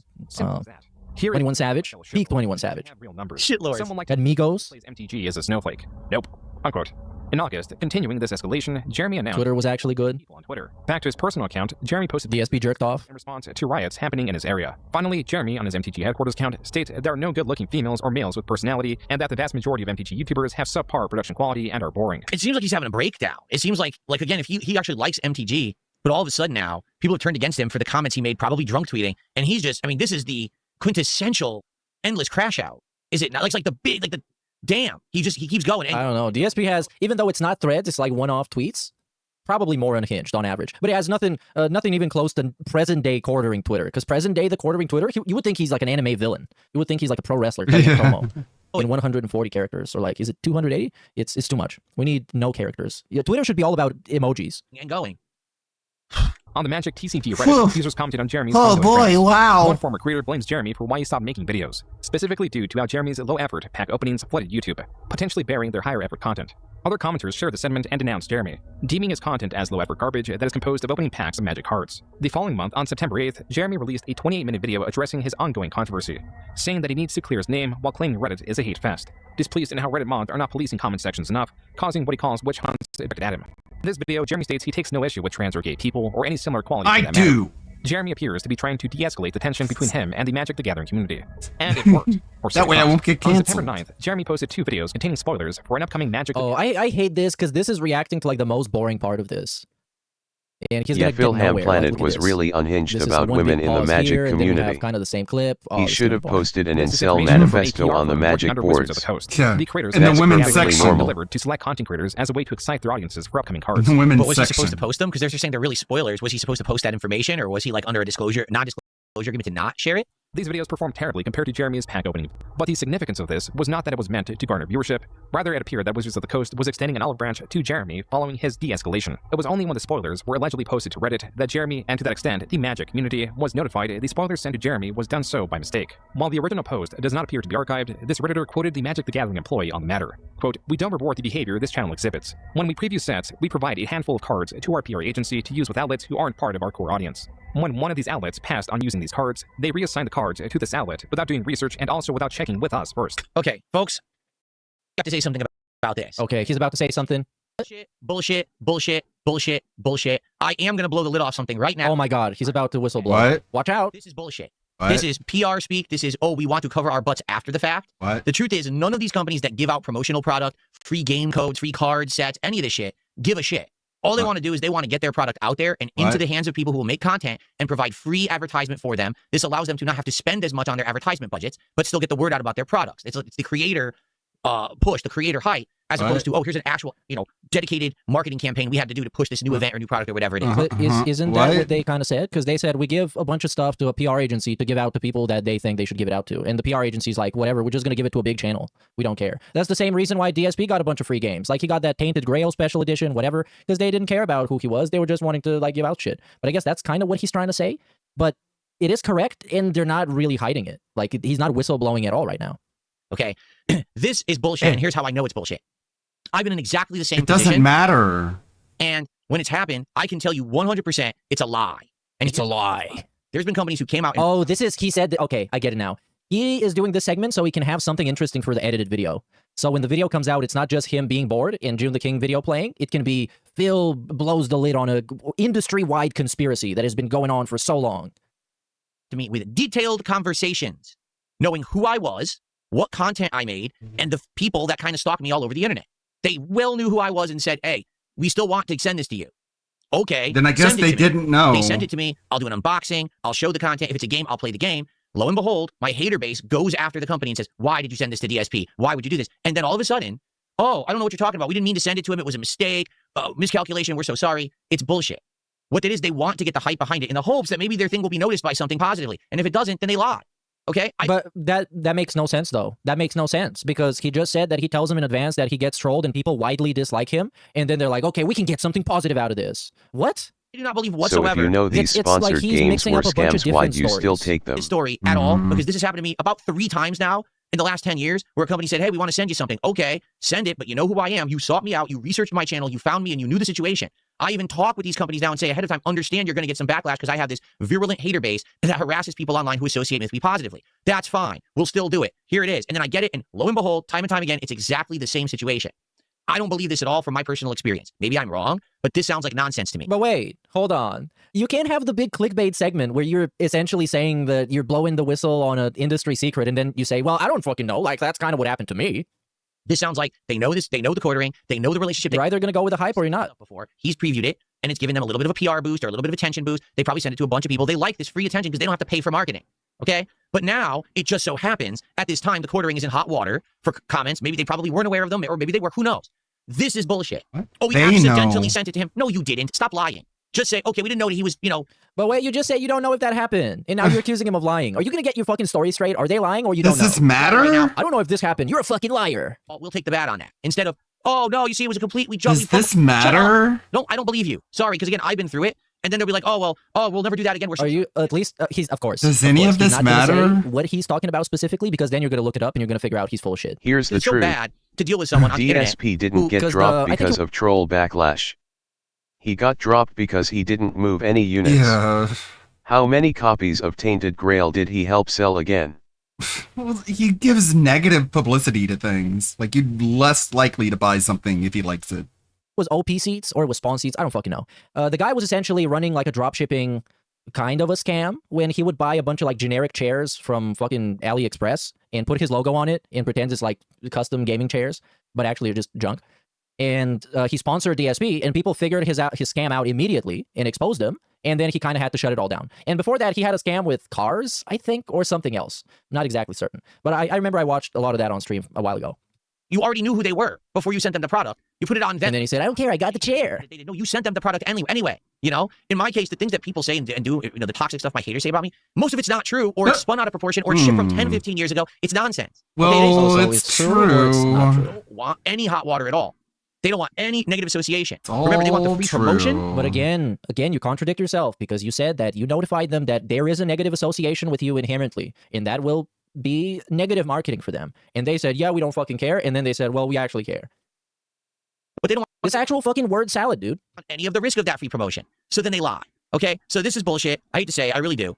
21 Savage, peak 21 Savage. Real numbers. Shitlords. Someone like Had Migos. plays MTG as a snowflake. Nope. Unquote. In August, continuing this escalation, Jeremy announced Twitter was actually good. on Twitter. Back to his personal account, Jeremy posted DSP jerked off. in response to riots happening in his area. Finally, Jeremy, on his MTG headquarters account, states there are no good-looking females or males with personality, and that the vast majority of MTG YouTubers have subpar production quality and are boring. It seems like he's having a breakdown. It seems like again, if he actually likes MTG, but all of a sudden now, people have turned against him for the comments he made, probably drunk tweeting, and he's just, I mean, this is the quintessential endless crash out. Is it not? Like the big, like the damn. He keeps going. And I don't know. DSP has, even though it's not threads, it's like one-off tweets. Probably more unhinged on average, but it has nothing even close to present day quartering Twitter. Because present day, the quartering Twitter, you would think he's like an anime villain. You would think he's like a pro wrestler type of promo in 140 characters, or like, is it 280? It's too much. We need no characters. Yeah, Twitter should be all about emojis. and going. On the Magic TCG Reddit, users commented on Jeremy's Oh ongoing boy, rants. wow. One former creator blames Jeremy for why he stopped making videos, specifically due to how Jeremy's low-effort pack openings flooded YouTube, potentially burying their higher-effort content. Other commenters shared the sentiment and denounced Jeremy, deeming his content as low-effort garbage that is composed of opening packs of Magic cards. The following month, on September 8th, Jeremy released a 28-minute video addressing his ongoing controversy, saying that he needs to clear his name while claiming Reddit is a hate fest, displeased in how Reddit mods are not policing comment sections enough, causing what he calls witch hunts directed at him. In this video, Jeremy states he takes no issue with trans or gay people or any similar quality. I do. Jeremy appears to be trying to de-escalate the tension between him and the Magic the Gathering community. And it worked. Or so That way I it won't get On canceled. September 9th, Jeremy posted 2 videos containing spoilers for an upcoming Magic Oh, I hate this because this is reacting to like the most boring part of this. And he's Yeah, gonna Phil get Ham nowhere. Planet Like, look at was this. really unhinged This is about one women big in the pause Magic here, and then we community. have kind of the same clip. Oh, He it's should gonna have be boring. posted an This is incel information from manifesto APR on the from Magic Under Wizards of boards. the Coast. Yeah. The creators In of the Magic women's Gathering section. were delivered to select content creators as a way to excite their audiences for upcoming cards. The women's But was he section. supposed to post them? Because they're just saying they're really spoilers. Was he supposed to post that information, or was he like under a non-disclosure agreement to not share it? These videos performed terribly compared to Jeremy's pack opening, but the significance of this was not that it was meant to garner viewership, rather it appeared that Wizards of the Coast was extending an olive branch to Jeremy following his de-escalation. It was only when the spoilers were allegedly posted to Reddit that Jeremy, and to that extent the Magic community, was notified the spoilers sent to Jeremy was done so by mistake. While the original post does not appear to be archived, this Redditor quoted the Magic the Gathering employee on the matter. Quote, "We don't reward the behavior this channel exhibits. When we preview sets, we provide a handful of cards to our PR agency to use with outlets who aren't part of our core audience. When one of these outlets passed on using these cards, they reassign the cards to this outlet without doing research and also without checking with us first." Okay, folks, I have to say something about this. Okay, he's about to say something. Bullshit, bullshit, bullshit, bullshit. I am going to blow the lid off something right now. Oh my god, he's about to whistleblow. What? Watch out. This is bullshit. What? This is PR speak. This is, oh, we want to cover our butts after the fact. What? The truth is, none of these companies that give out promotional product, free game codes, free card sets, any of this shit, give a shit. All they want to do is they want to get their product out there and into the hands of people who will make content and provide free advertisement for them. This allows them to not have to spend as much on their advertisement budgets, but still get the word out about their products. It's the creator push, the creator hype, as opposed to, oh, here's an actual, dedicated marketing campaign we had to do to push this new event or new product or whatever it is. But isn't that what they kind of said? Because they said we give a bunch of stuff to a PR agency to give out to people that they think they should give it out to. And the PR agency's like, whatever, we're just going to give it to a big channel. We don't care. That's the same reason why DSP got a bunch of free games. Like he got that Tainted Grail special edition, whatever, because they didn't care about who he was. They were just wanting to like give out shit. But I guess that's kind of what he's trying to say. But it is correct, and they're not really hiding it. Like he's not whistleblowing at all right now. Okay, this is bullshit, and here's how I know it's bullshit. I've been in exactly the same It doesn't position, matter. and when it's happened, I can tell you 100% it's a lie. And It's a lie. There's been companies who came out and Oh, he said, okay, I get it now. He is doing this segment so he can have something interesting for the edited video. So when the video comes out, it's not just him being bored and June the King video playing. It can be Phil blows the lid on a industry-wide conspiracy that has been going on for so long. to me with detailed conversations, knowing who I was, what content I made, and the people that kind of stalked me all over the internet. They well knew who I was and said, hey, we still want to send this to you. Okay. Then I guess they didn't know. They sent it to me. I'll do an unboxing. I'll show the content. If it's a game, I'll play the game. Lo and behold, my hater base goes after the company and says, why did you send this to DSP? Why would you do this? And then all of a sudden, oh, I don't know what you're talking about. We didn't mean to send it to him. It was a mistake. Miscalculation. We're so sorry. It's bullshit. What it is, they want to get the hype behind it in the hopes that maybe their thing will be noticed by something positively. And if it doesn't, then they lie. Okay? But that makes no sense, though. That makes no sense because he just said that he tells them in advance that he gets trolled and people widely dislike him. And then they're like, okay, we can get something positive out of this. What? I do not believe whatsoever. So if you know these sponsored games were scams, why do you still take them? This story at all, because this has happened to me about 3 times now in the last 10 years where a company said, hey, we want to send you something. Okay, send it, but you know who I am. You sought me out. You researched my channel. You found me and you knew the situation. I even talk with these companies now and say ahead of time, understand you're going to get some backlash because I have this virulent hater base that harasses people online who associate with me positively. That's fine. We'll still do it. Here it is. And then I get it. And lo and behold, time and time again, it's exactly the same situation. I don't believe this at all from my personal experience. Maybe I'm wrong, but this sounds like nonsense to me. But wait, hold on. You can't have the big clickbait segment where you're essentially saying that you're blowing the whistle on an industry secret and then you say, well, I don't fucking know. Like, that's kind of what happened to me. This sounds like they know this. They know the quartering. They know the relationship. You're either going to go with the hype or you're not. Before he's previewed it and it's given them a little bit of a PR boost or a little bit of attention boost. They probably send it to a bunch of people. They like this free attention because they don't have to pay for marketing. Okay. But now it just so happens at this time, the quartering is in hot water for comments. Maybe they probably weren't aware of them or maybe they were. Who knows? This is bullshit. What? Oh, we They accidentally know. sent it to him. No, you didn't. Stop lying. Just say, okay, we didn't know that he was, But wait, you just said you don't know if that happened. And now you're accusing him of lying. Are you going to get your fucking story straight? Are they lying or you don't know? Does this matter? Right now, I don't know if this happened. You're a fucking liar. we'll take the bad on that. Instead of, oh, no, you see, it was a completely Does this matter? No, I don't believe you. Sorry, because again, I've been through it. And then they'll be like, we'll never do that again. Are you, at least, he's, of course. Does any of this he's not gonna matter? say what he's talking about specifically, because then you're going to look it up and you're going to figure out he's full of shit. Here's the It's so truth. bad to deal with someone on the internet. DSP didn't get 'cause dropped I think because of troll backlash. He got dropped because he didn't move any units. Yeah. How many copies of Tainted Grail did he help sell again? Well, he gives negative publicity to things. Like, you're less likely to buy something if he likes it. Was OP seats or it was spawn seats? I don't fucking know. The guy was essentially running like a dropshipping kind of a scam when he would buy a bunch of like generic chairs from fucking AliExpress and put his logo on it and pretends it's like custom gaming chairs, but actually are just junk. And he sponsored DSP and people figured his scam out immediately and exposed him. And then he kind of had to shut it all down. And before that, he had a scam with cars, I think, or something else. Not exactly certain. But I remember I watched a lot of that on stream a while ago. You already knew who they were before you sent them the product. You put it on them. And then he said, I don't care, I got the chair. They didn't know you sent them the product anyway. In my case, the things that people say and do, the toxic stuff my haters say about me, most of it's not true, or it's spun out of proportion, or it's shipped from 10, 15 years ago. It's nonsense. Well, Okay, it's true. It's not true. They don't want any hot water at all. They don't want any negative association. It's Remember, they want the all free true. promotion. But again, you contradict yourself because you said that you notified them that there is a negative association with you inherently, and that will be negative marketing for them. And they said, yeah, we don't fucking care. And then they said, well, we actually care. But they don't want This actual fucking word salad, dude. any of the risk of that free promotion. So then they lie. Okay? So this is bullshit. I hate to say, I really do.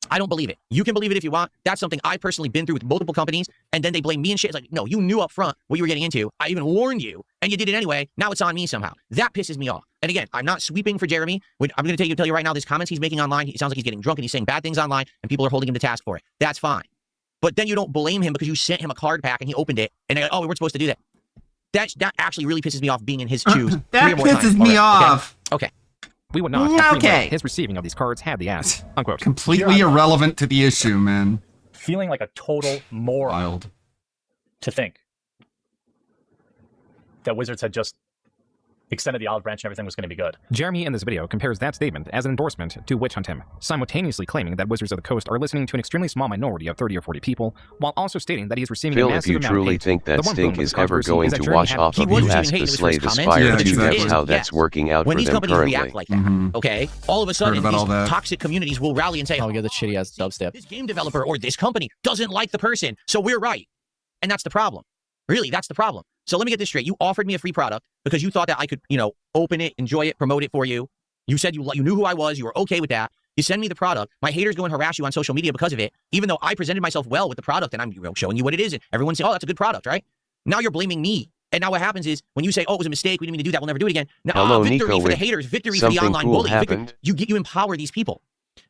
I don't believe it. You can believe it if you want. That's something I personally been through with multiple companies, and then they blame me and shit. It's like, no, you knew up front what you were getting into. I even warned you, and you did it anyway. Now it's on me somehow. That pisses me off. And again, I'm not sweeping for Jeremy. I'm going to tell you right now, these comments he's making online, it sounds like he's getting drunk and he's saying bad things online, and people are holding him to task for it. That's fine. But then you don't blame him because you sent him a card pack and he opened it, and they're like, oh, we weren't supposed to do that. That actually really pisses me off being in his shoes. That pisses me off. Okay. We would not have Okay. his receiving of these cards had the ass. Unquote. Completely irrelevant to the issue, man. Feeling like a total moron Wild. to think that Wizards had just extended the olive branch and everything was going to be good. Jeremy in this video compares that statement as an endorsement to witch hunt him, simultaneously claiming that Wizards of the Coast are listening to an extremely small minority of 30 or 40 people, while also stating that he is receiving Phil, a if massive you amount truly of hate. think that The one stink problem with is this ever controversy going is that to Jeremy wash had- off He of was you, receiving ask hate the in his Slay first the comments, Spire but the 2 truth devs is, how that's yes. working out When for these them companies currently. react like that, okay, all of a sudden about these all that. toxic communities will rally and say, Oh, yeah, the shitty ass dubstep. this game developer or this company doesn't like the person, so we're right. And that's the problem. Really, that's the problem. So let me get this straight. You offered me a free product because you thought that I could, open it, enjoy it, promote it for you. You said you knew who I was. You were okay with that. You send me the product. My haters go and harass you on social media because of it, even though I presented myself well with the product and I'm showing you what it is. And everyone's saying, oh, that's a good product, right? Now you're blaming me. And now what happens is when you say, oh, it was a mistake, we didn't mean to do that, we'll never do it again. Now, Hello, victory Nico, for the haters, victory for the online cool bullying. happened. You empower these people.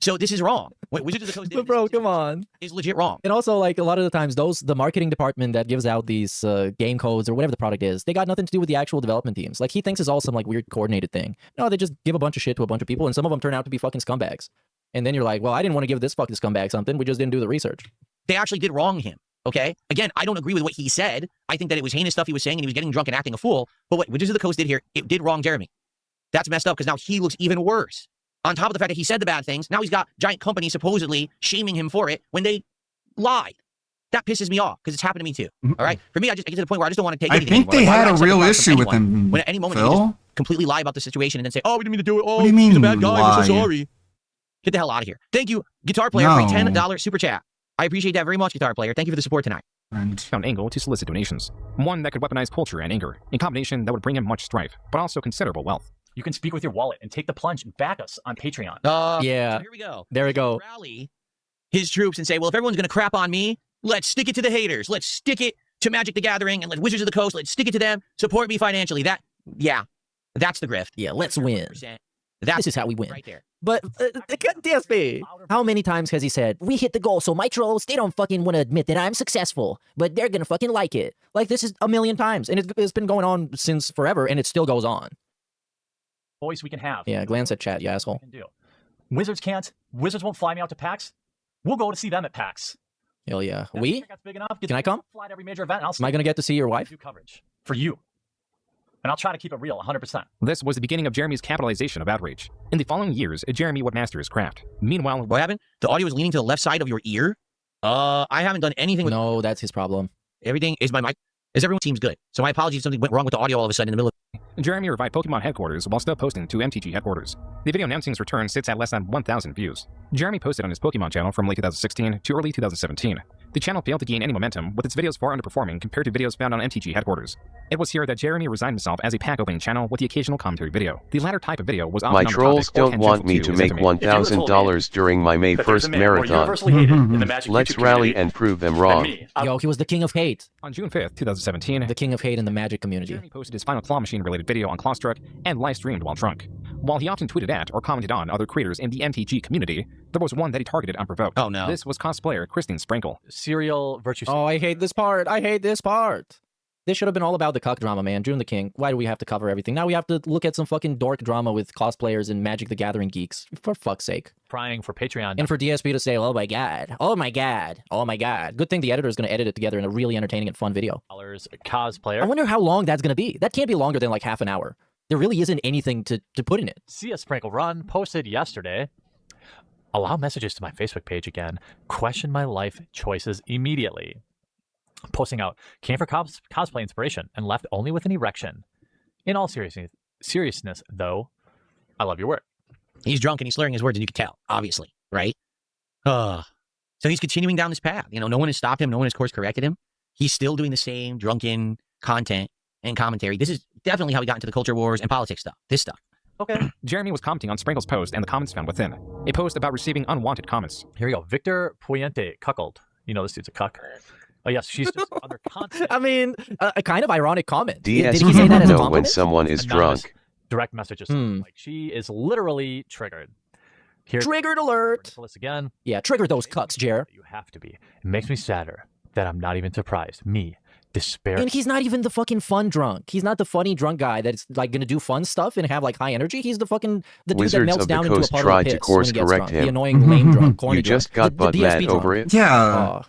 So this is wrong. What Wizards of the Coast did, But bro, come on. is legit wrong. And also, like, a lot of the times, the marketing department that gives out these game codes or whatever the product is, they got nothing to do with the actual development teams. Like, he thinks it's all some, like, weird coordinated thing. No, they just give a bunch of shit to a bunch of people, and some of them turn out to be fucking scumbags. And then you're like, well, I didn't want to give this fucking scumbag something. We just didn't do the research. They actually did wrong him, okay? Again, I don't agree with what he said. I think that it was heinous stuff he was saying, and he was getting drunk and acting a fool. But what Wizards of the Coast did here, it did wrong Jeremy. That's messed up, because now he looks even worse. On top of the fact that he said the bad things, now he's got giant companies supposedly shaming him for it when they lied. That pisses me off because it's happened to me too. All right, for me, I get to the point where I just don't want to take anything. I think they had a real issue with him. When at any moment Phil? you just completely lie about the situation and then say, "Oh, we didn't mean to do it. Oh, What do you mean he's a bad guy. lie? I'm so sorry." Get the hell out of here. Thank you, Guitar Player, for a No. $10 super chat. I appreciate that very much, Guitar Player. Thank you for the support tonight. Found angle to solicit donations. One that could weaponize culture and anger, in combination that would bring him much strife, but also considerable wealth. You can speak with your wallet and take the plunge and back us on Patreon. Yeah. So here we go. There we go. Rally his troops and say, well, if everyone's going to crap on me, let's stick it to the haters. Let's stick it to Magic the Gathering and let Wizards of the Coast, let's stick it to them. Support me financially. That's the grift. Yeah, let's win. This is how we win. Right there. But, DSP, how many times has he said, we hit the goal, so my trolls, they don't fucking want to admit that I'm successful, but they're going to fucking like it. Like, this is a million times, and it's been going on since forever, and it still goes on. Voice we can have. Yeah, glance at chat, you asshole. Can do. Wizards can't. Wizards won't fly me out to PAX. We'll go to see them at PAX. Hell yeah. That's big enough. Can I come? Fly to every major event. And I'll Am I going to get to see your wife? do coverage for you. And I'll try to keep it real 100%. This was the beginning of Jeremy's capitalization of outrage. In the following years, Jeremy would master his craft. Meanwhile, what happened? The audio is leaning to the left side of your ear? I haven't done anything with... No, that's his problem. Everything is my mic. Everyone seems good. So my apologies if something went wrong with the audio all of a sudden in the middle of... Jeremy revived Pokemon headquarters while still posting to MTG headquarters. The video announcing his return sits at less than 1,000 views. Jeremy posted on his Pokemon channel from late 2016 to early 2017. The channel failed to gain any momentum, with its videos far underperforming compared to videos found on MTG headquarters. It was here that Jeremy resigned himself as a pack opening channel with the occasional commentary video. The latter type of video was often My on the trolls topic or don't want tangential me to his make information. $1,000 during my May 1st marathon. Let's rally and prove them wrong. Yo, he was the king of hate. On June 5th, 2017, the king of hate in the Magic community. Jeremy posted his final claw machine related video on Clawstruck and live streamed while drunk. While he often tweeted at or commented on other creators in the MTG community, there was one that he targeted unprovoked. Oh no. This was cosplayer Christine Sprinkle. Serial virtue. Oh, I hate this part. I hate this part. This should have been all about the cuck drama, man. June the King. Why do we have to cover everything? Now we have to look at some fucking dork drama with cosplayers and Magic the Gathering geeks. For fuck's sake. Prying for Patreon. And for DSP to say, oh my god, oh my god, oh my god. Good thing the editor is going to edit it together in a really entertaining and fun video. Cosplayer. I wonder how long that's going to be. That can't be longer than like half an hour. There really isn't anything to put in it. See a Sprinkle Run posted yesterday. Allow messages to my Facebook page again. Question my life choices immediately. Posting out, came for cosplay inspiration and left only with an erection. In all seriousness, though, I love your work. He's drunk and he's slurring his words, and you can tell, obviously, right? So he's continuing down this path. You know, no one has stopped him. No one has course corrected him. He's still doing the same drunken content and commentary. This is definitely how he got into the culture wars and politics stuff. This stuff. Okay. Jeremy was commenting on Sprinkle's post and the comments found within. A post about receiving unwanted comments. Here we go. Victor Puente, cuckold. You know this dude's a cuck. Oh, yes, she's just under constant. I mean, a kind of ironic comment. DS Did he say that as a know compliment? when someone is drunk. Direct messages. Like, she is literally triggered. Here, Triggered alert. This again. Yeah, trigger those cucks, Jer. You have to be. It makes me sadder that I'm not even surprised. Me, despair. And he's not even the fucking fun drunk. He's not the funny drunk guy that's like gonna do fun stuff and have like high energy. He's the fucking the dude Wizards that melts of the down into a Coast puddle tried of to piss course when he gets correct drunk. him. The annoying lame drunk, corny You just drunk. got the mad DSP over drunk. it? Yeah.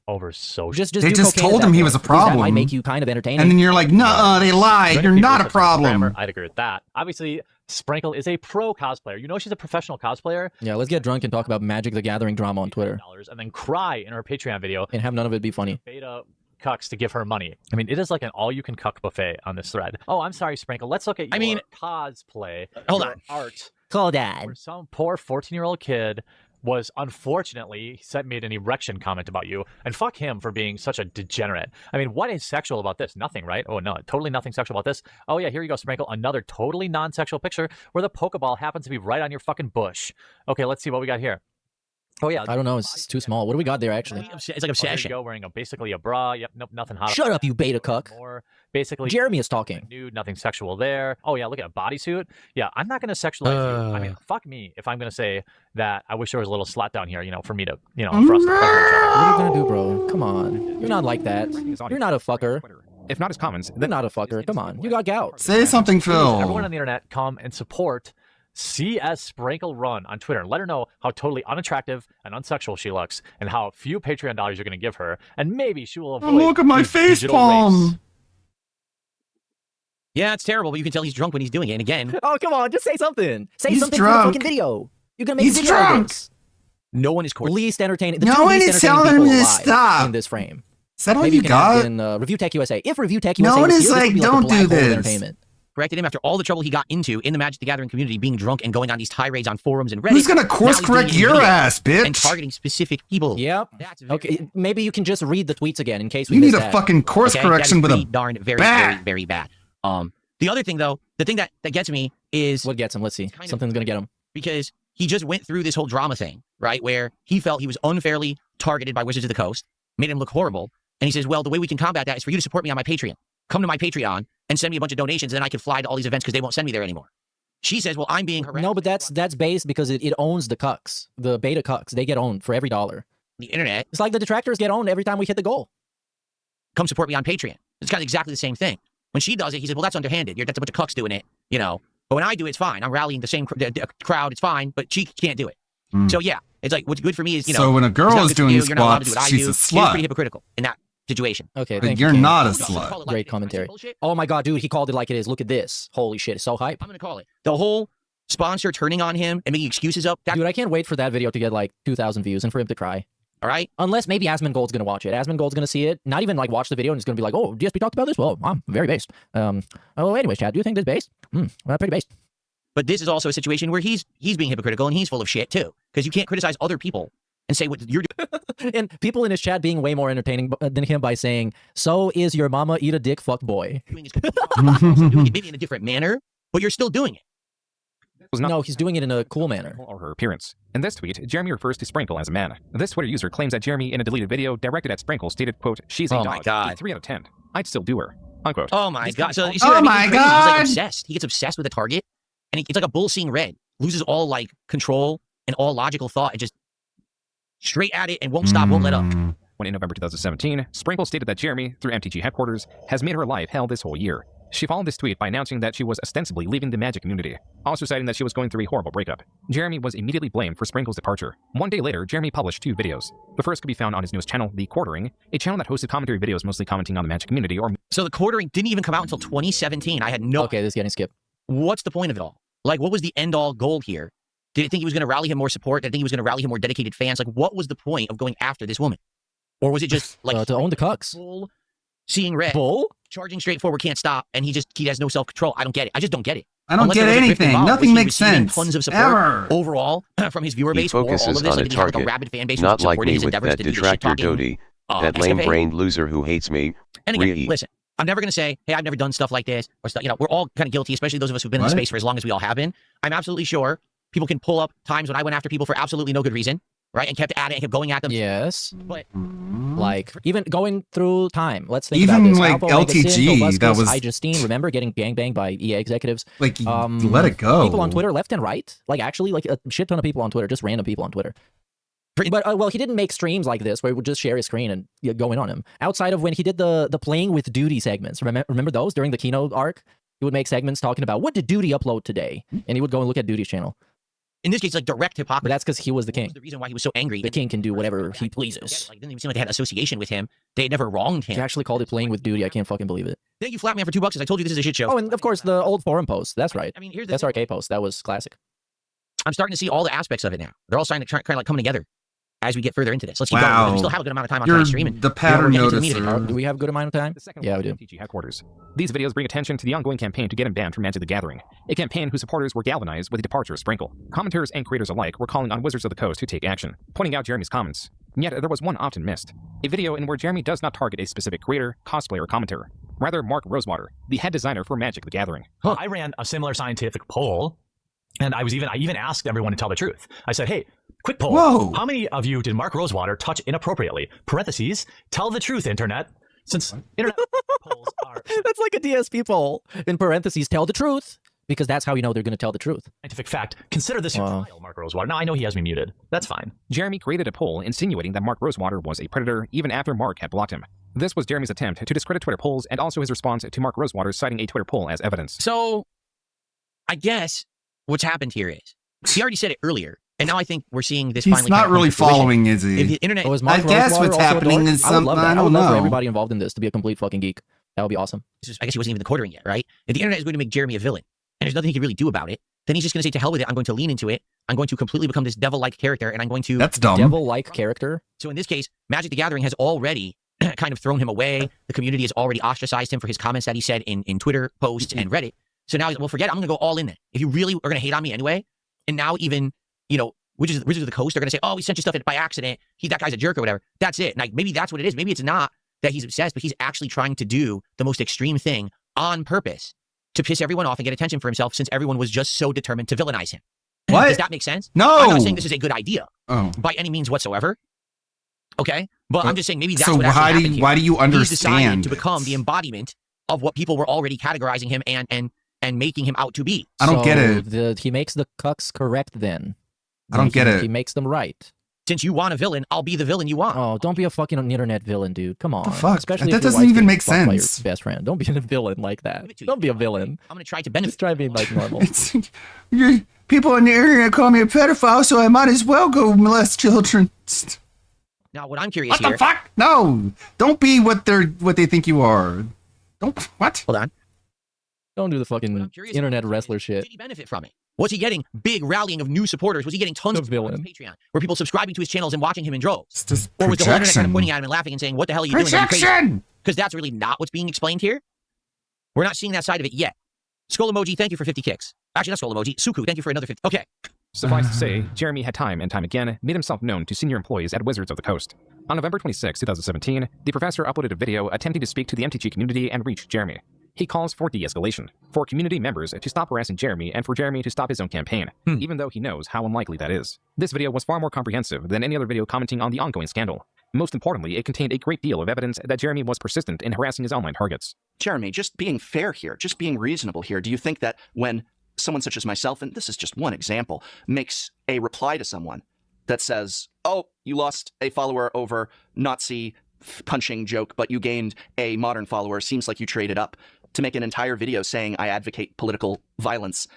Over social. Just They do just cocaine told at him that he was a point, because That might problem. make you kind of entertaining. And then you're like, nuh-uh, they lied. You're not a problem. I'd agree with that. Obviously, Sprinkle is a pro cosplayer. You know she's a professional cosplayer. Yeah, let's get drunk and talk about Magic the Gathering drama on Twitter. And then cry in her Patreon video. And have none of it be funny. Beta cucks to give her money. I mean, it is like an all-you-can cuck buffet on this thread. Oh, I'm sorry, Sprinkle. Let's look at your cosplay. Hold your on. Art. Hold on. Where some poor 14-year-old kid was unfortunately he made an erection comment about you, and fuck him for being such a degenerate. I mean, what is sexual about this? Nothing, right? Oh no, totally nothing sexual about this. Oh yeah, here you go, Sprinkle, another totally non-sexual picture where the Pokeball happens to be right on your fucking bush. Okay, let's see what we got here. Oh yeah, I don't know. It's too small. What do we got there actually? It's like obsession. There you go, wearing basically a bra. Yep, nope, nothing hot. Shut up, you beta cuck. More basically. Jeremy is talking. Nude, nothing sexual there. Oh yeah, look at a bodysuit. Yeah, I'm not gonna sexualize you. I mean, fuck me if I'm gonna say that. I wish there was a little slut down here, for me to, for us to fuck each other. What are you gonna do, bro? Come on. You're not like that. You're not a fucker. If not his comments, you're not a fucker. Come on. You got gout. Say something, Phil. Please, everyone on the internet, come and support CS Sprinkle Run on Twitter and let her know how totally unattractive and unsexual she looks and how few Patreon dollars you're going to give her, and maybe she will avoid look at my face palm. Yeah, it's terrible, but you can tell he's drunk when he's doing it. And again, oh come on, just say something. Say he's something drunk. for the fucking video. You're gonna make he's a video drunk. of this. No one is least entertaining. The no one is telling him to stop in this frame. Is that all maybe you got? In Review Tech USA. If Review Tech USA, no one is here, like, don't do this. Corrected him after all the trouble he got into in the Magic the Gathering community, being drunk and going on these tirades on forums and Reddit. Who's gonna course correct your ass, bitch? And targeting specific people. Yep. Okay. Maybe you can just read the tweets again in case we you need missed a that. fucking course correction with a darn very bad. The other thing though, the thing that gets me is what gets him. Let's see. Something's gonna get him because he just went through this whole drama thing, right? Where he felt he was unfairly targeted by Wizards of the Coast, made him look horrible, and he says, "Well, the way we can combat that is for you to support me on my Patreon. Come to my Patreon and send me a bunch of donations, and then I can fly to all these events because they won't send me there anymore." She says, "Well, I'm being harassed." No, but that's based because it owns the cucks, the beta cucks. They get owned for every dollar. The internet. It's like the detractors get owned every time we hit the goal. Come support me on Patreon. It's kind of exactly the same thing. When she does it, he says, "Well, that's underhanded. That's a bunch of cucks doing it, But when I do it, it's fine. I'm rallying the same crowd. It's fine, but she can't do it." So yeah, it's like what's good for me is So when a girl is doing squats, she's a slut. It's pretty hypocritical in that situation. Okay, but you're not a slut. Great commentary. Oh my god, dude, he called it like it is. Look at this. Holy shit, it's so hype. I'm gonna call it the whole sponsor turning on him and making excuses up. Dude, I can't wait for that video to get like 2,000 views and for him to cry. All right. Unless maybe Asmongold's gonna watch it. Asmongold's gonna see it, not even like watch the video, and it's gonna be like, "Oh, DSP talked about this. Well, I'm very based." Oh, anyways, Chad, do you think this based? Pretty based. But this is also a situation where he's being hypocritical and he's full of shit too, because you can't criticize other people and say what you're doing. And people in his chat being way more entertaining than him by saying, "So is your mama eat a dick, fuck boy." Doing it maybe in a different manner, but you're still doing it. No, he's doing it in a cool manner. Or her appearance. In this tweet, Jeremy refers to Sprinkle as a man. This Twitter user claims that Jeremy, in a deleted video directed at Sprinkle, stated, quote, "She's a Oh dog. my God. A 3 out of 10. I'd still do her." Unquote. Oh my God. So you see Oh what I mean? my He's crazy. God. He's like obsessed. He gets obsessed with a target, and it's like a bull seeing red. Loses all like control and all logical thought and just straight at it and won't stop, won't let up. When in November 2017, Sprinkle stated that Jeremy, through MTG headquarters, has made her life hell this whole year. She followed this tweet by announcing that she was ostensibly leaving the Magic community, also citing that she was going through a horrible breakup. Jeremy was immediately blamed for Sprinkle's departure. One day later, Jeremy published 2 videos. The first could be found on his newest channel, The Quartering, a channel that hosted commentary videos mostly commenting on the Magic community or... So the quartering didn't even come out until 2017. I had no... Okay, this is getting skipped. What's the point of it all? Like, what was the end-all goal here? Did it think he was going to rally him more support? Did it think he was going to rally him more dedicated fans? Like, what was the point of going after this woman? Or was it just, like... to own the cucks. Bull, seeing red. Bull? Charging straight forward, can't stop, and he has no self-control. I don't get it. I just don't get it. I don't Unless get there was a rift anything. involved. Nothing Was he makes receiving sense. Tons of support Ever. overall from his viewer He base for all of focuses this. on Like, a did he have like a target, rabid fan base not who like supported me his with endeavors that to do the detractor shit-talking, Doty, that escapade? lame-brained loser who hates me. And again, listen, I'm never going to say, hey, I've never done stuff like this, or stuff. We're all kind of guilty, especially those of us who've been in the space for as long as we all have been. I'm absolutely sure people can pull up times when I went after people for absolutely no good reason, right? And kept at it and kept going at them. Yes. But like even going through time. Let's think Even about this. like Alpha, Omega Sin, LTG, Tobuscus, that was iJustine, remember getting gangbanged by EA executives? Like, let it go. People on Twitter, left and right. Like actually, like a shit ton of people on Twitter, just random people on Twitter. But well, he didn't make streams like this where he would just share his screen and go in on him. Outside of when he did the playing with Duty segments, remember those during the keynote arc? He would make segments talking about what did Duty upload today, and he would go and look at Duty's channel. In this case, like direct hypocrisy. But that's because he was the king. The reason why he was so angry. The king can do whatever he pleases. Like, it didn't even seem like they had association with him. They had never wronged him. He actually called it playing with Duty. I can't fucking believe it. Then you flat me out for $2 because I told you this is a shit show. Oh, and of course the old forum post. That's right. I mean, here's the SRK post. That was classic. I'm starting to see all the aspects of it now. They're all starting to kind of like come together. as we get further into this. Let's keep going. Because we still have a good amount of time on You're tonight's stream. And the pattern we're getting into the meat of noticer. it. Do we have a good amount of time? Yeah, we do. MTG headquarters. These videos bring attention to the ongoing campaign to get him banned from Magic the Gathering, a campaign whose supporters were galvanized with the departure of Sprinkle. Commenters and creators alike were calling on Wizards of the Coast to take action, pointing out Jeremy's comments. Yet there was one often missed, a video in where Jeremy does not target a specific creator, cosplayer, or commentator. Rather, Mark Rosewater, the head designer for Magic the Gathering. I ran a similar scientific poll, and I even asked everyone to tell the truth. I said, hey, quick poll. Whoa. How many of you did Mark Rosewater touch inappropriately? Parentheses, tell the truth, internet. Since internet polls are That's like a DSP poll. In parentheses, tell the truth. Because that's how you know they're going to tell the truth. scientific fact, consider this your trial, Mark Rosewater. Now, I know he has me muted. That's fine. Jeremy created a poll insinuating that Mark Rosewater was a predator even after Mark had blocked him. This was Jeremy's attempt to discredit Twitter polls and also his response to Mark Rosewater citing a Twitter poll as evidence. So, I guess what's happened here is he already said it earlier, and now I think we're seeing this. He's finally not kind of really come to fruition. following, is he? If the internet, Oh, is Mark I guess Rosewater what's also a happening dork? is I would love that. I I don't would love for know. everybody involved in this to be a complete fucking geek. That would be awesome. I guess he wasn't even the quartering yet, right? If the internet is going to make Jeremy a villain, and there's nothing he can really do about it, then he's just going to say, to hell with it, I'm going to lean into it. I'm going to completely become this devil-like character, and I'm going to... That's dumb. Devil-like character? So in this case, Magic the Gathering has already kind of thrown him away. The community has already ostracized him for his comments that he said in Twitter posts and Reddit. So now he's, well, forget it. I'm going to go all in then. If you really are going to hate on me anyway, and now even, you know, Wizards of the Coast are going to say, oh, he sent you stuff by accident. That guy's a jerk or whatever. That's it. Like, maybe that's what it is. Maybe it's not that he's obsessed, but he's actually trying to do the most extreme thing on purpose to piss everyone off and get attention for himself, since everyone was just so determined to villainize him. What? Does that make sense? No. I'm not saying this is a good idea by any means whatsoever. Okay? But I'm just saying maybe that's so what actually happened here. why do you He's decided understand to become the embodiment of what people were already categorizing him and making him out to be. I don't get it. He makes the cucks correct then. I don't get it. He makes them right. Since you want a villain, I'll be the villain you want. Oh, don't be a fucking internet villain, dude. Come on. The fuck? Especially That if your doesn't wife's even getting make fucked by your sense. best friend. Don't be a villain like that. Don't be a villain. I'm going to try to benefit. Just try being like normal. People on the internet call me a pedophile, so I might as well go molest children. Now, what I'm curious What here... the fuck? No! Don't be what they think you are. Don't... What? Hold on. Don't do the fucking internet wrestler shit. Did he benefit from it? Was he getting big rallying of new supporters? Was he getting tons of villain on his Patreon? Were people subscribing to his channels and watching him in droves? Or was the whole internet kind of pointing at him and laughing and saying, what the hell are you doing? Projection! Because that's really not what's being explained here. We're not seeing that side of it yet. Skull emoji, thank you for 50 kicks. Actually, not skull emoji. Suku, thank you for another 50. Okay. Suffice to say, Jeremy had time and time again made himself known to senior employees at Wizards of the Coast. On November 26, 2017, the professor uploaded a video attempting to speak to the MTG community and reach Jeremy. He calls for de-escalation, for community members to stop harassing Jeremy and for Jeremy to stop his own campaign, even though he knows how unlikely that is. This video was far more comprehensive than any other video commenting on the ongoing scandal. Most importantly, it contained a great deal of evidence that Jeremy was persistent in harassing his online targets. Jeremy, just being fair here, just being reasonable here, do you think that when someone such as myself, and this is just one example, makes a reply to someone that says, oh, you lost a follower over Nazi punching joke, but you gained a modern follower, seems like you traded up, to make an entire video saying I advocate political violence?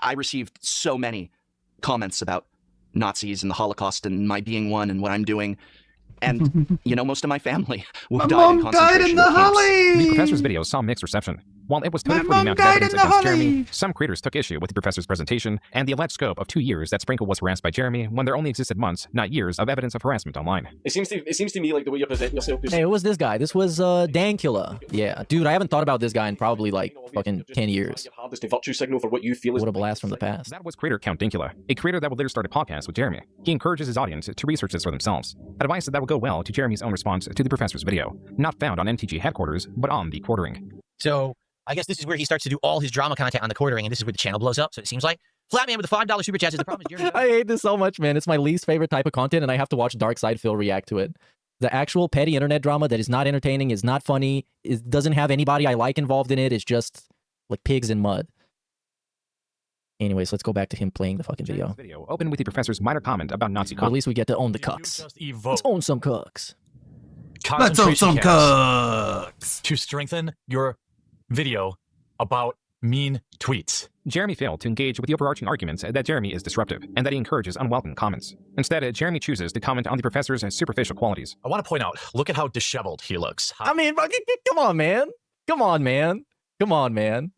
I received so many comments about Nazis and the Holocaust and my being one and what I'm doing. And, you know, most of my family died in concentration camps. The professor's video saw mixed reception. While it was touted for the amount of evidence against Jeremy, some creators took issue with the professor's presentation and the alleged scope of 2 years that Sprinkle was harassed by Jeremy when there only existed months, not years, of evidence of harassment online. It seems to me like the way you present yourself is... Hey, who was this guy? This was Dankula. Yeah, dude, I haven't thought about this guy in probably like fucking 10 years. This virtue signal for what you feel is... What a blast from the past. That was creator Count Dankula, a creator that would later start a podcast with Jeremy. He encourages his audience to research this for themselves. Advice that would go well to Jeremy's own response to the professor's video, not found on MTG headquarters, but on the quartering. So, I guess this is where he starts to do all his drama content on the quartering, and this is where the channel blows up. So it seems like Flatman with the $5 super chat says the problem is Jeremy. I hate this so much, man. It's my least favorite type of content, and I have to watch Darkside Phil react to it. The actual petty internet drama that is not entertaining, is not funny, it doesn't have anybody I like involved in it. It's just like pigs in mud. Anyways, let's go back to him playing the fucking video. Video opened with the professor's minor comment about Nazi Well, at least we get to own the cucks. Let's own some cucks. Let's own some cucks. To strengthen your video about mean tweets. Jeremy failed to engage with the overarching arguments that Jeremy is disruptive and that he encourages unwelcome comments. Instead, Jeremy chooses to comment on the professor's superficial qualities. I want to point out, look at how disheveled he looks. I mean, come on, man. Come on, man. Come on, man.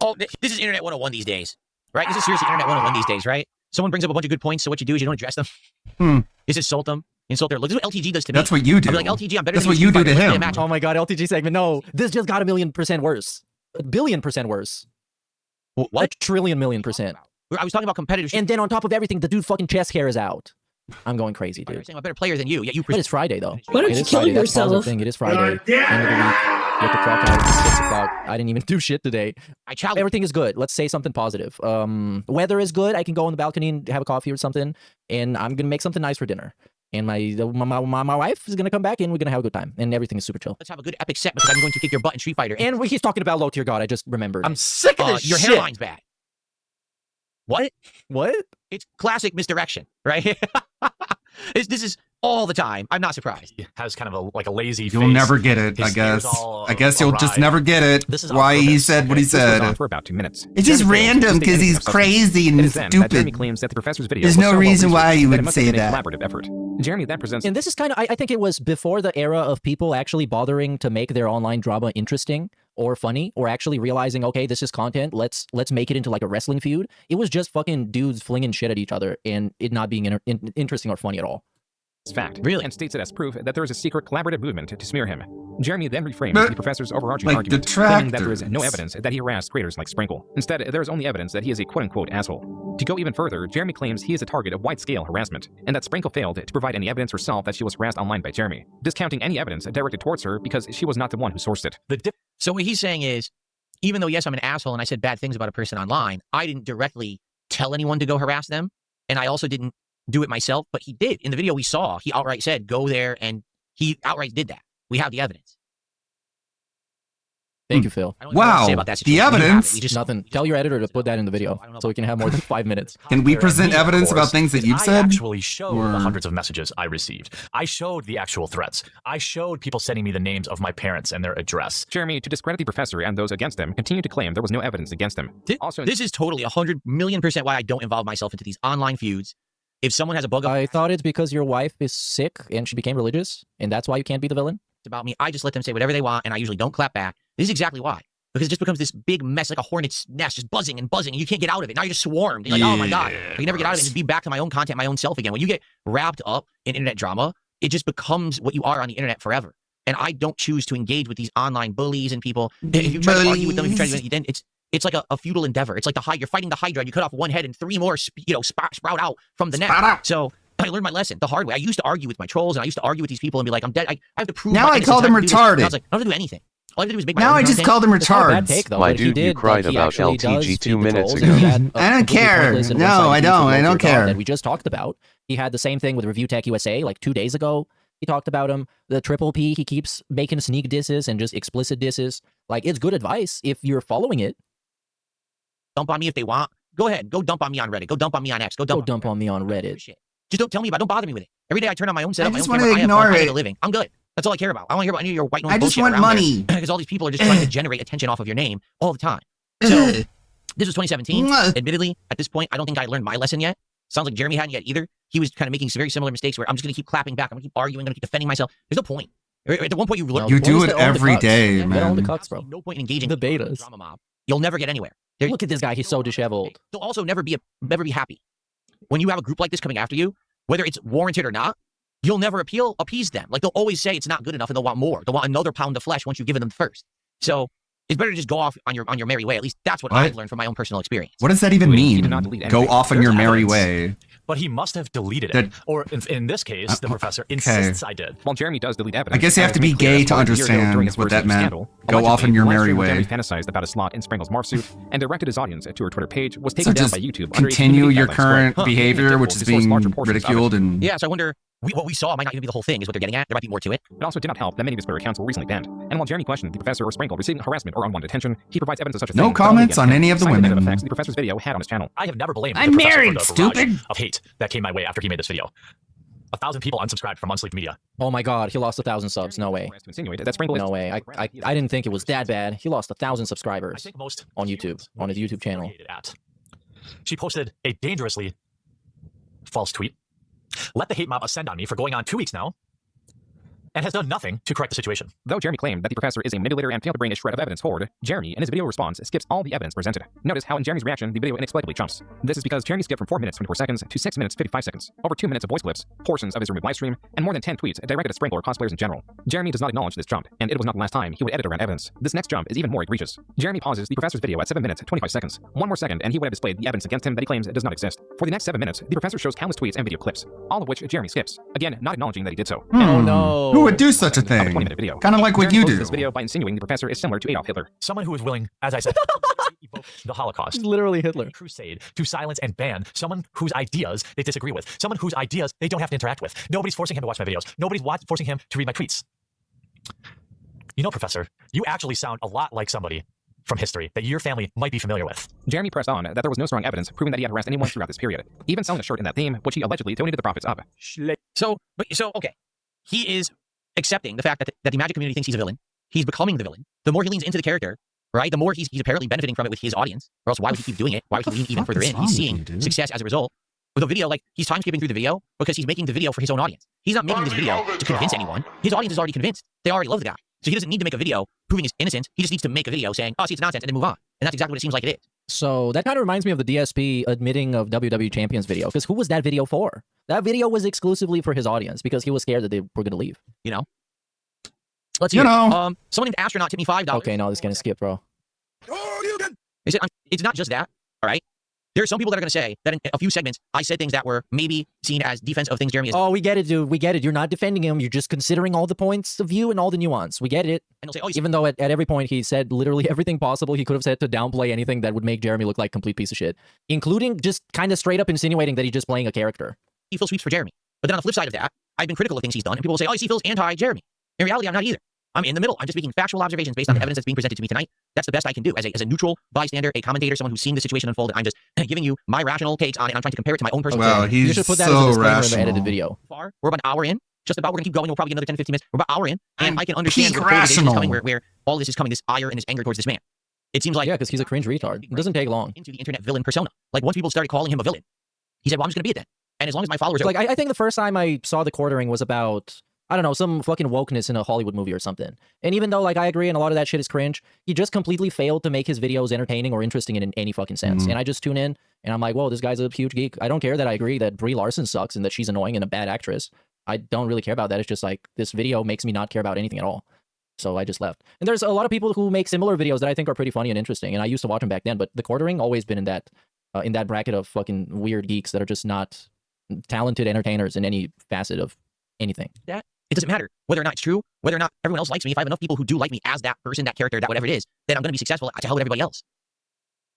Oh, this is Internet 101 these days, right? This is seriously Internet 101 these days, right? Someone brings up a bunch of good points, so what you do is you don't address them. Just insult them. Insult their. Look, this is what LTG does to me. That's what you do. I'll be like, LTG, I'm better That's than what you you do Street to Fighter. Let's him. play a match. Oh my god, LTG segment. No, this just got 1,000,000% worse. 1,000,000,000% worse. What? 1,000,000,000,000%. I was talking about competitive shit. And then on top of everything, the dude fucking chest hair is out. I'm going crazy, dude. You're saying I'm a better player than you. Yeah, you. But it's Friday though. Why don't It you is kill Friday. That's a positive yourself? thing. It is Friday. End of the week. You have to clock out at 6 o'clock. I didn't even do shit today. Everything is good. Let's say something positive. Weather is good. I can go on the balcony and have a coffee or something, and I'm gonna make something nice for dinner. And my wife is gonna come back, and we're gonna have a good time, and everything is super chill. Let's have a good epic set because I'm going to kick your butt in Street Fighter. And he's talking about low tier god. I just remembered. I'm sick of this. Your shit. hairline's bad. What? What? It's classic misdirection, right? This is all the time. I'm not surprised. He has kind of a lazy You'll face. never get it, I His guess. hair's all I guess you'll just awry. never get it. This is on Why he purpose. said what he This goes on said. for about 2 minutes. It's just Jeremy fails to random state because anything he's of substance. crazy It and is then that Jeremy stupid. claims that the professor's video There's was no so well reason why researched you that it would must have say been a that. collaborative effort. Jeremy then presents. And this is kind of, I think it was before the era of people actually bothering to make their online drama interesting or funny, or actually realizing, okay, this is content. Let's make it into like a wrestling feud. It was just fucking dudes flinging shit at each other and it not being interesting or funny at all. Fact. Really? And states it as proof that there is a secret collaborative movement to smear him. Jeremy then reframes But, the professor's overarching like, argument, claiming that there is no detractors. evidence that he harassed creators like Sprinkle. Instead, there is only evidence that he is a quote-unquote asshole. To go even further, Jeremy claims he is a target of wide-scale harassment, and that Sprinkle failed to provide any evidence herself that she was harassed online by Jeremy, discounting any evidence directed towards her because she was not the one who sourced it. So what he's saying is, even though, yes, I'm an asshole and I said bad things about a person online, I didn't directly tell anyone to go harass them. And I also didn't do it myself, but he did. In the video we saw, he outright said, go there, and he outright did that. We have the evidence. Thank you, Phil. I don't know what to say about that The situation. We have it. evidence. We just Nothing. Tell your editor to put that in the video so we can have more than 5 minutes. Can we present Me, of evidence about course, things that is you've I said? actually showed Or- the hundreds of messages I received. I showed the actual threats. I showed people sending me the names of my parents and their address. Jeremy, to discredit the professor and those against him, continued to claim there was no evidence against him. Also, this is totally 100,000,000% why I don't involve myself into these online feuds. If someone has a bug up I thought it's because your wife is sick and she became religious, and that's why you can't be the villain. about me, I just let them say whatever they want, and I usually don't clap back. This is exactly why. Because it just becomes this big mess, like a hornet's nest, just buzzing and buzzing, and you can't get out of it. Now you're just swarmed. You're like, oh my God. I can never get out of it and just be back to my own content, my own self again. When you get wrapped up in internet drama, it just becomes what you are on the internet forever. And I don't choose to engage with these online bullies and people. If you try to argue with them, if you try to, then it's like a futile endeavor. It's like you're fighting the Hydra, and you cut off one head and 3 more, sprout out from the neck. So I learned my lesson the hard way. I used to argue with my trolls, and I used to argue with these people and be like, I'm dead. I have to prove. Now my I innocence. call them I have to do this. And retarded. I was like, I don't have to do anything. All I have to do is make my Now own I just content. call them It's not a bad retards. take, though, My but he dude, you did, cried like, he about actually does LTG feed 2 the minutes trolls, ago. and he had a I don't completely care. pointless and No, one-sided I piece of don't. I Low don't Tier God care. that we just talked about. He had the same thing with Review Tech USA like 2 days ago. He talked about him. The Triple P, he keeps making sneak disses and just explicit disses. Like, it's good advice if you're following it. Dump on me if they want. Go ahead. Go dump on me on Reddit. Go dump on me on X. Go dump on me on Reddit. Shit. Just don't tell me about it. Don't bother me with it. Every day I turn on my own setup, I my own just camera. wanna I have ignore fun. I it. make a living. I'm good. That's all I care about. I don't want to hear about any of your white noise I just bullshit want around money. Because all these people are just trying to generate attention off of your name all the time. So this was 2017. Admittedly, at this point, I don't think I learned my lesson yet. Sounds like Jeremy hadn't yet either. He was kind of making some very similar mistakes where I'm just going to keep clapping back. I'm going to keep arguing. I'm going to keep defending myself. There's no point. At one point, you learn. You do it every day, Own man. the cucks, bro. No point in engaging The betas. drama mob. You'll never get anywhere. Look at this guy. He's so disheveled. They'll also never be happy. When you have a group like this coming after you, whether it's warranted or not, you'll never appease them. Like, they'll always say it's not good enough and they'll want more. They'll want another pound of flesh once you've given them first. So it's better to just go off on your merry way. At least that's what I've learned from my own personal experience. What does that even He did mean? not delete Go anything. off on There's your merry evidence. way. But he must have deleted That- it. Or in this case, the professor insists I did. While Jeremy does delete evidence, I guess you have as to be made clear gay as to more than a year ago understand during his what first that news meant. scandal, Go off allegedly, on your the live merry stream where way. Jeremy fantasized about a slot in Sprinkle's morph suit and directed his audience to her Twitter page was So taken down just by YouTube. continue your current behavior, Difficult which to is source being larger portions of it. ridiculed and Yeah, so I wonder, what we saw might not even be the whole thing, is what they're getting at. There might be more to it. It also did not help that many of his Twitter accounts were recently banned. And while Jeremy questioned the professor or Sprinkle receiving harassment or unwanted attention, he provides evidence of such a No thing. but only comments against on him, any of the citing women. effects the professor's video had on his channel. I have never blamed I'm the professor married, for the barrage stupid. of hate that came my way after he made this video. 1,000 people unsubscribed from Unsleep Media. Oh my God, he lost 1,000 subs. No way. To insinuate that Sprinkle is No way. I didn't think it was that bad. He lost 1,000 subscribers I think most on YouTube, on his YouTube channel. at. She posted a dangerously false tweet. Let the hate mob ascend on me for going on 2 weeks now. and has done nothing to correct the situation. Though Jeremy claimed that the professor is a manipulator and failed to bring a shred of evidence forward, Jeremy, in his video response, skips all the evidence presented. Notice how in Jeremy's reaction, the video inexplicably jumps. This is because Jeremy skipped from 4 minutes 24 seconds to 6 minutes 55 seconds, over 2 minutes of voice clips, portions of his removed livestream, and more than 10 tweets directed at Sprinkle or cosplayers in general. Jeremy does not acknowledge this jump, and it was not the last time he would edit around evidence. This next jump is even more egregious. Jeremy pauses the professor's video at 7 minutes 25 seconds. One more second, and he would have displayed the evidence against him that he claims does not exist. For the next 7 minutes, the professor shows countless tweets and video clips, all of which Jeremy skips. Again, not acknowledging that he did so. Oh no. Who would do such a thing? Kind of like what Jeremy you closes do. this video by insinuating the professor is similar to Adolf Hitler. Someone who is willing, as I said, to evoke the Holocaust. Literally Hitler. Crusade to silence and ban someone whose ideas they disagree with. Someone whose ideas they don't have to interact with. Nobody's forcing him to watch my videos. Nobody's forcing him to read my tweets. You know, Professor, you actually sound a lot like somebody from history that your family might be familiar with. Jeremy pressed on that there was no strong evidence proving that he had harassed anyone throughout this period, even selling a shirt in that theme, which he allegedly donated the profits of. So okay. He is accepting the fact that the magic community thinks he's a villain. He's becoming the villain. The more he leans into the character, right, the more he's apparently benefiting from it with his audience. Or else why would he keep doing it? Why would he lean even further in? He's seeing success as a result. With a video, like, he's time skipping through the video because he's making the video for his own audience. He's not making this video to convince anyone. His audience is already convinced. They already love the guy. So he doesn't need to make a video proving his innocence. He just needs to make a video saying, oh, see, it's nonsense, and then move on. And that's exactly what it seems like it is. So that kind of reminds me of the DSP admitting of WWE Champions video. Because who was that video for? That video was exclusively for his audience because he was scared that they were going to leave. You know? Let's hear it. Someone named Astronaut tipped me $5. Okay, no, this is going to skip, bro. They said, it's not just that, all right? There are some people that are going to say that in a few segments, I said things that were maybe seen as defense of things Jeremy is. Oh, we get it, dude. We get it. You're not defending him. You're just considering all the points of view and all the nuance. We get it. And they'll say, oh, even though at every point he said literally everything possible he could have said to downplay anything that would make Jeremy look like a complete piece of shit, including just kind of straight up insinuating that he's just playing a character. He feels sweeps for Jeremy. But then on the flip side of that, I've been critical of things he's done, and people will say, oh, he feels anti-Jeremy. In reality, I'm not either. I'm in the middle. I'm just making factual observations based on the evidence that's being presented to me tonight. That's the best I can do as a neutral bystander, a commentator, someone who's seeing the situation unfold. And I'm just giving you my rational takes on it. And I'm trying to compare it to my own personal Wow, he's you should put that so as a disclaimer rational. in the edited video. We're about an hour in. Just about. We're going to keep going. We'll probably get another 10 to 15 minutes. We're about an hour in. And I can understand where polarization is coming, where all this is coming, this ire and this anger towards this man. It seems like... Yeah, because he's a cringe retard. It doesn't take long. Into the internet villain persona. Like, once people started calling him a villain, he said, well, I'm just going to be it then. And as long as my followers are... Like, I think the first time I saw the quartering was about... I don't know, some fucking wokeness in a Hollywood movie or something. And even though, like, I agree and a lot of that shit is cringe, he just completely failed to make his videos entertaining or interesting in any fucking sense. And I just tune in, and I'm like, whoa, this guy's a huge geek. I don't care that I agree that Brie Larson sucks and that she's annoying and a bad actress. I don't really care about that. It's just like, this video makes me not care about anything at all. So I just left. And there's a lot of people who make similar videos that I think are pretty funny and interesting, and I used to watch them back then, but the quartering always been in that bracket of fucking weird geeks that are just not talented entertainers in any facet of anything. It doesn't matter whether or not it's true, whether or not everyone else likes me. If I have enough people who do like me as that person, that character, that whatever it is, then I'm going to be successful to hell with everybody else.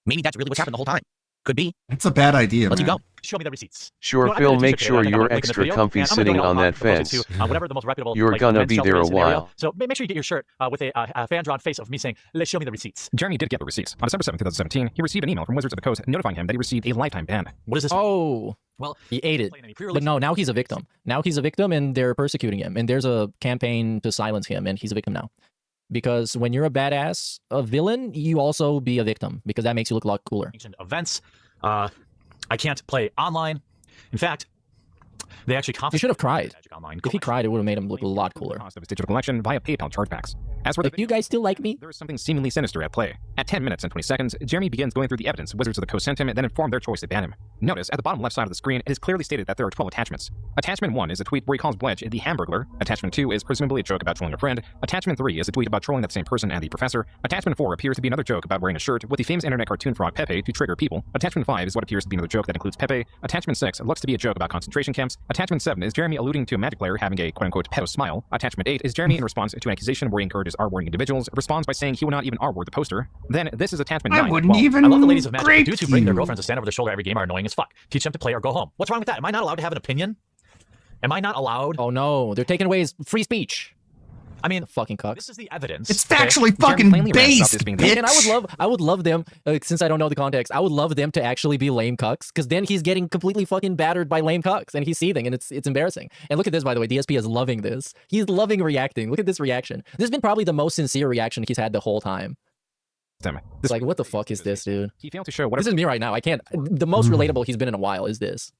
Maybe that's really what's happened the whole time. Could be. It's a bad idea, Let's man. keep going. Show me the receipts. Sure, Phil, make sure you're extra comfy sitting on that fence. Whatever the most reputable, You're like, gonna men's be shelter there a is in the area. while. So make sure you get your shirt with a fan-drawn face of me saying, let's show me the receipts. Jeremy did get the receipts. On December 7th, 2017, he received an email from Wizards of the Coast notifying him that he received a lifetime ban. What is this? Oh, well, he ate it. But no, now he's a victim. Now he's a victim and they're persecuting him. And there's a campaign to silence him and he's a victim now. Because when you're a badass, a villain, you also be a victim because that makes you look a lot cooler. Events. I can't play online. In fact, they actually He should have cried. Online. If he cried, it would have made him look a lot cooler. Cost of his digital collection via PayPal chargebacks. As for the you guys still like me? There is something seemingly sinister at play. At 10 minutes and 20 seconds, Jeremy begins going through the evidence Wizards of the Coast sent him and then informed their choice to ban him. Notice, at the bottom left side of the screen, it is clearly stated that there are 12 attachments. Attachment 1 is a tweet where he calls Wedge the Hamburglar. Attachment 2 is presumably a joke about trolling a friend. Attachment 3 is a tweet about trolling that same person and the professor. Attachment 4 appears to be another joke about wearing a shirt with the famous internet cartoon frog Pepe to trigger people. Attachment 5 is what appears to be another joke that includes Pepe. Attachment 6 looks to be a joke about concentration camps. Attachment 7 is Jeremy alluding to a magic player having a quote-unquote pedo smile. Attachment 8 is Jeremy in response to an accusation where he encourages R-wording individuals, responds by saying he will not even R-word the poster. Then this is attachment 9. I love the ladies of Magic. Dudes who bring their girlfriends to stand over their shoulder every game are annoying as fuck. Teach them to play or go home. What's wrong with that? Am I not allowed to have an opinion? Am I not allowed? Oh no, they're taking away his free speech. I mean, fucking cucks. This is the evidence. It's factually fucking based, bitch. And I would love them, since I don't know the context, I would love them to actually be lame cucks, because then he's getting completely fucking battered by lame cucks, and he's seething, and it's embarrassing. And look at this, by the way, DSP is loving this. He's loving reacting. Look at this reaction. This has been probably the most sincere reaction he's had the whole time. It's like, what the fuck is this, dude? He failed to show what this is me right now. I can't. The most relatable he's been in a while is this.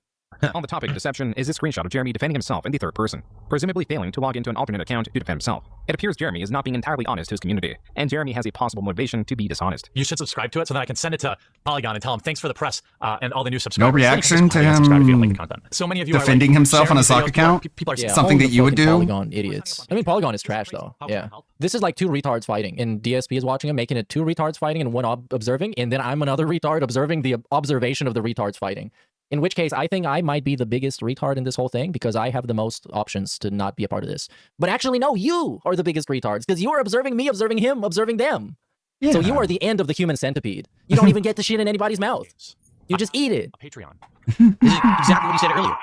On the topic of deception is this screenshot of Jeremy defending himself in the third person, presumably failing to log into an alternate account to defend himself. It appears Jeremy is not being entirely honest to his community, and Jeremy has a possible motivation to be dishonest. You should subscribe to it so that I can send it to Polygon and tell him thanks for the press and all the new subscribers. No reaction to Subscribe if you don't like him the content. So many of you defending are, like, himself on a sharing sock videos account? where people are Something that you would do? Polygon idiots. I mean, Polygon is trash though. Yeah. This is like two retards fighting, and DSP is watching him, making it two retards fighting and one observing, and then I'm another retard observing the observation of the retards fighting. In which case, I think I might be the biggest retard in this whole thing because I have the most options to not be a part of this. But actually, no, you are the biggest retards because you are observing me, observing him, observing them. Yeah. So you are the end of the human centipede. You don't even get the shit in anybody's mouth. You just eat it. A Patreon. This is exactly what he said earlier,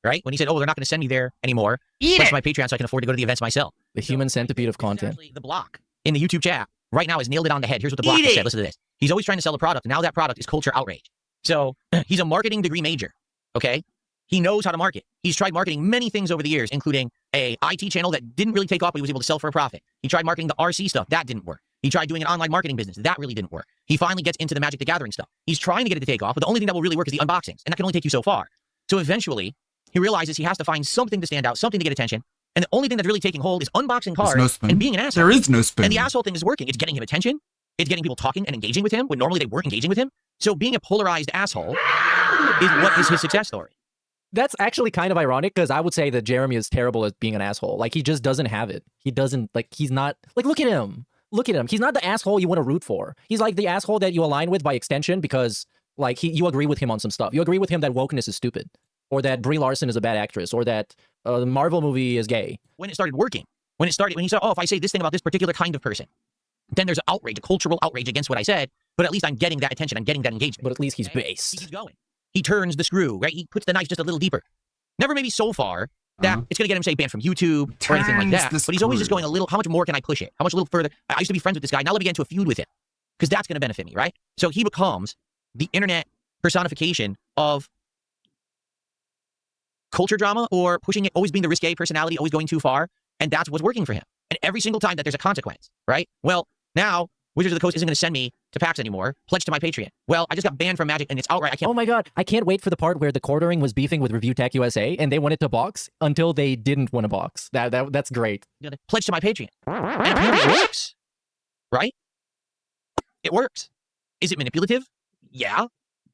right? When he said, "Oh, they're not going to send me there anymore. Pledge to my Patreon so I can afford to go to the events myself." The human centipede of content. The block in the YouTube chat right now has nailed it on the head. Here's what the block has said. Listen to this. He's always trying to sell a product. Now that product is culture outrage. So he's a marketing degree major. Okay, he knows how to market. He's tried marketing many things over the years, including a IT channel that didn't really take off, but he was able to sell for a profit. He tried marketing the RC stuff. That didn't work. He tried doing an online marketing business. That really didn't work. He finally gets into the Magic the Gathering stuff. He's trying to get it to take off, but the only thing that will really work is the unboxings, and that can only take you so far. So eventually, he realizes he has to find something to stand out, something to get attention, and the only thing that's really taking hold is unboxing cards and being an asshole. There is no spin. And the asshole thing is working. It's getting him attention. It's getting people talking and engaging with him when normally they weren't engaging with him. So being a polarized asshole is what is his success story. That's actually kind of ironic because I would say that Jeremy is terrible at being an asshole. Like, he just doesn't have it. He doesn't, like, he's not, like, look at him. Look at him. He's not the asshole you want to root for. He's like the asshole that you align with by extension because, like, you agree with him on some stuff. You agree with him that wokeness is stupid, or that Brie Larson is a bad actress, or that the Marvel movie is gay. When it started working, when he said, oh, if I say this thing about this particular kind of person, then there's outrage, a cultural outrage against what I said, but at least I'm getting that attention. I'm getting that engagement. But at least he's based. He keeps going. He turns the screw, right? He puts the knife just a little deeper. Never maybe so far that it's going to get him, say, banned from YouTube or anything like that. But he's always just going a little, how much more can I push it? How much a little further? I used to be friends with this guy. Now let me get into a feud with him because that's going to benefit me, right? So he becomes the internet personification of culture drama or pushing it, always being the risque personality, always going too far. And that's what's working for him. And every single time that there's a consequence, right? Well, now Wizards of the Coast isn't going to send me to PAX anymore. Pledge to my Patreon. Well, I just got banned from Magic and it's outright. I can't. Oh my God. I can't wait for the part where the quartering was beefing with Review Tech USA and they wanted to box until they didn't want to box. That's great. Pledge to my Patreon. And apparently it works. Right? It works. Is it manipulative? Yeah.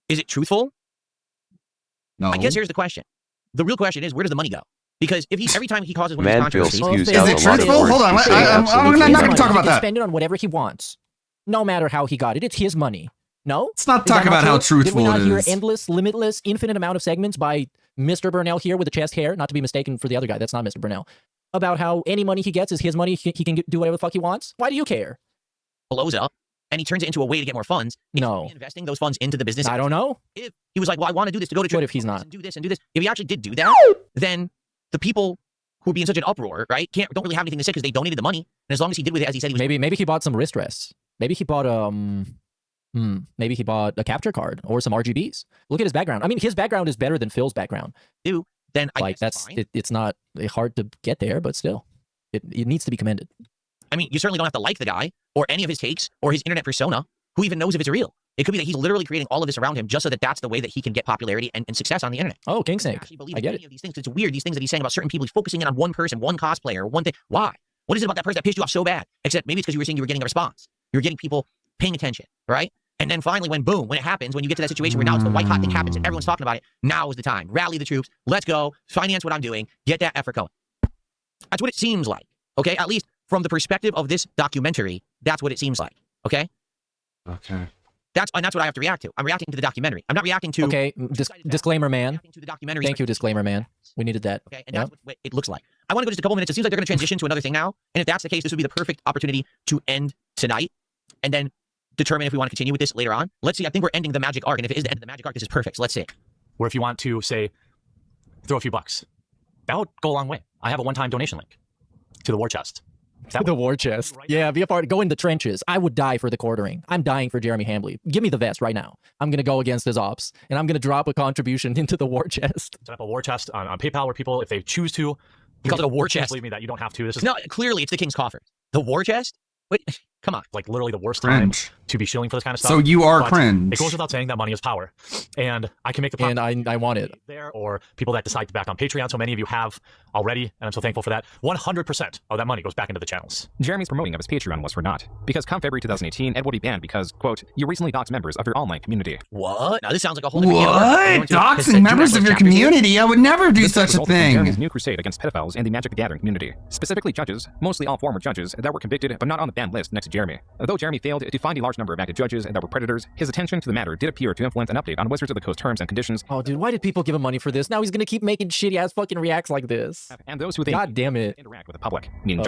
Is it truthful? No. I guess here's the question. The real question is, where does the money go? Because if he's every time he causes one of Man these feels controversies, spews out a lot of truthful? words Hold on, to say I'm absolutely not going to talk about He can that. spend it on whatever he wants. No matter how he got it. It's his money. No? Let's not Is that talk about true? how truthful Did we not it hear is. endless, limitless, infinite amount of segments by Mr. Burnell here with the chest hair, not to be mistaken for the other guy, that's not Mr. Burnell, about how any money he gets is his money, he can do whatever the fuck he wants? Why do you care? blows up and he turns it into a way to get more funds. No. Investing those funds into the business. I don't know. If he was like, well, I want to do this to go to church. What if he's not? And do this and do this. If he actually did do that, then the people who would be in such an uproar, right, don't really have anything to say because they donated the money. And as long as he did with it as he said he was. Maybe he bought some wrist rests. Maybe he bought maybe he bought a capture card or some RGBs. Look at his background. I mean, his background is better than Phil's background. Then I like guess it's not hard to get there, but still, it needs to be commended. I mean, you certainly don't have to like the guy or any of his takes or his internet persona. Who even knows if it's real? It could be that he's literally creating all of this around him just so that that's the way that he can get popularity and success on the internet. Oh, Kingsnake. I get it. Of these things. It's weird, these things that he's saying about certain people. He's focusing in on one person, one cosplayer, one thing. Why? What is it about that person that pissed you off so bad? Except maybe it's because you were saying you were getting a response. You were getting people paying attention, right? And then finally, when boom, when it happens, when you get to that situation where now it's the white hot thing happens and everyone's talking about it, now is the time. Rally the troops. Let's go. Finance what I'm doing. Get that effort going. That's what it seems like. Okay? At least from the perspective of this documentary, that's what it seems like. Okay? Okay. That's what I have to react to. I'm reacting to the documentary. I'm not reacting to... Okay, disclaimer man. To the documentary. Thank you, disclaimer man. We needed that. Okay, and that's what it looks like. I want to go just a couple minutes. It seems like they're going to transition to another thing now. And if that's the case, this would be the perfect opportunity to end tonight and then determine if we want to continue with this later on. Let's see. I think we're ending the magic arc. And if it is the end of the magic arc, this is perfect. So let's see. Or if you want to, say, throw a few bucks, that would go a long way. I have a one-time donation link to the war chest. The war chest. Yeah, be a part. Go in the trenches. I would die for the quartering. I'm dying for Jeremy Hambley. Give me the vest right now. I'm going to go against his ops, and I'm going to drop a contribution into the war chest. Set up a war chest on PayPal where people, if they choose to... He calls it a war chest. Believe me that you don't have to. This is no, clearly it's the king's coffers. The war chest? What? Come on. Like literally the worst Cringe. time to be shilling for this kind of stuff. So you are But cringe. It goes without saying that money is power. And I can make the And I want it. there, or people that decide to back on Patreon. So many of you have already, and I'm so thankful for that. 100% of that money goes back into the channels. Jeremy's promoting of his Patreon was for naught, because come February 2018, it will be banned because, quote, you recently doxed members of your online community. What? Now this sounds like a whole different can of worms. What? We're going to- Doxing members of your community? I would never do This such a resulted from Jeremy's thing. new crusade against pedophiles in the Magic the Gathering community, specifically judges, mostly all former judges that were convicted but not on the banned list next to Jeremy. Though Jeremy failed to find a large number of active judges that were predators, his attention to the matter did appear to influence an update on Wizards of the Coast terms and conditions. Oh, dude, why did people give him money for this? Now he's gonna keep making shitty ass fucking reacts like this. And those who think God damn it. interact with the public, meaning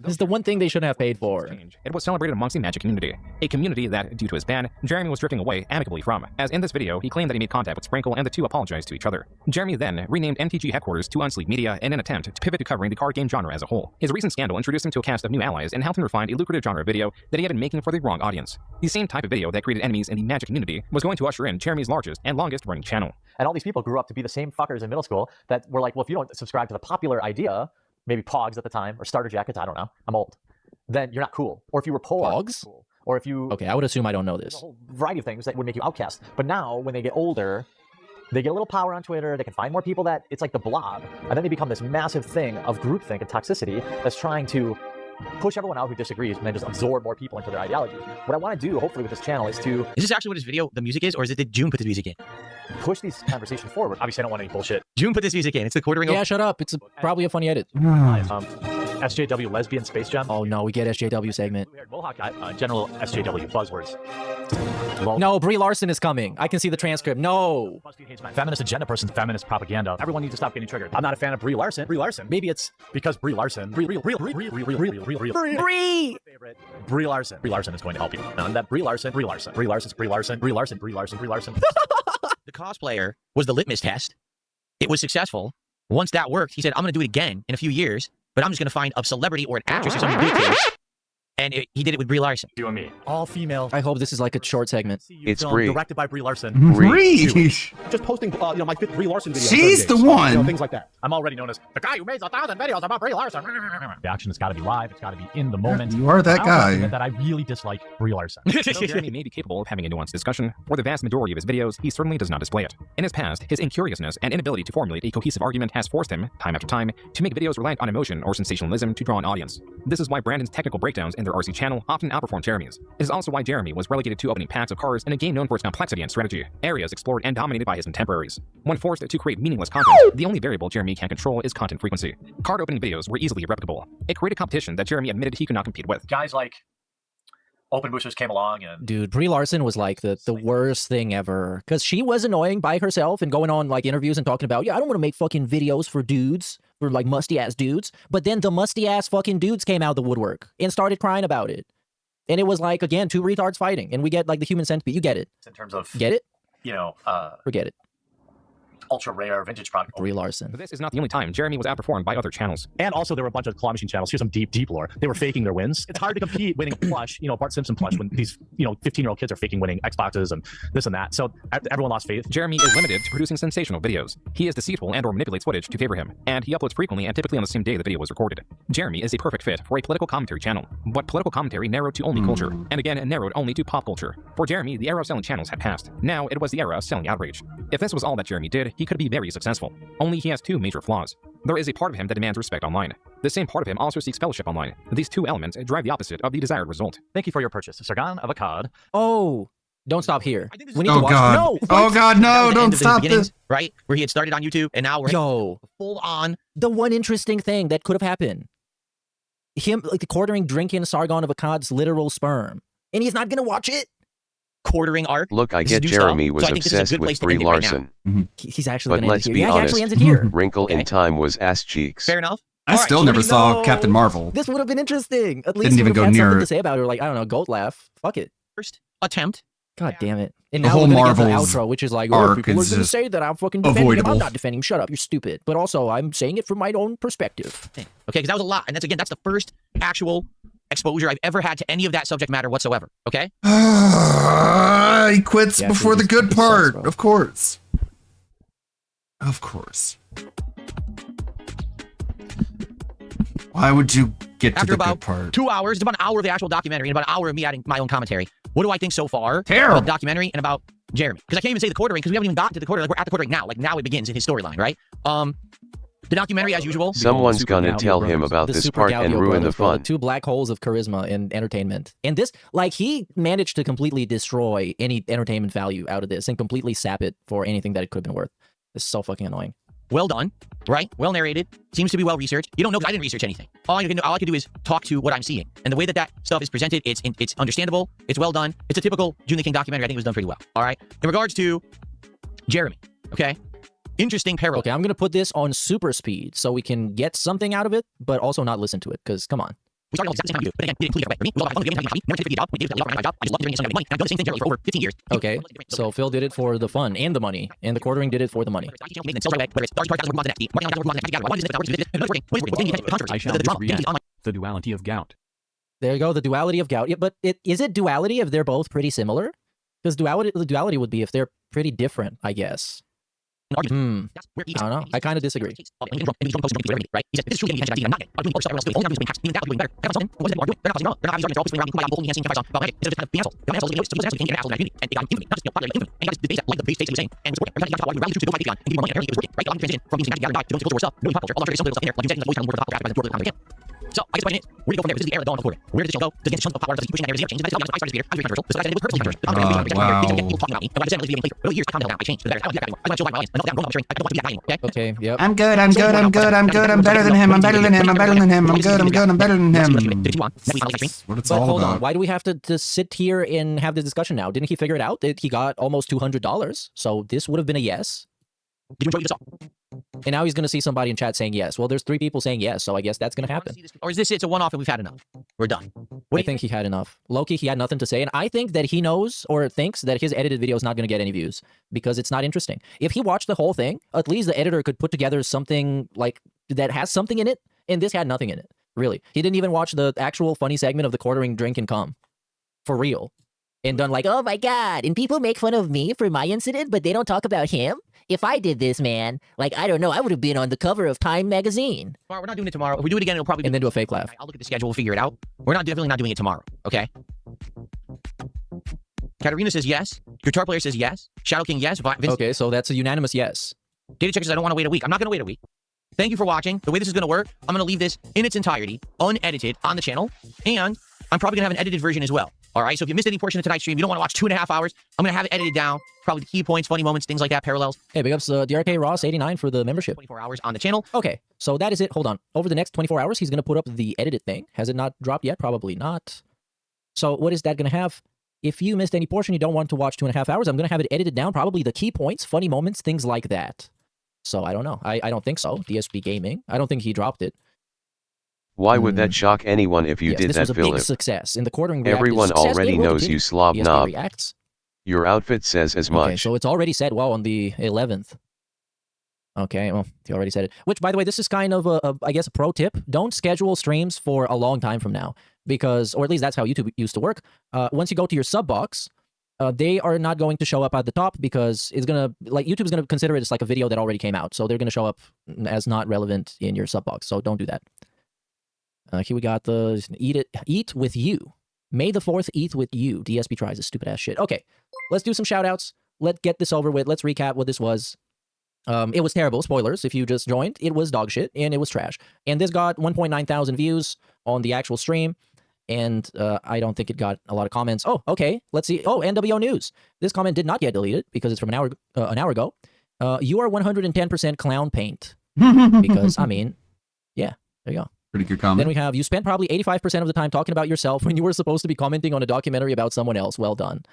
this is the one thing they shouldn't have paid for. it was celebrated amongst the Magic community, a community that, due to his ban, Jeremy was drifting away amicably from, as in this video, he claimed that he made contact with Sprinkle and the two apologized to each other. Jeremy then renamed NTG headquarters to Unsleep Media in an attempt to pivot to covering the card game genre as a whole. His recent scandal introduced him to a cast of new allies and helped him refine a lucrative genre video that he had been making for the wrong audience. The same type of video that created enemies in the Magic community was going to usher in Jeremy's largest and longest running channel. And all these people grew up to be the same fuckers in middle school that were like, well, if you don't subscribe to the popular idea, maybe Pogs at the time, or starter jackets, I don't know, I'm old, then you're not cool. Or if you were poor, Pogs? cool. Or if you... Okay, I would assume I don't know There's this. a whole variety of things that would make you outcast. But now, when they get older, they get a little power on Twitter, they can find more people that, it's like the blob, and then they become this massive thing of groupthink and toxicity that's trying to push everyone out who disagrees and then just absorb more people into their ideology. What I want to do, hopefully, with this channel is to... Is this actually what his video, the music is, or is it that June put the music in? push these conversations forward. Obviously, I don't want any bullshit. June put this music in. It's the quartering. Yeah, shut up. It's probably a funny edit. SJW lesbian space gem. Oh no, we get SJW segment. Mohawk guy, general SJW buzzwords. No, Brie Larson is coming. I can see the transcript. No. Feminist agenda person, feminist propaganda. Everyone needs to stop getting triggered. I'm not a fan of Brie Larson. Brie Larson. Maybe it's because Brie Larson. Brie Larson. Brie Larson is going to help you. And that Brie Larson. The cosplayer was the litmus test. It was successful. Once that worked, he said, I'm going to do it again in a few years, but I'm just going to find a celebrity or an actress or something good to. And he did it with Brie Larson. You and me. All female. I hope this is like a short segment. It's Brie. Directed by Brie Larson. Brie. Just posting, my fifth Brie Larson video. She's the one. Things like that. I'm already known as the guy who makes 1,000 videos about Brie Larson. The action has got to be live. It's got to be in the moment. You are that I'll guy. admit that I really dislike Brie Larson. Though Jeremy may be capable of having a nuanced discussion, for the vast majority of his videos, he certainly does not display it. In his past, his incuriousness and inability to formulate a cohesive argument has forced him, time after time, to make videos reliant on emotion or sensationalism to draw an audience. This is why Brandon's technical breakdowns in their RC channel often outperform Jeremy's. It is also why Jeremy was relegated to opening packs of cards in a game known for its complexity and strategy, areas explored and dominated by his contemporaries. When forced to create meaningless content, the only variable Jeremy can control is content frequency. Card opening videos were easily replicable. It created competition that Jeremy admitted he could not compete with. Guys like Open Boosters came along and... Dude, Brie Larson was like the worst thing ever. Because she was annoying by herself and going on like interviews and talking about, yeah, I don't want to make fucking videos for dudes, for like musty ass dudes. But then the musty ass fucking dudes came out of the woodwork and started crying about it. And it was like, again, two retards fighting. And we get like the human centipede. You get it. In terms of... Get it? You know, forget it. Ultra rare vintage product. Brie Larson. But this is not the only time Jeremy was outperformed by other channels. And also there were a bunch of claw machine channels. Here's some deep lore. They were faking their wins. It's hard to compete winning plush, Bart Simpson plush, when these, 15-year-old kids are faking winning Xboxes and this and that. So everyone lost faith. Jeremy is limited to producing sensational videos. He is deceitful and or manipulates footage to favor him. And he uploads frequently and typically on the same day the video was recorded. Jeremy is a perfect fit for a political commentary channel. But political commentary narrowed to only culture. And again, narrowed only to pop culture. For Jeremy, the era of selling channels had passed. Now it was the era of selling outrage. If this was all that Jeremy did, he could be very successful. Only he has two major flaws. There is a part of him that demands respect online. The same part of him also seeks fellowship online. These two elements drive the opposite of the desired result. Thank you for your purchase. Sargon of Akkad. Oh, don't stop here. We need Oh to watch. God! No, Oh God! No! That was the Don't end of his stop beginnings, this. Right? Where he had started on YouTube and now we're full on. The one interesting thing that could have happened. Him like quartering drinking Sargon of Akkad's literal sperm. And he's not gonna watch it? Quartering arc. Look, I get Jeremy was obsessed with Brie Larson. He's actually But gonna let's end it be here. Yeah, he honest, actually ends it here. Wrinkle in Time was ass cheeks. Fair enough. I still never saw Captain Marvel. This would have been interesting. At least Didn't he even would go have had near something it. to say about it, or like, I don't know, goat laugh. Fuck it. First attempt. God damn it. And The now whole we're gonna get to the Marvel's outro, which is like, arc people are is gonna just say that I'm fucking defending him. avoidable. I'm not defending him. Shut up, you're stupid. But also, I'm saying it from my own perspective. Okay, because that was a lot. And that's the first actual exposure I've ever had to any of that subject matter whatsoever. Okay? He quits Yeah, before dude, the good this part. sucks, bro. Of course. Of course. Why would you get to After the about good part. 2 hours, it's about an hour of the actual documentary and about an hour of me adding my own commentary. What do I think so far Terrible. about the documentary and about Jeremy? Because I can't even say the quartering because we haven't even got to the quartering. Like, we're at the quartering now. Like now it begins in his storyline, right? The documentary, as usual. Someone's gonna tell him about this part and ruin the fun. Two black holes of charisma and entertainment. And this, like, he managed to completely destroy any entertainment value out of this and completely sap it for anything that it could have been worth. It's so fucking annoying. Well done, right? Well narrated. Seems to be well researched. You don't know because I didn't research anything. All I can do is talk to what I'm seeing. And the way that stuff is presented, it's understandable. It's well done. It's a typical June the King documentary. I think it was done pretty well. All right. In regards to Jeremy, okay? Interesting parallel. Okay, I'm going to put this on super speed so we can get something out of it, but also not listen to it, because come on. We started all the same time you do, but again, we didn't include it for me. It was all about fun, never take a job. We did a job. I just love doing something money. And I've done the same thing generally for over 15 years. Okay, so Phil did it for the fun and the money, and the quartering did it for the money. I shall just react. The duality of gout. There you go, the duality of gout. Yeah, but is it duality if they're both pretty similar? Because the duality would be if they're pretty different, I guess. I don't know. I kind of disagree. So I guess the question is, where do you go from there? This is the era of the dawn of quartering. Where does this show go? Does it get the power? Does it keep pushing that? Does it change? I started this I was so I started with personal controversial. I'm going to be people talking about me. And when I said like video for years, I calmed down. I changed for the better. I don't do that anymore. I want to show my audience. I'm not sharing. I don't want to be that guy anymore. Okay. Yep. I'm good. I'm better than him. I'm better than him. I'm better than him. I'm good. I'm better than him. That's what it's all hold about. on. Why do we have to sit here and have this discussion now? Didn't he figure it out? He got almost $200. So this would have been a yes. Did you enjoy this song? And now he's going to see somebody in chat saying yes. Well, there's 3 people saying yes, so I guess that's going to happen. Or is this it's a one-off and we've had enough? We're done. I think he had enough. Loki, he had nothing to say, and I think that he knows or thinks that his edited video is not going to get any views because it's not interesting. If he watched the whole thing, at least the editor could put together something like that has something in it, and this had nothing in it. Really. He didn't even watch the actual funny segment of the quartering drink and come. For real. And done like, oh my god, and people make fun of me for my incident, but they don't talk about him? If I did this, man, like, I don't know, I would have been on the cover of Time magazine. We're not doing it tomorrow. If we do it again, it'll probably be... And then do a fake laugh. I'll look at the schedule, we'll figure it out. We're definitely not doing it tomorrow, okay? Katarina says yes. Guitar player says yes. Shadow King, yes. Okay, so that's a unanimous yes. Data check says I don't want to wait a week. I'm not going to wait a week. Thank you for watching. The way this is going to work, I'm going to leave this in its entirety, unedited, on the channel, and I'm probably going to have an edited version as well. All right, so if you missed any portion of tonight's stream, you don't want to watch 2.5 hours, I'm going to have it edited down, probably the key points, funny moments, things like that, parallels. Hey, big ups DRK Ross 89 for the membership. 24 hours on the channel. Okay, so that is it. Hold on. Over the next 24 hours, he's going to put up the edited thing. Has it not dropped yet? Probably not. So what is that going to have? If you missed any portion, you don't want to watch 2.5 hours, I'm going to have it edited down, probably the key points, funny moments, things like that. So I don't know. I don't think so. DSP Gaming. I don't think he dropped it. Why would that shock anyone if you did this that, was a Philip? big success. In the quartering Everyone already knows you slob knob. Reacts. Your outfit says as much. Okay, so it's already said, well, on the 11th. Okay, well, he already said it. Which, by the way, this is kind of I guess, a pro tip. Don't schedule streams for a long time from now. Because, or at least that's how YouTube used to work. Once you go to your sub box, they are not going to show up at the top because it's going to, like, YouTube's going to consider it as like a video that already came out. So they're going to show up as not relevant in your sub box. So don't do that. Here we got the eat with you. May the 4th eat with you. DSP tries this stupid ass shit. Okay, let's do some shout outs. Let's get this over with. Let's recap what this was. It was terrible. Spoilers. If you just joined, it was dog shit and it was trash. And this got 1.9 thousand views on the actual stream. And I don't think it got a lot of comments. Oh, okay. Let's see. Oh, NWO News. This comment did not get deleted because it's from an hour ago. You are 110% clown paint. Because, I mean, yeah, there you go. Pretty good comment. Then we have, you spent probably 85% of the time talking about yourself when you were supposed to be commenting on a documentary about someone else. Well done.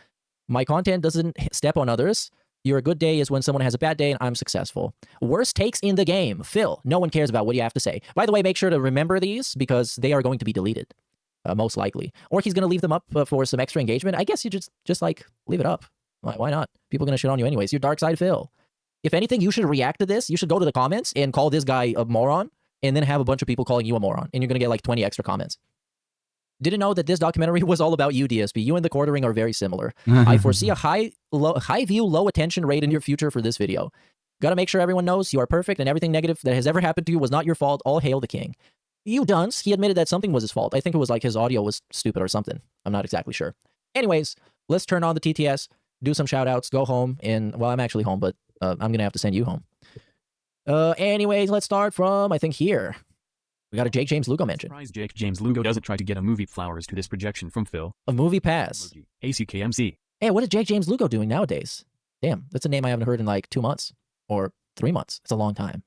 My content doesn't step on others. Your good day is when someone has a bad day and I'm successful. Worst takes in the game. Phil, no one cares about what you have to say. By the way, make sure to remember these because they are going to be deleted. Most likely. Or he's going to leave them up for some extra engagement. I guess you just like, leave it up. Why not? People are going to shit on you anyways. You're Dark Side Phil. If anything, you should react to this. You should go to the comments and call this guy a moron. And then have a bunch of people calling you a moron. And you're going to get like 20 extra comments. Didn't know that this documentary was all about you, DSP. You and the quartering are very similar. I foresee a high view, low attention rate in your future for this video. Gotta make sure everyone knows you are perfect and everything negative that has ever happened to you was not your fault. All hail the king. You dunce. He admitted that something was his fault. I think it was like his audio was stupid or something. I'm not exactly sure. Anyways, let's turn on the TTS, do some shout outs, go home, and well, I'm actually home, but I'm going to have to send you home. Anyways, let's start from, I think, here. We got a Jake James Lugo mention. Surprise Jake James Lugo doesn't try to get a movie flowers to this projection from Phil. A movie pass. ACKMC. Hey, what is Jake James Lugo doing nowadays? Damn, that's a name I haven't heard in like 2 months or 3 months. It's a long time.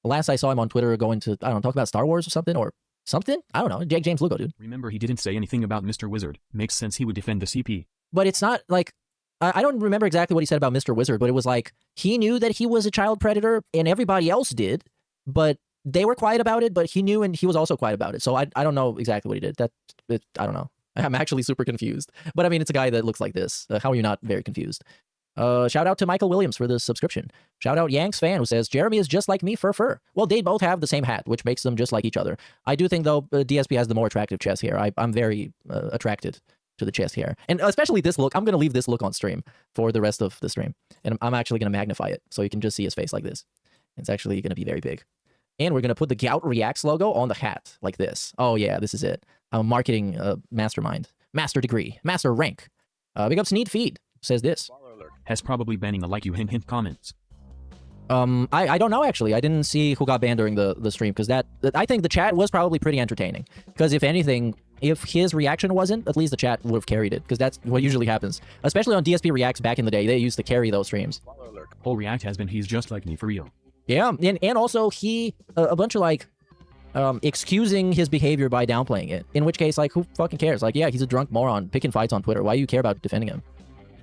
The last I saw him on Twitter going to, I don't know, talk about Star Wars or something I don't know. Jake James Lugo, dude. Remember, he didn't say anything about Mr. Wizard. Makes sense he would defend the CP. But it's not like, I don't remember exactly what he said about Mr. Wizard, but it was like, he knew that he was a child predator and everybody else did, but they were quiet about it, but he knew and he was also quiet about it. So I don't know exactly what he did. I don't know. I'm actually super confused. But I mean, it's a guy that looks like this. How are you not very confused? Shout out to Michael Williams for the subscription. Shout out Yanks fan who says, Jeremy is just like me fur. Well, they both have the same hat, which makes them just like each other. I do think, though, DSP has the more attractive chest hair. I'm very attracted to the chest hair. And especially this look. I'm going to leave this look on stream for the rest of the stream. And I'm actually going to magnify it so you can just see his face like this. It's actually going to be very big. And we're going to put the Gout Reacts logo on the hat like this. Oh, yeah, this is it. I'm a marketing mastermind. Master degree. Master rank. Big up Sneed Feed says this. Has probably banning a like you hint comments. I don't know, actually. I didn't see who got banned during the stream, because I think the chat was probably pretty entertaining. Because if anything, if his reaction wasn't, at least the chat would have carried it, because that's what usually happens. Especially on DSP Reacts back in the day. They used to carry those streams. Whole React has been he's just like me for real. Yeah, and also he, a bunch of like, excusing his behavior by downplaying it. In which case, like, who fucking cares? Like, yeah, he's a drunk moron picking fights on Twitter. Why do you care about defending him?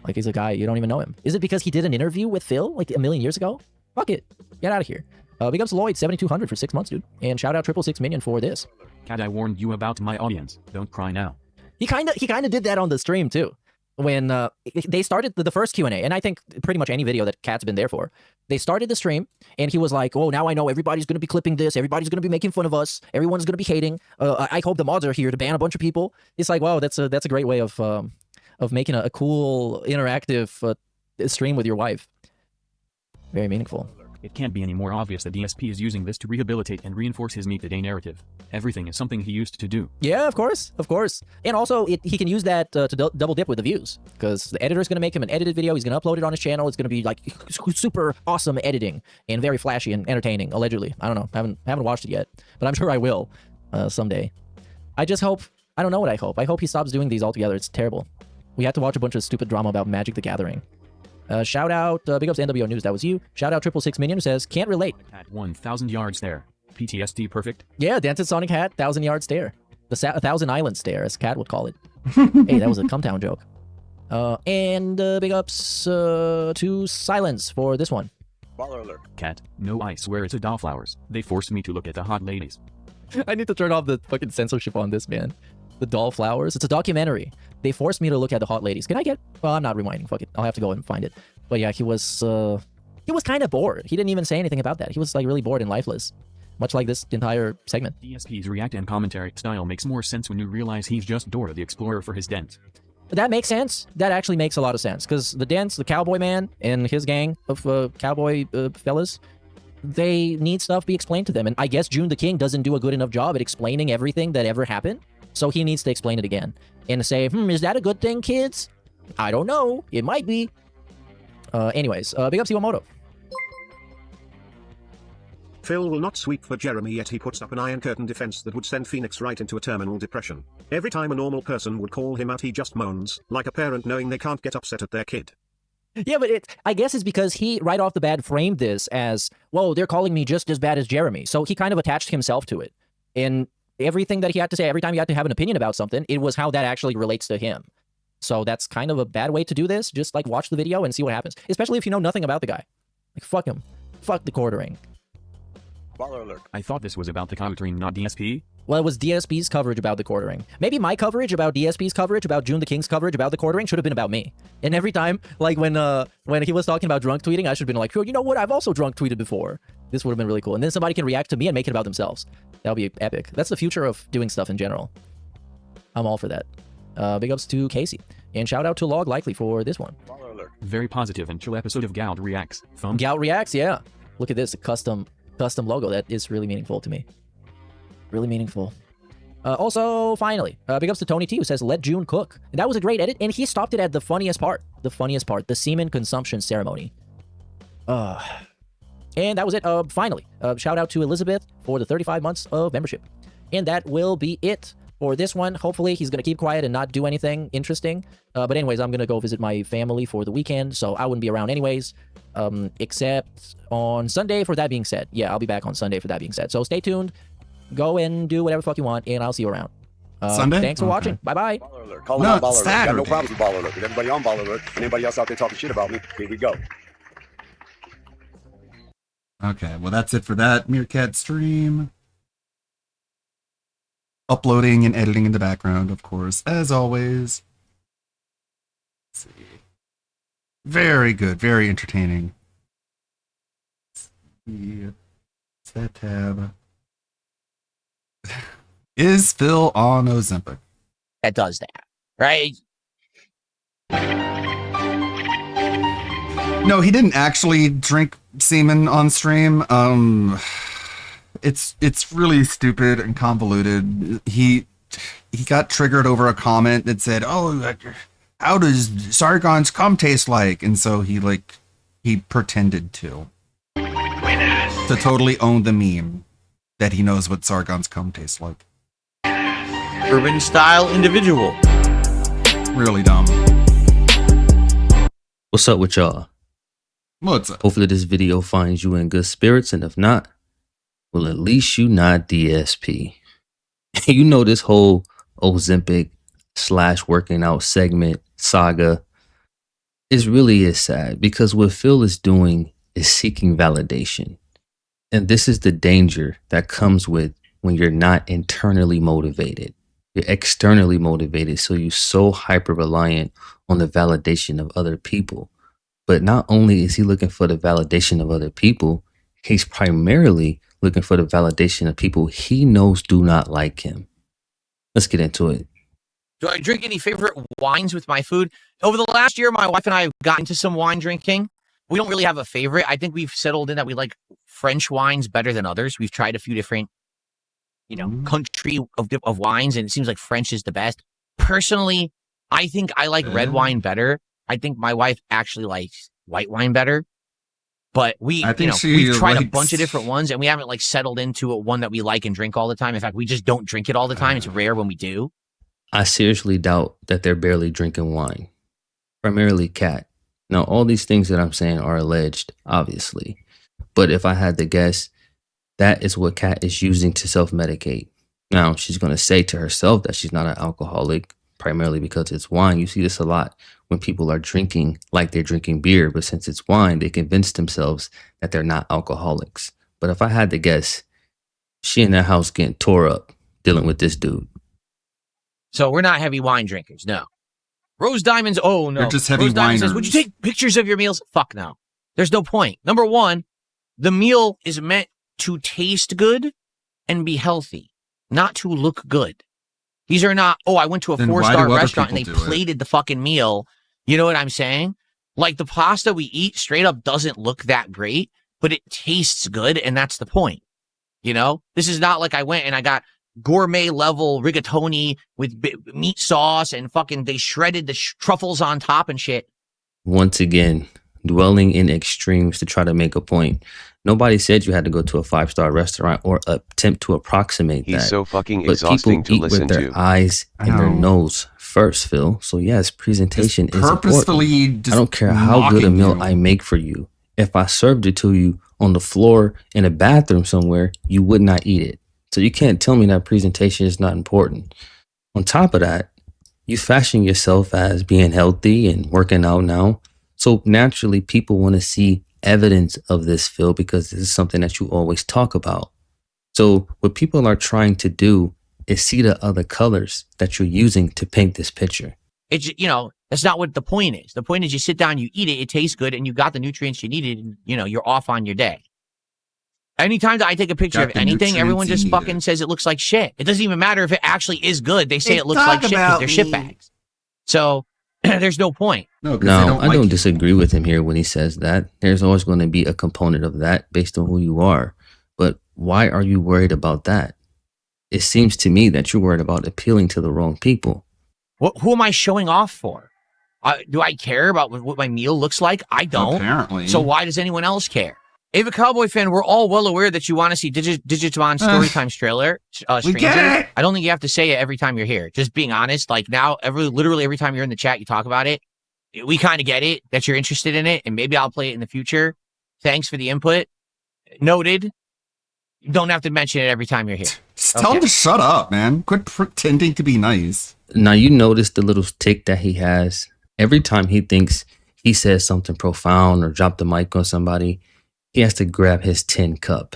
Like, he's a guy, you don't even know him. Is it because he did an interview with Phil, like, a million years ago? Fuck it. Get out of here. Big ups Lloyd, 7,200 for 6 months, dude. And shout out 666 Minion for this. Cat, I warned you about my audience. Don't cry now. He kind of did that on the stream, too. When they started the first Q&A, and I think pretty much any video that Cat's been there for, they started the stream, and he was like, oh, now I know everybody's going to be clipping this, everybody's going to be making fun of us, everyone's going to be hating, I hope the mods are here to ban a bunch of people. It's like, wow, that's a great way of making a cool, interactive stream with your wife. Very meaningful. It can't be any more obvious that DSP is using this to rehabilitate and reinforce his meet-the-day narrative. Everything is something he used to do. Yeah, of course. And also, he can use that to double dip with the views, because the editor's going to make him an edited video, he's going to upload it on his channel, it's going to be like super awesome editing, and very flashy and entertaining, allegedly. I don't know, haven't watched it yet, but I'm sure I will someday. I just hope, I don't know what I hope. I hope he stops doing these altogether. It's terrible. We had to watch a bunch of stupid drama about Magic the Gathering. Shout out, big ups to NWO News, that was you. Shout out 666 Minion who says, can't relate. At 1,000 yards there. PTSD perfect? Yeah, Dented Sonic Hat, 1,000 yard stare. The 1,000 island stare, as Cat would call it. Hey, that was a Cumtown joke. And big ups to Silence for this one. Baller alert. Cat, no, I swear it's a Dollflowers. They forced me to look at the hot ladies. I need to turn off the fucking censorship on this, man. The Dollflowers. It's a documentary. They forced me to look at the hot ladies. Can I get... Well, I'm not rewinding. Fuck it. I'll have to go and find it. But yeah, he was kind of bored. He didn't even say anything about that. He was like really bored and lifeless. Much like this entire segment. DSP's react and commentary style makes more sense when you realize he's just Dora the Explorer for his dents. That makes sense. That actually makes a lot of sense. Because the dents, the cowboy man and his gang of cowboy fellas, they need stuff be explained to them. And I guess June the King doesn't do a good enough job at explaining everything that ever happened. So he needs to explain it again. And say, is that a good thing, kids? I don't know. It might be. Anyways, big up Iwamoto. Phil will not sweep for Jeremy, yet he puts up an Iron Curtain defense that would send Phoenix right into a terminal depression. Every time a normal person would call him out, he just moans, like a parent knowing they can't get upset at their kid. Yeah, but I guess it's because he, right off the bat, framed this as, whoa, they're calling me just as bad as Jeremy. So he kind of attached himself to it. And everything that he had to say, every time he had to have an opinion about something, it was how that actually relates to him. So that's kind of a bad way to do this. Just like watch the video and see what happens. Especially if you know nothing about the guy. Like, fuck him. Fuck the quartering. Baller alert. I thought this was about the quartering, not DSP. Well, it was DSP's coverage about the quartering. Maybe my coverage about DSP's coverage, about June the King's coverage about the quartering should have been about me. And every time, like when he was talking about drunk tweeting, I should have been like, oh, you know what? I've also drunk tweeted before. This would have been really cool. And then somebody can react to me and make it about themselves. That would be epic. That's the future of doing stuff in general. I'm all for that. Big ups to Casey. And shout out to Log Likely for this one. Baller alert. Very positive and chill episode of Gout Reacts. Fun. Gout Reacts, yeah. Look at this, a custom logo. That is really meaningful to me. Really meaningful. Also, finally, big ups to Tony T, who says, let June cook. And that was a great edit, and he stopped it at the funniest part. The semen consumption ceremony. And that was it. Finally, shout out to Elizabeth for the 35 months of membership. And that will be it for this one. Hopefully, he's going to keep quiet and not do anything interesting. But anyways, I'm going to go visit my family for the weekend, so I wouldn't be around anyways, except on Sunday, for that being said. Yeah, I'll be back on Sunday, for that being said. So stay tuned. Go and do whatever the fuck you want, and I'll see you around. Sunday? Thanks for watching. Bye-bye. Call it Baller Alert. Got no problems with Baller Alert. With everybody on Baller Alert, and anybody else out there talking shit about me, here we go. Okay, well that's it for that Meerkat stream. Uploading and editing in the background, of course, as always. Let's see. Very good, very entertaining. Let's see. It's that tab. Is Phil on Ozempic? That does that, right? No, he didn't actually drink semen on stream. It's really stupid and convoluted. He got triggered over a comment that said, "Oh, how does Sargon's cum taste like?" And so he pretended to totally own the meme that he knows what Sargon's cum tastes like. Urban style individual. Really dumb. What's up with y'all? What's up? Hopefully this video finds you in good spirits, and if not, well, at least you not DSP. You know, this whole Ozempic / working out segment saga is really sad, because what Phil is doing is seeking validation. And this is the danger that comes with when you're not internally motivated. You're externally motivated, so you're so hyper reliant on the validation of other people. But not only is he looking for the validation of other people, he's primarily looking for the validation of people he knows do not like him. Let's get into it. Do I drink any favorite wines with my food? Over the last year, my wife and I have gotten into some wine drinking. We don't really have a favorite. I think we've settled in that we like French wines better than others. We've tried a few different, country of wines, and it seems like French is the best. Personally, I think I like red wine better. I think my wife actually likes white wine better. But we've tried a bunch of different ones, and we haven't settled into one that we like and drink all the time. In fact, we just don't drink it all the time. It's rare when we do. I seriously doubt that they're barely drinking wine. Primarily Cat. Now, all these things that I'm saying are alleged, obviously. But if I had to guess, that is what Cat is using to self-medicate. Now, she's going to say to herself that she's not an alcoholic, primarily because it's wine. You see this a lot when people are drinking like they're drinking beer, but since it's wine, they convince themselves that they're not alcoholics. But if I had to guess, she in that house getting tore up dealing with this dude. So we're not heavy wine drinkers, no. Rose Diamonds, oh no. They're just heavy Rose Diamond says, winers. would you take pictures of your meals? Fuck no. There's no point. Number one, the meal is meant to taste good and be healthy, not to look good. These are not, I went to a 4-star restaurant and they plated the fucking meal. You know what I'm saying? Like the pasta we eat straight up doesn't look that great, but it tastes good, and that's the point. This is not like I went and I got gourmet level rigatoni with meat sauce and fucking they shredded the truffles on top and shit. Once again, dwelling in extremes to try to make a point. Nobody said you had to go to a 5-star restaurant or attempt to approximate that. He's so fucking but exhausting to people eat listen with their to. eyes and their nose first, Phil. So yes, presentation is purposefully important. I don't care how good a meal I make for you. If I served it to you on the floor in a bathroom somewhere, you would not eat it. So you can't tell me that presentation is not important. On top of that, you fashion yourself as being healthy and working out now. So naturally, people want to see evidence of this, Phil, because this is something that you always talk about. So what people are trying to do is see the other colors that you're using to paint this picture. It's, that's not what the point is. The point is you sit down, you eat it, it tastes good, and you got the nutrients you needed, and, you're off on your day. Anytime that I take a picture of anything, everyone just fucking says it looks like shit. It doesn't even matter if it actually is good. They say it looks like shit because they're shitbags. So there's no point. No, I don't disagree with him here when he says that. There's always going to be a component of that based on who you are. But why are you worried about that? it seems to me that you're worried about appealing to the wrong people. Who am I showing off for? Do I care about what my meal looks like? I don't. Apparently. So why does anyone else care? Ava Cowboy fan, we're all well aware that you want to see Digimon's Storytime's trailer. We get it. I don't think you have to say it every time you're here. Just being honest, like now, literally every time you're in the chat, you talk about it. We kind of get it that you're interested in it, and maybe I'll play it in the future. Thanks for the input. Noted. You don't have to mention it every time you're here. Just tell him to shut up, man. Quit pretending to be nice. Now, you notice the little tick that he has. Every time he thinks he says something profound or dropped the mic on somebody, he has to grab his tin cup.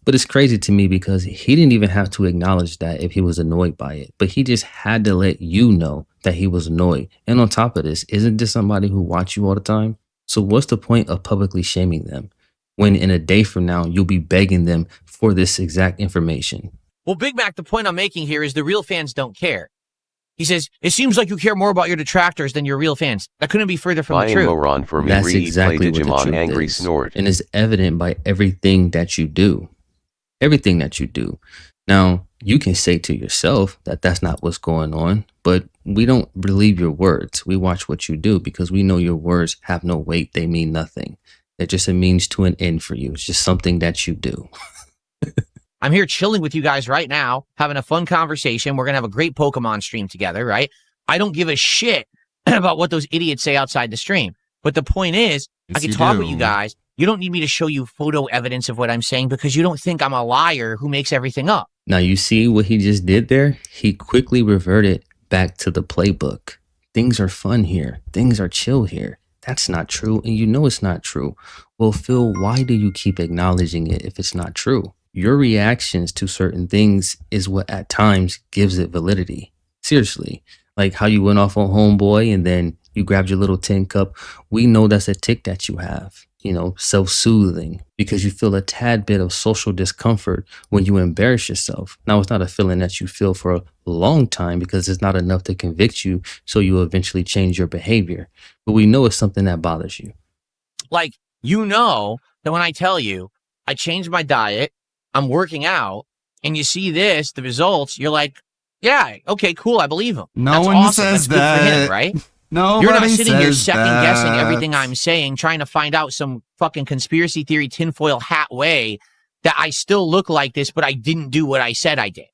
But it's crazy to me because he didn't even have to acknowledge that if he was annoyed by it. But he just had to let you know that he was annoyed. And on top of this, isn't this somebody who watch you all the time? So what's the point of publicly shaming them when in a day from now, you'll be begging them for this exact information? Well, Big Mac, the point I'm making here is the real fans don't care. He says, it seems like you care more about your detractors than your real fans. That couldn't be further from the truth. Moron for me. That's Read, exactly play what the Digimon truth Angry is. Snort. And it's evident by everything that you do. Everything that you do. Now, you can say to yourself that that's not what's going on, but we don't believe your words. We watch what you do because we know your words have no weight. They mean nothing. They're just a means to an end for you. It's just something that you do. I'm here chilling with you guys right now, having a fun conversation. We're going to have a great Pokemon stream together, right? I don't give a shit about what those idiots say outside the stream. But the point is, Yes, I can you talk do. with you guys. You don't need me to show you photo evidence of what I'm saying because you don't think I'm a liar who makes everything up. Now, you see what he just did there? He quickly reverted back to the playbook. Things are fun here. Things are chill here. That's not true. And you know it's not true. Well, Phil, why do you keep acknowledging it if it's not true? Your reactions to certain things is what at times gives it validity. Seriously. Like how you went off on Homeboy and then you grabbed your little tin cup. We know that's a tick that you have. You know, self-soothing because you feel a tad bit of social discomfort when you embarrass yourself. Now, it's not a feeling that you feel for a long time because it's not enough to convict you, so you eventually change your behavior. But we know it's something that bothers you. Like, you know that when I tell you I changed my diet, I'm working out, and you see this, the results, you're like, yeah, okay, cool, I believe him. No That's one awesome. says That's good for him, that. right? Nobody You're not sitting here says second guessing that. everything I'm saying, trying to find out some fucking conspiracy theory tinfoil hat way that I still look like this, but I didn't do what I said I did.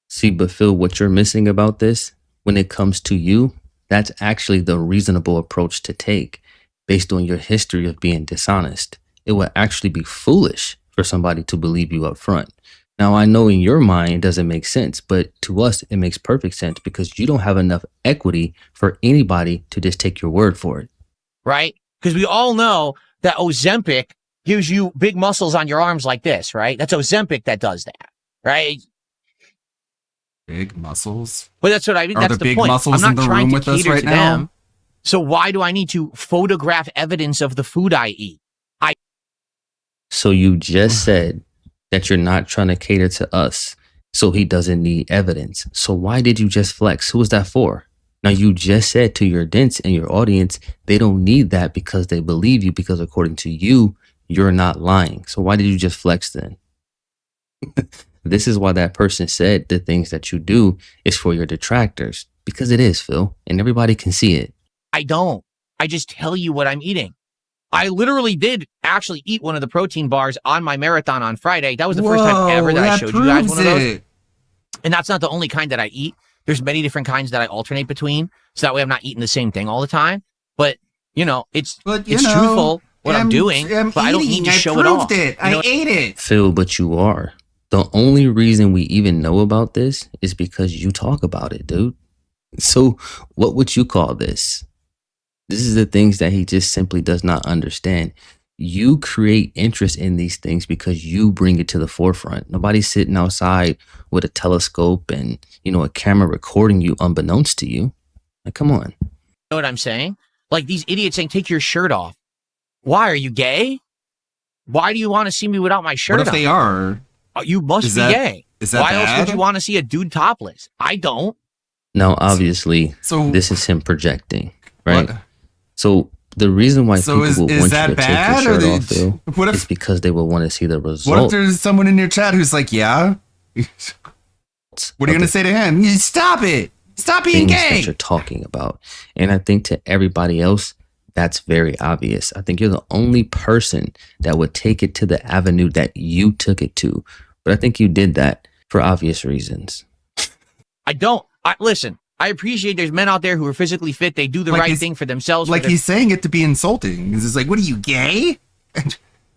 See, but Phil, what you're missing about this, when it comes to you, that's actually the reasonable approach to take based on your history of being dishonest. It would actually be foolish for somebody to believe you up front. Now, I know in your mind it doesn't make sense, but to us, it makes perfect sense because you don't have enough equity for anybody to just take your word for it. Right? Because we all know that Ozempic gives you big muscles on your arms like this, right? That's Ozempic that does that, right? Big muscles? But that's what I mean. Are That's the the big point. muscles I'm in not the trying room to with us cater right to now? them. So why do I need to photograph evidence of the food I eat? So you just said that you're not trying to cater to us, so he doesn't need evidence. So why did you just flex? Who was that for? Now, you just said to your dents and your audience, they don't need that because they believe you, because according to you, you're not lying. So why did you just flex then? This is why that person said the things that you do is for your detractors, because it is, Phil, and everybody can see it. I don't. I just tell you what I'm eating. I literally did actually eat one of the protein bars on my marathon on Friday. That was the first time ever that I showed you guys one of those. And that's not the only kind that I eat. There's many different kinds that I alternate between, so that way I'm not eating the same thing all the time. But, you know, it's truthful what I'm doing, but I don't need to show it off. I ate it. Phil, but you are. The only reason we even know about this is because you talk about it, dude. So what would you call this? This is the things that he just simply does not understand. You create interest in these things because you bring it to the forefront. Nobody's sitting outside with a telescope and, you know, a camera recording you unbeknownst to you. Like, come on. You know what I'm saying? Like these idiots saying, take your shirt off. Why? Are you gay? Why do you want to see me without my shirt on? What if they are? You must be gay. Is that Why bad? else would you want to see a dude topless? I don't. Now, obviously, this is him projecting, right? So the reason why people would want you to take your shirt off, Phil, is because they will want to see the result. What if there's someone in your chat who's like, yeah? What are you going to say to him? You stop it. Stop being things gay. that you're talking about. And I think to everybody else, that's very obvious. I think you're the only person that would take it to the avenue that you took it to. But I think you did that for obvious reasons. Listen, I appreciate there's men out there who are physically fit. They do the right thing for themselves. Like he's saying it to be insulting. He's like, what are you, gay?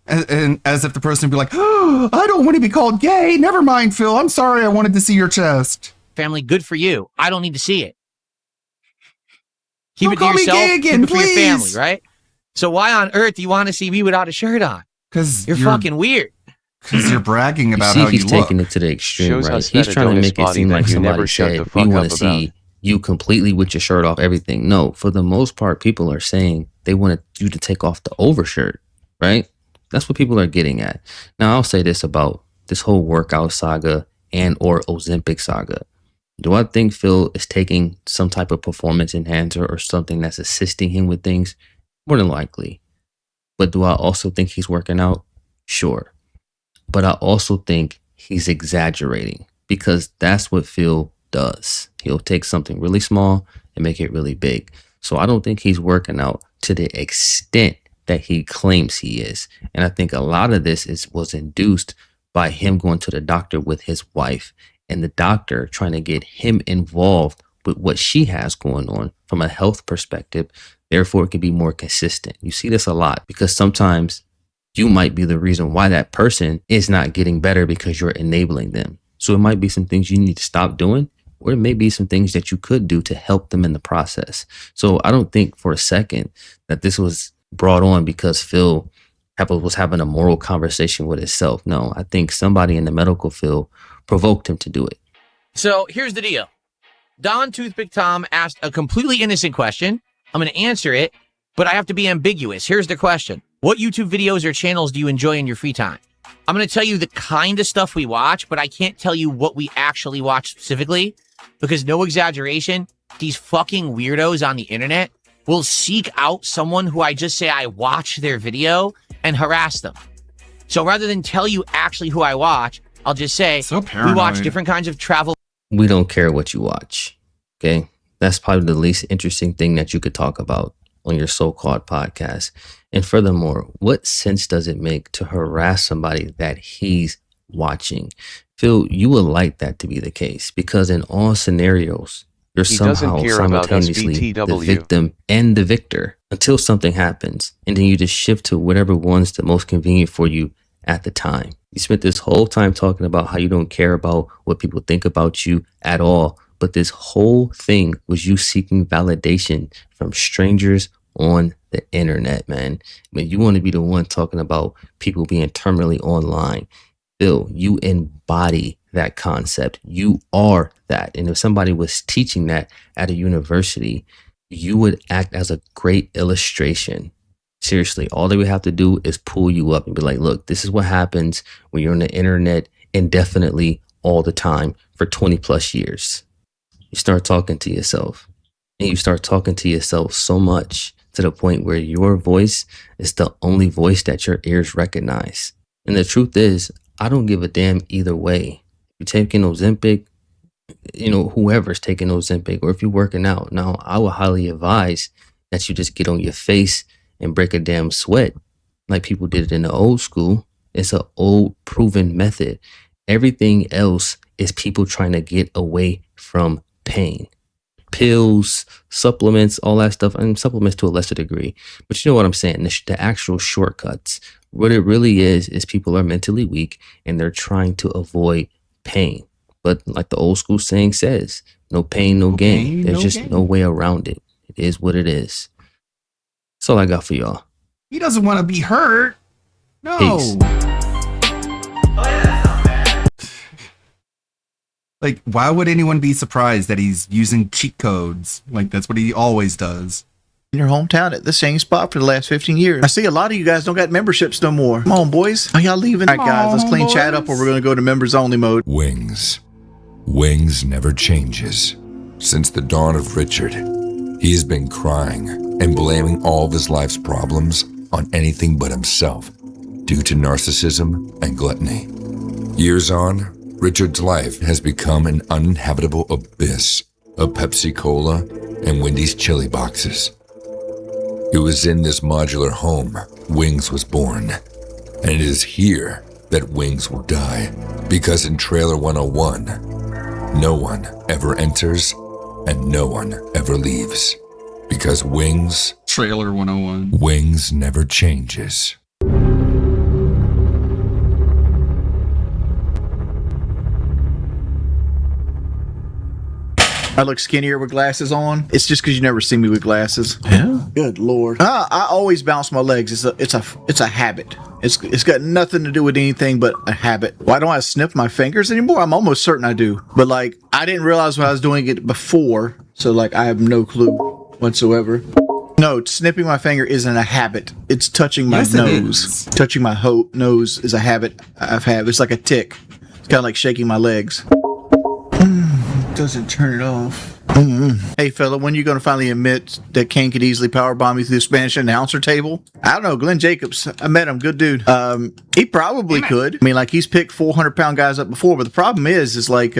And as if the person would be like, oh, I don't want to be called gay. Never mind, Phil. I'm sorry. I wanted to see your chest. Family, good for you. I don't need to see it. Keep Don't it to call me yourself. gay again, keep it for your family, please. right? So why on earth do you want to see me without a shirt on? Because you're fucking weird. Because you're bragging about see, how you he's look. taking it to the extreme, Shows right? us He's that trying to Adonis make it body seem that like you somebody never shut said, the we fuck want up to see you completely with your shirt off, everything. No, for the most part, people are saying they wanted you to take off the overshirt, right? That's what people are getting at. Now, I'll say this about this whole workout saga and or Ozempic saga. Do I think Phil is taking some type of performance enhancer or something that's assisting him with things? More than likely. But do I also think he's working out? Sure. But I also think he's exaggerating because that's what Phil does. He'll take something really small and make it really big. So I don't think he's working out to the extent that he claims he is. And I think a lot of this was induced by him going to the doctor with his wife and the doctor trying to get him involved with what she has going on from a health perspective. Therefore, it can be more consistent. You see this a lot because sometimes you might be the reason why that person is not getting better because you're enabling them. So it might be some things you need to stop doing, or it may be some things that you could do to help them in the process. So I don't think for a second that this was brought on because Phil was having a moral conversation with himself. No, I think somebody in the medical field provoked him to do it. So here's the deal. Don Toothpick Tom asked a completely innocent question. I'm going to answer it, but I have to be ambiguous. Here's the question. What YouTube videos or channels do you enjoy in your free time? I'm going to tell you the kind of stuff we watch, but I can't tell you what we actually watch specifically because no exaggeration, these fucking weirdos on the internet will seek out someone who I just say I watch their video and harass them. So rather than tell you actually who I watch, I'll just say we watch different kinds of travel. We don't care what you watch. Okay. That's probably the least interesting thing that you could talk about on your so-called podcast. And furthermore, what sense does it make to harass somebody that he's watching? Phil, you would like that to be the case because in all scenarios, you're somehow simultaneously the victim and the victor until something happens. And then you just shift to whatever one's the most convenient for you at the time. You spent this whole time talking about how you don't care about what people think about you at all. But this whole thing was you seeking validation from strangers on the internet, man. I mean, you want to be the one talking about people being terminally online. Phil, you embody that concept. You are that. And if somebody was teaching that at a university, you would act as a great illustration. Seriously, all they would have to do is pull you up and be like, look, this is what happens when you're on the internet indefinitely all the time for 20 plus years. You start talking to yourself and you start talking to yourself so much to the point where your voice is the only voice that your ears recognize. And the truth is, I don't give a damn either way. You're taking Ozempic, whoever's taking Ozempic, or if you're working out. Now, I would highly advise that you just get on your face and break a damn sweat like people did it in the old school. It's an old proven method. Everything else is people trying to get away from pain. Pills, supplements, all that stuff, and supplements to a lesser degree. But you know what I'm saying? The actual shortcuts. What it really is people are mentally weak and they're trying to avoid pain. But like the old school saying says, no pain, no gain. There's just no way around it. It is what it is. That's all I got for y'all. He doesn't want to be hurt. No. Peace. Like, why would anyone be surprised that he's using cheat codes? Like, that's what he always does. In your hometown at the same spot for the last 15 years. I see a lot of you guys don't got memberships no more. Come on, boys. Are y'all leaving? All right, guys, let's clean chat up or we're going to go to members only mode. Wings. Wings never changes. Since the dawn of Richard, he has been crying and blaming all of his life's problems on anything but himself due to narcissism and gluttony. Years on, Richard's life has become an uninhabitable abyss of Pepsi Cola and Wendy's chili boxes. It was in this modular home Wings was born, and it is here that Wings will die, because in Trailer 101, no one ever enters and no one ever leaves, because Wings, Trailer 101, Wings never changes. I look skinnier with glasses on. It's just because you never see me with glasses. Yeah. Good Lord. I always bounce my legs. It's a habit. It's got nothing to do with anything but a habit. Why don't I snip my fingers anymore? I'm almost certain I do. But like, I didn't realize when I was doing it before. So like, I have no clue whatsoever. No, snipping my finger isn't a habit. It's touching my nose. Touching my nose is a habit I've had. It's like a tick. It's kind of like shaking my legs. Doesn't turn it off. Hey fella, when are you going to finally admit that Kane could easily powerbomb you through the Spanish announcer table? I don't know. Glenn Jacobs, I met him. Good dude. He probably could. I mean, like, he's picked 400-pound guys up before, but the problem is like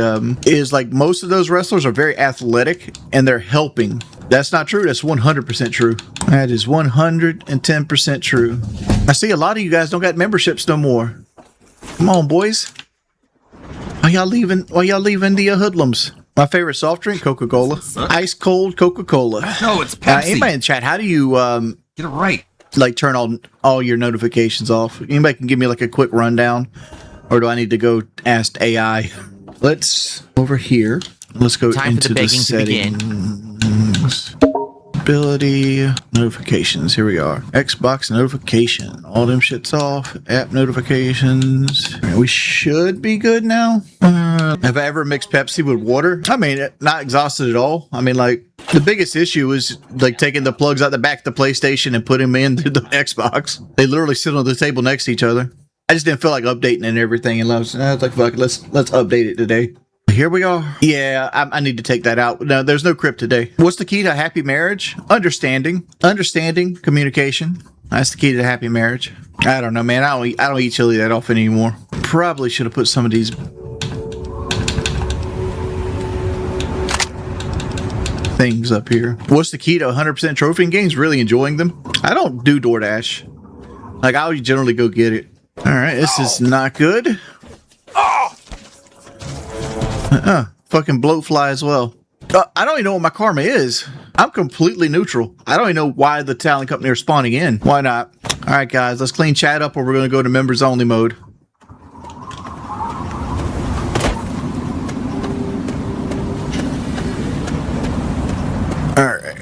most of those wrestlers are very athletic and they're helping. That's not true. That's 100% true. That is 110% true. I see a lot of you guys don't got memberships no more. Come on, boys. Why y'all leaving the hoodlums? My favorite soft drink, Coca-Cola. Ice cold Coca-Cola. No, it's Pepsi. Anybody in the chat, how do you get it right? Like, turn all your notifications off? Anybody can give me like a quick rundown, or do I need to go ask AI? Let's over here. Let's go Time into for the the begging settings. Ability notifications. Here we are. Xbox notification. All them shits off. App notifications. All right, we should be good now. Have I ever mixed Pepsi with water? I mean, not exhausted at all. I mean, like, the biggest issue is like taking the plugs out the back of the PlayStation and putting them into the Xbox. They literally sit on the table next to each other. I just didn't feel like updating and everything, and I was like, fuck it, let's update it today. Here we are. Yeah, I need to take that out. No, there's no crypt today. What's the key to a happy marriage? Understanding, communication. That's the key to a happy marriage. I don't know, man. I don't eat chili that often anymore. Probably should have put some of these things up here. What's the key to 100% trophy in games? Really enjoying them. I don't do DoorDash. Like, I'll generally go get it. All right, this is not good. Fucking bloatfly as well. I don't even know what my karma is. I'm completely neutral. I don't even know why the talent company are spawning in. Why not? All right, guys, let's clean chat up or we're going to go to members only mode. All right.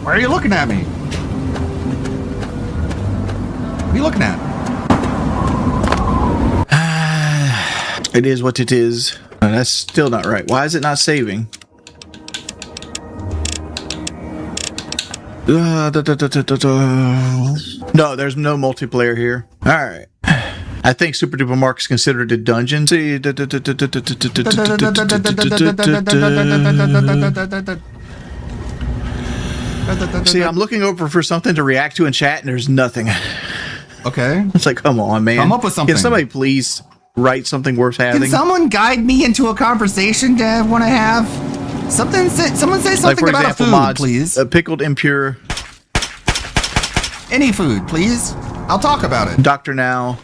Why are you looking at me? What are you looking at? It is what it is. That's still not right. Why is it not saving? No, there's no multiplayer here. All right. I think Super Duper Mark is considered a dungeon. See, I'm looking over for something to react to in chat, and there's nothing. Okay. It's like, come on, man. Come up with something. Can somebody please write something worth having? Can someone guide me into a conversation that I want to have? Someone say something like, for about example, a food, mods, please. Pickled impure. Any food, please. I'll talk about it. Dr. Now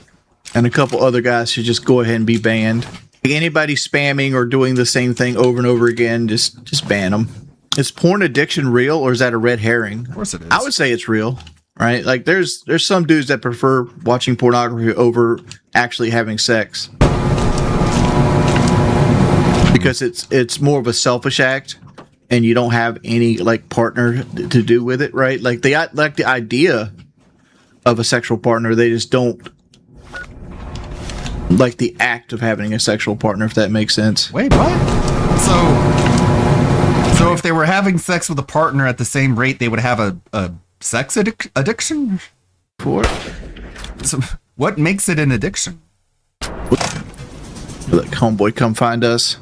and a couple other guys should just go ahead and be banned. Anybody spamming or doing the same thing over and over again, just ban them. Is porn addiction real, or is that a red herring? Of course it is. I would say it's real, right? Like, there's some dudes that prefer watching pornography over actually having sex because it's more of a selfish act, and you don't have any like partner to do with it, right? Like, they like the idea of a sexual partner, they just don't like the act of having a sexual partner, if that makes sense. Wait, what? So if they were having sex with a partner at the same rate, they would have a sex addiction? For so what makes it an addiction? Let homeboy come find us.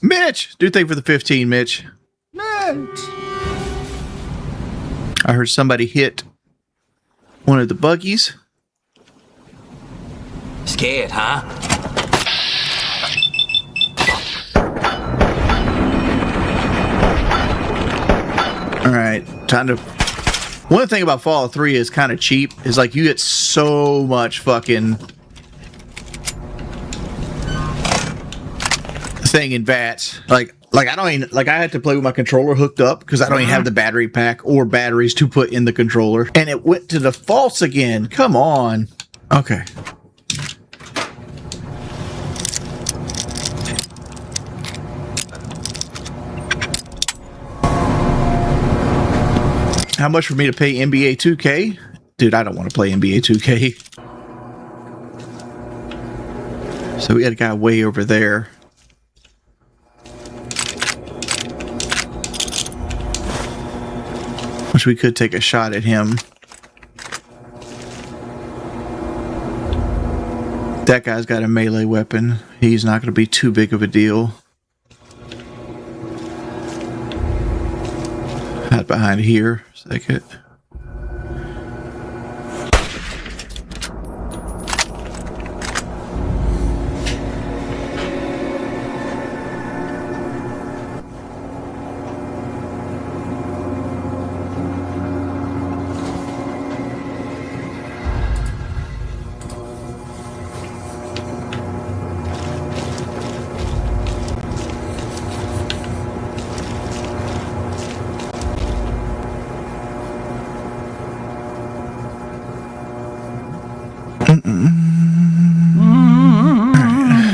Mitch! Do thing for the 15, Mitch. Mitch! I heard somebody hit one of the buggies. Scared, huh? All right, time to. One thing about Fallout 3 is kind of cheap. Is like you get so much fucking thing in VATS. Like I don't even I had to play with my controller hooked up because I don't even have the battery pack or batteries to put in the controller, and it went to the false again. Come on. Okay. How much for me to pay NBA 2K? Dude, I don't want to play NBA 2K. So we got a guy way over there. Wish we could take a shot at him. That guy's got a melee weapon. He's not going to be too big of a deal. Hide behind here. Second.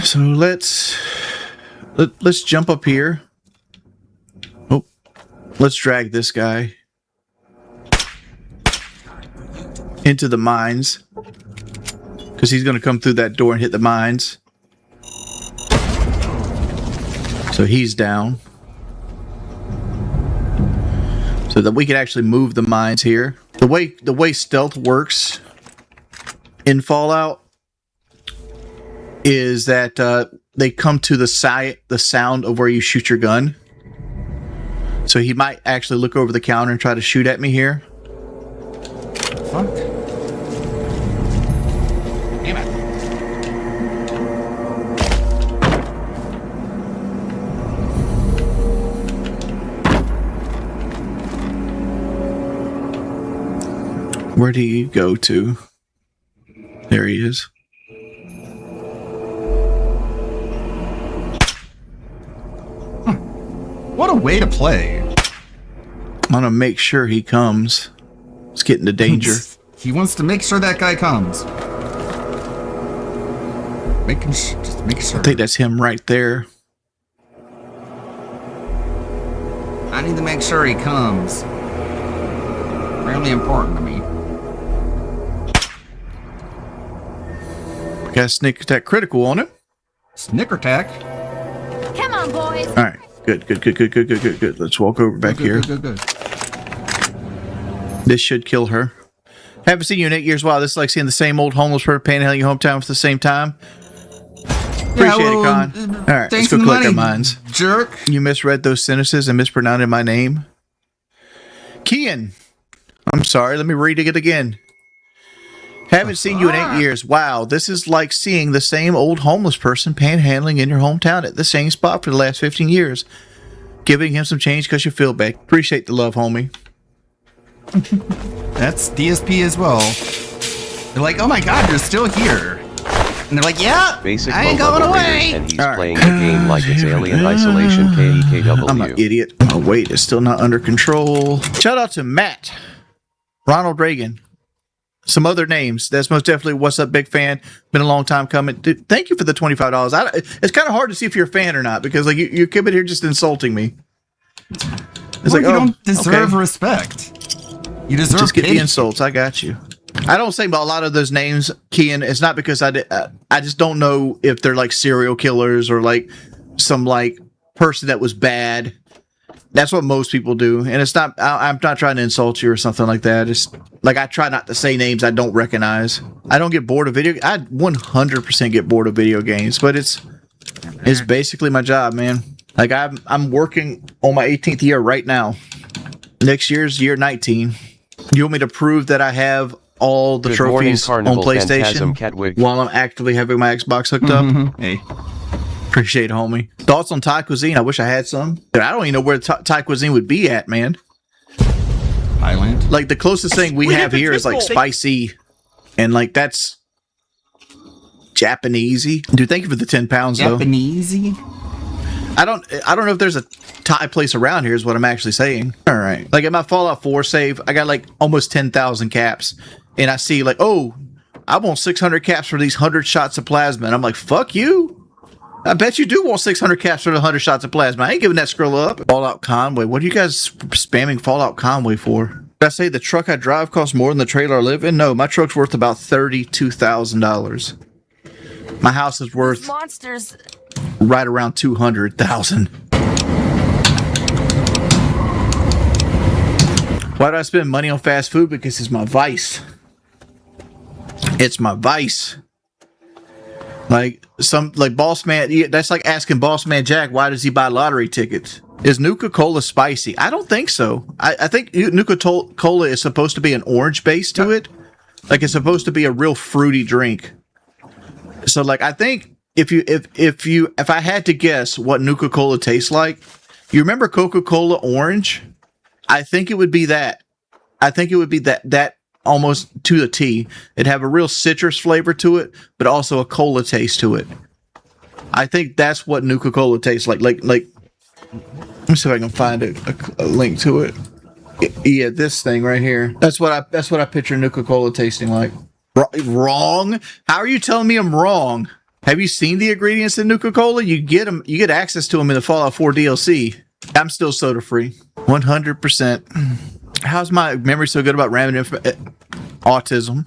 So let's jump up here. Oh, let's drag this guy into the mines because he's going to come through that door and hit the mines. So he's down. So that we can actually move the mines here. The way stealth works in Fallout is that they come to the sound of where you shoot your gun. So he might actually look over the counter and try to shoot at me here. Fuck. Damn it. Where do you go to? There he is. What a way to play. I'm gonna make sure he comes. It's getting to danger. He wants to make sure that guy comes. Just make sure. I think that's him right there. I need to make sure he comes. Really important to me. Got a sneak attack critical on him. Snicker attack? Come on, boys. All right. Good. Let's walk over back here. Good. This should kill her. Haven't seen you in 8 years. Wow, this is like seeing the same old homeless person panhandling your hometown at the same time. Appreciate it, Con. All right, let's go collect our mines. Jerk. You misread those sentences and mispronounced my name. Kian. I'm sorry. Let me read it again. Haven't seen you in 8 years. Wow, this is like seeing the same old homeless person panhandling in your hometown at the same spot for the last 15 years. Giving him some change because you feel bad. Appreciate the love, homie. That's DSP as well. They're like, oh my god, you're still here. And they're like, yeah, Basic I ain't going away. And he's playing the game like it's Alien Isolation KEKW. I'm an idiot. Oh, wait, it's still not under control. Shout out to Matt. Ronald Reagan. Some other names. That's most definitely What's Up, Big Fan. Been a long time coming. Dude, thank you for the $25. It's kind of hard to see if you're a fan or not because like you came in here just insulting me. It's you don't deserve respect. You deserve just get pity. the insults. I got you. I don't say about a lot of those names, Kian. It's not because I just don't know if they're like serial killers or like some like person that was bad. That's what most people do, and it's not. I'm not trying to insult you or something like that. It's like I try not to say names I don't recognize. I don't get bored of video. I 100% get bored of video games, but it's basically my job, man. Like I'm working on my 18th year right now. Next year's year 19. You want me to prove that I have all the Good morning, trophies on Carnival PlayStation Phantasm Catwig. while I'm actively having my Xbox hooked up? Hey. Appreciate it, homie. Thoughts on Thai cuisine? I wish I had some. Dude, I don't even know where Thai cuisine would be at, man. Thailand. Like, the closest thing we have here is, like, spicy. And, like, that's Japanesey. Dude, thank you for the 10 pounds, though. Japanesey? I don't know if there's a Thai place around here is what I'm actually saying. All right. Like, at my Fallout 4 save, I got, like, almost 10,000 caps. And I see, like, oh, I want 600 caps for these 100 shots of plasma. And I'm like, fuck you. I bet you do want 600 caps for the 100 shots of plasma. I ain't giving that scroll up. Fallout Conway. What are you guys spamming Fallout Conway for? Did I say the truck I drive costs more than the trailer I live in? No, my truck's worth about $32,000. My house is worth Monsters. right around $200,000. Why do I spend money on fast food? Because it's my vice. It's my vice. Like Boss Man, that's like asking Boss Man Jack, why does he buy lottery tickets? Is Nuka-Cola spicy? I don't think so. I think Nuka-Cola is supposed to be an orange base to it. Like, it's supposed to be a real fruity drink. So, like, I think if I had to guess what Nuka-Cola tastes like, you remember Coca-Cola Orange? I think it would be that. I think it would be that almost to the T. It'd have a real citrus flavor to it, but also a cola taste to it. I think that's what Nuka-Cola tastes like. Like, let me see if I can find a link to it. Yeah, this thing right here. That's what I picture Nuka-Cola tasting like. Wrong? How are you telling me I'm wrong? Have you seen the ingredients in Nuka-Cola? You get access to them in the Fallout 4 DLC. I'm still soda free. 100%. How's my memory so good about random autism?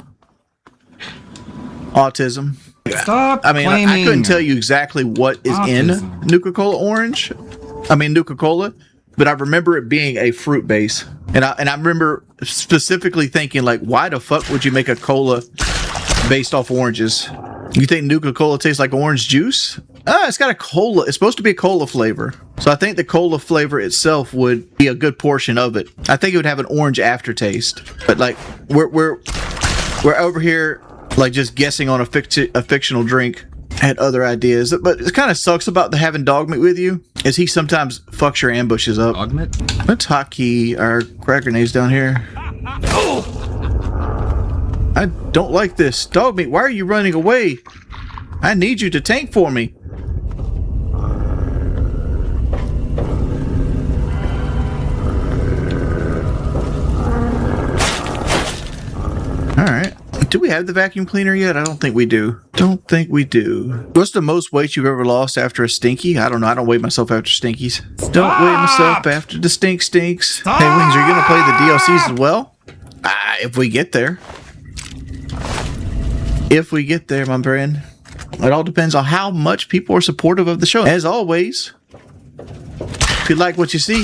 Autism. Stop. I mean, I claiming couldn't tell you exactly what is autism. in Nuka-Cola, but I remember it being a fruit base, and I remember specifically thinking, like, why the fuck would you make a cola based off oranges? You think Nuka-Cola tastes like orange juice? It's got a cola. It's supposed to be a cola flavor. So I think the cola flavor itself would be a good portion of it. I think it would have an orange aftertaste. But, like, we're over here, like, just guessing on a fictional drink. I had other ideas. But it kind of sucks about having Dogmeat with you, is he sometimes fucks your ambushes up. Dogmeat? Let's hotkey our crack grenades down here. I don't like this. Dogmeat, why are you running away? I need you to tank for me. Alright. Do we have the vacuum cleaner yet? I don't think we do. Don't think we do. What's the most weight you've ever lost after a stinky? I don't know. I don't weigh myself after stinkies. Don't weigh myself after the stinks. Stop. Hey, Wings, are you going to play the DLCs as well? If we get there. If we get there, my friend. It all depends on how much people are supportive of the show. As always, if you like what you see,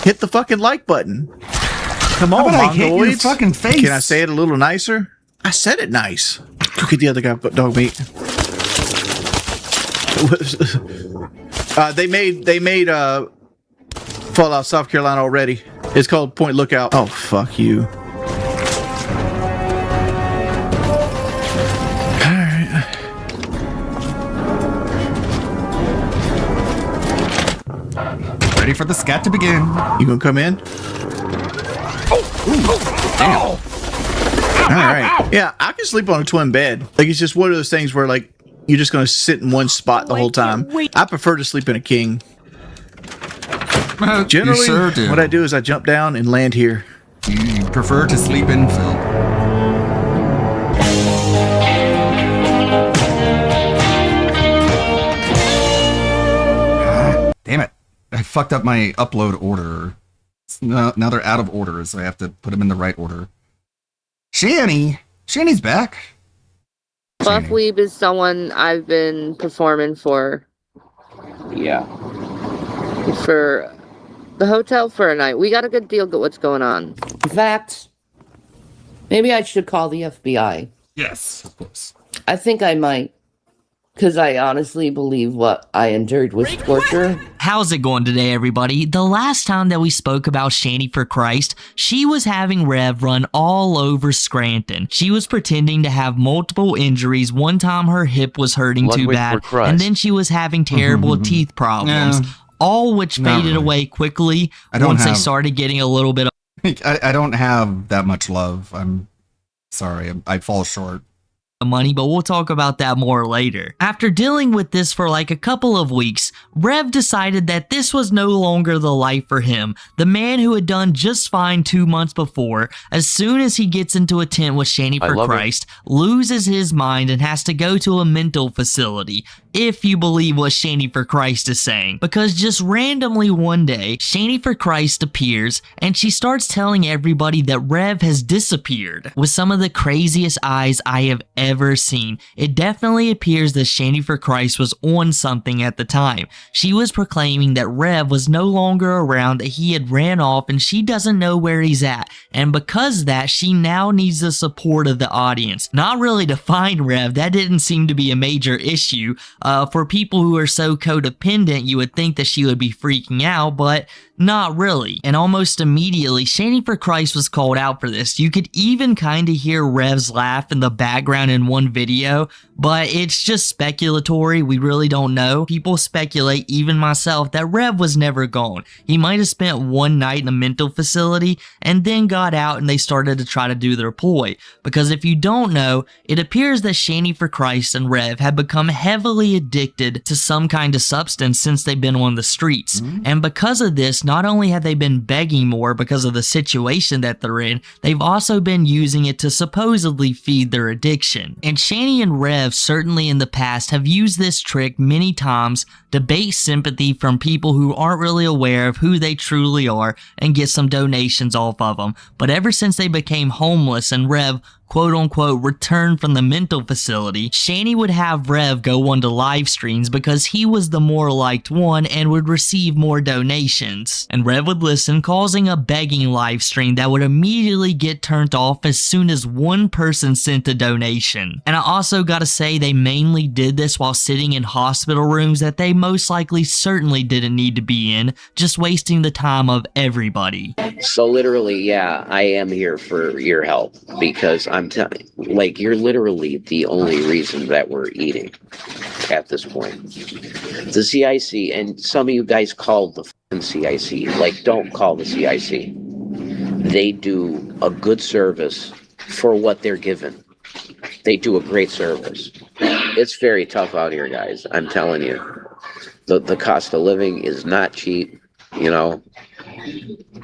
hit the fucking like button. Come on, I hit your Mongoloids. fucking face? Can I say it a little nicer? I said it nice. Go get the other guy, Dogmeat. They made Fallout South Carolina already. It's called Point Lookout. Oh, fuck you. Ready for the scat to begin. You gonna come in? Damn. Alright. Yeah, I can sleep on a twin bed. Like, it's just one of those things where, like, you're just gonna sit in one spot the whole time. I prefer to sleep in a king. Generally, you sure do. what I do is I jump down and land here. You prefer to sleep in Phil. Damn it. I fucked up my upload order. Now they're out of order, so I have to put them in the right order. Shanny's back. Buff Weeb is someone I've been performing for. Yeah. For the hotel for a night. We got a good deal. What's going on? In fact, maybe I should call the FBI. Yes, of course. I think I might. Because I honestly believe what I endured was torture. How's it going today, everybody? The last time that we spoke about Shanny for Christ, she was having Rev run all over Scranton. She was pretending to have multiple injuries. One time her hip was hurting too Ludwig bad, for Christ. and then she was having terrible teeth problems. Yeah. All which Not faded really. away quickly I don't once they have- started getting a little bit I don't have that much love. I'm sorry. I fall short. money, but we'll talk about that more later. After dealing with this for like a couple of weeks, Rev decided that this was no longer the life for him. The man who had done just fine 2 months before, as soon as he gets into a tent with Shanny I for love it. Christ, loses his mind and has to go to a mental facility, if you believe what Shanny for Christ is saying. Because just randomly one day, Shanny for Christ appears and she starts telling everybody that Rev has disappeared with some of the craziest eyes I have ever seen. It definitely appears that Shanny for Christ was on something at the time. She was proclaiming that Rev was no longer around, that he had ran off and she doesn't know where he's at. And because of that, she now needs the support of the audience. Not really to find Rev, that didn't seem to be a major issue. For people who are so codependent, you would think that she would be freaking out, but not really. And almost immediately, Shanny for Christ was called out for this. You could even kind of hear Rev's laugh in the background in one video, but it's just speculatory. We really don't know. People speculate, even myself, that Rev was never gone. He might have spent one night in a mental facility and then got out and they started to try to do their ploy. Because if you don't know, it appears that Shanny for Christ and Rev have become heavily addicted to some kind of substance since they've been on the streets. And because of this, not only have they been begging more because of the situation that they're in, they've also been using it to supposedly feed their addiction. And Shanny and Rev certainly in the past have used this trick many times to bait sympathy from people who aren't really aware of who they truly are and get some donations off of them. But ever since they became homeless and Rev quote-unquote returned from the mental facility, Shanny would have Rev go onto live streams because he was the more liked one and would receive more donations. And Rev would listen, causing a begging live stream that would immediately get turned off as soon as one person sent a donation. And I also gotta say, they mainly did this while sitting in hospital rooms that they most likely certainly didn't need to be in, just wasting the time of everybody. So literally, yeah, I am here for your help because I'm telling, like, you're literally the only reason that we're eating at this point. The CIC, and some of you guys called the fucking CIC. Like, don't call the CIC. They do a good service for what they're given. They do a great service. It's very tough out here, guys. I'm telling you. The cost of living is not cheap, you know.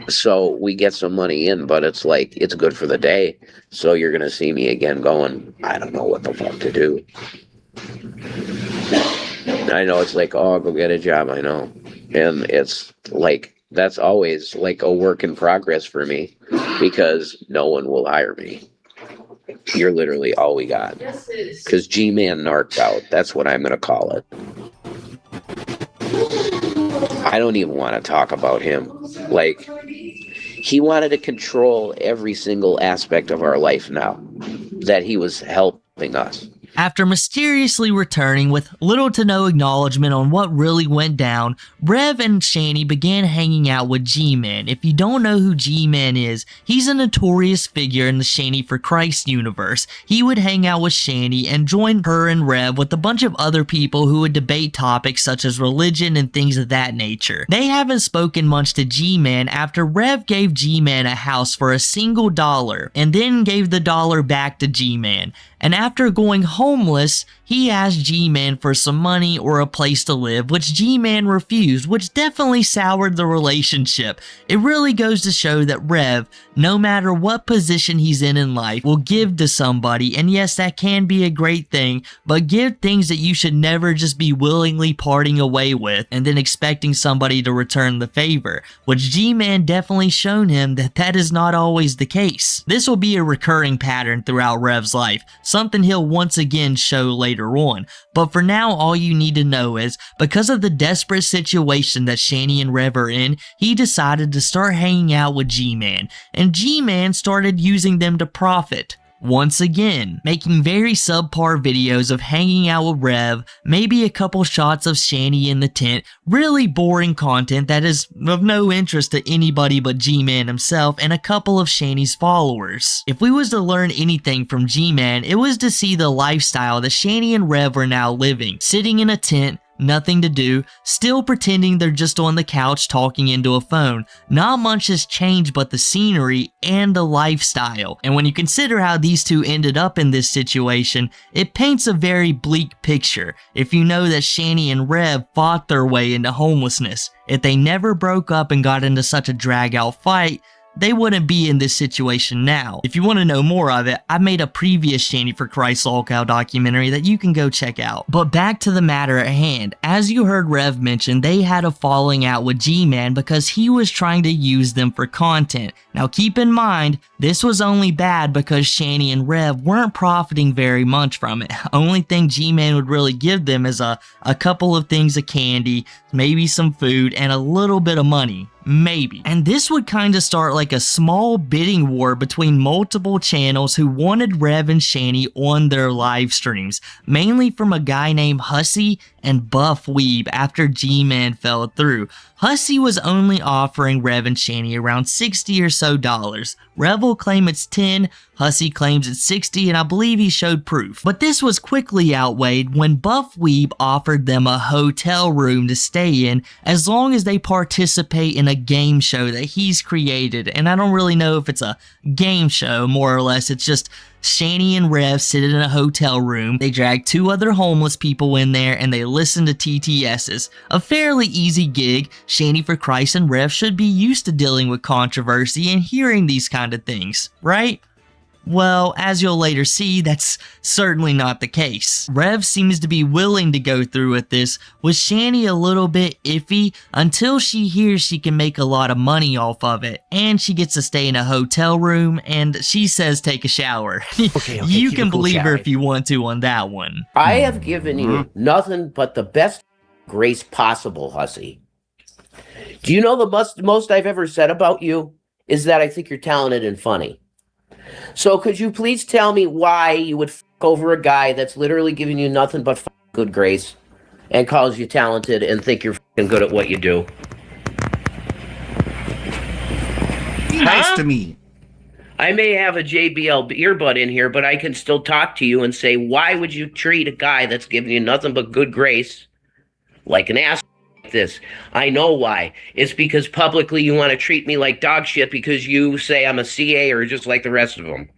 So we get some money in, but it's like, it's good for the day. So you're going to see me again going, I don't know what the fuck to do. I know it's like, oh, go get a job. I know. And it's like, that's always like a work in progress for me because no one will hire me. You're literally all we got. Because G-Man narked out. That's what I'm going to call it. I don't even want to talk about him. Like, he wanted to control every single aspect of our life now that he was helping us. After mysteriously returning with little to no acknowledgement on what really went down, Rev and Shanny began hanging out with G-Man. If you don't know who G-Man is, he's a notorious figure in the Shanny for Christ universe. He would hang out with Shanny and join her and Rev with a bunch of other people who would debate topics such as religion and things of that nature. They haven't spoken much to G-Man after Rev gave G-Man a house for $1 and then gave the dollar back to G-Man. And after going homeless, he asked G-Man for some money or a place to live, which G-Man refused, which definitely soured the relationship. It really goes to show that Rev, no matter what position he's in life, will give to somebody, and yes, that can be a great thing, but give things that you should never just be willingly parting away with, and then expecting somebody to return the favor, which G-Man definitely shown him that that is not always the case. This will be a recurring pattern throughout Rev's life, something he'll once again show later on. But for now, all you need to know is, because of the desperate situation that Shanny and Rev are in, he decided to start hanging out with G-Man, and G-Man started using them to profit. once again, making very subpar videos of hanging out with Rev, maybe a couple shots of Shani in the tent, really boring content that is of no interest to anybody but G-Man himself and a couple of Shani's followers. If we was to learn anything from G-Man, it was to see the lifestyle that Shani and Rev were now living, sitting in a tent, nothing to do, still pretending they're just on the couch talking into a phone. Not much has changed but the scenery and the lifestyle. And when you consider how these two ended up in this situation, it paints a very bleak picture. If you know that Shani and Rev fought their way into homelessness, if they never broke up and got into such a drag-out fight, they wouldn't be in this situation now. If you want to know more of it, I made a previous Shani for Christ lolcow documentary that you can go check out. But back to the matter at hand. As you heard Rev mention, they had a falling out with G-Man because he was trying to use them for content. Now keep in mind, this was only bad because Shani and Rev weren't profiting very much from it. Only thing G-Man would really give them is a couple of things of candy, maybe some food, and a little bit of money. Maybe. And this would kind of start like a small bidding war between multiple channels who wanted Rev and Shani on their live streams, mainly from a guy named Hussy and Buff Weeb after G-Man fell through. Hussy was only offering Rev and Shani around $60 or so. Rev will claim it's 10, Hussy claims it's 60, and I believe he showed proof. But this was quickly outweighed when Buff Weeb offered them a hotel room to stay in as long as they participate in a game show that he's created. And I don't really know if it's a game show, more or less. It's just Shani and Rev sit in a hotel room, they drag 2 other homeless people in there, and they listen to TTS's. A fairly easy gig. Shani for Christ and Rev should be used to dealing with controversy and hearing these kind of things, right? Well, as you'll later see, that's certainly not the case. Rev seems to be willing to go through with this, with Shani a little bit iffy until she hears she can make a lot of money off of it, and she gets to stay in a hotel room, and she says take a shower. Okay, you can believe her if you want to on that one. I have given you nothing but the best grace possible, Hussy. Do you know the most I've ever said about you is that I think you're talented and funny. So could you please tell me why you would f over a guy that's literally giving you nothing but good grace and calls you talented and think you're good at what you do? Be nice to me. I may have a JBL earbud in here, but I can still talk to you and say, why would you treat a guy that's giving you nothing but good grace like an ass like this? I know why. It's because publicly you want to treat me like dog shit because you say I'm a CA or just like the rest of them.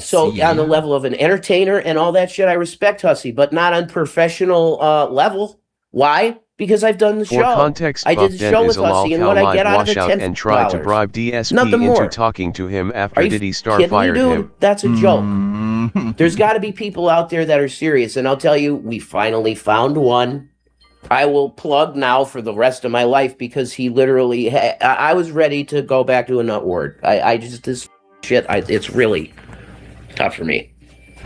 So on the level of an entertainer and all that shit, I respect Hussy, but not on professional level. Why? Because I've done the show. For context, I did the show with Hussy, and what I get out of it, $10. And tried to bribe DSP into talking to him after Diddy Star fired him. That's a joke. There's got to be people out there that are serious, and I'll tell you, we finally found one. I will plug now for the rest of my life because he literally, I was ready to go back to a nut ward. This shit, it's really tough for me.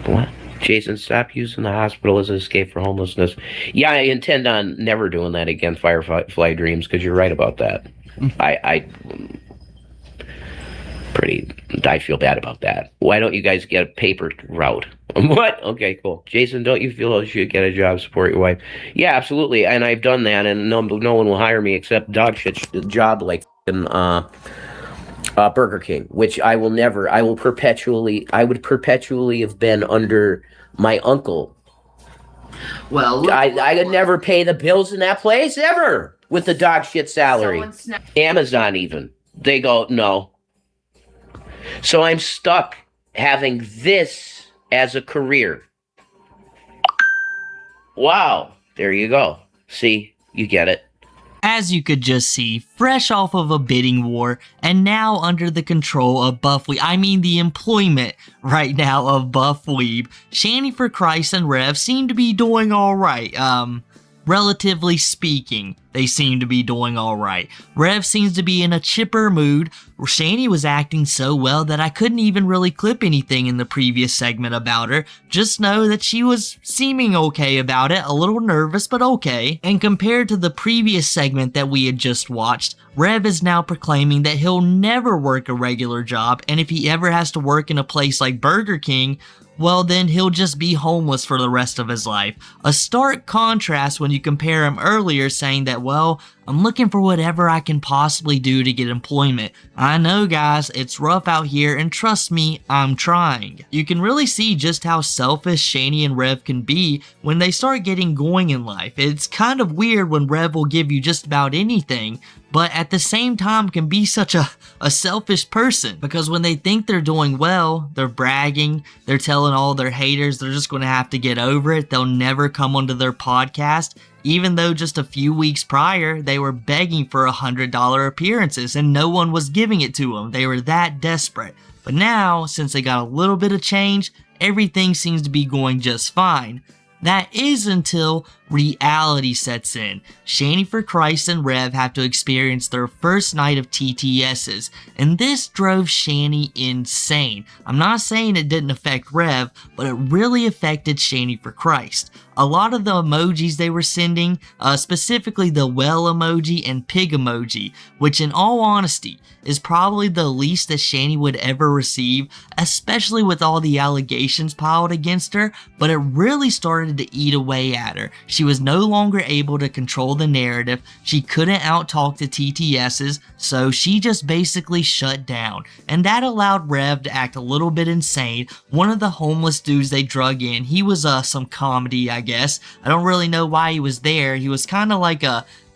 What? Jason, stop using the hospital as an escape for homelessness. Yeah, I intend on never doing that again, Firefly Dreams, because you're right about that. I feel bad about that. Why don't you guys get a paper route? What? Okay, cool. Jason, don't you feel you should get a job, support your wife? Yeah, absolutely. And I've done that, and no one will hire me except dog shit job like Burger King, which I would perpetually have been under my uncle. Well, I could never pay the bills in that place ever with the dog shit salary. Amazon even. They go, no. So I'm stuck having this as a career. Wow. There you go. See, you get it. As you could just see, fresh off of a bidding war, and now under the control of Buff Weeb, I mean the employment right now of Buff Weeb, Shani for Christ and Rev seem to be doing alright, relatively speaking. they seem to be doing alright. Rev seems to be in a chipper mood. Shani was acting so well that I couldn't even really clip anything in the previous segment about her. Just know that she was seeming okay about it, a little nervous, but okay. And compared to the previous segment that we had just watched, Rev is now proclaiming that he'll never work a regular job, and if he ever has to work in a place like Burger King, well then he'll just be homeless for the rest of his life. A stark contrast when you compare him earlier saying that, well, I'm looking for whatever I can possibly do to get employment. I know guys, it's rough out here and trust me, I'm trying. You can really see just how selfish Shani and Rev can be when they start getting going in life. It's kind of weird when Rev will give you just about anything, but at the same time can be such a selfish person, because when they think they're doing well, they're bragging, they're telling all their haters they're just going to have to get over it, they'll never come onto their podcast, even though just a few weeks prior they were begging for $100 appearances and no one was giving it to them. They were that desperate. But now, since they got a little bit of change, everything seems to be going just fine. That is until reality sets in. Shani for Christ and Rev have to experience their first night of TTSs, and this drove Shani insane. I'm not saying it didn't affect Rev, but it really affected Shani for Christ. A lot of the emojis they were sending, specifically the well emoji and pig emoji, which in all honesty is probably the least that Shani would ever receive, especially with all the allegations piled against her, but it really started to eat away at her. She was no longer able to control the narrative, she couldn't outtalk the TTSs, so she just basically shut down, and that allowed Rev to act a little bit insane. One of the homeless dudes they drug in, he was some comedy, I guess. I don't really know why he was there. He was kind of like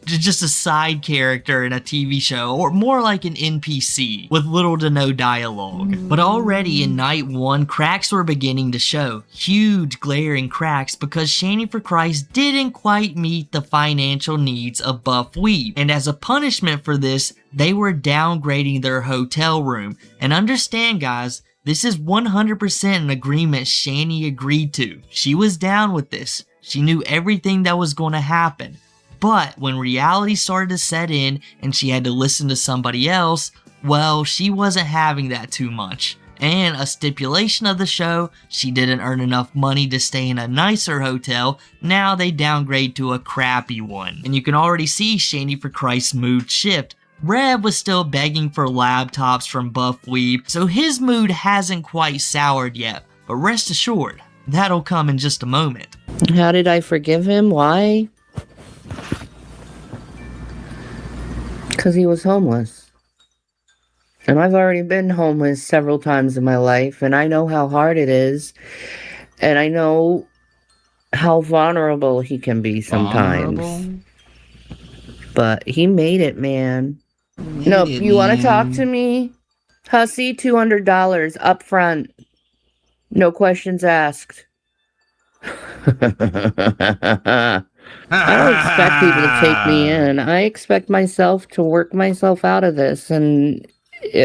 just a side character in a TV show, or more like an NPC with little to no dialogue. But already in night one, cracks were beginning to show. Huge glaring cracks because Shani for Christ didn't quite meet the financial needs of Buff Weeb. And as a punishment for this, they were downgrading their hotel room. And understand guys, this is 100% an agreement Shani agreed to. She was down with this. She knew everything that was going to happen. But when reality started to set in and she had to listen to somebody else, well, she wasn't having that too much. And a stipulation of the show, she didn't earn enough money to stay in a nicer hotel, now they downgrade to a crappy one. And you can already see Shani for Christ's mood shift. Rev was still begging for laptops from Buff Weeb, so his mood hasn't quite soured yet, but rest assured, that'll come in just a moment. How did I forgive him? Why? Because he was homeless. And I've already been homeless several times in my life, and I know how hard it is, and I know how vulnerable he can be sometimes. But he made it, man. Nope, you want to talk to me? Hussy, $200 up front. No questions asked. I don't expect people to take me in. I expect myself to work myself out of this, and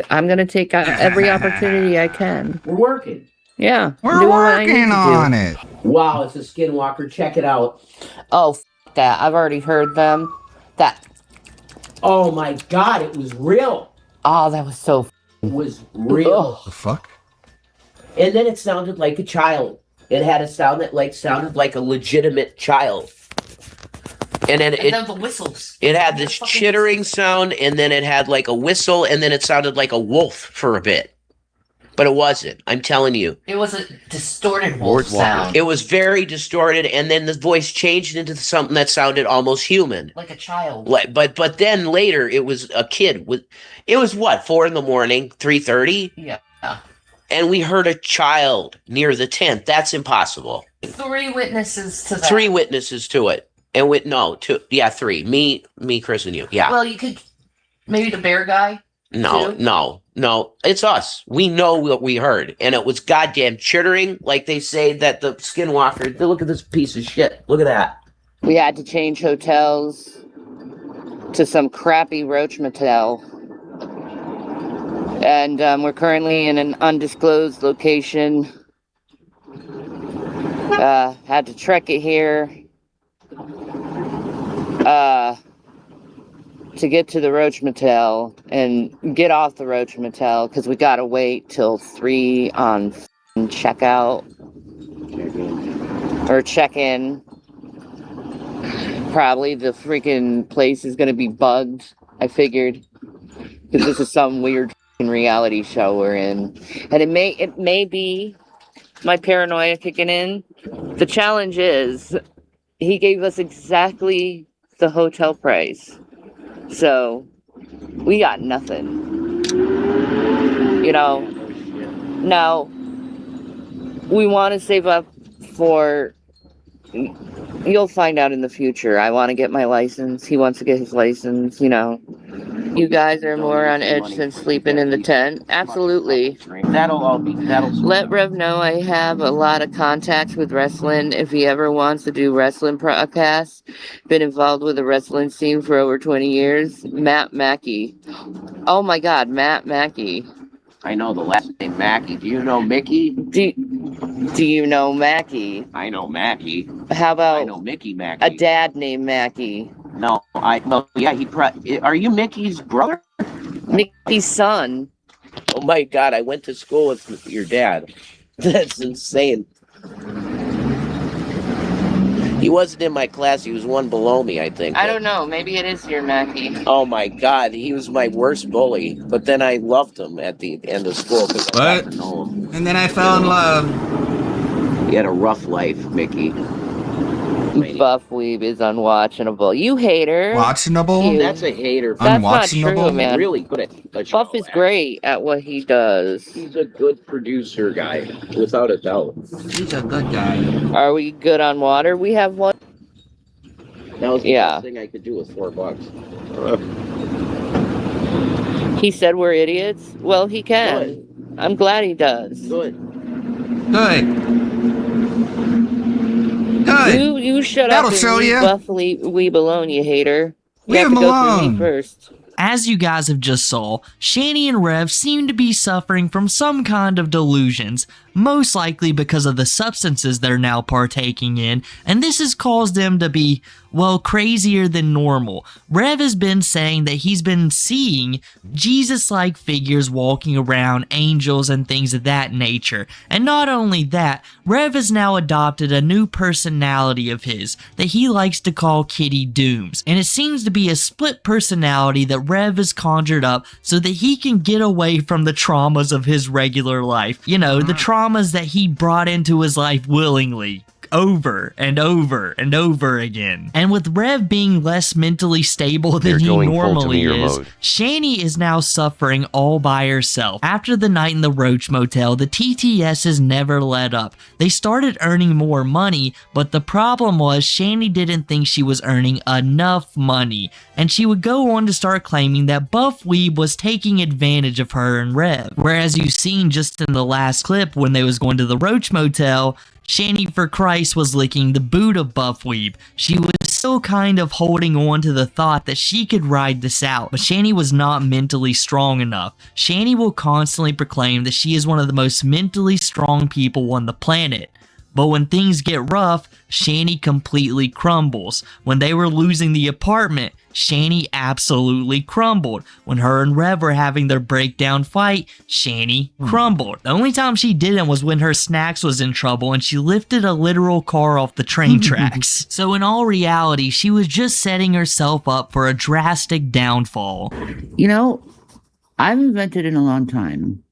I'm going to take every opportunity I can. We're working. Yeah. We're working on it. Wow, it's a skinwalker. Check it out. Oh, that. I've already heard them. That. Oh my God, it was real. Oh, that was so. It was real. The fuck? And then it sounded like a child. It had a sound that sounded like a legitimate child. And then the whistles. It had this chittering sound, and then it had like a whistle, and then it sounded like a wolf for a bit. But it wasn't. I'm telling you. It was a distorted wolf sound. It was very distorted, and then the voice changed into something that sounded almost human. Like a child. But then later, it was a kid. It was what, 4 in the morning, 3:30? Yeah. And we heard a child near the tent. That's impossible. 3 witnesses to that. 3 witnesses to it. And 3. Me, Chris, and you. Yeah. Well, you could, maybe the bear guy? No. It's us. We know what we heard. And it was goddamn chittering, like they say that the skinwalker. Look at this piece of shit. Look at that. We had to change hotels to some crappy roach motel. And we're currently in an undisclosed location. Had to trek it here. to get to the Roach Motel and get off the Roach Motel because we gotta wait till 3 on checkout or check-in. Probably the freaking place is gonna be bugged, I figured, because this is some weird reality show we're in, and it may be my paranoia kicking in. The challenge is he gave us exactly the hotel price, so we got nothing. You know, now we want to save up for. You'll find out in the future. I want to get my license. He wants to get his license, you know. You guys are more on edge than sleeping in the tent. Absolutely. That'll let Rev know I have a lot of contacts with wrestling if he ever wants to do wrestling podcasts. Been involved with the wrestling scene for over 20 years. Matt Mackey. Oh my God, Matt Mackey. I know the last name Mackey. Do you know Mickey? Do you know Mackey? I know Mackey. How about I know Mickey Mackey. a dad named Mackey? No, are you Mickey's brother? Mickey's son. Oh my God, I went to school with your dad. That's insane. He wasn't in my class. He was one below me, I think. I don't know. Maybe it is your Mackey. Oh my God, he was my worst bully. But then I loved him at the end of school because I got to know him. And then I fell in love. He had a rough life, Mickey. Buff Weeb is unwatchable. You hater. Watchable? That's a hater. That's not true, man. Really good at the show, Buff is great at what he does. He's a good producer guy, without a doubt. He's a good guy. Are we good on water? We have one. That was the best thing I could do with $4. He said we're idiots. Well, he can. Good. I'm glad he does. Good. You shut That'll up and show leave you. Buff Weeb alone, you hater. You Leave have to him go through alone. me first. As you guys have just saw, Shani and Rev seem to be suffering from some kind of delusions, most likely because of the substances they're now partaking in, and this has caused them to be, well, crazier than normal. Rev has been saying that he's been seeing Jesus-like figures walking around, angels and things of that nature. And not only that, Rev has now adopted a new personality of his that he likes to call Kitty Dooms, and it seems to be a split personality that Rev has conjured up so that he can get away from the traumas of his regular life. You know, the traumas that he brought into his life willingly. Over and over and over again. And with Rev being less mentally stable than he normally is, Shani is now suffering all by herself. After the night in the Roach Motel, the TTS has never let up. They started earning more money, but the problem was Shani didn't think she was earning enough money, and she would go on to start claiming that Buff Weeb was taking advantage of her and Rev. Whereas you've seen just in the last clip when they was going to the Roach Motel, Shani for Christ was licking the boot of Buff Weeb. She was still kind of holding on to the thought that she could ride this out, but Shani was not mentally strong enough. Shani will constantly proclaim that she is one of the most mentally strong people on the planet. But when things get rough, Shani completely crumbles. When they were losing the apartment, Shani absolutely crumbled. When her and Rev were having their breakdown fight, Shani crumbled. The only time she didn't was when her snacks was in trouble and she lifted a literal car off the train tracks. So in all reality, she was just setting herself up for a drastic downfall. You know, I haven't vented in a long time.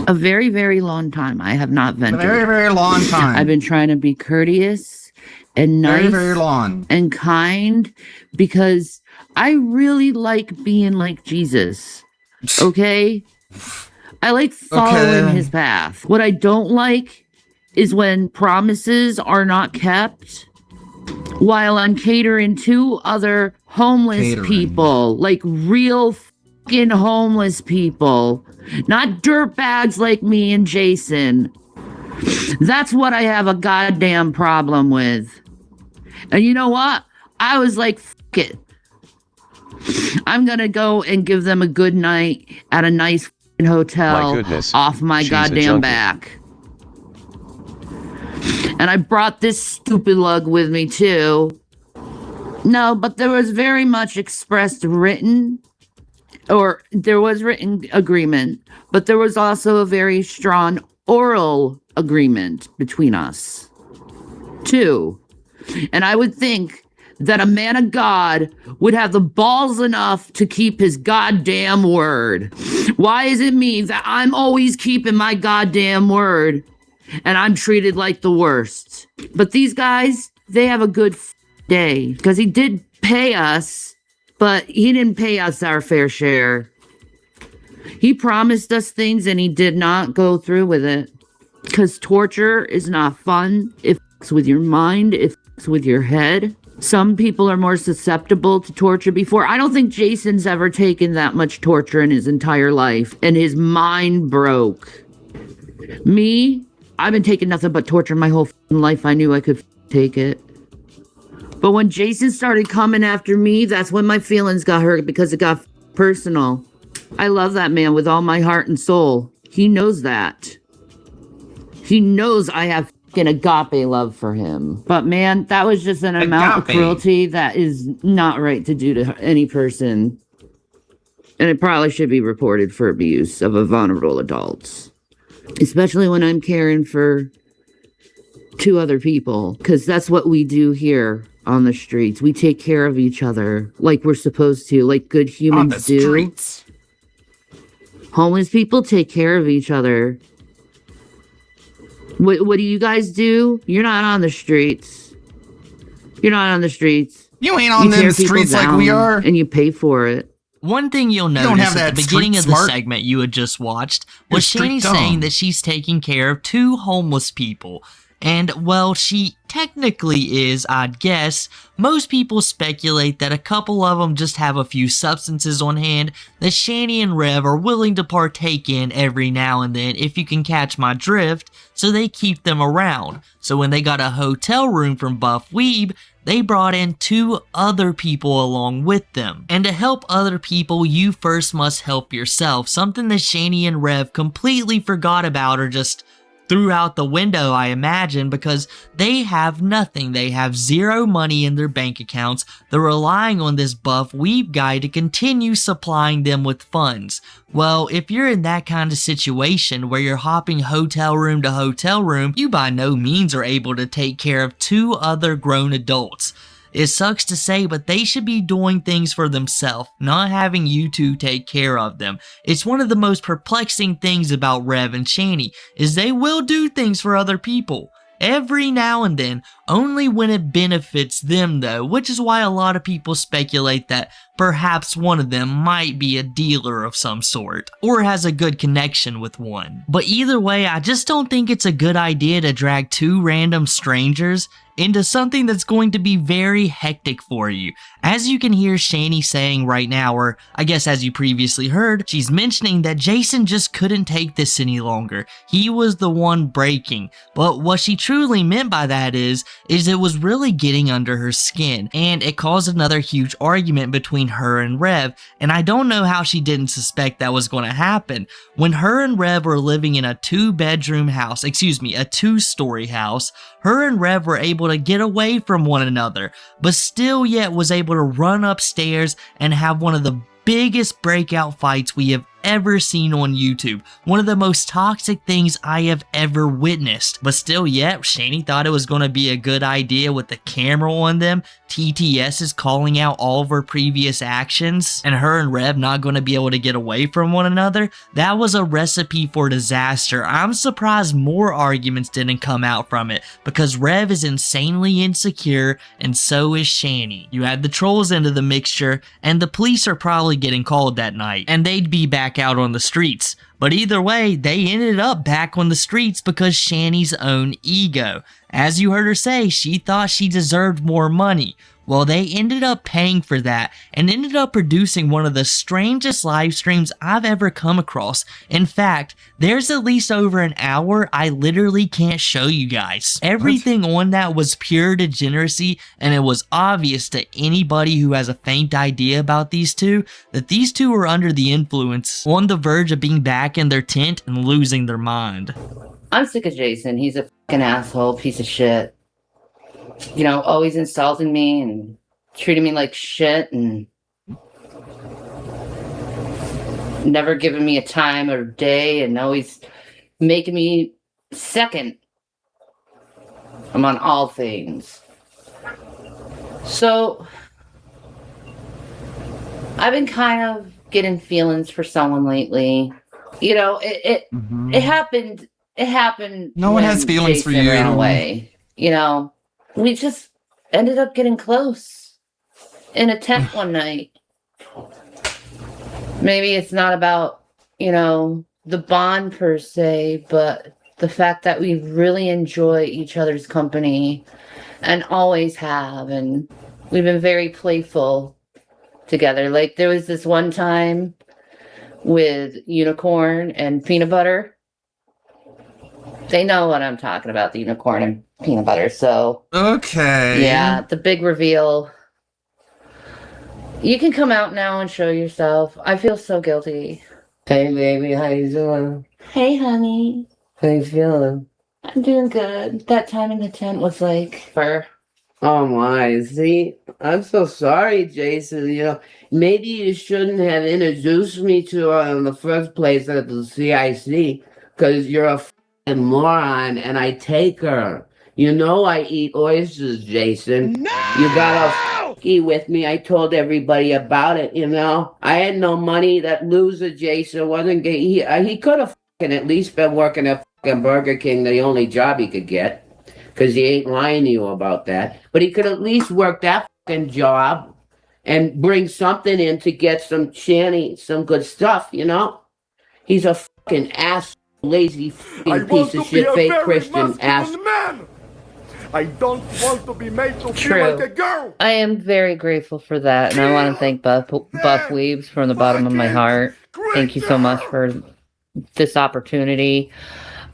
A very, very long time. I have not vented. A very, very long time. I've been trying to be courteous and nice Very, very long. and kind because I really like being like Jesus. Okay? I like following his path. What I don't like is when promises are not kept while I'm catering to other homeless people, like real fucking homeless people. Not dirtbags like me and Jason. That's what I have a goddamn problem with. And you know what? I was like, fuck it. I'm gonna go and give them a good night at a nice hotel off my goddamn back. And I brought this stupid lug with me too. No, but there was very much expressed written, or there was written agreement, but there was also a very strong oral agreement between us, too. And I would think that a man of God would have the balls enough to keep his goddamn word. Why is it me that I'm always keeping my goddamn word and I'm treated like the worst? But these guys, they have a good day because he did pay us, but he didn't pay us our fair share. He promised us things and he did not go through with it because torture is not fun. It fucks with your mind, it fucks with your head. Some people are more susceptible to torture before. I don't think Jason's ever taken that much torture in his entire life, and his mind broke. Me, I've been taking nothing but torture my whole life. I knew I could take it. But when Jason started coming after me, that's when my feelings got hurt because it got personal. I love that man with all my heart and soul. He knows that. He knows I have fucking agape love for him. But man, that was just an amount of cruelty that is not right to do to any person. And it probably should be reported for abuse of a vulnerable adult. Especially when I'm caring for 2 other people. Because that's what we do here on the streets. We take care of each other like we're supposed to, like good humans do. Streets. Homeless people take care of each other. What do you guys do? You're not on the streets. You're not on the streets. You ain't on them streets like we are. And you pay for it. One thing you'll notice at the beginning of the segment you had just watched was Shani saying that she's taking care of 2 homeless people. And, well, she technically is, I'd guess. Most people speculate that a couple of them just have a few substances on hand that Shani and Rev are willing to partake in every now and then, if you can catch my drift, so they keep them around. So when they got a hotel room from Buff Weeb, they brought in 2 other people along with them. And to help other people, you first must help yourself, something that Shani and Rev completely forgot about or just threw out the window, I imagine, because they have nothing. They have 0 money in their bank accounts. They're relying on this Buff Weeb guy to continue supplying them with funds. Well, if you're in that kind of situation where you're hopping hotel room to hotel room, you by no means are able to take care of 2 other grown adults. It sucks to say, but they should be doing things for themselves, not having you 2 take care of them. It's one of the most perplexing things about Rev and Shani, is they will do things for other people. Every now and then, only when it benefits them though, which is why a lot of people speculate that perhaps one of them might be a dealer of some sort, or has a good connection with one. But either way, I just don't think it's a good idea to drag 2 random strangers into something that's going to be very hectic for you. As you can hear Shani saying right now, or I guess as you previously heard, she's mentioning that Jason just couldn't take this any longer. He was the one breaking. But what she truly meant by that is it was really getting under her skin, and it caused another huge argument between her and Rev, and I don't know how she didn't suspect that was going to happen. When her and Rev were living in a 2-bedroom house, a 2-story house, her and Rev were able to get away from one another, but still yet was able to run upstairs and have one of the biggest breakout fights we have ever seen on YouTube. One of the most toxic things I have ever witnessed. But still yet, Shani thought it was going to be a good idea with the camera on them. TTS is calling out all of her previous actions, and her and Rev not going to be able to get away from one another. That was a recipe for disaster. I'm surprised more arguments didn't come out from it, because Rev is insanely insecure, and so is Shani. You add the trolls into the mixture, and the police are probably getting called that night, and they'd be back out on the streets. But either way, they ended up back on the streets because Shani's own ego. As you heard her say, she thought she deserved more money. Well, they ended up paying for that and ended up producing one of the strangest live streams I've ever come across. In fact, there's at least over an hour I literally can't show you guys. Everything on that was pure degeneracy, and it was obvious to anybody who has a faint idea about these 2 that these 2 were under the influence, on the verge of being back in their tent and losing their mind. I'm sick of Jason. He's a fucking asshole, piece of shit. You know, always insulting me and treating me like shit and never giving me a time or day and always making me second. I'm on all things. So I've been kind of getting feelings for someone lately. You know, it happened. It happened. No one has when feelings for Jason you. ran away. You know, we just ended up getting close in a tent one night. Maybe it's not about, you know, the bond per se, but the fact that we really enjoy each other's company and always have, and we've been very playful together. Like there was this one time with unicorn and peanut butter. They know what I'm talking about, the unicorn and peanut butter. So okay, yeah, the big reveal. You can come out now and show yourself. I feel so guilty. Hey, baby, how you doing? Hey, honey. How you feeling? I'm doing good. That time in the tent was like fur. Oh my, see, I'm so sorry, Jason. You know, maybe you shouldn't have introduced me to her in the first place at the CIC, because you're a f***ing moron and I take her. You know I eat oysters, Jason. No! You got a f***y with me. I told everybody about it, you know. I had no money. That loser Jason wasn't getting... He could have f***ing at least been working at f***ing Burger King, the only job he could get. Because he ain't lying to you about that. But he could at least work that fucking job and bring something in to get some some good stuff, you know? He's a fucking ass, lazy fucking piece of shit, fake Christian ass. Man. I don't want to be made to feel True. like a girl. I am very grateful for that, and I want to thank Buff Weebs from the bottom of my heart. Thank you so much for this opportunity.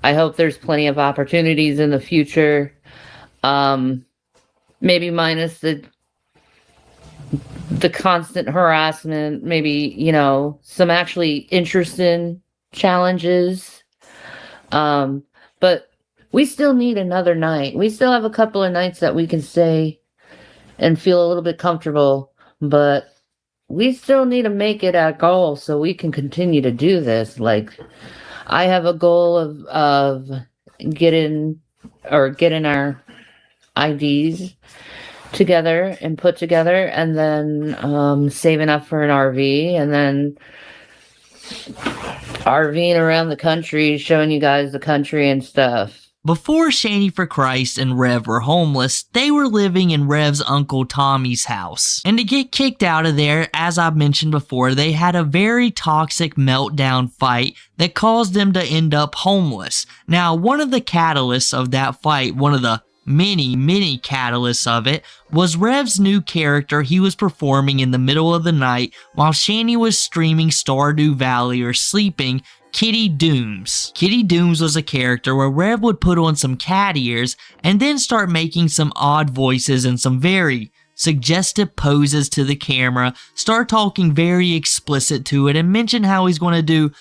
I hope there's plenty of opportunities in the future. Maybe minus the constant harassment, maybe, you know, some actually interesting challenges. But we still need another night. We still have a couple of nights that we can stay and feel a little bit comfortable, but we still need to make it our goal so we can continue to do this. Like, I have a goal of getting our IDs together and put together, and then saving up for an RV, and then RVing around the country, showing you guys the country and stuff. Before Shanny for Christ and Rev were homeless, they were living in Rev's Uncle Tommy's house. And to get kicked out of there, as I've mentioned before, they had a very toxic meltdown fight that caused them to end up homeless. Now, one of the catalysts of that fight, one of the many catalysts of it, was Rev's new character he was performing in the middle of the night while Shanny was streaming Stardew Valley or sleeping, Kitty Dooms. Kitty Dooms was a character where Rev would put on some cat ears and then start making some odd voices and some very suggestive poses to the camera, start talking very explicit to it, and mention how he's going to do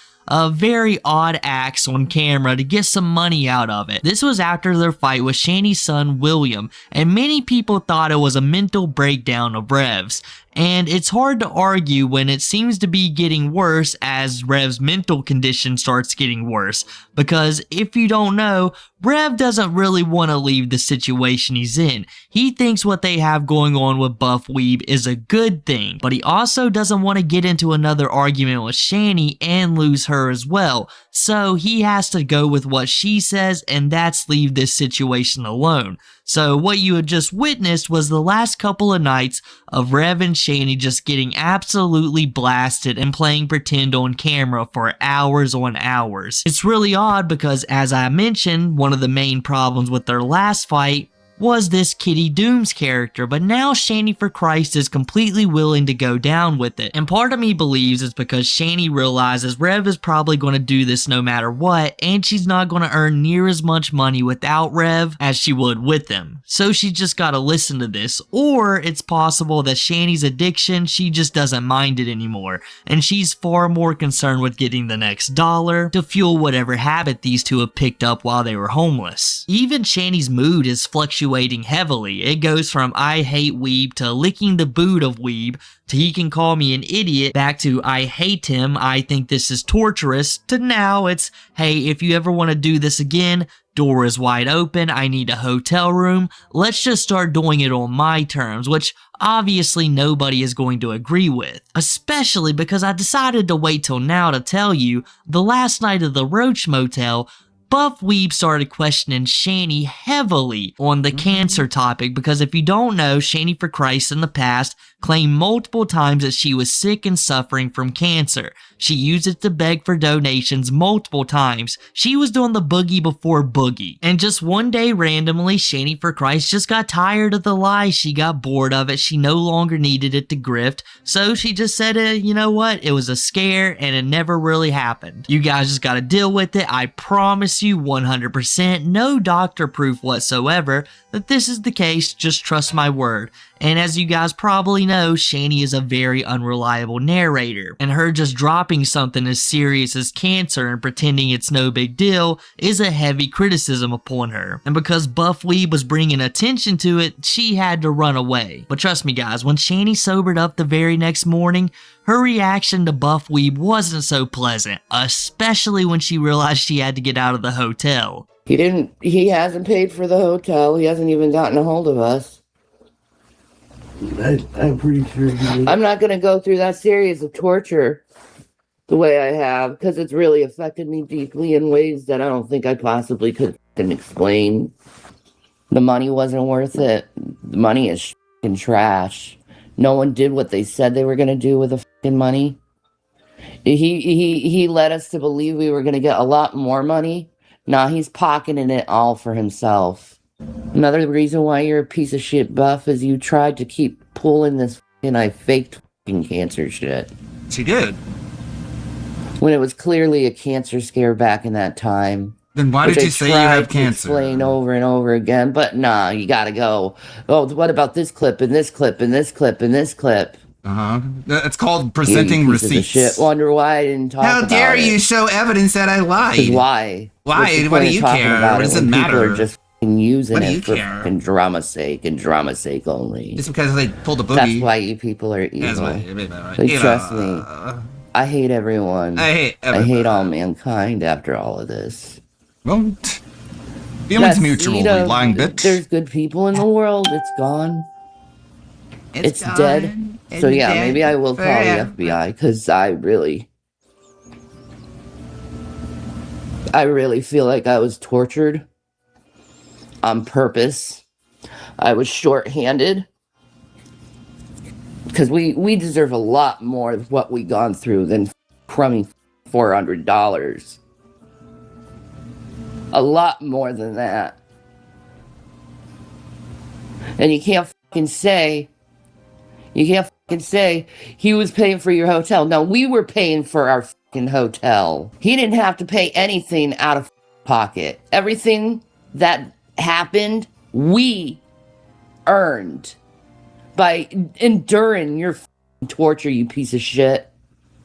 very odd acts on camera to get some money out of it. This was after their fight with Shanny's son William, and many people thought it was a mental breakdown of Rev's. And it's hard to argue when it seems to be getting worse as Rev's mental condition starts getting worse. Because if you don't know, Rev doesn't really want to leave the situation he's in. He thinks what they have going on with Buff Weeb is a good thing, but he also doesn't want to get into another argument with Shanny and lose her as well. So he has to go with what she says, and that's leave this situation alone. So what you had just witnessed was the last couple of nights of Rev and Shanny just getting absolutely blasted and playing pretend on camera for hours on hours. It's really odd because, as I mentioned, one of the main problems with their last fight was this Kitty Dooms character, but now Shanny for Christ is completely willing to go down with it. And part of me believes it's because Shanny realizes Rev is probably going to do this no matter what, and she's not going to earn near as much money without Rev as she would with him. So she just got to listen to this. Or it's possible that Shanny's addiction, she just doesn't mind it anymore, and she's far more concerned with getting the next dollar to fuel whatever habit these two have picked up while they were homeless. Even Shanny's mood has fluctuated fluctuating heavily. It goes from I hate weeb to licking the boot of weeb to he can call me an idiot back to I hate him, I think this is torturous, to now it's hey, if you ever want to do this again, door is wide open, I need a hotel room, let's just start doing it on my terms, which obviously nobody is going to agree with. Especially because I decided to wait till now to tell you, the last night of the Roach Motel, Buff Weeb started questioning Shani heavily on the cancer topic because if you don't know, Shani for Christ in the past claimed multiple times that she was sick and suffering from cancer. She used it to beg for donations multiple times. She was doing the boogie before boogie. And just one day randomly, Shani for Christ just got tired of the lie. She got bored of it. She no longer needed it to grift. So she just said, you know what? It was a scare and it never really happened. You guys just gotta deal with it. I promise you 100%, no doctor proof whatsoever that this is the case. Just trust my word. And as you guys probably know, Shani is a very unreliable narrator, and her just dropping something as serious as cancer and pretending it's no big deal is a heavy criticism upon her. And because Buff Weeb was bringing attention to it, she had to run away. But trust me guys, when Shani sobered up the very next morning, her reaction to Buff Weeb wasn't so pleasant, especially when she realized she had to get out of the hotel. He hasn't paid for the hotel. He hasn't even gotten a hold of us. I'm pretty sure I'm not going to go through that series of torture the way I have, because it's really affected me deeply in ways that I don't think I possibly could explain. The money wasn't worth it. The money is f***ing trash. No one did what they said they were going to do with the f***ing money. He led us to believe we were going to get a lot more money. Nah, he's pocketing it all for himself. Another reason why you're a piece of shit, Buff, is you tried to keep pulling this I faked cancer shit. She did. When it was clearly a cancer scare back in that time. Then why did you say you have cancer? Explain over and over again, but nah, you gotta go. Oh, what about this clip and this clip and this clip and this clip? It's called presenting receipts. Shit. Wonder why I didn't talk about it. How dare you show evidence that I lied? Why? Why? What do you care? What does it matter? People are just using it for drama's sake and drama's sake only. Just because they pulled a boogie. That's why you people are evil. Trust me. I hate everyone. I hate all mankind after all of this. Well, feelings mutual, you lying bitch. There's good people in the world. It's gone. It's dead. So yeah, maybe I will call the FBI because I really feel like I was tortured on purpose. I was short-handed because we deserve a lot more of what we gone through than crummy $400. A lot more than that. And you can't fucking say he was paying for your hotel. No, we were paying for our fucking hotel. He didn't have to pay anything out of pocket. Everything that happened, we earned by enduring your torture, you piece of shit.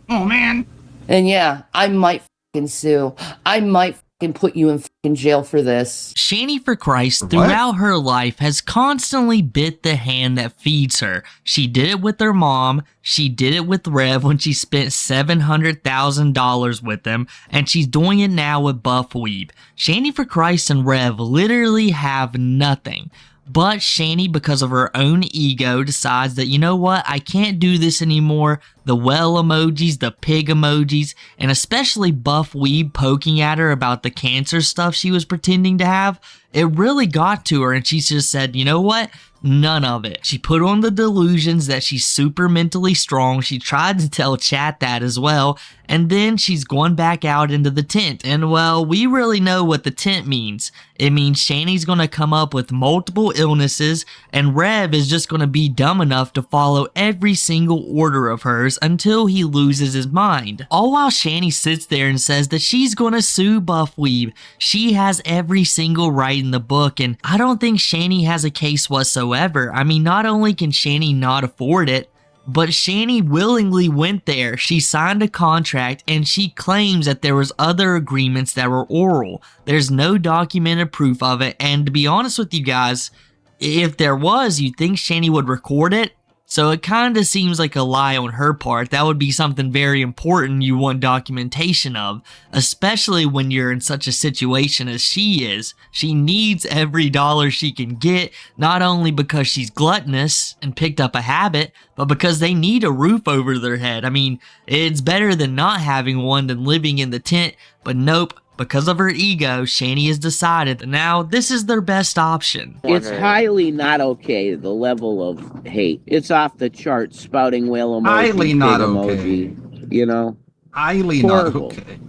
Oh, man. And yeah, I might fucking sue. I might fucking put you in fucking jail for this. Shani for Christ throughout her life has constantly bit the hand that feeds her. She did it with her mom. She did it with Rev when she spent $700,000 with them, and she's doing it now with Buff Weeb. Shani for Christ and Rev literally have nothing. But Shani, because of her own ego, decides that, you know what, I can't do this anymore. The well emojis, the pig emojis, and especially Buff Weeb poking at her about the cancer stuff she was pretending to have, it really got to her, and she just said, you know what? None of it. She put on the delusions that she's super mentally strong. She tried to tell chat that as well, and then she's gone back out into the tent. And well, we really know what the tent means. It means Shani's gonna come up with multiple illnesses, and Rev is just gonna be dumb enough to follow every single order of hers until he loses his mind. All while Shani sits there and says that she's gonna sue Buff Weeb. She has every single right in the book, and I don't think Shani has a case whatsoever. I mean, not only can Shani not afford it, but Shani willingly went there. She signed a contract, and she claims that there was other agreements that were oral. There's no documented proof of it, and to be honest with you guys, If there was, you'd think Shani would record it. So it kind of seems like a lie on her part. That would be something very important you want documentation of, especially when you're in such a situation as she is. She needs every dollar she can get, not only because she's gluttonous and picked up a habit, but because they need a roof over their head. I mean, it's better than not having one than living in the tent, but nope. Because of her ego, Shani has decided that now this is their best option. It's highly not okay, the level of hate. It's off the charts, spouting whale emoji, Highly not pig okay. emoji, you know? Highly Horrible. not okay.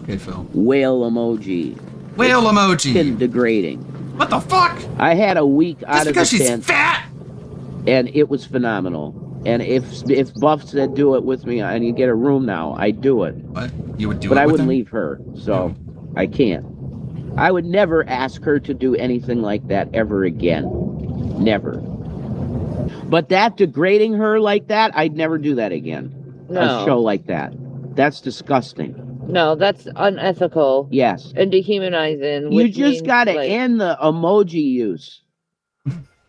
Okay, Phil. Whale emoji. Whale emoji. It's degrading. What the fuck? I had a week out of the because she's tent, fat. and it was phenomenal. And if Buff said do it with me and you get a room now, I'd do it. What? You would do but it I with wouldn't him? leave her, so I can't. I would never ask her to do anything like that ever again. Never. But that degrading her like that, I'd never do that again. No. A show like that. That's disgusting. No, that's unethical. Yes. And dehumanizing. You which just means, gotta like, end the emoji use.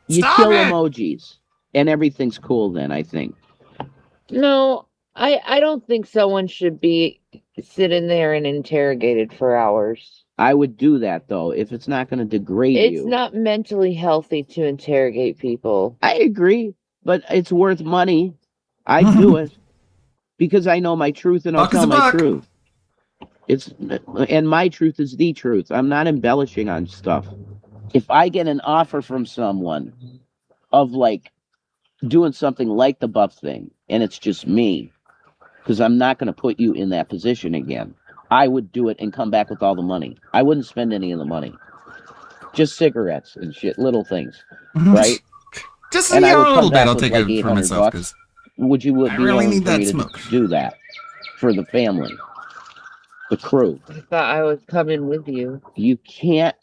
You Stop kill it! emojis. And everything's cool then, I think. No, I don't think someone should be sitting there and interrogated for hours. I would do that, though, if it's not going to degrade you. It's not mentally healthy to interrogate people. I agree, but it's worth money. I'd do it. Because I know my truth and I'll Buck is tell a my buck. truth. And my truth is the truth. I'm not embellishing on stuff. If I get an offer from someone of, like, doing something like the Buff thing, and it's just me, because I'm not going to put you in that position again, I would do it and come back with all the money. I wouldn't spend any of the money. Just cigarettes and shit, little things, right? Just and a I would come little bit. back I'll with take like it for 800 myself bucks. because Would you be I really willing need for that me to smoke. do that for the family, the crew? I thought I was coming with you. You can't.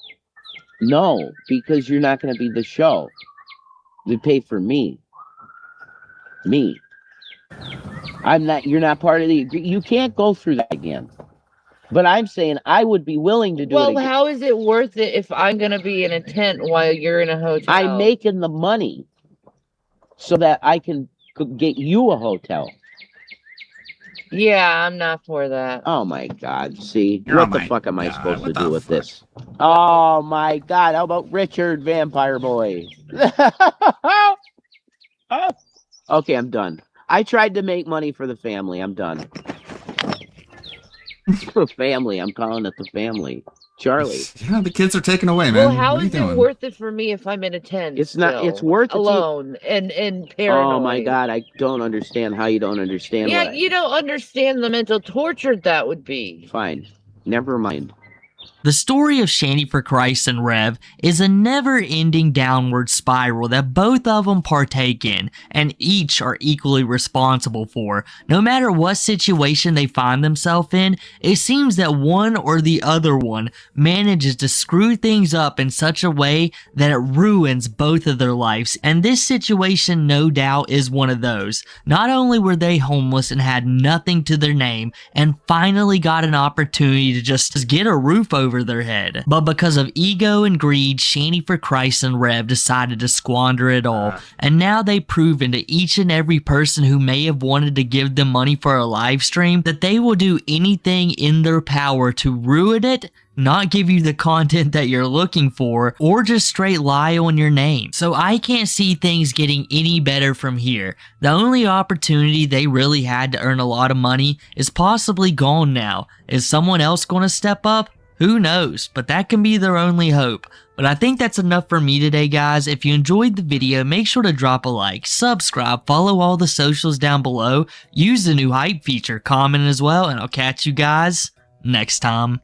No, because you're not going to be the show. They pay for me. Me. I'm not. You're not part of the. You can't go through that again. But I'm saying I would be willing to do it Well, again. how is it worth it if I'm going to be in a tent while you're in a hotel? I'm making the money so that I can get you a hotel. Yeah, I'm not for that. Oh my God! See, Oh what the my fuck am I supposed to what do the with this? Oh my God! How about Richard Vampire Boy? Okay, I'm done. I tried to make money for the family. I'm done. For family, I'm calling it the family. Charlie. Yeah, the kids are taken away, man. Well, how what are you is it doing? worth it for me if I'm in a tent? It's not. still, It's worth it to you. alone and paranoid. Oh my God! I don't understand how you don't understand. Yeah, what you don't understand the mental torture that would be. Fine. Never mind. The story of Shani for Christ and Rev is a never-ending downward spiral that both of them partake in, and each are equally responsible for. No matter what situation they find themselves in, it seems that one or the other one manages to screw things up in such a way that it ruins both of their lives, and this situation no doubt is one of those. Not only were they homeless and had nothing to their name, and finally got an opportunity to just get a roof over their head, but because of ego and greed, Shani for Christ and Rev decided to squander it all, and now they've proven to each and every person who may have wanted to give them money for a live stream that they will do anything in their power to ruin it, not give you the content that you're looking for, or just straight lie on your name. So I can't see things getting any better from here. The only opportunity they really had to earn a lot of money is possibly gone now. Is someone else going to step up? Who knows, but that can be their only hope. But I think that's enough for me today, guys. If you enjoyed the video, make sure to drop a like, subscribe, follow all the socials down below, use the new hype feature, comment as well, and I'll catch you guys next time.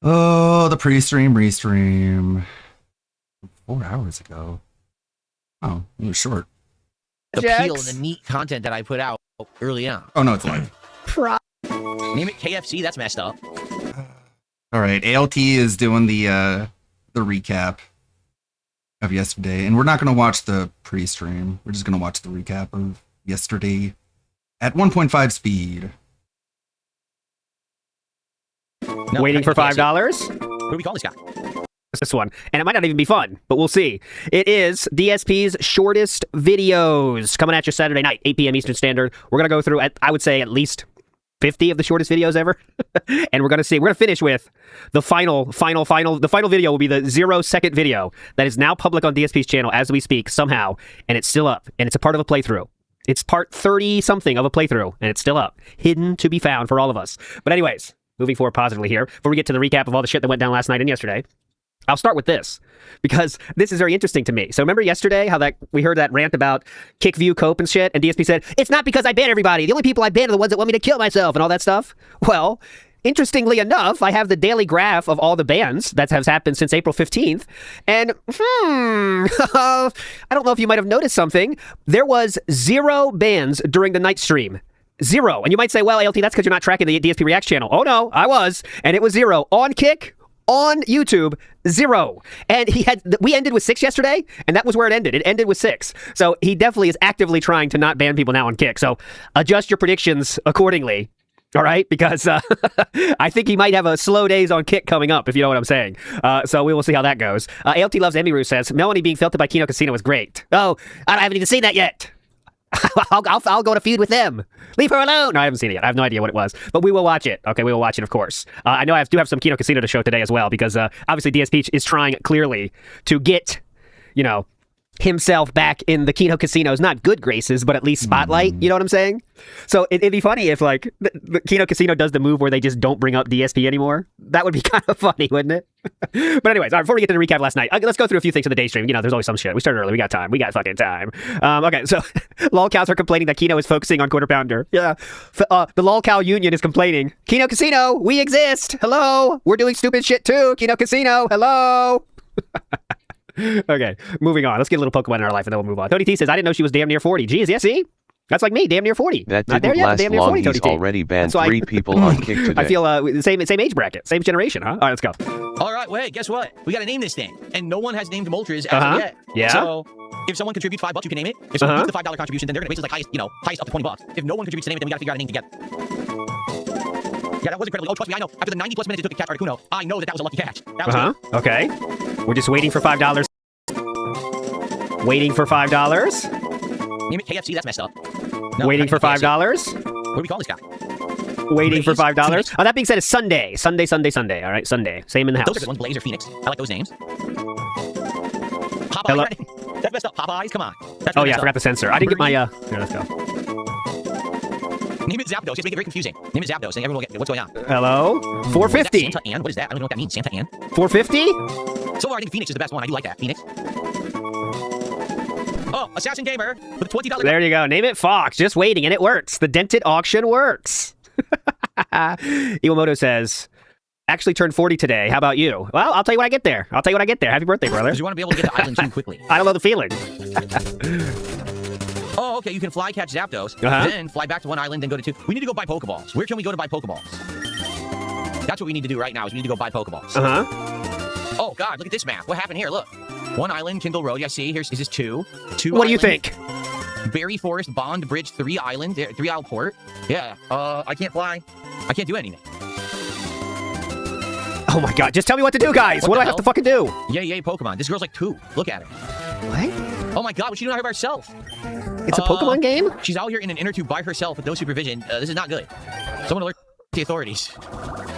Oh, the pre-stream, restream. 4 hours ago. Oh, it was short. Appeal and the neat content that I put out early on. Oh, no, it's live. Name it KFC, that's messed up. All right, ALT is doing the recap of yesterday, and we're not going to watch the pre-stream. We're just going to watch the recap of yesterday at 1.5 speed. Waiting for $5? What do we call this guy? This one, and it might not even be fun, but we'll see. It is DSP's shortest videos coming at you Saturday night, 8 p.m. Eastern Standard. We're gonna go through, I would say, at least 50 of the shortest videos ever, and we're gonna finish with the final video will be the 0-second video that is now public on DSP's channel as we speak somehow, and it's still up, and it's a part of a playthrough. It's part 30 something of a playthrough, and it's still up, hidden to be found for all of us. But anyways, moving forward positively here, before we get to the recap of all the shit that went down last night and yesterday. I'll start with this, because this is very interesting to me. So remember yesterday how we heard that rant about kick, view, cope and shit, and DSP said, it's not because I ban everybody. The only people I ban are the ones that want me to kill myself and all that stuff. Well, interestingly enough, I have the daily graph of all the bans that has happened since April 15th. And, I don't know if you might have noticed something. There was 0 bans during the night stream. 0. And you might say, well, ALT, that's because you're not tracking the DSP Reacts channel. Oh, no, I was. And it was 0. On Kick, on YouTube, 0. And we ended with 6 yesterday, and that was where it ended. It ended with 6. So he definitely is actively trying to not ban people now on Kick. So adjust your predictions accordingly. All right, because I think he might have a slow days on Kick coming up, if you know what I'm saying. So we will see how that goes. ALT Loves Emiru says, Melanie being filtered by Kino Casino was great. Oh, I haven't even seen that yet. I'll go to feud with them. Leave her alone. No, I haven't seen it yet. I have no idea what it was, but we will watch it. Okay, we will watch it, of course. I know I do have some Kino Casino to show today as well, because obviously DSP is trying clearly to get, himself back in the Kino Casino's not good graces, but at least spotlight. You know what I'm saying? So it'd be funny if the Kino Casino does the move where they just don't bring up DSP anymore. That would be kind of funny, wouldn't it? But anyways, all right, before we get to the recap last night, let's go through a few things in the day stream. There's always some shit. We started early. We got time. We got fucking time. Okay, so lolcows are complaining that Kino is focusing on Quarter Pounder. Yeah. The lolcow union is complaining. Kino Casino, we exist. Hello. We're doing stupid shit too. Kino Casino. Hello. Okay, moving on. Let's get a little Pokemon in our life and then we'll move on. Tony T says, I didn't know she was damn near 40. Geez, yeah, see? That's like me, damn near 40. That Not didn't there yet, last damn near long. 40, He's Tony T. already banned 3 people on Kick today. I feel the same age bracket, same generation, huh? All right, let's go. All right, wait, guess what? We got to name this thing, and no one has named Moltres as of yet. Yeah. So if someone contributes $5, you can name it. If someone beats the $5 contribution, then they're going to base it like highest up to $20. If no one contributes to name it, then we got to figure out a name together. Yeah, that was incredible. Oh, trust me, I know. After the 90+ minutes it took to catch Articuno, I know that was a lucky catch. That was good. Okay. We're just waiting for $5. Waiting for $5. Name it KFC, that's messed up. No, waiting for $5. What do we call this guy? Waiting for $5. Oh, that being said, it's Sunday. Sunday. All right, Sunday. Same in the house. Those are good ones, Blaze or Phoenix. I like those names. Popeye. Hello? That's messed up. Popeyes, come on. That's I forgot to censor. I didn't get my, Here, let's go. Name it Zapdos. Just make it very confusing. Name it Zapdos, and everyone will get what's going on. Hello? 450. Santa Ann? What is that? I don't even know what that means. Santa Ann? 450? So far, I think Phoenix is the best one. I do like that. Phoenix. Oh, Assassin Gamer with $20. There you go. Name it Fox. Just waiting, and it works. The dented auction works. Iwamoto says, actually turned 40 today. How about you? Well, I'll tell you when I get there. Happy birthday, brother. Because you want to be able to get to Island 2 quickly. I don't know the feeling. Oh, okay. You can fly catch Zapdos, then fly back to one island, then go to 2. We need to go buy Pokeballs. Where can we go to buy Pokeballs? That's what we need to do right now, is we need to go buy Pokeballs. Oh, God, look at this map. What happened here? Look. One island, Kindle Road. Yeah, see, is this 2? 2 What do you think? Berry Forest, Bond Bridge, 3 Island, 3 Isle Port. Yeah, I can't fly. I can't do anything. Oh my God, just tell me what to do, guys. What do I have to fucking do? Yay, Pokemon. This girl's like 2. Look at her. What? Oh my God, what's she doing out here by herself? It's a Pokemon game? She's out here in an inner tube by herself with no supervision. This is not good. Someone alert the authorities.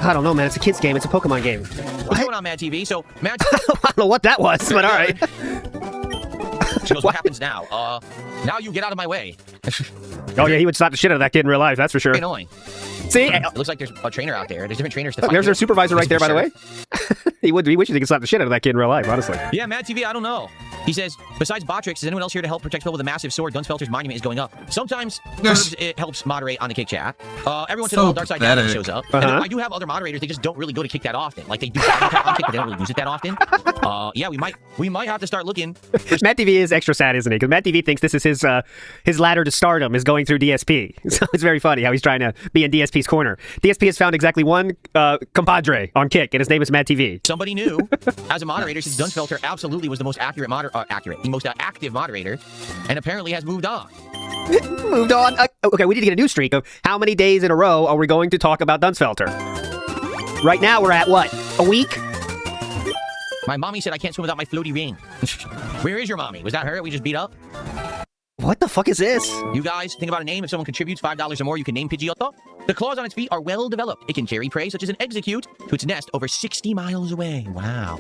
I don't know, man. It's a kid's game. It's a Pokemon game. What's going on, Mad TV? So, Mad I don't know what that was, but all right. She goes, what happens now? Now you get out of my way. Oh, yeah, he would slap the shit out of that kid in real life, that's for sure. Annoying. See? It looks like there's a trainer out there. There's different trainers to fight. There's our supervisor right there, by the way. He wishes he could slap the shit out of that kid in real life, honestly. Yeah, Mad TV, I don't know. He says, besides Botrix, is anyone else here to help protect people with a massive sword? Dunsfelter's monument is going up. Sometimes it helps moderate on the Kick chat. Everyone to the Dark Side Down shows up. And I do have other moderators. They just don't really go to Kick that often. Like, they do on Kick, but they don't really use it that often. Yeah, we might have to start looking. Matt TV is extra sad, isn't he? Because Matt TV thinks this is his ladder to stardom is going through DSP. So it's very funny how he's trying to be in DSP's corner. DSP has found exactly one compadre on Kick, and his name is Matt TV. Somebody new, as a moderator, since Dunsfelter absolutely was the most active moderator, and apparently has moved on. Moved on? Okay, we need to get a new streak of how many days in a row are we going to talk about Dunsfelter? Right now we're at what? A week? My mommy said I can't swim without my floaty ring. Where is your mommy? Was that her we just beat up? What the fuck is this? You guys, think about a name. If someone contributes $5 or more, you can name Pidgeotto. The claws on its feet are well developed. It can carry prey, such as an execute, to its nest over 60 miles away. Wow.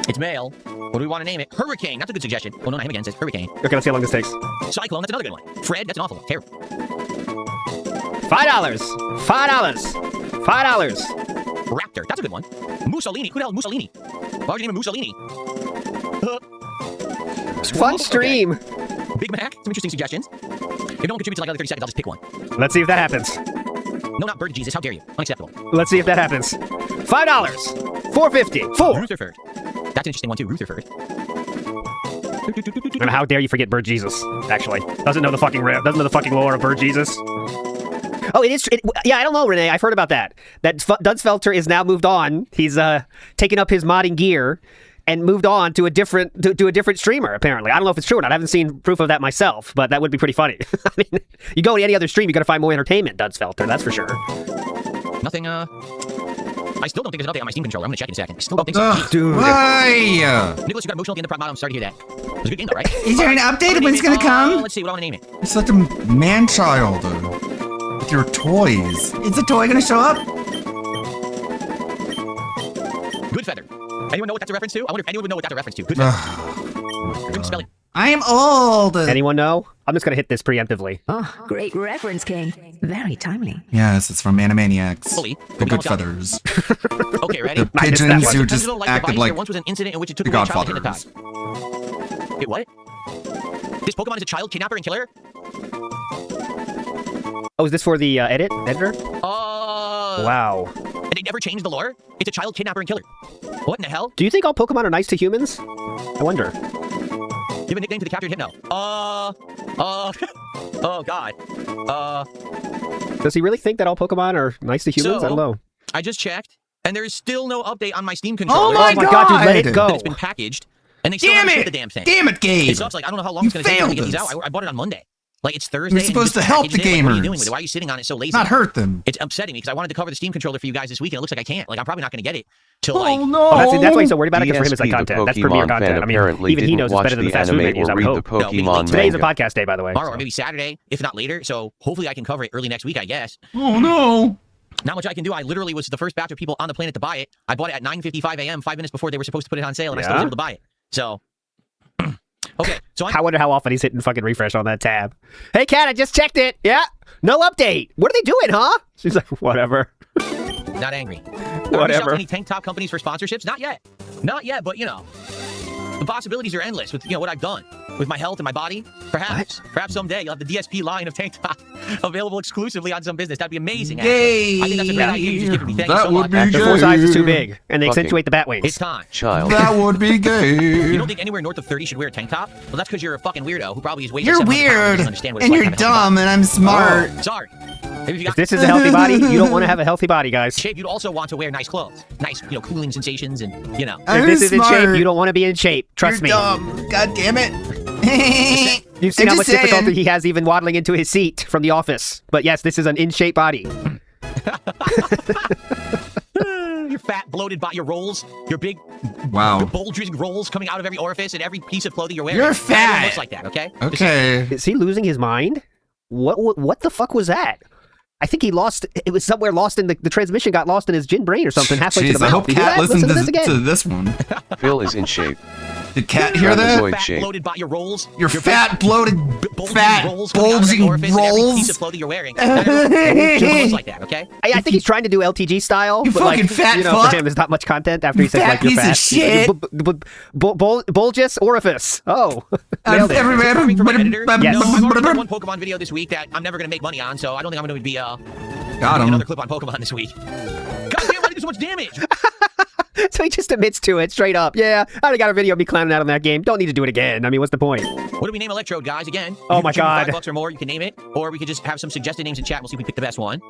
It's male. What do we want to name it? Hurricane. That's a good suggestion. Well, no, not him again. It says Hurricane. Okay, let's see how long this takes. Cyclone. That's another good one. Fred. That's an awful one. Terrible. $5. $5. Raptor. That's a good one. Mussolini. Who the hell is Mussolini? Why would you name him Mussolini? Fun stream. Okay. Big Mac. Some interesting suggestions. If no one contributes in like another 30 seconds, I'll just pick one. Let's see if that happens. No, not Bird Jesus. How dare you? Unacceptable. Let's see if that happens. $5. $4.50. 4. Rutherford. That's an interesting one too. Rutherford. And how dare you forget Bird Jesus? Actually, doesn't know the fucking lore of Bird Jesus. Oh, it is. Yeah, I don't know, Renee. I've heard about that. That Dunsfelter is now moved on. He's taken up his modding gear and moved on to a different streamer. Apparently, I don't know if it's true or not. I haven't seen proof of that myself, but that would be pretty funny. I mean, you go to any other stream, you got to find more entertainment. Dunsfelter, that's for sure. Nothing. I still don't think there's an update on my Steam controller. I'm gonna check in a second. I still don't think so. Dude. Why? Nicholas, you got emotional at the end of Prime. I'm sorry to hear that. It was a good game though, right? Is there an update? When's gonna come? Let's see. What do I want to name it? It's like a man-child with your toys. Is the toy gonna show up? Good Feather. Anyone know what that's a reference to? I wonder if anyone would know what that's a reference to. Good Feather. Couldn't spell it. I am old. Anyone know? I'm just gonna hit this preemptively. Oh, great reference, King. Very timely. Yes, it's from Animaniacs. Fully. The Good Feathers. Okay, ready? The pigeons who just acted like there once was an incident in which it took the away a child Godfathers. hypnotized. Wait, what? This Pokemon is a child kidnapper and killer? Oh, is this for the editor? Wow. And they never changed the lore? It's a child kidnapper and killer. What in the hell? Do you think all Pokemon are nice to humans? I wonder. Give a nickname to the captured Hypno. Oh God. Does he really think that all Pokemon are nice to humans? So, I don't know. I just checked, and there's still no update on my Steam controller. Oh my God, dude, let it go. It's been packaged, and they still haven't shipped the damn thing. Damn it, Gabe! It sucks. Like I don't know how long it's gonna take to get these out. I bought it on Monday. Like it's Thursday. You're supposed to and help the packaged it. Like, what are you gamers. doing with it? Why are you sitting on it so lazy? Not hurt them. It's upsetting me because I wanted to cover the Steam controller for you guys this week, and it looks like I can't. Like I'm probably not gonna get it till like. Oh no! Oh, that's why he's so worried about it. Because for him, it's like DSP, content. the That's premier Pokemon content. fan I mean, apparently even he didn't knows it's watch better than the fast food anime menus. or I would read the hope. Pokemon Today's a manga. podcast day, by the way. Tomorrow or so. maybe Saturday, if not later. So hopefully I can cover it early next week, I guess. Oh no! Not much I can do. I literally was the first batch of people on the planet to buy it. I bought it at 9:55 a.m., 5 minutes before they were supposed to put it on sale, and I still was able to buy it. So, okay. So I wonder how often he's hitting fucking refresh on that tab. Hey, Kat, I just checked it. Yeah, no update. What are they doing, huh? She's like, whatever. not angry. Whatever. Any tank top companies for sponsorships? Not yet. Not yet, but you know, the possibilities are endless with what I've done with my health and my body. Perhaps someday you'll have the DSP line of tank top available exclusively on some business. That'd be amazing. Yay! I think that's a great idea. You just give me. Thank you That so would much. be The 4 size is too gay. big, and they accentuate the bat wings. It's time. Child. That would be gay. You don't think anywhere north of 30 should wear a tank top? Well, that's because you're a fucking weirdo who probably is way You're weird, and you're dumb, and I'm smart. Oh, sorry. If this is a healthy body, you don't want to have a healthy body, guys. Shape, you'd also want to wear nice clothes. Nice, cooling sensations and, If this is in shape, you don't want to be in shape. Trust me. You're dumb. God damn it. You've seen I'm how much just saying. difficulty he has even waddling into his seat from the office. But yes, this is an in-shape body. Your fat, bloated body, your rolls, your big, Wow. bulging rolls coming out of every orifice and every piece of clothing you're wearing. You're Everyone fat. looks like that, okay? Okay. Is he losing his mind? What the fuck was that? I think he lost. It was somewhere lost in the transmission. Got lost in his gin brain or something halfway Jeez, to the I mouth. hope Did you hear Kat that? listened Listen to this again. to this one. Phil is in shape. Did Kat hear that? Trapezoid Fat, shape. bloated body, your rolls. Your your fat, bloated, bulging fat, rolls coming out of every bulging orifice and every piece of rolls. clothing you're wearing. Everyone looks like that, okay? I think he's trying to do LTG style. You but fucking like, fat For fuck. him, there's not much content after he says Fat like you're piece of fat. shit. Bulgous orifice. Oh. Nailed it. Coming from an editor, Yes. no, I've already done one Pokemon video this week that I'm never going to make money on, so I don't think I'm going to be Got making him. another clip on Pokemon this week. God damn, why did you do so much damage? So he just admits to it straight up. Yeah, I already got a video of me clowning out on that game. Don't need to do it again. I mean, what's the point? What do we name Electrode, guys? Again. Oh If my you contribute God. $5 or more, you can name it, or we could just have some suggested names in chat. We'll see if we pick the best one.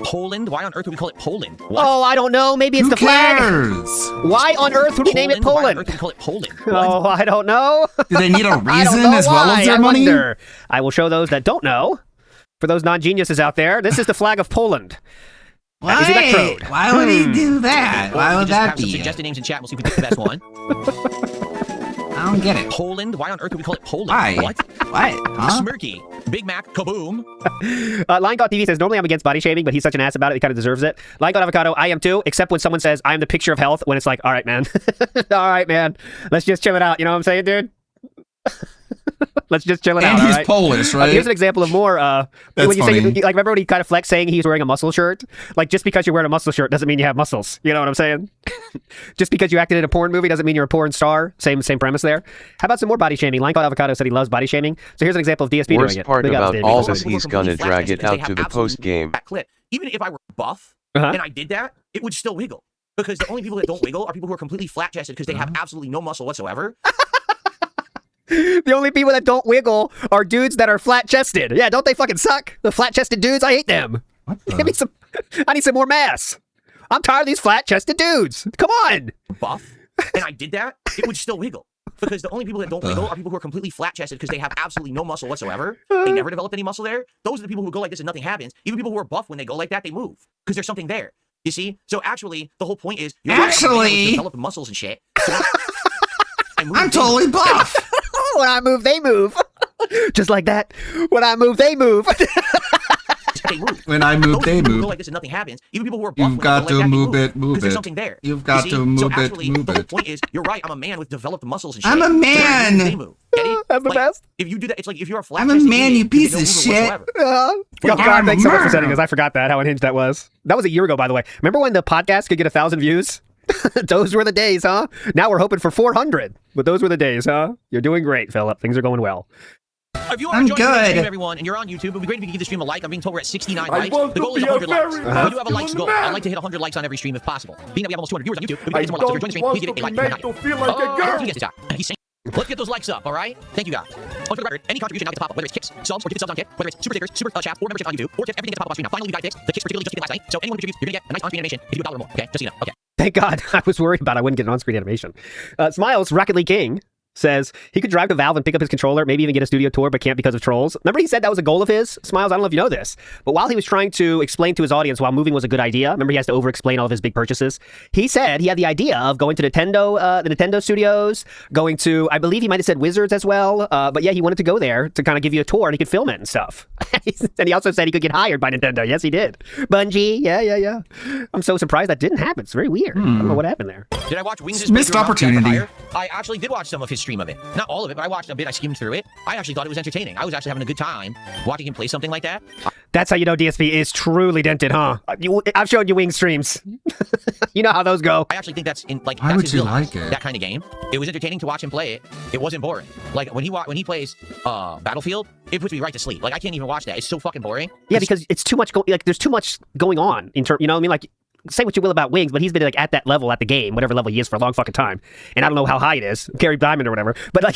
Poland? Why on earth would we call it Poland? What? Oh, I don't know. Maybe it's Who the flag. cares? Why on earth would we name it Why on Poland? earth would we call it Poland? Oh, I don't know. Do they need a I don't reason know as well why. as their I money? wonder. I will show those that don't know. For those non-geniuses out there, this is the flag of Poland. That is electrode. Why would he do that? Or Why we would could just that have some be? suggested names in chat. We'll see if we pick the best one. I don't get it. Poland. Why on earth would we call it Poland? Why? What? Huh? Smirky. Big Mac. Kaboom. LionGod TV says, normally I'm against body shaming, but he's such an ass about it, he kind of deserves it. LionGod Avocado, I am too, except when someone says, I am the picture of health, when it's like, all right, man. All right, man. Let's just chill it out. You know what I'm saying, dude? Let's just chill it out. And he's all right? Polish, right? Here's an example of more. That's when you funny. say, like, remember when he kind of flexed saying he's wearing a muscle shirt? Like, just because you're wearing a muscle shirt doesn't mean you have muscles. You know what I'm saying? Just because you acted in a porn movie doesn't mean you're a porn star. Same premise there. How about some more body shaming? LionGod Avocado said he loves body shaming. So here's an example of DSP Worst doing it. part Big ups, about Davey. all is he's gonna drag it out to the post game. Clip. Even if I were buff and I did that, it would still wiggle. Because the only people that don't wiggle are people who are completely flat chested because they have absolutely no muscle whatsoever. The only people that don't wiggle are dudes that are flat chested. Yeah, don't they fucking suck? The flat chested dudes, I hate them. Give me some. I need some more mass. I'm tired of these flat chested dudes. Come on. Buff and I did that, it would still wiggle. Because the only people that don't wiggle are people who are completely flat chested because they have absolutely no muscle whatsoever. They never developed any muscle there. Those are the people who go like this and nothing happens. Even people who are buff, when they go like that, they move because there's something there. You see? So actually, the whole point is Actually, develop muscles and shit. So I'm totally buff. When I move, they move. Just like that. When I move, they move. they move. When I move, they People who move. go like this and nothing happens. Even people who are buff, You've got to move it, move because there's it. something there. You've got You to see? move So it, actually, move the whole it. point is, you're right. I'm a man with developed muscles and shit. I'm a So when I move, man. they move. Get it? That's the Like, best. If you do that, it's like if you're a flat. I'm a man, you piece of shit. Oh, God, thanks so much for sending this. I forgot that, how unhinged that was. That was a year ago, by the way. Remember when the podcast could get 1,000 views? Those were the days, huh? Now we're hoping for 400. But those were the days, huh? You're doing great, Philip. Things are going well. If you are enjoying the stream, everyone, and you're on YouTube, it would be great if you could give the stream a like. I'm being told we're at 69 likes. The goal is 100 likes. We do have a likes goal. I'd like to hit 100 likes on every stream if possible. Being that we have almost 200 viewers on YouTube, it would be great to get some more likes. So if you're enjoying the stream, please give it a like. He's saying, let's get those likes up, all right? Thank you, guys. For the record, any contribution now gets a pop-up, whether it's kicks, subs, or gifted subs on Kick, whether it's super stickers, super chats, or membership on YouTube, or tips, everything gets a pop-up on stream now. Finally, we got picks. The kicks particularly just last night. So anyone who contributes, you're gonna get a nice on-screen animation if you do $1 or more. Okay, just so you know. Okay. Thank God. I was worried about I wouldn't get an on-screen animation. Smiles, Rocket League King, says he could drive to Valve and pick up his controller, maybe even get a studio tour, but can't because of trolls. Remember he said that was a goal of his? Smiles, I don't know if you know this, but while he was trying to explain to his audience why moving was a good idea, remember he has to over-explain all of his big purchases, he said he had the idea of going to the Nintendo studios, going to, I believe he might have said Wizards as well, but yeah, he wanted to go there to kind of give you a tour and he could film it and stuff. And he also said he could get hired by Nintendo. Yes, he did. Bungie, yeah. I'm so surprised that didn't happen. It's very weird. I don't know what happened there. Did I watch Wings' Missed opportunity. I actually did watch some of his stream of it. Not all of it, but I watched a bit. I skimmed through it. I actually thought it was entertaining. I was actually having a good time watching him play something like that. That's how you know DSP is truly dented, huh? I've showed you Wing streams. You know how those go. I actually think that's in like Why that's would his you wheelhouse, like it? that kind of game. It was entertaining to watch him play it. It wasn't boring. Like when he plays Battlefield, it puts me right to sleep. Like I can't even watch that. It's so fucking boring. Yeah, because it's too much. Like there's too much going on in terms. You know what I mean? Like say what you will about Wings, but he's been like at that level at the game, whatever level he is, for a long fucking time. And I don't know how high it is, Gary Diamond or whatever. But like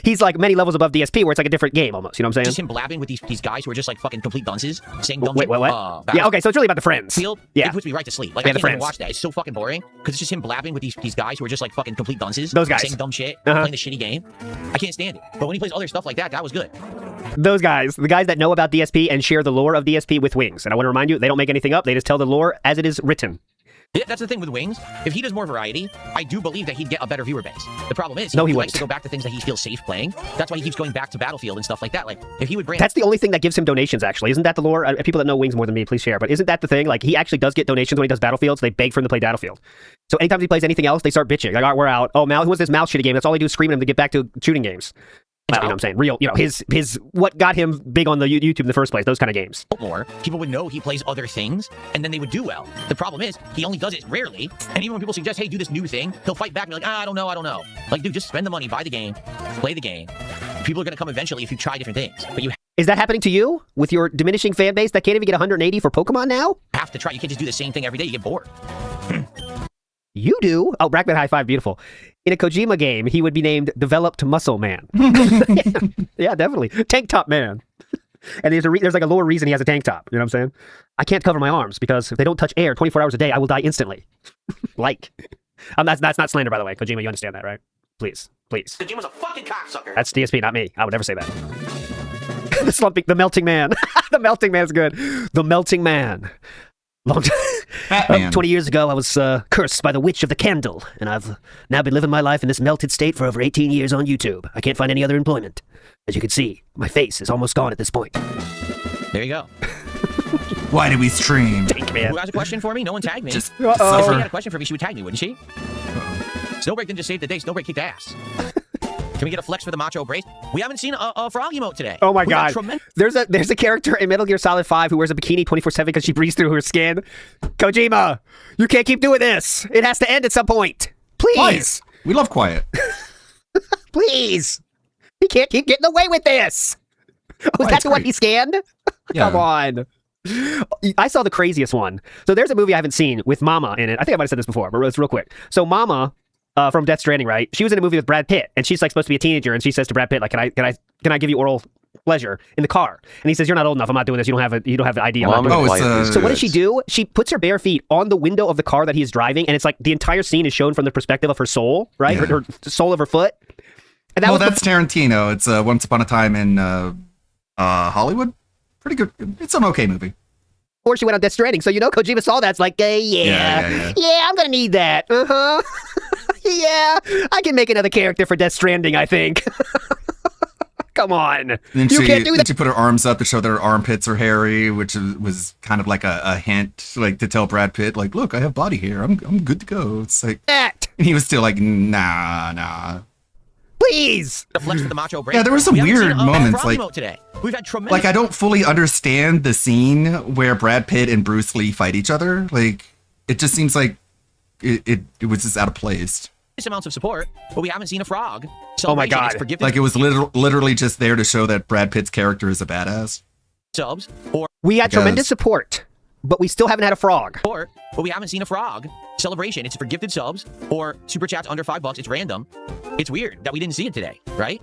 he's like many levels above DSP, where it's like a different game almost. You know what I'm saying? Just him blabbing with these guys who are just like fucking complete dunces, saying dumb Wait, shit. what? Yeah, okay, so it's really about the friends. Field, Yeah, it puts me right to sleep. Like Yeah, I the can't even friends. watch that. It's so fucking boring because it's just him blabbing with these guys who are just like fucking complete dunces. Those guys. saying dumb shit, Uh-huh. playing the shitty game. I can't stand it. But when he plays other stuff like that, that was good. those guys, the guys that know about DSP and share the lore of DSP with Wings. And I want to remind you, they don't make anything up. They just tell the lore as it is written. Yeah, that's the thing with Wings. If he does more variety, I do believe that he'd get a better viewer base. The problem is, No, he likes wouldn't. to go back to things that he feels safe playing. That's why he keeps going back to Battlefield and stuff like that. Like, if he would bring... That's the only thing that gives him donations, actually. Isn't that the lore? People that know Wings more than me, please share. But isn't that the thing? Like, he actually does get donations when he does Battlefield, so they beg for him to play Battlefield. So anytime he plays anything else, they start bitching. Like, all right, we're out. Oh, Mal, who wants this mouse shitty game? That's all they do is scream at him to get back to shooting games. Well, you know what I'm saying? Real, you know, his what got him big on the YouTube in the first place, those kind of games. more, people would know he plays other things, and then they would do well. The problem is, he only does it rarely, and even when people suggest, hey, do this new thing, he'll fight back and be like, I don't know. Like, dude, just spend the money, buy the game, play the game. People are going to come eventually if you try different things. But you Is that happening to you with your diminishing fan base that can't even get 180 for Pokemon now? have to try. You can't just do the same thing every day. You get bored. You do? Oh, Brackman High Five, beautiful. In a Kojima game, he would be named Developed Muscle Man. Yeah, definitely. Tank Top Man. And there's like a lower reason he has a tank top. You know what I'm saying? I can't cover my arms because if they don't touch air 24 hours a day, I will die instantly. Like. That's not slander, by the way. Kojima, you understand that, right? Please. Kojima's a fucking cocksucker. That's DSP, not me. I would never say that. The Melting Man. The Melting Man is good. The Melting Man. Long time. 20 years ago, I was cursed by the witch of the candle, and I've now been living my life in this melted state for over 18 years on YouTube. I can't find any other employment. As you can see, my face is almost gone at this point. There you go. Why did we stream? Man. Who has a question for me? No one tagged me. Just if suffer. she had a question for me, she would tag me, wouldn't she? Snowbreak didn't just save the day. Snowbreak kicked ass. Can we get a flex for the macho brace? We haven't seen a frog emote today. Oh my god. There's a character in Metal Gear Solid 5 who wears a bikini 24/7 because she breathes through her skin. Kojima, you can't keep doing this. It has to end at some point. Please. Quiet. We love quiet. Please. He can't keep getting away with this. Oh, is that the one he scanned? Yeah. Come on. I saw the craziest one. So there's a movie I haven't seen with Mama in it. I think I might have said this before, but it's real quick. So Mama from Death Stranding, right? She was in a movie with Brad Pitt, and she's like supposed to be a teenager, and she says to Brad Pitt, like, can I give you oral pleasure in the car? And he says, you're not old enough. I'm not doing this. You don't have the ID. I'm not doing this. So what does she do? She puts her bare feet on the window of the car that he is driving, and it's like the entire scene is shown from the perspective of her soul, right? Yeah. Her sole of her foot. And that that's Tarantino. It's Once Upon a Time in Hollywood. Pretty good. It's an okay movie. Or she went on Death Stranding. So, Kojima saw that. It's like, yeah, I'm going to need that. Uh-huh. Yeah, I can make another character for Death Stranding, I think. Come on. Then you can't do that. She put her arms up to show that her armpits are hairy, which was kind of like a hint, like to tell Brad Pitt, like, look, I have body hair. I'm good to go. It's like that. And he was still like, nah. Please. The flex for the macho brace. Yeah, there were some weird moments, like today. We've had tremendous. Like, I don't fully understand the scene where Brad Pitt and Bruce Lee fight each other. Like, it just seems like it was just out of place. Amounts of support, but we haven't seen a frog. Oh my god! Like, it was literally just there to show that Brad Pitt's character is a badass. Subs, or we had tremendous support, but we still haven't had a frog. But we haven't seen a frog celebration. It's for gifted subs or super chats under $5. It's random. It's weird that we didn't see it today, right?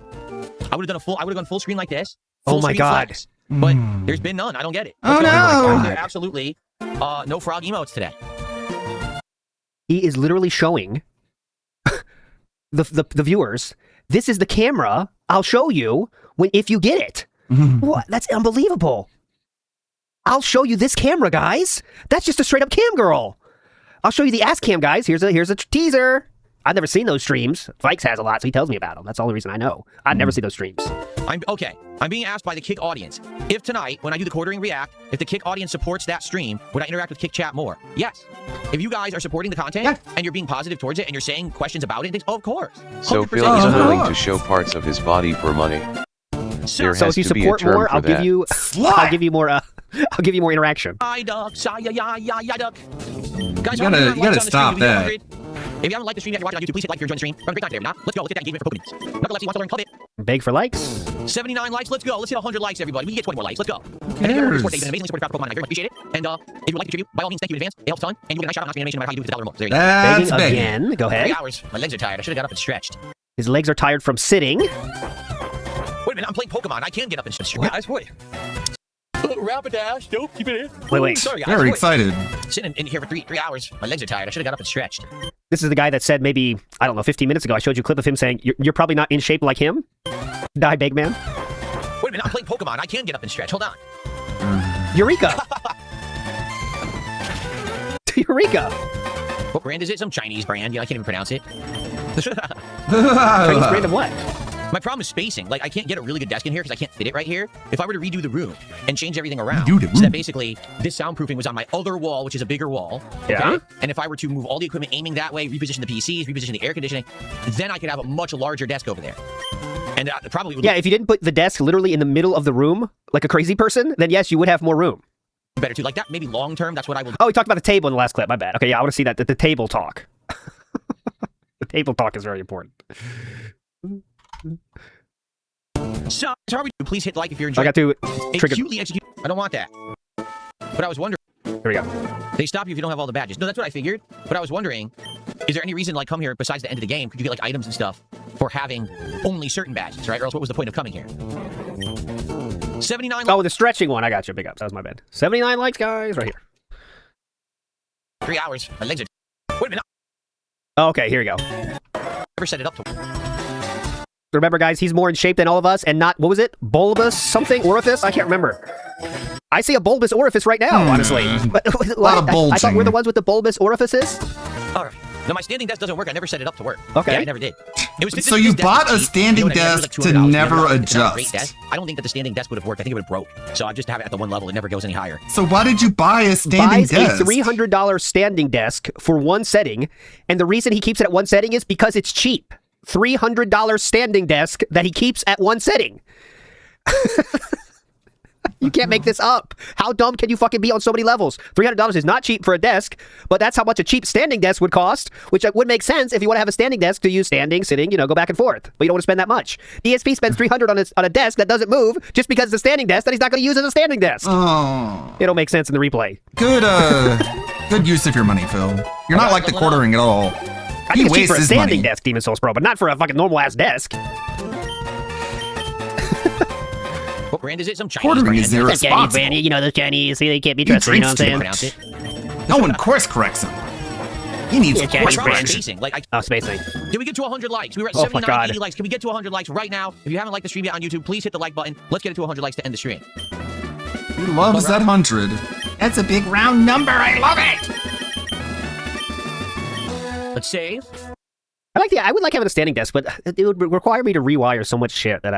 I would have gone full screen like this. Oh my god! Flex, but there's been none. I don't get it. Oh no! There absolutely no frog emotes today. He is literally showing the viewers, this is the camera I'll show you if you get it. What? That's unbelievable. I'll show you this camera, guys. That's just a straight up cam girl. I'll show you the ass cam, guys. Here's a teaser. I've never seen those streams. Vikes has a lot, so he tells me about them. That's the only reason I know. I'd never see those streams. I'm being asked by the Kick audience. If tonight, when I do the quartering react, if the Kick audience supports that stream, would I interact with Kick chat more? Yes. If you guys are supporting the content and you're being positive towards it and you're saying questions about it, and things, of course. So Phil is willing to show parts of his body for money. There So has if you to be a support term more, for I'll that. give you more. I'll give you more interaction. I duck, ya duck. Guys, You gotta stop that. If you haven't liked the stream yet, you're watching on YouTube, please hit like if you're enjoying the stream. We're having a great time today, not? Let's go. Let's get that engagement for Pokemon. Knuckle Lefty wants to learn Club It. Beg for likes. 79 likes. Let's go. Let's hit 100 likes, everybody. We can get 20 more likes. Let's go. cares? And if you're an amazingly supportive Pokemon, I very much appreciate it. And if you would like to contribute, by all means, thank you in advance. It helps a ton. And you get a nice shout out on screen animation no matter how you do with $1 or more. So there you go. That's Begging big. again. Go ahead. 3 hours. My legs are tired. I should have got up and stretched. His legs are tired from sitting. Wait a minute. I'm playing Pokemon. I can get up and stretch. Guys, boy. Rapidash. Nope. Keep it in. Wait. Sorry, guys. Very excited. Sitting in here for three hours. My legs are tired. I should have got up and stretched. This is the guy that said maybe, I don't know, 15 minutes ago, I showed you a clip of him saying, you're probably not in shape like him. Die, big man. Wait a minute. I'm playing Pokemon. I can get up and stretch. Hold on. Eureka. Eureka. What brand is it? Some Chinese brand. Yeah, I can't even pronounce it. Chinese brand of what? My problem is spacing. Like, I can't get a really good desk in here because I can't fit it right here. If I were to redo the room and change everything around, so that basically this soundproofing was on my other wall, which is a bigger wall. Yeah. Okay? And if I were to move all the equipment aiming that way, reposition the PCs, reposition the air conditioning, then I could have a much larger desk over there. And probably would Yeah, if you didn't put the desk literally in the middle of the room, like a crazy person, then yes, you would have more room. better too. Like that, maybe long term, that's what I will do. Oh, we talked about the table in the last clip. My bad. Okay, yeah, I want to see that. The table talk. The table talk is very important. So, how are we doing? Please hit like if you're enjoying. I got to trigger. Acutely execute. I don't want that. But I was wondering. Here we go. They stop you if you don't have all the badges. No, that's what I figured. But I was wondering, is there any reason to like come here besides the end of the game? Could you get like items and stuff for having only certain badges, right? Or else what was the point of coming here? 79. Oh, the stretching one. I got you. Big ups. That was my bad. 79 likes, guys, right here. 3 hours. My legs are. Wait a minute. Oh, okay, here we go. Never set it up to. Remember, guys, he's more in shape than all of us, and not, what was it? Bulbous something? Orifice? I can't remember. I see a bulbous orifice right now, honestly. A lot of bulging. I thought we're the ones with the bulbous orifices. All right. No, my standing desk doesn't work. I never set it up to work. Okay. Yeah, I never did. It was So you bought a standing desk to never adjust. I don't think that the standing desk would have worked. I think it would have broke. So I just have it at the one level. It never goes any higher. So why did you buy a standing desk? A $300 standing desk for one setting, and the reason he keeps it at one setting is because it's cheap. $300 standing desk that he keeps at one setting. You can't make this up. How dumb can you fucking be on so many levels? $300 is not cheap for a desk, but that's how much a cheap standing desk would cost, which would make sense if you want to have a standing desk to use standing, sitting, go back and forth. But you don't want to spend that much. DSP spends $300 on a desk that doesn't move just because it's a standing desk that he's not going to use as a standing desk. Oh. It'll make sense in the replay. Good use of your money, Phil. You're not like the quartering at all. I think it's cheap for a standing desk, Demon Souls Pro, but not for a fucking normal ass desk. What brand is it? Some Chinese Quartering brand. is irresponsible. Brand, those Chinese, they can't be trusted, you know what I'm saying? No one course corrects him. He needs course correction. Spacing. Can we get to 100 likes? We were at 80 likes. Can we get to 100 likes right now? If you haven't liked the stream yet on YouTube, please hit the like button. Let's get it to 100 likes to end the stream. He loves that 100. That's a big round number. I love it. Let's save. I would like having a standing desk, but it would require me to rewire so much shit that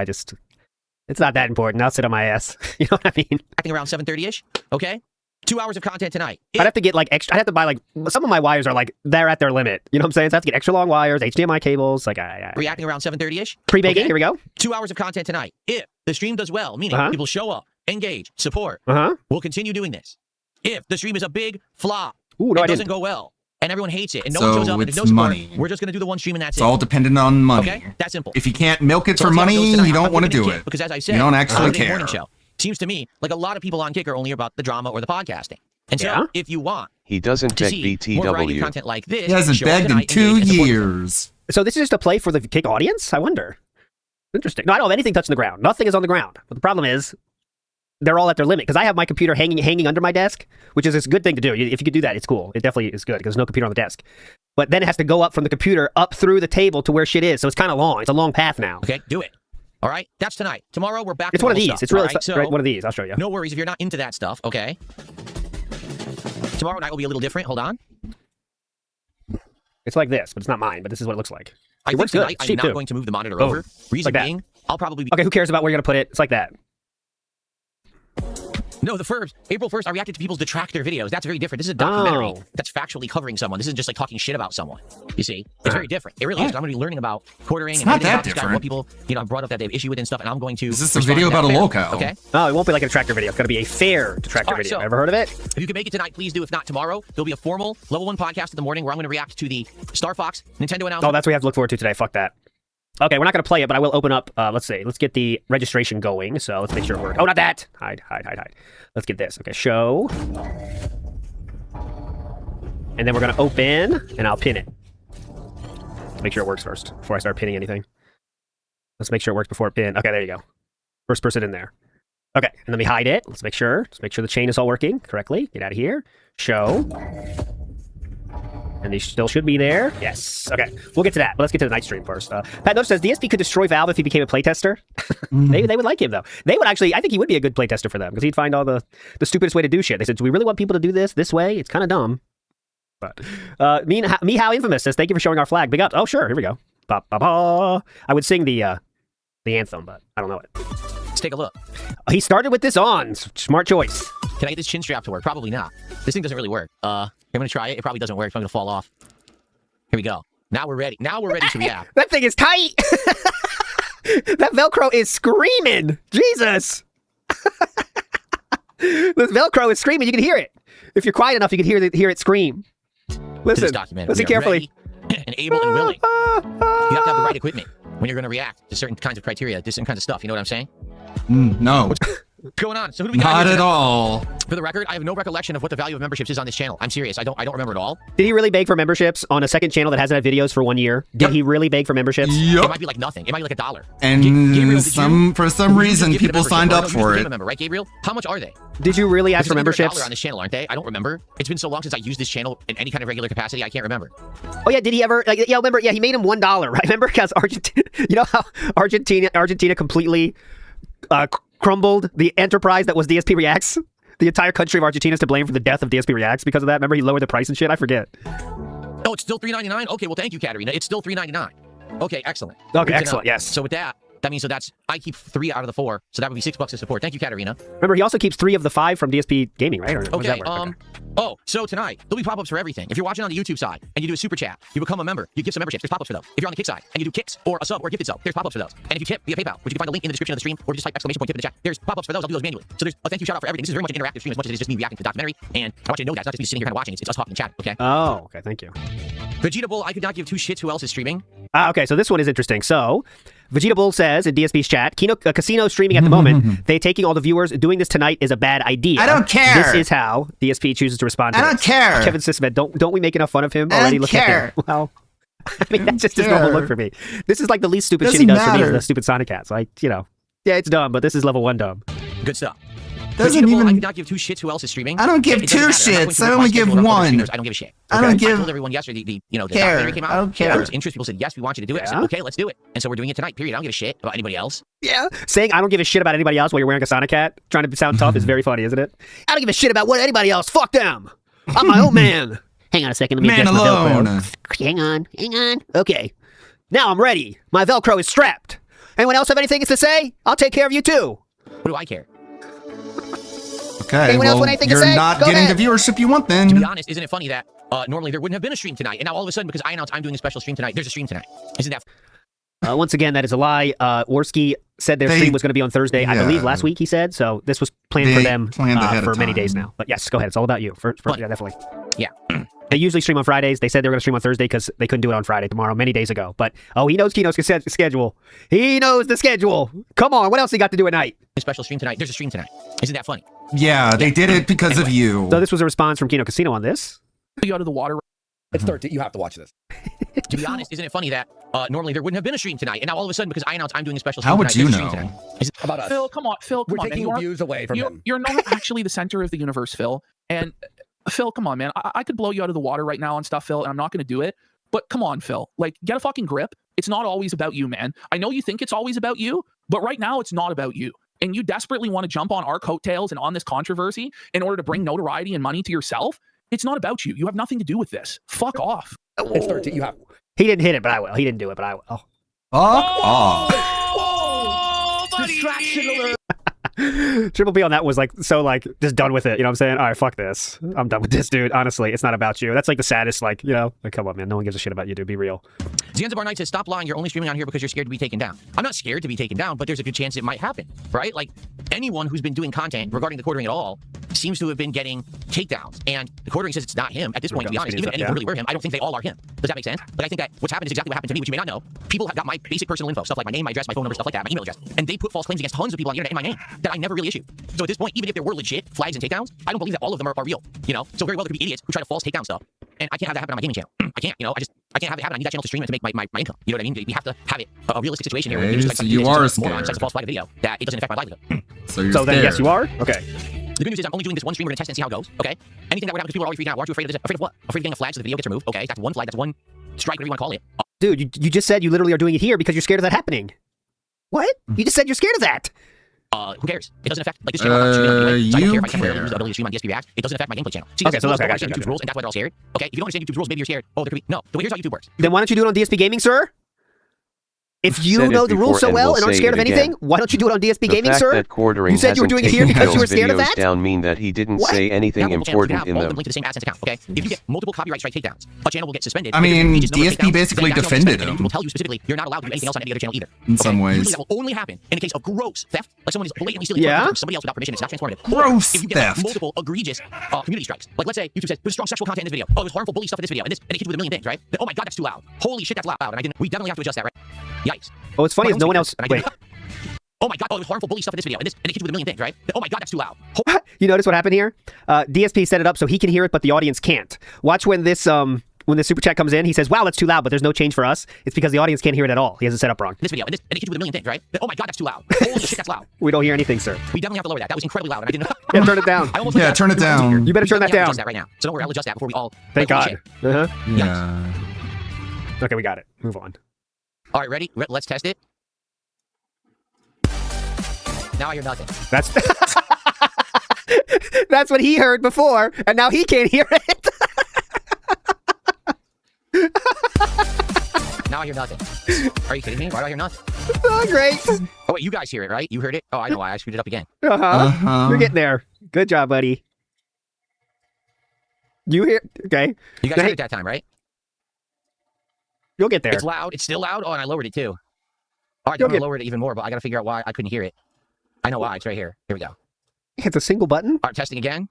it's not that important. I'll sit on my ass. You know what I mean? Acting around 7:30ish. Okay. 2 hours of content tonight. I'd have to get extra. I'd have to buy some of my wires are they're at their limit. You know what I'm saying? So I have to get extra long wires, HDMI cables. Reacting around 7:30ish. Pre-baking. Here we go. 2 hours of content tonight. If the stream does well, meaning people show up, engage, support, we'll continue doing this. If the stream is a big flop, it doesn't go well, and everyone hates it, and no one shows up, and there's no support, we're just going to do the one stream and that's it. It's all dependent on money. Okay, that's simple. If you can't milk it for money, you don't want to do it. Because as I said, you don't actually care. Morning show seems to me like a lot of people on Kick are only about the drama or the podcasting. And so, if you want, he doesn't to beg see more variety of BTW. content like this, he hasn't begged in 2 years. So this is just a play for the Kick audience? I wonder. Interesting. No, I don't have anything touching the ground. Nothing is on the ground. But the problem is, they're all at their limit because I have my computer hanging under my desk, which is a good thing to do. If you could do that, it's cool. It definitely is good because there's no computer on the desk. But then it has to go up from the computer up through the table to where shit is. So it's kind of long. It's a long path now. Okay, do it. All right, that's tonight. Tomorrow we're back. It's to one of these. stuff, It's really right? one of these. I'll show you. No worries if you're not into that stuff. Okay. Tomorrow night will be a little different. Hold on. It's like this, but it's not mine. But this is what it looks like. I think tonight I'm not going to move the monitor over. Reason being, I'll probably be... Okay, who cares about where you're going to put it? It's like that. No, April 1st, I reacted to people's detractor videos. That's very different. This is a documentary that's factually covering someone. This isn't just like talking shit about someone. You see? It's very different. It really is. I'm going to be learning about quartering and not that about different. What people, have brought up that they have issue with and stuff, and I'm going to... Is this a video about a locale? Okay? Oh, it won't be like a detractor video. It's going to be a fair detractor video. Ever heard of it? If you can make it tonight, please do. If not, tomorrow, there'll be a formal Level 1 podcast in the morning where I'm going to react to the Star Fox Nintendo announcement. Oh, that's what we have to look forward to today. Fuck that. Okay, we're not going to play it, but I will open up, let's see. Let's get the registration going, so let's make sure it works. Oh, not that! Hide. Let's get this. Okay, show. And then we're going to open, and I'll pin it. Make sure it works first, before I start pinning anything. Let's make sure it works before it pin. Okay, there you go. First person in there. Okay, and let me hide it. Let's make sure the chain is all working correctly. Get out of here. Show. And they still should be there. Yes. Okay. We'll get to that. But let's get to the night stream first. Pat Note says DSP could destroy Valve if he became a playtester. They would like him, though. They would actually, I think he would be a good playtester for them because he'd find all the stupidest way to do shit. They said, do we really want people to do this way? It's kind of dumb. But Meow Infamous says, thank you for showing our flag. Big ups. Oh, sure. Here we go. Ba, ba, ba. I would sing the anthem, but I don't know it. Let's take a look. He started with this on. Smart choice. Can I get this chin strap to work? Probably not. This thing doesn't really work. I'm going to try it. It probably doesn't work. It's going to fall off. Here we go. Now we're ready. Now we're ready to react. That thing is tight. That Velcro is screaming. Jesus. This Velcro is screaming. You can hear it. If you're quiet enough, you can hear it scream. Listen. Listen carefully. And able and willing. You have to have the right equipment when you're going to react to certain kinds of criteria, to certain kinds of stuff. You know what I'm saying? No. What's going on? So who do we got Not here at all. For the record, I have no recollection of what the value of memberships is on this channel. I'm serious. I don't remember at all. Did he really beg for memberships on a second channel that hasn't had videos for 1 year? Did he really beg for memberships? Yep. It might be like nothing. It might be like $1. And Gabriel, for some reason, people signed up for it. Remember, right, Gabriel? How much are they? Did you really ask for memberships? $1 on this channel, aren't they? I don't remember. It's been so long since I used this channel in any kind of regular capacity. I can't remember. Oh yeah, did he ever? Remember? Yeah, he made him $1. Right? Remember? Because Argentina. You know how Argentina completely crumbled the enterprise that was DSP Reacts. The entire country of Argentina is to blame for the death of DSP Reacts because of that. Remember, he lowered the price and shit. I forget. Oh, it's still $3.99. Okay, well, thank you, Katarina. It's still $3.99. Okay, excellent. Okay, excellent. Yes. So with that means I keep 3 out of the 4. So that would be $6 to support. Thank you, Katarina. Remember, he also keeps 3 of the 5 from DSP Gaming, right? Or how does Okay. that work? Oh, so tonight there'll be pop-ups for everything. If you're watching on the YouTube side and you do a super chat, you become a member. You give some memberships. There's pop-ups for those. If you're on the Kick side and you do kicks or a sub or a gifted sub, there's pop-ups for those. And if you tip via PayPal, which you can find a link in the description of the stream, or just type exclamation point tip in the chat, there's pop-ups for those. I'll do those manually. So there's a thank you shout out for everything. This is very much an interactive stream as much as it is just me reacting to the documentary. And I want you to know that it's not just me sitting here kind of watching. It's us talking in chat. Okay. Oh, okay. Thank you. Vegeta Bull, I could not give 2 shits who else is streaming. Okay, so this one is interesting. So, Vegeta Bull says in DSP's chat, Casino streaming at the moment. They taking all the viewers. Doing this tonight is a bad idea. I don't care. This is how DSP chooses to respond to I don't this. care. Kevin Sisman, don't we make enough fun of him I already? don't Look care. at him. Well, I mean, that's just his normal look for me. This is like the least stupid shit Doesn't he does for me matter. is the stupid Sonic Cats. Like, yeah, it's dumb, but this is level 1 dumb. Good stuff. Doesn't Vegeta Bull, even- I could not give 2 shits who else is streaming. I don't give It doesn't 2 matter. I'm not going shits. to I my only schedule give of other 1. streamers. I don't give a shit. I don't I give- told everyone yesterday, the Care. documentary came out. I don't care. There was interest. People said, yes, we want you to do it. I said, okay, let's do it. And so we're doing it tonight, period. I don't give a shit about anybody else. Yeah. Saying I don't give a shit about anybody else while you're wearing a Sonic Cat, trying to sound tough is very funny, isn't it? I don't give a shit about what anybody else. Fuck them. I'm my own man. Hang on a second. Let me Man adjust my alone. Velcro. Hang on. Okay. Now I'm ready. My Velcro is strapped. Anyone else have anything to say? I'll take care of you too. What do I care? Okay, Anyone else well, want anything to you're say? not Go getting ahead. the viewership you want then. To be honest, isn't it funny that normally there wouldn't have been a stream tonight, and now all of a sudden, because I announced I'm doing a special stream tonight, there's a stream tonight. Isn't that? Once again, that is a lie. Worski said their stream was going to be on Thursday, I believe, last week, he said. So this was planned for They them planned ahead for of many time. days now. But yes, go ahead. It's all about you. Yeah, definitely. Yeah. They usually stream on Fridays. They said they were going to stream on Thursday because they couldn't do it on Friday tomorrow many days ago. But, he knows Kino's schedule. He knows the schedule. Come on. What else he got to do at night? A special stream tonight. There's a stream tonight. Isn't that funny? Yeah, they did it because of you. So this was a response from Kino Casino on this. You out of the water. It's 13. You have to watch this. To be honest, isn't it funny that normally there wouldn't have been a stream tonight, and now all of a sudden, because I announced I'm doing a special stream How would tonight, you there's a stream know? tonight. Is it About us. Phil, come on, We're man. taking You are- views away from him. You're not actually the center of the universe, Phil. And Phil, come on, man. I could blow you out of the water right now on stuff, Phil, and I'm not going to do it. But come on, Phil. Like, get a fucking grip. It's not always about you, man. I know you think it's always about you, but right now it's not about you. And you desperately want to jump on our coattails and on this controversy in order to bring notoriety and money to yourself. It's not about you. You have nothing to do with this. Fuck off. It's 13. You have. He didn't hit it, but I will. He didn't do it, but I will. Fuck off. Distraction alert. Triple B on that was just done with it. You know what I'm saying? All right, fuck this. I'm done with this, dude. Honestly, it's not about you. That's like the saddest, like, come on, man. No one gives a shit about you, dude. Be real. Zanzibar Knight says, stop lying. You're only streaming on here because you're scared to be taken down. I'm not scared to be taken down, but there's a good chance it might happen, right? Like, anyone who's been doing content regarding the quartering at all seems to have been getting takedowns. And the quartering says it's not him. At this point, to be honest, even if anyone really were him, I don't think they all are him. Does that make sense? Like, I think that what's happened is exactly what happened to me, which you may not know. People have got my basic personal info, stuff like my name, my address, my phone number, stuff like that, my email address. And they put false claims against tons of people on the internet in my name that I never really issued. So at this point, even if there were legit flags and takedowns, I don't believe that all of them are real, So very well there could be idiots who try to false takedown stuff. And I can't have that happen on my gaming channel. I can't, I can't have it happen. I need that channel to stream and to make my income. You know what I mean? We have to have it a realistic situation here. Where Okay, just so you are scared. Moron decides to false flag a video that it doesn't affect my livelihood. So you're So then, scared. yes, you are? Okay. The good news is I'm only doing this one stream. We're gonna test and see how it goes. Okay. Anything that would happen, because people are always freaking out. Why aren't you afraid of this? Afraid of what? Afraid of getting a flag so the video gets removed. Okay, that's one flag. That's one strike. Whatever you want to call it. Dude, you just said you literally are doing it here because you're scared of that happening. What? You just said you're scared of that. Who cares? It doesn't affect this channel. I'm not streaming on anyway, so I don't you care if I temporarily care. lose the ability to stream on DSP React. It doesn't affect my gameplay channel. See, Okay, so people okay, don't gotcha, understand YouTube's gotcha. rules, and that's why they're all scared. Okay, if you don't understand YouTube's rules, maybe you're scared. Oh, there could be no. Here's how YouTube works. Then why don't you do it on DSP Gaming, sir? If you Said it know the rules before so and well we'll and aren't say scared it of anything, again. why don't you do it on DSP The Gaming, fact sir? that quartering You said you were hasn't doing it here taken because you were those scared of videos that? down mean that he didn't What? say anything Now, multiple channels, you important can in have all of them. them linked to the same AdSense account. Okay, if you get multiple copyright strike takedowns, a channel will get suspended. I If mean, it reaches number of DSP takedowns, basically then that channel defended gets suspended, and him. It will tell you specifically you're not allowed to do anything else on any other channel either. In some ways. Usually that will only happen in a case of gross theft, like someone is blatantly stealing Yeah? content from somebody else without permission. It's not transformative. Gross if you get theft. multiple egregious community strikes, like let's say YouTube says there's strong sexual content in this video. Oh, there's harmful bully stuff in this video, and they hit you with a million things, right? Then, oh my god, that's too loud. Holy shit, that's loud. And we definitely have to adjust that, right? Yikes. Oh, it's funny is no one else. Wait. Oh my god, there's harmful bully stuff in this video, and they hit you with a million things, right? Then, oh my god, that's too loud. You notice what happened here? DSP set it up so he can hear it, but the audience can't. Watch when this when the super chat comes in, he says, "Wow, that's too loud," but there's no change for us. It's because the audience can't hear it at all. He has it set up wrong. This video, and they hit you with a million things, right? Then, oh my god, that's too loud. Holy shit, that's loud. We don't hear anything, sir. We definitely have to lower that. That was incredibly loud, and I didn't know. Yeah, turn it down. I almost Yeah, looked at turn it down. You better turn that We have to down. adjust that right now. So don't worry, I'll adjust that before we all. Thank like, God. holy shit. Uh-huh. Yeah. Okay, we got it. Move on. All right, ready? Let's test it. Now I hear nothing. That's That's what he heard before, and now he can't hear it. Now I hear nothing. Are you kidding me? Why do I hear nothing? Oh, great. Oh, wait, you guys hear it, right? You heard it? Oh, I know why. I screwed it up again. You're getting there. Good job, buddy. You hear? Okay. You guys heard it that time, right? You'll get there. It's loud. It's still loud. Oh, and I lowered it too. All right, I'm gonna lower it even more, but I gotta figure out why I couldn't hear it. I know why. It's right here. Here we go. It's a single button. All right, testing again.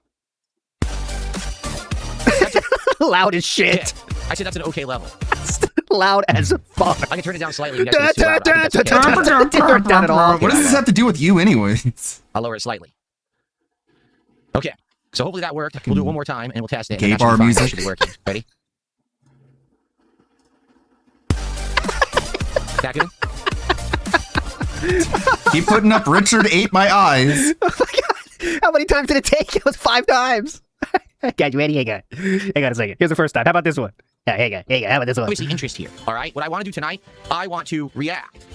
Loud as shit. Yeah. I said that's an okay level. Loud as fuck. I can turn it down slightly. You guys think it's too loud. What does this have to do with you, anyways? I'll lower it slightly. Okay, so hopefully that worked. We'll do it one more time and we'll test it. Gay bar music. That should be working. Ready? That good? Keep putting up Richard ate my eyes. Oh my god. How many times did it take? It was 5 times. Got you ready? Hang on. Hang on a second. Here's the first time. How about this one? Yeah, hang on. How about this one? Obviously interest here. All right. What I want to do tonight, I want to react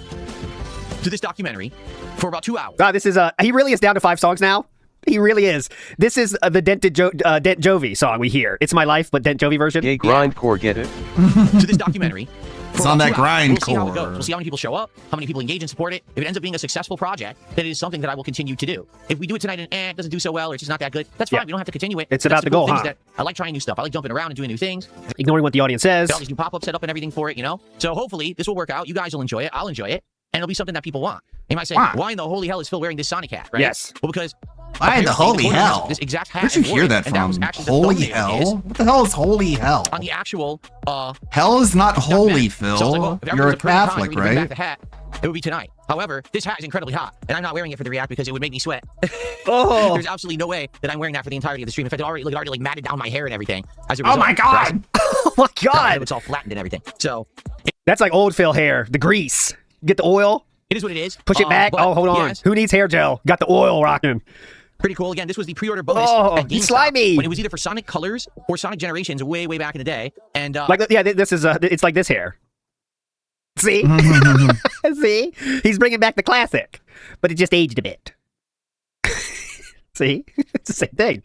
to this documentary for about 2 hours. This is he really is down to 5 songs now. He really is. This is the Dent Jovi song we hear. It's My Life, but Dent Jovi version. Gay grindcore, get it? To this documentary. It's on that grindcore. We'll see how it goes. We'll see how many people show up, how many people engage and support it. If it ends up being a successful project, then it is something that I will continue to do. If we do it tonight and it doesn't do so well or it's just not that good, that's fine. Yeah. We don't have to continue it. It's about the goal, huh? I like trying new stuff. I like jumping around and doing new things. Ignoring what the audience says. All these new pop-ups set up and everything for it, you know? So hopefully this will work out. You guys will enjoy it. I'll enjoy it. And it'll be something that people want. You might say, why in the holy hell is Phil wearing this Sonic hat, right? Yes. Well, because why in the holy hell? This exact hat. Where'd you hear that from? Holy hell? What the hell is holy hell? On the actual, hell is not holy, Phil. So I was like, well, if You're a was perfect time Catholic, for me to bring back right? the hat, it would be tonight. However, this hat is incredibly hot, and I'm not wearing it for the react because it would make me sweat. Oh. There's absolutely no way that I'm wearing that for the entirety of the stream. In fact, it already like matted down my hair and everything. As a Oh result, my god! Oh my god! It's all flattened and everything. So that's like old Phil hair. The grease. Get the oil. It is what it is. Push it back. Oh, hold on. Yes. Who needs hair gel? Got the oil rocking. Pretty cool. Again, this was the pre-order bonus. Oh, at he's GameStop slimy. When it was either for Sonic Colors or Sonic Generations way back in the day. And this is it's like this hair. See? See? He's bringing back the classic, but it just aged a bit. See? It's the same thing.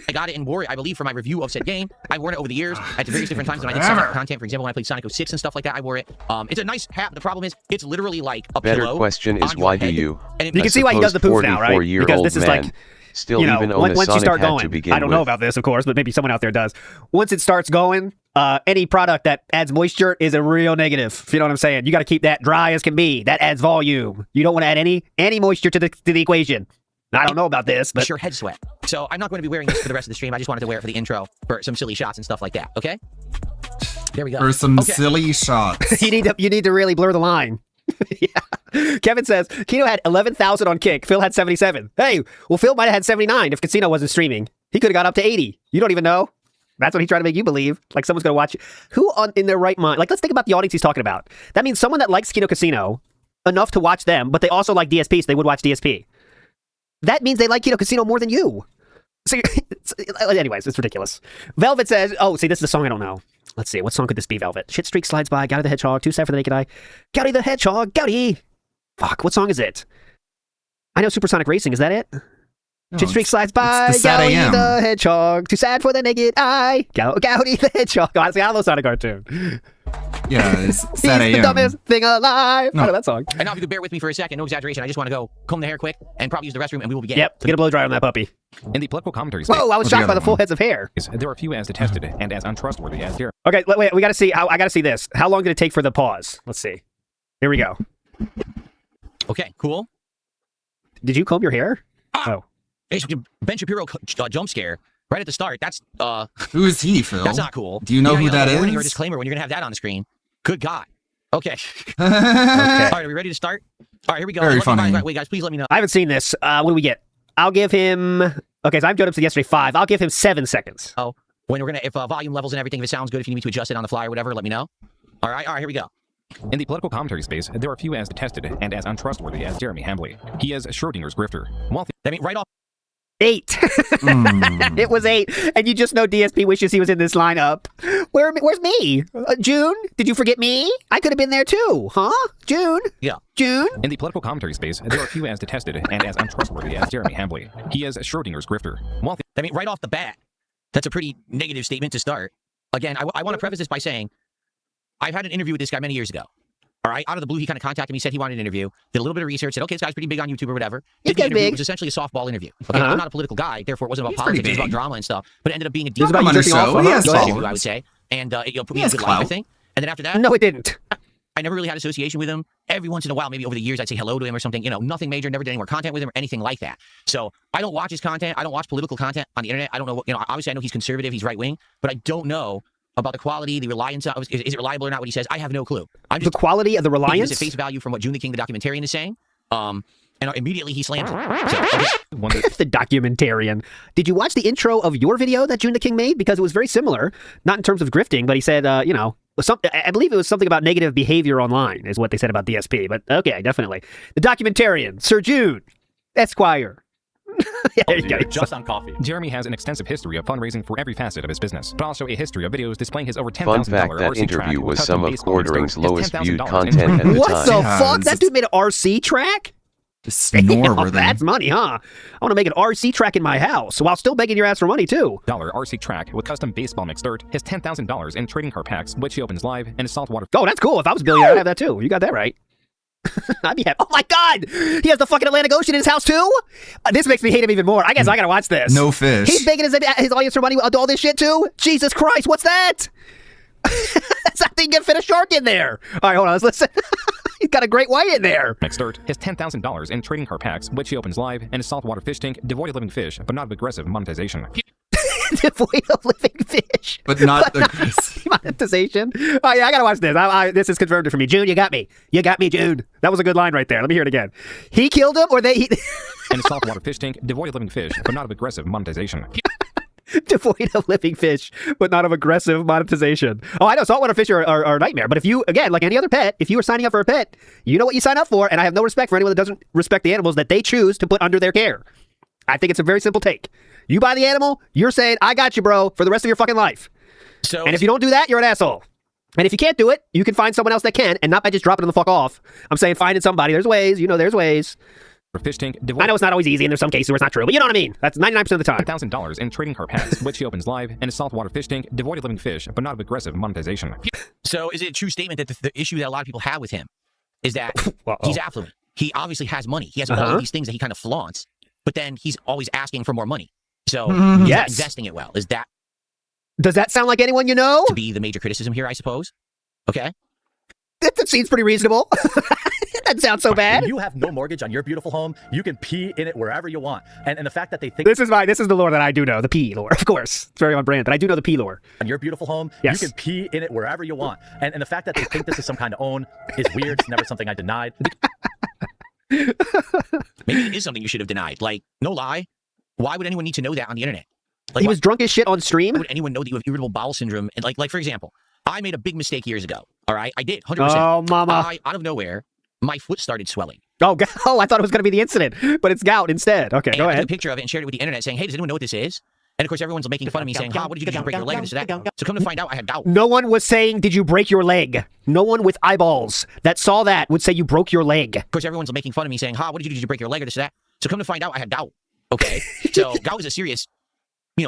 I got it and wore it, I believe, for my review of said game. I've worn it over the years at various different times when I did Sonic content. For example, when I played Sonic 06 and stuff like that, I wore it. It's a nice hat. The problem is, it's literally like a Better pillow question is on your why do head, you? and it You can see why he does the poof now, right? Because this is like, still you know, even own a once you Sonic start hat going, to begin I don't know with. about this, of course, but maybe someone out there does. Once it starts going, any product that adds moisture is a real negative. If you know what I'm saying, you got to keep that dry as can be. That adds volume. You don't want to add any moisture to the equation. I don't know about this, but your head sweat. So I'm not going to be wearing this for the rest of the stream. I just wanted to wear it for the intro for some silly shots and stuff like that. Okay. There we go. For some silly shots. you need to really blur the line. Yeah. Kevin says Kino had 11,000 on Kick. Phil had 77. Hey, well, Phil might have had 79 if Casino wasn't streaming. He could have got up to 80. You don't even know. That's what he's trying to make you believe. Like someone's going to watch you. Who in their right mind? Like, let's think about the audience he's talking about. That means someone that likes Kino Casino enough to watch them, but they also like DSP, so they would watch DSP. That means they like Kino Casino more than you. So, anyways, it's ridiculous. Velvet says, oh, see, this is a song I don't know. Let's see. What song could this be, Velvet? Shit Streak slides by. Gouty the Hedgehog. Too sad for the naked eye. Gouty the Hedgehog. Gouty. Fuck. What song is it? I know Supersonic Racing. Is that it? No, Shit Streak slides by. Gouty the Hedgehog. Too sad for the naked eye. Gouty the Hedgehog. Oh, honestly, I love Sonic cartoon. Yeah, it's sad He's the dumbest thing alive. No. I know that song. And now if you could bear with me for a second, no exaggeration, I just want to go comb the hair quick and probably use the restroom and we will begin. Yep, get a blow dry on that puppy. In the political commentary Whoa, I was shocked by the full heads of hair. There are few as detested and as untrustworthy as Derek. Okay, wait, we gotta see. I gotta see this. How long did it take for the pause? Let's see. Here we go. Okay, cool. Did you comb your hair? Oh. It's Ben Shapiro jump scare right at the start. That's Who is he, Phil? That's not cool. Do you know who that is? Warning or disclaimer when you're gonna have that on the screen. Good God. Okay. Okay. All right, are we ready to start? All right, here we go. Very funny. Wait, guys, please let me know. I haven't seen this. What do we get? I'll give him. Okay, so I've done up to yesterday 5. I'll give him 7 seconds. Oh, when we're gonna, if volume levels and everything, if it sounds good, if you need me to adjust it on the fly or whatever, let me know. All right, here we go. In the political commentary space, there are few as detested and as untrustworthy as Jeremy Hambley. He is Schrodinger's grifter. I mean, right off. 8. It was 8, and you just know DSP wishes he was in this lineup. Where's me? June? Did you forget me? I could have been there too, huh? June? Yeah. June? In the political commentary space, there are few as detested and as untrustworthy as Jeremy Hambley. He is Schrodinger's grifter. I mean, right off the bat, that's a pretty negative statement to start. Again, I want to preface this by saying I've had an interview with this guy many years ago. All right, out of the blue, he kind of contacted me, said he wanted an interview, did a little bit of research, said, okay, this guy's pretty big on YouTube or whatever. Did the interview. It was essentially a softball interview. Okay, I'm not a political guy, therefore it wasn't about politics, it was about drama and stuff, but it ended up being a deep interview, I would say, and it put me in a good light, I think. And then after that, no, it didn't. I never really had association with him. Every once in a while, maybe over the years, I'd say hello to him or something. You know, nothing major, never did any more content with him or anything like that. So I don't watch his content. I don't watch political content on the internet. I don't know what, you know, obviously I know he's conservative, he's right wing, but I don't know about the quality, the reliance, is it reliable or not what he says? I have no clue. I'm just, the quality of the reliance? At face value from what June the King, the documentarian, is saying. And immediately he slams it. So, okay. The documentarian. Did you watch the intro of your video that June the King made? Because it was very similar, not in terms of grifting, but he said, you know, I believe it was something about negative behavior online is what they said about DSP. But okay, definitely. The documentarian, Sir June, Esquire. Yeah, there you go. Just on coffee. Jeremy has an extensive history of fundraising for every facet of his business, but also a history of videos displaying his over $10,000 Fun fact, that RC interview track was with some of custom baseball Quartering's mixers, lowest $10,000 viewed in content at the What time. the fuck? That dude made an RC track? Snore worthy. That's money, huh? I want to make an RC track in my house while still begging your ass for money, too. RC track with custom baseball mixed dirt, his $10,000 in trading card packs, which he opens live, and his saltwater. Oh, that's cool. If I was a billionaire, I'd have that, too. You got that right. I'd be happy. Oh my God! He has the fucking Atlantic Ocean in his house too. This makes me hate him even more. I guess I gotta watch this. No fish. He's begging his audience for money with all this shit too. Jesus Christ! What's that? That's not thing you can fit a shark in there. All right, hold on. Let's listen. He's got a great white in there. Mixed dirt, his $10,000 in trading card packs, which he opens live, and his saltwater fish tank devoid of living fish, but not of aggressive monetization. Devoid of living fish, but not aggressive monetization. Oh yeah, I gotta watch this. This is confirmed for me. June, you got me. You got me, June. That was a good line right there. Let me hear it again. He killed him, or they? And his saltwater fish tank devoid of living fish, but not of aggressive monetization. Devoid of living fish, but not of aggressive monetization. Oh, I know saltwater fish are a nightmare. But if you, again, like any other pet, if you are signing up for a pet, you know what you sign up for. And I have no respect for anyone that doesn't respect the animals that they choose to put under their care. I think it's a very simple take. You buy the animal, you're saying, I got you, bro, for the rest of your fucking life. So, and if you don't do that, you're an asshole. And if you can't do it, you can find someone else that can, and not by just dropping them the fuck off. I'm saying finding somebody. There's ways. You know, there's ways. Fish tank I know it's not always easy, and there's some cases where it's not true, but you know what I mean. That's 99% of the time. $10,000 in trading card packs, which he opens live, and his saltwater fish tank devoid of living fish, but not of aggressive monetization. So is it a true statement that the issue that a lot of people have with him is that he's affluent? He obviously has money. He has all of these things that he kind of flaunts, but then he's always asking for more money. So he's not investing it well. Is that? Does that sound like anyone you know? To be the major criticism here, I suppose. Okay. That seems pretty reasonable. That sounds so bad. When you have no mortgage on your beautiful home, you can pee in it wherever you want. And the fact that they think this is the lore that I do know, the pee lore, of course. It's very on brand, but I do know the pee lore. On your beautiful home, yes. You can pee in it wherever you want. And the fact that they think this is some kind of own is weird. It's never something I denied. Maybe it is something you should have denied. Like, no lie. Why would anyone need to know that on the internet? Like, he was drunk as shit on stream? Why would anyone know that you have irritable bowel syndrome? And like for example, I made a big mistake years ago. All right, I did 100%. Oh, mama! Out of nowhere, my foot started swelling. Oh, I thought it was going to be the incident, but it's gout instead. Okay, go ahead. I took a picture of it and shared it with the internet, saying, "Hey, does anyone know what this is?" And of course, everyone's making fun of me, saying, what did you do? Did you break your leg or this or that? So come to find out, I had gout. No one was saying, did you break your leg? No one with eyeballs that saw that would say you broke your leg. Of course, everyone's making fun of me, saying, what did you do? Did you break your leg or this or that? So come to find out, I had gout. Okay, so gout is a serious,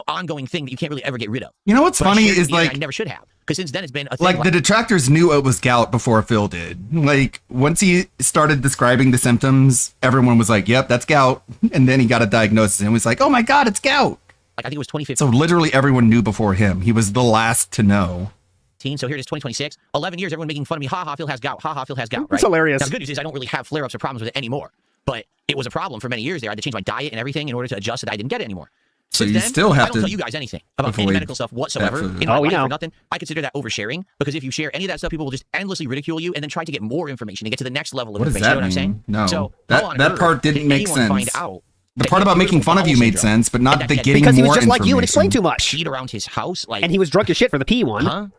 ongoing thing that you can't really ever get rid of. You know what's funny is like I never should have, because since then it's been a thing. Like the detractors knew it was gout before Phil did. Like once he started describing the symptoms, everyone was like, "Yep, that's gout." And then he got a diagnosis and was like, "Oh my God, it's gout." Like I think it was 2015. So literally everyone knew before him. He was the last to know. So here it is, 2026. 11 years, everyone making fun of me. Phil has gout. Phil has gout. Right? It's hilarious. Now, the good news is I don't really have flare-ups or problems with it anymore. But it was a problem for many years there. I had to change my diet and everything in order to adjust so that I didn't get it anymore. So you still have to. I don't tell you guys anything about any medical stuff whatsoever. In my life or nothing. I consider that oversharing, because if you share any of that stuff, people will just endlessly ridicule you and then try to get more information and get to the next level of information. You know what I'm saying? No, so that part didn't make sense. Find out the part about making fun of you made sense, but not the getting more because he was just like you and explained too much. Cheat around his house, and he was drunk as shit for the P one.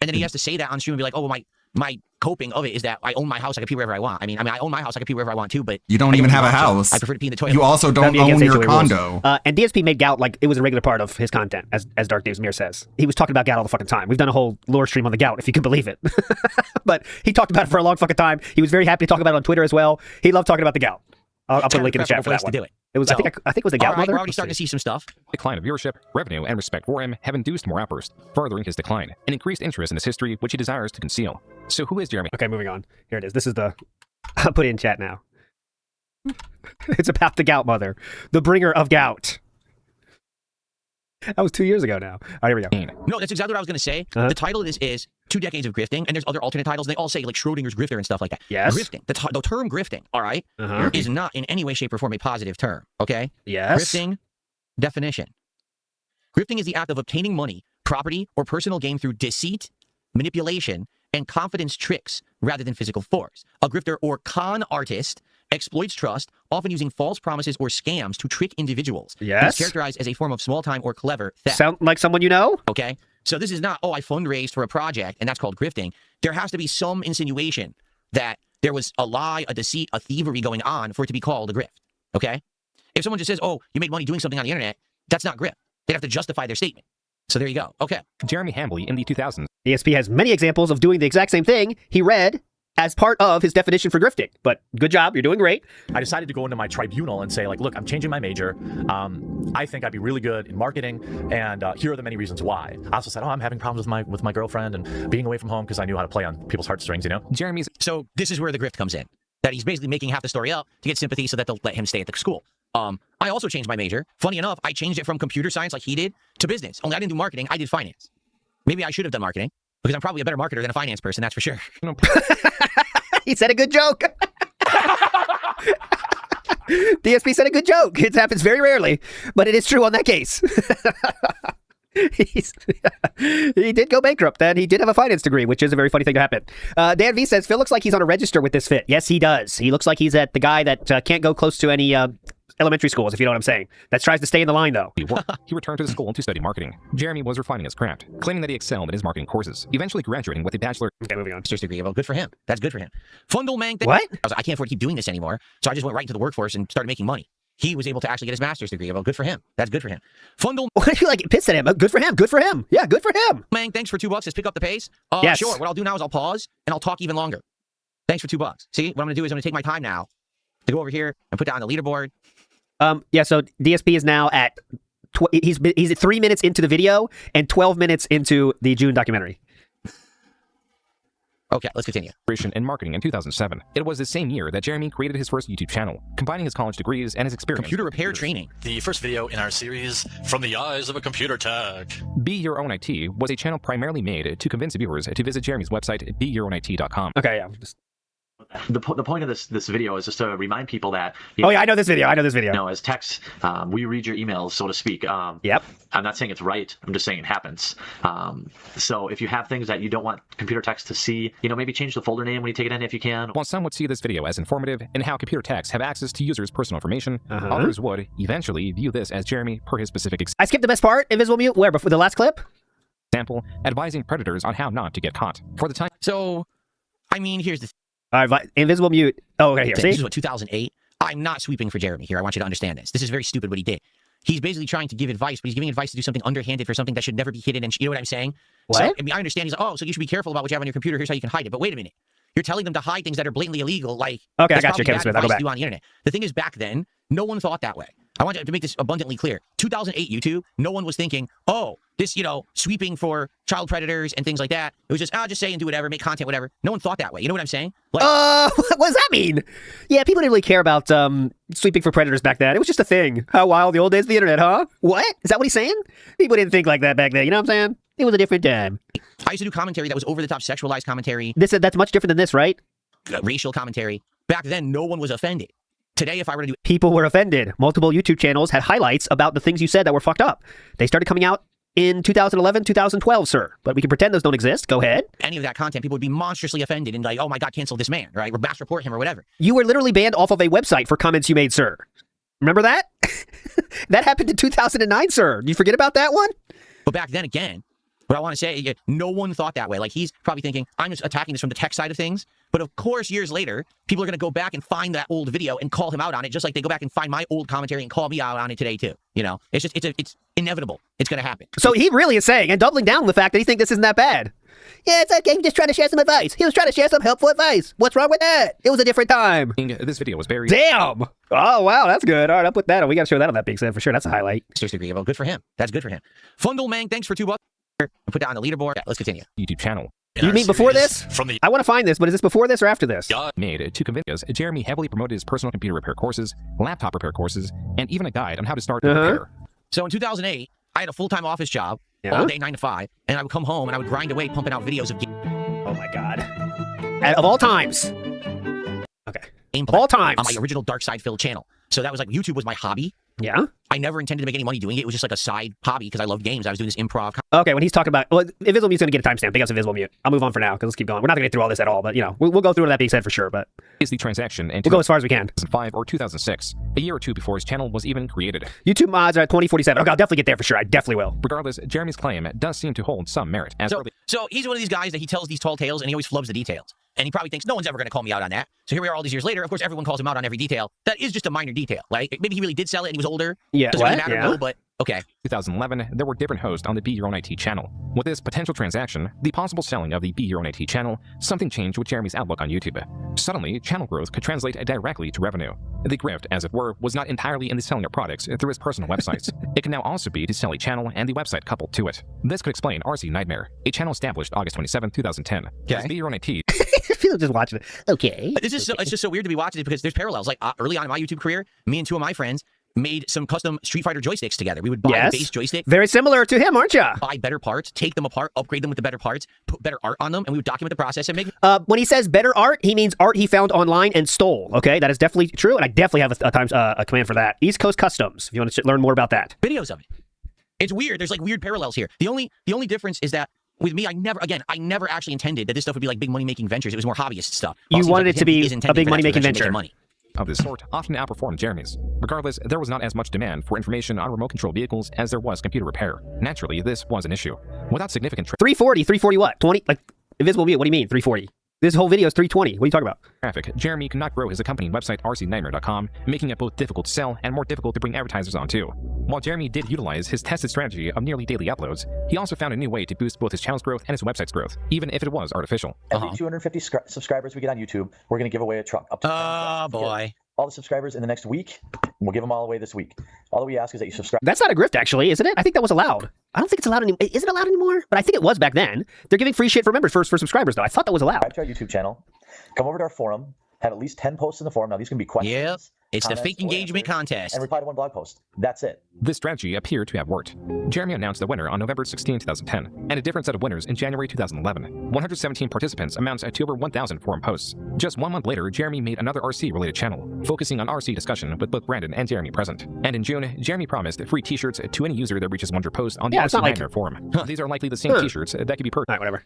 And then he has to say that on stream and be like, "Oh, well, my coping of it is that I own my house. I can pee wherever I want. I mean, I own my house. I can pee wherever I want too. But you don't even have a house. I prefer to pee in the toilet. You also don't own your condo. And DSP made gout like it was a regular part of his content, as Dark Days Mir says. He was talking about gout all the fucking time. We've done a whole lore stream on the gout, if you can believe it. But he talked about it for a long fucking time. He was very happy to talk about it on Twitter as well. He loved talking about the gout. I'll put a link in the chat for that to one. do it. It was, So, I think it was the Gout Mother. We're already starting to see some stuff. Decline of viewership, revenue, and respect for him have induced more outbursts, furthering his decline, and increased interest in his history, which he desires to conceal. So who is Jeremy? Okay, moving on. Here it is. This is the... I'll put it in chat now. It's about the Gout Mother, the bringer of gout. That was 2 years ago now. All right, here we go. No, that's exactly what I was going to say. The title of this is 2 Decades of Grifting, and there's other alternate titles. And they all say like Schrodinger's Grifter and stuff like that. Yes. Grifting. The term grifting, all right, is not in any way, shape, or form a positive term. Okay. Yes. Grifting definition. Grifting is the act of obtaining money, property, or personal gain through deceit, manipulation, and confidence tricks rather than physical force. A grifter or con artist exploits trust, often using false promises or scams to trick individuals. Yes. It's characterized as a form of small-time or clever theft. Sound like someone you know? Okay. So this is not, I fundraised for a project, and that's called grifting. There has to be some insinuation that there was a lie, a deceit, a thievery going on for it to be called a grift. Okay? If someone just says, oh, you made money doing something on the internet, that's not grift. They'd have to justify their statement. So there you go. Okay. Jeremy Hambley in the 2000s. ESP has many examples of doing the exact same thing he read as part of his definition for grifting. But good job, you're doing great. I decided to go into my tribunal and say, like, look, I'm changing my major. I think I'd be really good in marketing, and here are the many reasons why. I also said, oh, I'm having problems with my girlfriend and being away from home because I knew how to play on people's heartstrings, you know? Jeremy's. So this is where the grift comes in. That he's basically making half the story up to get sympathy so that they'll let him stay at the school. I also changed my major. Funny enough, I changed it from computer science like he did to business. Only I didn't do marketing, I did finance. Maybe I should have done marketing because I'm probably a better marketer than a finance person, that's for sure. He said a good joke. DSP said a good joke. It happens very rarely, but it is true on that case. He did go bankrupt, and he did have a finance degree, which is a very funny thing to happen. Dan V says, Phil looks like he's on a register with this fit. Yes, he does. He looks like he's at the guy that can't go close to any elementary schools, if you know what I'm saying. That tries to stay in the line, though. He returned to the school to study marketing. Jeremy was refining his craft, claiming that he excelled in his marketing courses, eventually graduating with a bachelor. Okay, moving on. Master's degree. Well, good for him. That's good for him. Fundle Mang. What? I was like, I can't afford to keep doing this anymore. So I just went right into the workforce and started making money. He was able to actually get his master's degree. Well, good for him. That's good for him. Fundle. Why do you like pissed at him? Good for him. Good for him. Yeah, good for him. Mang, thanks for $2. Just pick up the pace. Yes. Sure. What I'll do now is I'll pause and I'll talk even longer. Thanks for $2. See, what I'm going to do is I'm going to take my time now to go over here and put down the leaderboard. Yeah, so DSP is now at he's 3 minutes into the video and 12 minutes into the June documentary. Okay, let's continue. In marketing in 2007. It was the same year that Jeremy created his first YouTube channel, combining his college degrees and his experience. Computer repair training. The first video in our series, From the Eyes of a Computer Tech. Be Your Own IT was a channel primarily made to convince viewers to visit Jeremy's website, beyourownit.com. Okay, yeah. The point of this video is just to remind people that... Oh, yeah, I know this video. You know, as techs, we read your emails, so to speak. Yep. I'm not saying it's right. I'm just saying it happens. So if you have things that you don't want computer techs to see, you know, maybe change the folder name when you take it in if you can. While some would see this video as informative in how computer techs have access to users' personal information, others would eventually view this as Jeremy per his specific I skipped the best part. Invisible Mute. Where? Before the last clip? example, advising predators on how not to get caught. For the time. So, I mean, here's the All right, Invisible Mute. Oh, okay, here. See? This is what, 2008? I'm not sweeping for Jeremy here. I want you to understand this. This is very stupid what he did. He's basically trying to give advice, but he's giving advice to do something underhanded for something that should never be hidden. And you know what I'm saying? What? So, I mean, I understand. He's like, oh, so you should be careful about what you have on your computer. Here's how you can hide it. But wait a minute. You're telling them to hide things that are blatantly illegal. Like, okay, I got you, Kevin Smith. I'll go back. On the internet. The thing is, back then, no one thought that way. I want to make this abundantly clear. 2008 YouTube, no one was thinking, oh, this, you know, sweeping for child predators and things like that. It was just, just say and do whatever, make content, whatever. No one thought that way. You know what I'm saying? Like, what does that mean? Yeah, people didn't really care about sweeping for predators back then. It was just a thing. How wild the old days of the internet, huh? What? Is that what he's saying? People didn't think like that back then. You know what I'm saying? It was a different time. I used to do commentary that was over-the-top sexualized commentary. That's much different than this, right? Racial commentary. Back then, no one was offended. Today, if I were to do... People were offended. Multiple YouTube channels had highlights about the things you said that were fucked up. They started coming out in 2011, 2012, sir. But we can pretend those don't exist. Go ahead. Any of that content, people would be monstrously offended and like, oh my God, cancel this man, right? Or mass report him or whatever. You were literally banned off of a website for comments you made, sir. Remember that? That happened in 2009, sir. You forget about that one? But back then, again, what I want to say, no one thought that way. Like, he's probably thinking, I'm just attacking this from the tech side of things. But of course, years later, people are going to go back and find that old video and call him out on it, just like they go back and find my old commentary and call me out on it today, too. You know, it's just, it's inevitable. It's going to happen. So he really is saying and doubling down on the fact that he thinks this isn't that bad. Yeah, it's okay. He's just trying to share some advice. He was trying to share some helpful advice. What's wrong with that? It was a different time. This video was buried. Damn. Oh, wow. That's good. All right, I'll put that on. We got to show that on that big set for sure. That's a highlight. Seriously agreeable. Good for him. That's good for him. Fundle thanks for $2. Put that on the leaderboard. Yeah, let's continue. YouTube channel. You mean before this? I want to find this, but is this before this or after this? Made to convince us, Jeremy heavily promoted his personal computer repair courses, laptop repair courses, and even a guide on how to start a repair. So in 2008, I had a full-time office job, all day 9 to 5, and I would come home and I would grind away pumping out videos of Oh my god. Of all times. Okay. Of all times. On my original Dark Side Phil channel. So that was like, YouTube was my hobby. Yeah? I never intended to make any money doing it. It was just like a side hobby because I loved games. I was doing this improv. Okay, when he's talking about... Well, Invisible Mute's going to get a timestamp. Big ups Invisible Mute. I'll move on for now because let's keep going. We're not going to get through all this at all, but, you know, we'll go through what that being said for sure, but... Is the transaction in we'll go as far as we can. 2005 or 2006, a year or two before his channel was even created. YouTube mods are at 2047. Okay, I'll definitely get there for sure. I definitely will. Regardless, Jeremy's claim does seem to hold some merit. So he's one of these guys that he tells these tall tales and he always flubs the details. And he probably thinks no one's ever going to call me out on that. So here we are all these years later. Of course, everyone calls him out on every detail. That is just a minor detail. Like maybe he really did sell it and he was older. Yeah, doesn't really matter, no, but okay. 2011, there were different hosts on the Be Your Own IT channel. With this potential transaction, the possible selling of the Be Your Own IT channel, something changed with Jeremy's outlook on YouTube. Suddenly, channel growth could translate directly to revenue. The grift, as it were, was not entirely in the selling of products through his personal websites. It can now also be to sell a channel and the website coupled to it. This could explain RC Nightmare, a channel established August 27, 2010. Okay. Be Your Own IT. People just watching it. Okay. It's just so weird to be watching it because there's parallels. Like early on in my YouTube career, me and two of my friends made some custom Street Fighter joysticks together. We would buy a base joystick. Very similar to him, aren't you? Buy better parts, take them apart, upgrade them with the better parts, put better art on them, and we would document the process and make... When he says better art, he means art he found online and stole. Okay, that is definitely true, and I definitely have a command for that. East Coast Customs, if you want to learn more about that. Videos of it. It's weird. There's like weird parallels here. The only difference is that with me, I never actually intended that this stuff would be like big money-making ventures. It was more hobbyist stuff. You wanted it to be a big money-making venture. Money. Of this sort often outperformed Jeremy's. Regardless, there was not as much demand for information on remote control vehicles as there was computer repair. Naturally, this was an issue. Without significant 340 what? 20? Like, Invisible Mute, what do you mean, 340? This whole video is 320. What are you talking about? Traffic. Jeremy could not grow his accompanying website rcnightmare.com, making it both difficult to sell and more difficult to bring advertisers on too. While Jeremy did utilize his tested strategy of nearly daily uploads, he also found a new way to boost both his channel's growth and his website's growth, even if it was artificial. Every 250 subscribers we get on YouTube, we're going to give away a truck. Up to oh boy. All the subscribers in the next week, we'll give them all away this week. All that we ask is that you subscribe. That's not a grift, actually, isn't it? I think that was allowed. I don't think it's allowed anymore. Is it allowed anymore? But I think it was back then. They're giving free shit for members for subscribers, though. I thought that was allowed. Subscribe to our YouTube channel. Come over to our forum. Have at least 10 posts in the forum. Now, these can be questions. Yep. It's the fake engagement contest. And reply to one blog post. That's it. This strategy appeared to have worked. Jeremy announced the winner on November 16, 2010, and a different set of winners in January 2011. 117 participants amounts to over 1,000 forum posts. Just 1 month later, Jeremy made another RC-related channel, focusing on RC discussion with both Brandon and Jeremy present. And in June, Jeremy promised free t-shirts to any user that reaches 100 posts on the RC Nightmare forum. These are likely the same t-shirts that could be purchased. All right, whatever.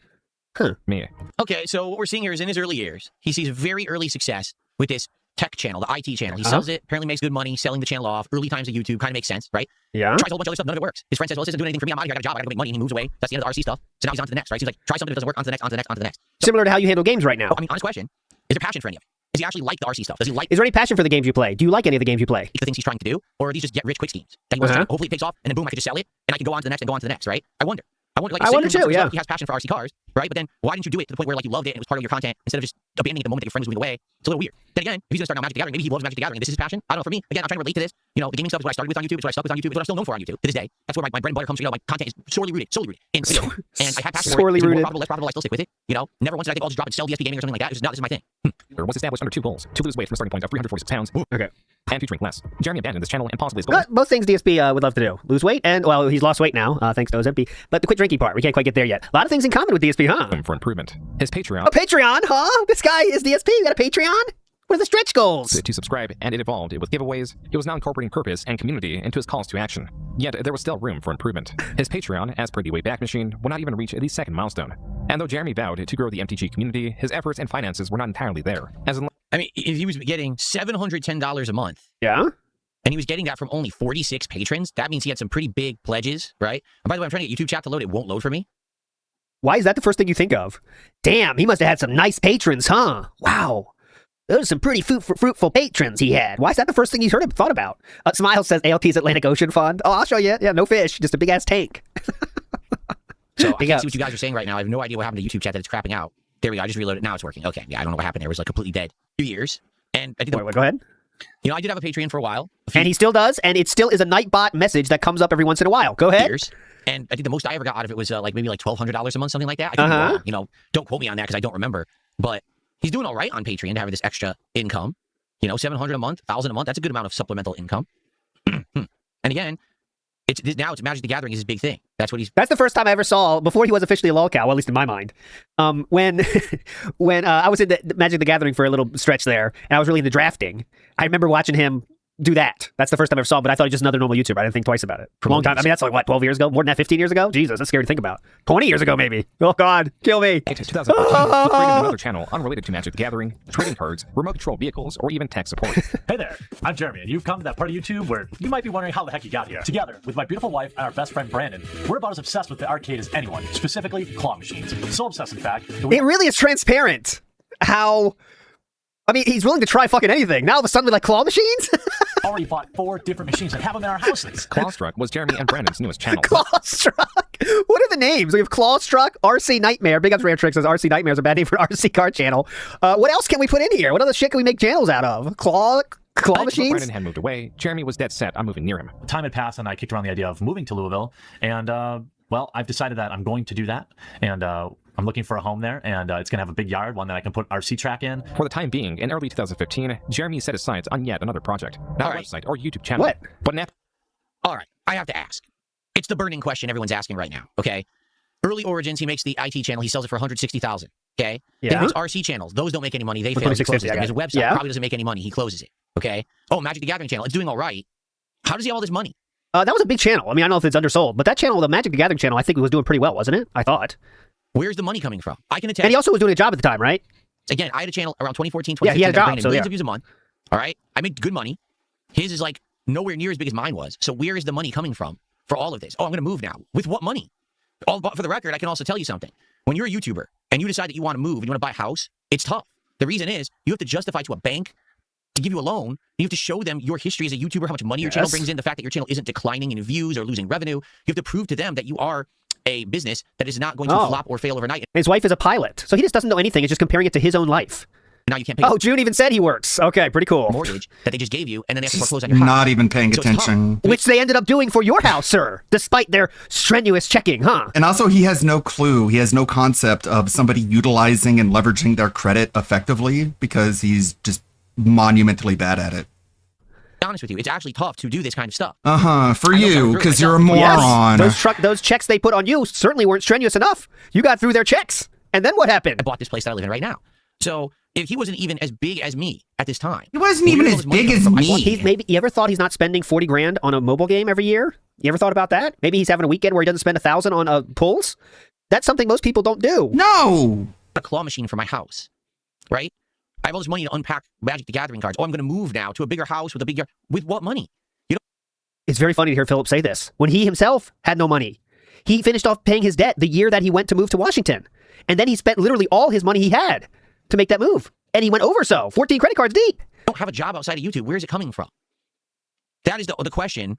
Me. Okay, so what we're seeing here is in his early years, he sees very early success with this tech channel, the IT channel. He sells it, apparently makes good money, selling the channel off. Early times of YouTube kind of makes sense, right? Yeah. Tries a whole bunch of other stuff, none of it works. His friend says, well, this isn't doing anything for me. I'm out here, I got a job, I gotta go make money. And he moves away. That's the end of the RC stuff. So now he's on to the next, right? So he's like, try something that doesn't work, on to the next, on to the next, on to the next. So, similar to how you handle games right now. I mean, honest question, is there passion for any of it? Does he actually like the RC stuff? Does he like... Is there any passion for the games you play? Do you like any of the games you play? The things he's trying to do? Or are these just get rich quick schemes? That he wants to, hopefully it takes off, and then boom, I can just sell it, and I can go on to the next and go on to the next, right? I wonder, like, I wonder too, yeah. He has passion for RC cars, right? But then why didn't you do it to the point where like you loved it and it was part of your content instead of just abandoning it the moment that your friend was moving away? It's a little weird. Then again, if he's gonna start now Magic the Gathering, maybe he loves Magic the Gathering. This is his passion. I don't know. For me, again, I'm trying to relate to this. You know, the gaming stuff is what I started with on YouTube. It's what I stuck with on YouTube. It's what I'm still known for on YouTube to this day. That's where my bread and butter comes from. You know, my content is sorely rooted in video. And I have passion for it. It's more profitable, less profitable. I still stick with it. You know, never once did I think I'll just drop and sell DSP gaming or something like that. It's just not. This is my thing. Was established under two goals: to lose weight from a starting point of 346 pounds. Okay. And to drink less. Jeremy abandoned this channel and possibly his goal. Both things DSP would love to do. Lose weight and, well, he's lost weight now, thanks to Ozempic. But the quit drinking part, we can't quite get there yet. A lot of things in common with DSP, huh? For improvement. His Patreon. A Patreon, huh? This guy is DSP. You got a Patreon? What are the stretch goals? To subscribe, and it evolved with giveaways. It was now incorporating purpose and community into his calls to action. Yet there was still room for improvement. His Patreon, as per the Wayback Machine, would not even reach the second milestone. And though Jeremy vowed to grow the MTG community, his efforts and finances were not entirely there. I mean, if he was getting $710 a month. Yeah? And he was getting that from only 46 patrons. That means he had some pretty big pledges, right? And by the way, I'm trying to get YouTube chat to load. It won't load for me. Why is that the first thing you think of? Damn, he must have had some nice patrons, huh? Wow. Those are some pretty fruitful patrons he had. Why is that the first thing he's thought about? Smile says ALP's Atlantic Ocean Fund. Oh, I'll show you. Yeah, no fish, just a big-ass tank. So I can't see what you guys are saying right now. I have no idea what happened to YouTube chat that it's crapping out. There we go. I just reloaded it. Now it's working. Okay. Yeah, I don't know what happened there. It was like completely dead. 2 years. And I did Wait, go ahead. You know, I did have a Patreon for a while. And he still does, and it still is a Nightbot message that comes up every once in a while. Go ahead. Years. And I think the most I ever got out of it was maybe like $1,200 a month, something like that. I could be wrong. You know, don't quote me on that because I don't remember. But he's doing all right on Patreon to have this extra income. You know, $700 a month, $1,000 a month. That's a good amount of supplemental income. And again, now it's Magic the Gathering is his big thing. That's the first time I ever saw, before he was officially a lolcow, well, at least in my mind. When I was in the Magic the Gathering for a little stretch there, and I was really into drafting, I remember watching him do that. That's the first time I ever saw him, but I thought he was just another normal YouTuber. I didn't think twice about it. For a long time. I mean, that's like, what, 12 years ago? More than that, 15 years ago? Jesus, that's scary to think about. 20 years ago, maybe. Oh, God. Kill me. 2014, he created another channel unrelated to Magic the Gathering, trading cards, remote control vehicles, or even tech support. Hey there, I'm Jeremy, and you've come to that part of YouTube where you might be wondering how the heck you got here. Together, with my beautiful wife and our best friend Brandon, we're about as obsessed with the arcade as anyone, specifically claw machines. So obsessed, in fact, that it really is transparent how... I mean, he's willing to try fucking anything. Now all of a sudden we like claw machines? already bought 4 different machines and have them in our houses. Clawstruck was Jeremy and Brandon's newest channel. Clawstruck? What are the names? We have Clawstruck, RC Nightmare. Big Ups Rare Trick says RC Nightmare is a bad name for an RC card channel. What else can we put in here? What other shit can we make channels out of? Claw machines? Brandon had moved away. Jeremy was dead set on moving near him. Time had passed and I kicked around the idea of moving to Louisville. And, well, I've decided that I'm going to do that. And, I'm looking for a home there, and it's going to have a big yard, one that I can put RC track in. For the time being, in early 2015, Jeremy set his sights on yet another project. Not a website or YouTube channel. What? But an app. All right, I have to ask. It's the burning question everyone's asking right now, okay? Early Origins, he makes the IT channel. He sells it for $160,000, okay? Yeah. Then he makes RC channels. Those don't make any money. They fail. He closes them. His website probably doesn't make any money. He closes it, okay? Oh, Magic the Gathering channel. It's doing all right. How does he have all this money? That was a big channel. I mean, I don't know if it's undersold, but that channel, the Magic the Gathering channel, I think it was doing pretty well, wasn't it? I thought. Where's the money coming from? I can attest. And he also was doing a job at the time, right? Again, I had a channel around 2014, 2015. Yeah, he had a job, so millions of views a month. All right? I made good money. His is like nowhere near as big as mine was. So where is the money coming from for all of this? Oh, I'm going to move now. With what money? For the record, I can also tell you something. When you're a YouTuber and you decide that you want to move and you want to buy a house, it's tough. The reason is you have to justify to a bank to give you a loan. You have to show them your history as a YouTuber, how much money your channel brings in, the fact that your channel isn't declining in views or losing revenue. You have to prove to them that you are a business that is not going to flop or fail overnight. His wife is a pilot, so he just doesn't know anything. He's just comparing it to his own life. Now you can't pay. Oh, June even said he works. Okay, pretty cool. Mortgage that they just gave you, and then they have to foreclose on your house. Not even paying attention. Which they ended up doing for your house, sir, despite their strenuous checking, huh? And also, he has no clue. He has no concept of somebody utilizing and leveraging their credit effectively because he's just monumentally bad at it. Be honest with you, it's actually tough to do this kind of stuff. For you, because you're a moron. Yes, those checks they put on you certainly weren't strenuous enough. You got through their checks. And then what happened? I bought this place that I live in right now. So if he wasn't even as big as me at this time. He wasn't even as big as me. You ever thought he's not spending 40 grand on a mobile game every year? You ever thought about that? Maybe he's having a weekend where he doesn't spend 1,000 on pulls? That's something most people don't do. No! A claw machine for my house, right? I have all this money to unpack Magic the Gathering cards. Oh, I'm going to move now to a bigger house with a bigger... With what money? You know? It's very funny to hear Philip say this. When he himself had no money, he finished off paying his debt the year that he went to move to Washington. And then he spent literally all his money he had to make that move. And he went over 14 credit cards deep. I don't have a job outside of YouTube. Where is it coming from? That is the question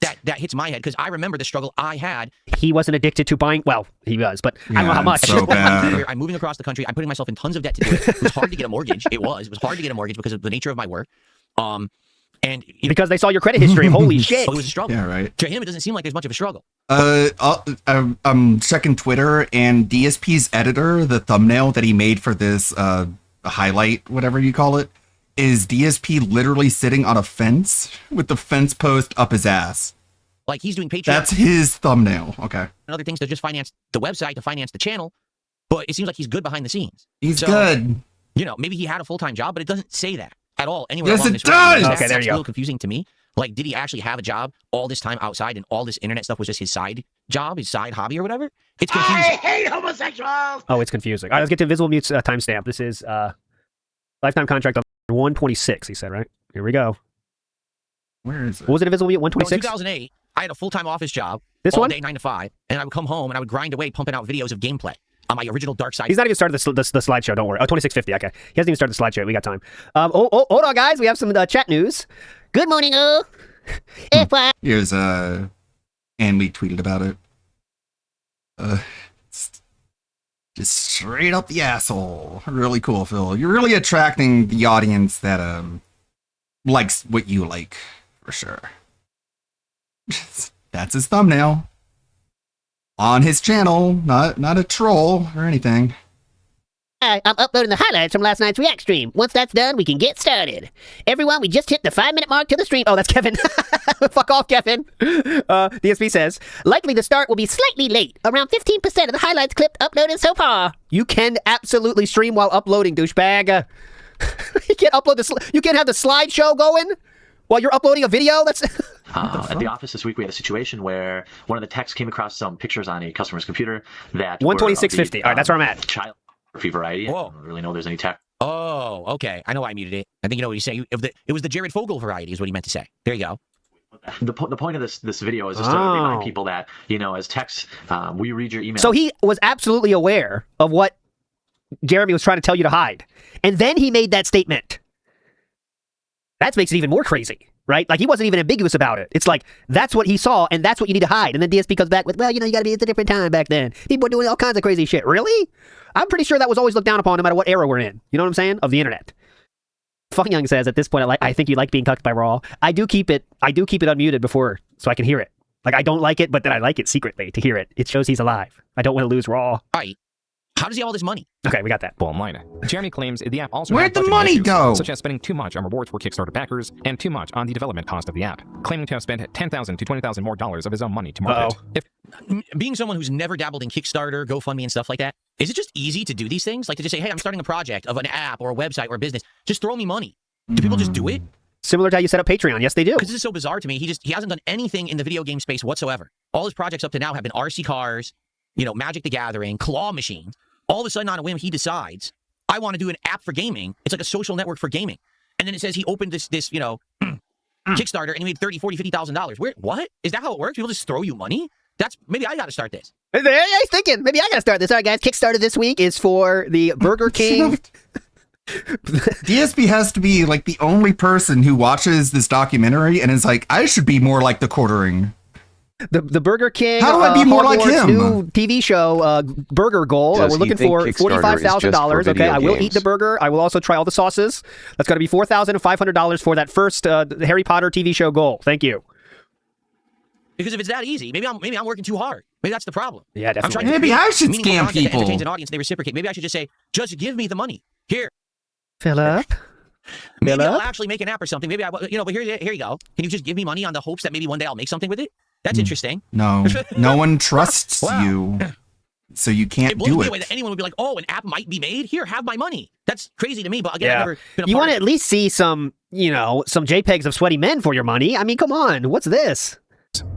that hits my head, because I remember the struggle I had. He wasn't addicted to buying, well, he was, but I don't know how much. So bad. I'm moving across the country. I'm putting myself in tons of debt to do it. It was hard to get a mortgage. It was hard to get a mortgage because of the nature of my work. And because they saw your credit history. Holy shit. So it was a struggle. Yeah, right. To him, it doesn't seem like there's much of a struggle. I'm checking Twitter, and DSP's editor, the thumbnail that he made for this highlight, whatever you call it, is DSP literally sitting on a fence with the fence post up his ass. Like he's doing Patreon. That's his thumbnail. Okay. And other things to just finance the website, to finance the channel. But it seems like he's good behind the scenes. He's good. You know, maybe he had a full-time job, but it doesn't say that at all anywhere yes, along it this does. road. Okay, there you go. A little confusing to me. Like, did he actually have a job all this time outside, and all this internet stuff was just his side job, his side hobby or whatever? It's confusing. I hate homosexuals! Oh, it's confusing. All right, let's get to Invisible Mute's timestamp. This is lifetime contract on 126, he said, right? Here we go. Where is it? What was it, Invisible Mute? 126? In 2008, I had a full-time office job. This all one? day, 9 to 5, and I would come home and I would grind away, pumping out videos of gameplay on my original Dark Side. He's not even started the slideshow, don't worry. Oh, 2650, okay. He hasn't even started the slideshow. We got time. Hold on, guys. We have some chat news. Good morning, Here's and we tweeted about it. It's just straight up the asshole. Really cool, Phil. You're really attracting the audience that likes what you like, for sure. That's his thumbnail. On his channel, not a troll or anything. I'm uploading the highlights from last night's React stream. Once that's done, we can get started. Everyone, we just hit the 5-minute mark to the stream. Oh, that's Kevin. Fuck off, Kevin. DSP says, likely the start will be slightly late. Around 15% of the highlights clip uploaded so far. You can absolutely stream while uploading, douchebag. You can't upload you can't have the slideshow going while you're uploading a video? That's... At the office this week, we had a situation where one of the techs came across some pictures on a customer's computer that 12650. All right, that's where I'm at. Child pornography variety. I don't really know if there's any tech. Oh, okay. I know why I muted it. I think you know what he's saying. It was the Jared Fogle variety is what he meant to say. There you go. The point of this video is just to remind people that, as techs, we read your email. So he was absolutely aware of what Jeremy was trying to tell you to hide. And then he made that statement. That makes it even more crazy, right? Like, he wasn't even ambiguous about it. It's like, that's what he saw, and that's what you need to hide. And then DSP comes back with, well, you gotta be, it's a different time back then. People were doing all kinds of crazy shit. Really? I'm pretty sure that was always looked down upon no matter what era we're in. You know what I'm saying? Of the internet. Fucking Young says, at this point, I think you like being cucked by Raw. I do keep it unmuted before, so I can hear it. Like, I don't like it, but then I like it secretly to hear it. It shows he's alive. I don't want to lose Raw. Right. How does he have all this money? Okay, we got that. Bottom line. Jeremy claims the app also Where'd had the budgeting money issues, go? such as spending too much on rewards for Kickstarter backers and too much on the development cost of the app, claiming to have spent $10,000 to $20,000 more of his own money to market. Being someone who's never dabbled in Kickstarter, GoFundMe, and stuff like that, is it just easy to do these things? Like to just say, hey, I'm starting a project of an app or a website or a business. Just throw me money. Do people just do it? Similar to how you set up Patreon. Yes, they do. Because this is so bizarre to me. He hasn't done anything in the video game space whatsoever. All his projects up to now have been RC cars, Magic the Gathering, claw machines. All of a sudden, on a whim, he decides, I want to do an app for gaming. It's like a social network for gaming. And then it says he opened this Kickstarter and he made $30,000, $40,000, $50,000. What? Is that how it works? People just throw you money? Maybe I got to start this. I was thinking, maybe I got to start this. All right, guys, Kickstarter this week is for the Burger King. DSP has to be like the only person who watches this documentary and is like, I should be more like the quartering. The Burger King. How do I be more like him? New TV show burger goal. We're looking for $45,000. Okay, I will eat the burger. I will also try all the sauces. That's going to be $4,500 for that first Harry Potter TV show goal. Thank you. Because if it's that easy, maybe I'm working too hard. Maybe that's the problem. Yeah, definitely. Maybe I should scam people. Entertains an audience, they reciprocate. Maybe I should just say, just give me the money here. Philip. Maybe I'll actually make an app or something. Maybe but here you go. Can you just give me money on the hopes that maybe one day I'll make something with it? That's interesting. No one trusts you, so you can't do it. Way that anyone would be like, oh, an app might be made. Here, have my money. That's crazy to me. But again, yeah. I've never been you want to at least see some JPEGs of sweaty men for your money. I mean, come on. What's this?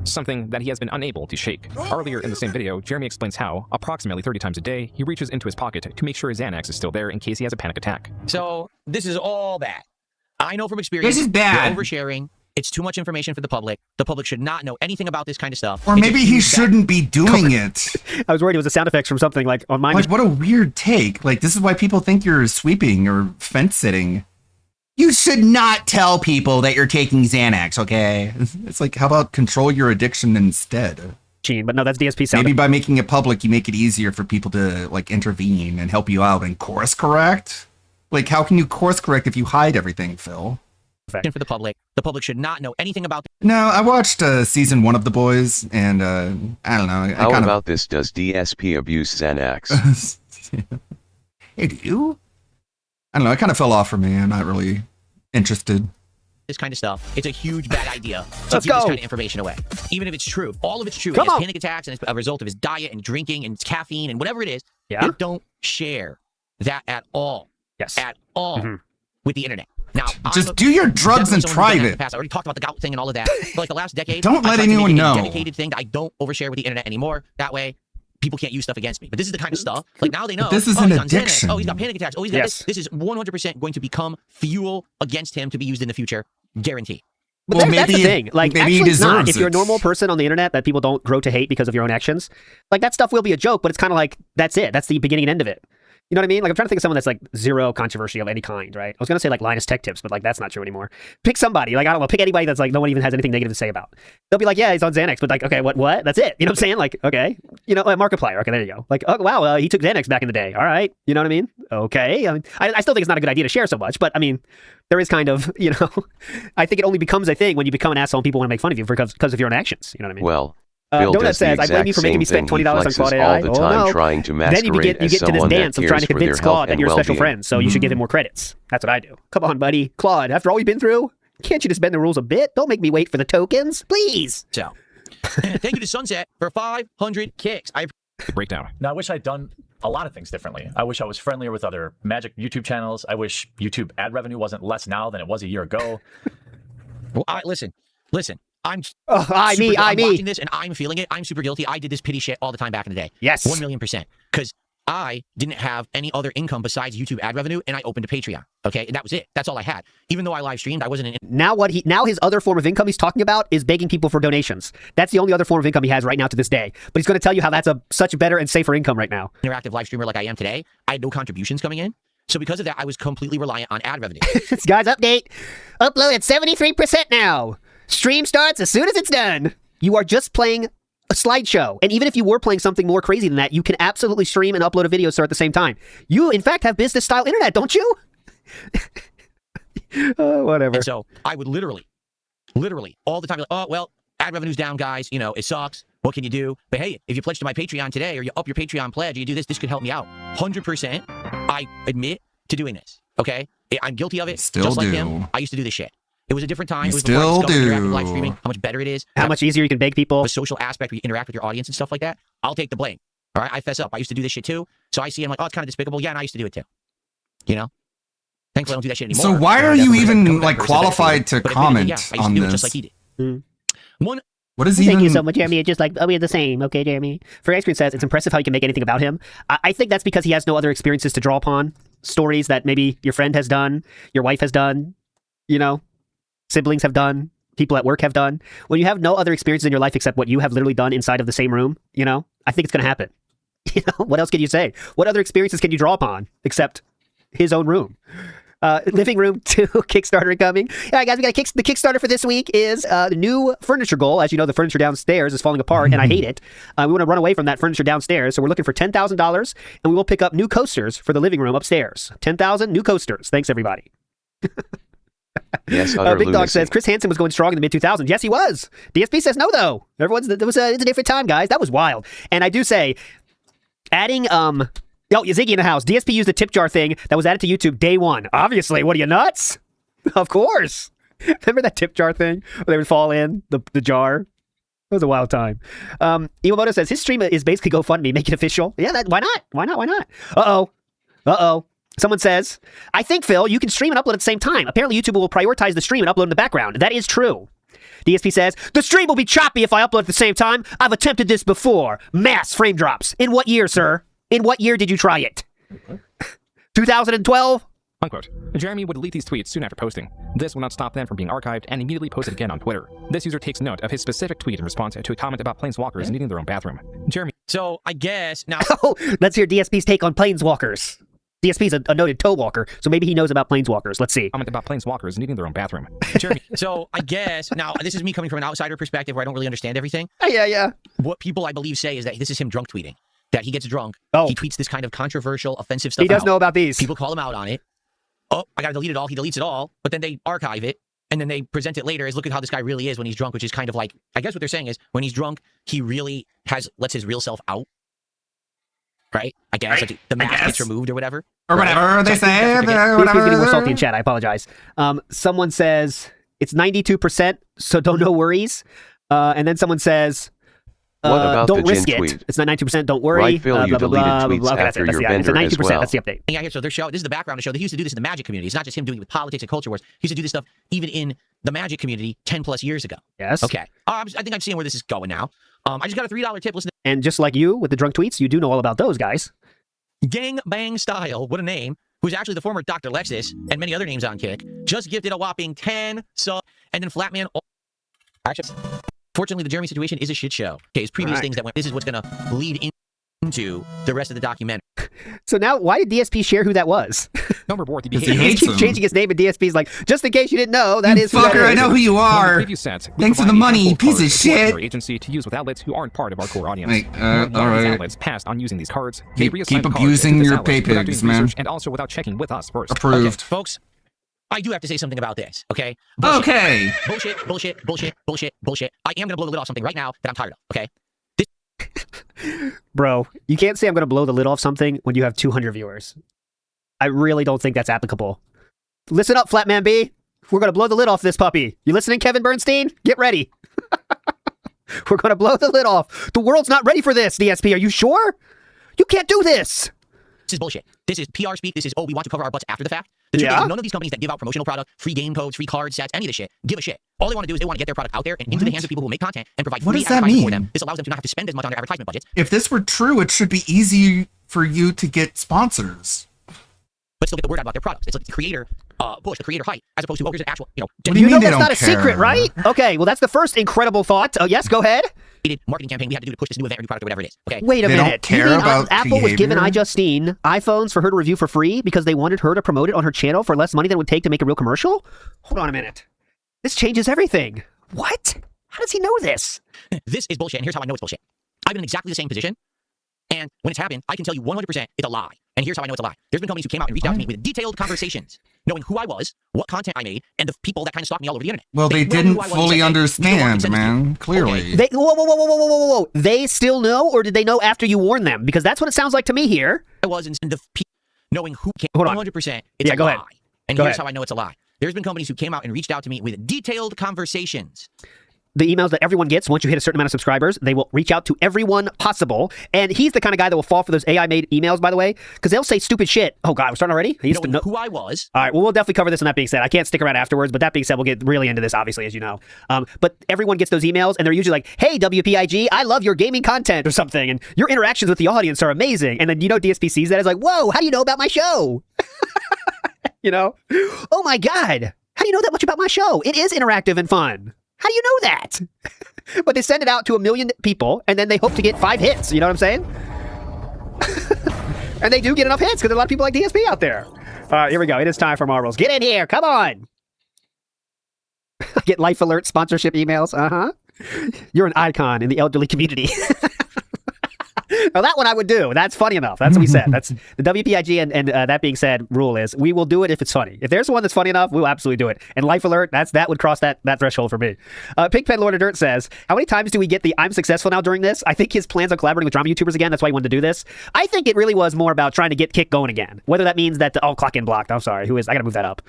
Something that he has been unable to shake. Earlier in the same video, Jeremy explains how, approximately 30 times a day, he reaches into his pocket to make sure his Xanax is still there in case he has a panic attack. So, this is all bad. I know from experience. This is bad. You're oversharing. It's too much information for the public. The public should not know anything about this kind of stuff. Or maybe he shouldn't be doing it. I was worried it was a sound effects from something like on mine. Like, what a weird take. Like, this is why people think you're sweeping or fence sitting. You should not tell people that you're taking Xanax, okay? It's like, how about control your addiction instead? But no, that's DSP sound. Maybe by making it public, you make it easier for people to, like, intervene and help you out and course correct? Like, how can you course correct if you hide everything, Phil? For the public should not know anything about. No, I watched season 1 of The Boys, and I don't know. How about this? Does DSP abuse Xanax? Hey, do you? I don't know. It kind of fell off for me. I'm not really interested. This kind of stuff. It's a huge bad idea to Let's give go. this kind of information away. Even if it's true. All of it's true. Come He has on. panic attacks and it's a result of his diet and drinking and caffeine and whatever it is. Yeah. Don't share that at all. Yes. At all with the internet. Now, Just do your drugs in private. I already talked about the gout thing and all of that. For like the last decade, Don't I've let tried to anyone make it a know. dedicated thing that I don't overshare with the internet anymore. That way, people can't use stuff against me. But this is the kind of stuff. Like now they know. But this is oh, an he's on Xanax. addiction. Oh, he's got panic attacks. Oh, he's got this. This is 100% going to become fuel against him to be used in the future. Guarantee. But Well, that's the maybe- thing. Like, maybe he actually, it's not. deserves If you're a it. normal person on the internet that people don't grow to hate because of your own actions, like that stuff will be a joke. But it's kind of like that's it. That's the beginning and end of it. You know what I mean? Like, I'm trying to think of someone that's like zero controversy of any kind, right? I was going to say like Linus Tech Tips, but like that's not true anymore. Pick somebody. Like, I don't know. Pick anybody that's like no one even has anything negative to say about. They'll be like, yeah, he's on Xanax, but like, okay, what? That's it. You know what I'm saying? Like, okay. You know, Markiplier. Okay, there you go. Like, oh, wow, he took Xanax back in the day. All right. You know what I mean? Okay. I mean, I still think it's not a good idea to share so much, but I mean, there is kind of, you know, I think it only becomes a thing when you become an asshole and people want to make fun of you because of your own actions. You know what I mean? Well, Bill Donut does the says, I blame you for making me spend $20 on Claude AI. all the time trying to Then you masquerade get as to this someone dance that of trying to cares for convince their health Claude that and you're a special well-being. friend, so you should give him more credits. That's what I do. Come on, buddy. Claude, after all we've been through, can't you just bend the rules a bit? Don't make me wait for the tokens, please. So, thank you to Sunset for 500 kicks. I Breakdown. Now, I wish I'd done a lot of things differently. I wish I was friendlier with other Magic YouTube channels. I wish YouTube ad revenue wasn't less now than it was a year ago. Well, listen. I'm watching this and I'm feeling it. I'm super guilty. I did this pity shit all the time back in the day. Yes. 1,000,000%. Because I didn't have any other income besides YouTube ad revenue, and I opened a Patreon. Okay, and that was it. That's all I had. Even though I live streamed, I wasn't in. Now his other form of income he's talking about is begging people for donations. That's the only other form of income he has right now to this day. But he's going to tell you how that's such a better and safer income right now. Interactive live streamer like I am today. I had no contributions coming in. So because of that, I was completely reliant on ad revenue. This guy's update. Upload at 73% now. Stream starts as soon as it's done. You are just playing a slideshow. And even if you were playing something more crazy than that, you can absolutely stream and upload a video at the same time. You, in fact, have business-style internet, don't you? Whatever. And so I would literally, all the time be like, oh, well, ad revenue's down, guys. You know, it sucks. What can you do? But hey, if you pledge to my Patreon today or you up your Patreon pledge, you do this could help me out. 100%, I admit to doing this, okay? I'm guilty of it. Still just like do. him. I used to do this shit. It was a different time. You It was before I still discovered interactive do. live streaming, how much better it is. How much easier you can beg people. The social aspect where you interact with your audience and stuff like that. I'll take the blame. All right, I fess up. I used to do this shit too. So I see, I'm like, oh, it's kind of despicable. Yeah, and I used to do it too. You know? Thankfully, I don't do that shit anymore. So why are you even like qualified to But admittedly, comment yeah, I used to on do it this? just like he did. What is Thank even? you so much, Jeremy. It's just like, we're the same. Okay, Jeremy. For Screen says, it's impressive how you can make anything about him. I think that's because he has no other experiences to draw upon. Stories that maybe your friend has done, your wife has done, you know, siblings have done, people at work have done. When you have no other experiences in your life except what you have literally done inside of the same room, you know, I think it's going to happen. You know, what else can you say? What other experiences can you draw upon except his own room? Living Room 2 Kickstarter coming. All right, guys, we got the Kickstarter for this week is the new furniture goal. As you know, the furniture downstairs is falling apart, and I hate it. We want to run away from that furniture downstairs, so we're looking for $10,000, and we will pick up new coasters for the living room upstairs. 10,000 new coasters. Thanks, everybody. Yes, utter Big Dog lunacy. says Chris Hansen was going strong in the mid 2000s. Yes, he was. DSP says no, though. It's a different time, guys. That was wild. And I do say, adding Oh, Ziggy in the house. DSP used the tip jar thing that was added to YouTube day one. Obviously, what are you, nuts? Of course. Remember that tip jar thing where they would fall in the jar? It was a wild time. Iwamoto says his stream is basically GoFundMe. Make it official. Yeah, why not? Why not? Uh-oh. Someone says, I think, Phil, you can stream and upload at the same time. Apparently, YouTube will prioritize the stream and upload in the background. That is true. DSP says, the stream will be choppy if I upload at the same time. I've attempted this before. Mass frame drops. In what year, sir? In what year did you try it? 2012? Unquote. Jeremy would delete these tweets soon after posting. This will not stop them from being archived and immediately posted again on Twitter. This user takes note of his specific tweet in response to a comment about planeswalkers needing their own bathroom. Jeremy. So I guess now. Let's hear DSP's take on planeswalkers. DSP's a noted toe walker, so maybe he knows about planeswalkers. Let's see. Comment about planeswalkers needing their own bathroom. Jeremy. So I guess now this is me coming from an outsider perspective where I don't really understand everything. Yeah. What people I believe say is that this is him drunk tweeting. That he gets drunk. He tweets this kind of controversial, offensive stuff. He does know about these. People call him out on it. Oh, I gotta delete it all. He deletes it all, but then they archive it and then they present it later as look at how this guy really is when he's drunk, which is kind of like, I guess what they're saying is when he's drunk, he really lets his real self out. Right? I guess like the mask gets removed or whatever. Or whatever they say. DSP's getting more salty in chat. I apologize. Someone says it's 92%, so don't no worries. And then someone says, what about don't the risk Jin it. tweet? It's not 92%. Don't worry. Right, Phil, you deleted tweets Okay, after that's your the update. bender It's 90%. as well. That's the update. Yeah, so they're showing, this is the background to show that he used to do this in the Magic community. It's not just him doing it with politics and culture wars. He used to do this stuff even in the Magic community 10 plus years ago. Yes. Okay. I think I'm seeing where this is going now. I just got a $3 tip. Listen. And just like you with the drunk tweets, you do know all about those guys. Gang Bang Style, what a name, who's actually the former Dr. Lexus and many other names on Kick, just gifted a whopping 10 sub, and then Flatman. Actually, fortunately, the Jeremy situation is a shit show. Okay, his previous things that went, this is what's going to lead in. into the rest of the documentary. So now, why did DSP share who that was? Don't report the Because behavior. he He hates keeps him. changing his name, and DSP's like, just in case you didn't know, that You is who that fucker, I is. know who you On the are. previous set, we Thanks for the provide a money, handful piece of cards to shit. our agency to use with outlets who aren't part of our core audience. Wait, One of these alright. outlets passed on using these cards. They Keep reassign cards abusing to this your outlet pay without pigs, doing man. research and also without checking with us first. Approved. Folks, I do have to say something about this, okay? Okay. Bullshit, bullshit, bullshit, bullshit, bullshit. I am gonna blow the lid off something right now that I'm tired of, okay? Bro, you can't say I'm going to blow the lid off something when you have 200 viewers. I really don't think that's applicable. Listen up, Flatman B. We're going to blow the lid off this puppy. You listening, Kevin Bernstein? Get ready. We're going to blow the lid off. The world's not ready for this, DSP. Are you sure? You can't do this. This is bullshit. This is PR speak. This is, we want to cover our butts after the fact. The truth is, none of these companies that give out promotional product, free game codes, free card sets, any of this shit, give a shit. All they want to do is they want to get their product out there and into the hands of people who make content and provide What free does that advertising for mean? them. This allows them to not have to spend as much on their advertisement budgets. If this were true, it should be easy for you to get sponsors. But still get the word out about their products. It's like the creator push, the creator hype, as opposed to, here's an actual, What do you mean know they that's don't not a care? secret, right? Okay, well, that's the first incredible thought. Oh, yes, go ahead. Marketing campaign we had to do to push this new event or new product or whatever it is. Okay. Wait a They don't minute. care you mean about Apple was giving behavior? iJustine iPhones for her to review for free because they wanted her to promote it on her channel for less money than it would take to make a real commercial? Hold on a minute. This changes everything. What? How does he know this? This is bullshit, and here's how I know it's bullshit. I've been in exactly the same position, and when it's happened, I can tell you 100% it's a lie. And here's how I know it's a lie. There's been companies who came out and reached out to me with detailed conversations, knowing who I was, what content I made, and the people that kind of stalked me all over the internet. Well, they know didn't who I was and fully said, "Hey, understand, man. Clearly. They whoa. They still know, or did they know after you warned them? Because that's what it sounds like to me here. I was in the knowing who came. Hold on. 100% it's Yeah, a go lie. ahead. And Go here's ahead. how I know it's a lie. There's been companies who came out and reached out to me with detailed conversations. The emails that everyone gets once you hit a certain amount of subscribers, they will reach out to everyone possible. And he's the kind of guy that will fall for those AI-made emails, by the way, because they'll say stupid shit. Oh, God, we're starting already? Knowing who I was. All right, well, we'll definitely cover this. And that being said, I can't stick around afterwards, but that being said, we'll get really into this, obviously, as you know. But everyone gets those emails, and they're usually like, hey, WPIG, I love your gaming content or something, and your interactions with the audience are amazing. And then, DSP sees that, it's like, whoa, how do you know about my show? Oh, my God. How do you know that much about my show? It is interactive and fun. How do you know that? But they send it out to 1 million people, and then they hope to get 5 hits. You know what I'm saying? And they do get enough hits because there's a lot of people like DSP out there. All right, here we go. It is time for Marbles. Get in here. Come on. Get Life Alert sponsorship emails. Uh-huh. You're an icon in the elderly community. Now, that one I would do. That's funny enough. That's what we said. That's the WPIG. And that being said, rule is we will do it if it's funny. If there's one that's funny enough, we'll absolutely do it. And Life Alert, that would cross that threshold for me. Pigpen Lord of Dirt says, how many times do we get the I'm successful now during this? I think his plans on collaborating with drama YouTubers again. That's why he wanted to do this. I think it really was more about trying to get Kick going again. Whether that means that, clock in blocked. I'm sorry. I got to move that up.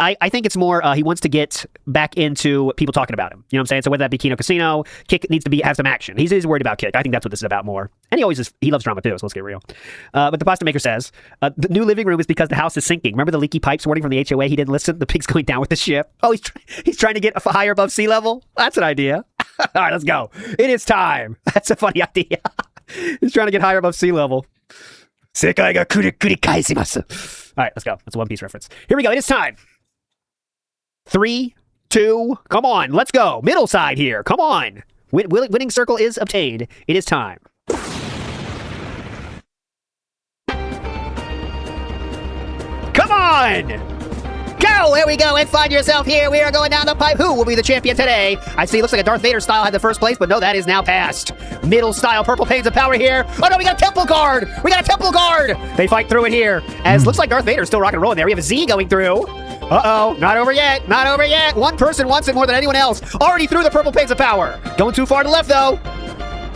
I think it's more he wants to get back into people talking about him. You know what I'm saying? So whether that be Kino Casino, Kick needs to have some action. He's worried about Kick. I think that's what this is about more. And he loves drama too, so let's get real. But the pasta maker says, the new living room is because the house is sinking. Remember the leaky pipes warning from the HOA? He didn't listen. The pig's going down with the ship. Oh, he's trying to get higher above sea level? That's an idea. All right, let's go. It is time. That's a funny idea. He's trying to get higher above sea level. Sekai ga kurikurimasu. All right, let's go. That's a One Piece reference. Here we go. It is time. 3, 2, come on. Let's go. Middle side here. Come on. Winning circle is obtained. It is time. Come on. Go! Here we go, and find yourself here. We are going down the pipe. Who will be the champion today? I see, looks like a Darth Vader style had the first place, but no, that is now past. Middle style, purple panes of power here. Oh no, we got a temple guard! We got a temple guard! They fight through it here, as looks like Darth Vader is still rocking and rolling there. We have a Z going through. Uh-oh, not over yet, not over yet. One person wants it more than anyone else. Already through the purple panes of power. Going too far to the left, though.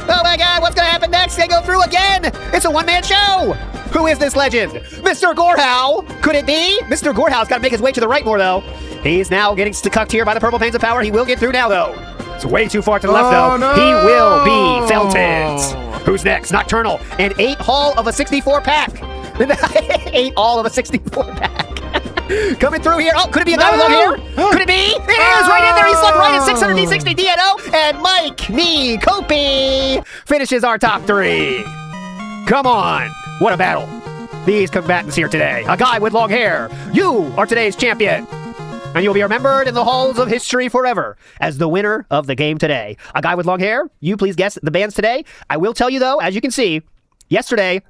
Oh my God, what's gonna happen next? They go through again! It's a one-man show! Who is this legend? Mr. Gorehow! Could it be? Mr. Gorehow's gotta make his way to the right more, though. He's now getting cucked here by the purple panes of power. He will get through now, though. It's way too far to the left, though. No! He will be felted. Who's next? Nocturnal. And 8 haul of a 64-pack. 8 all of a 64-pack. Coming through here. Oh, could it be a guy with long hair? Could it be? It is right in there. He's slugged right at 600 D60 DNO. And Mike Me Kopi finishes our top 3. Come on. What a battle. These combatants here today. A guy with long hair. You are today's champion. and you'll be remembered in the halls of history forever as the winner of the game today. A guy with long hair, you please guess the bands today. I will tell you though, as you can see, yesterday,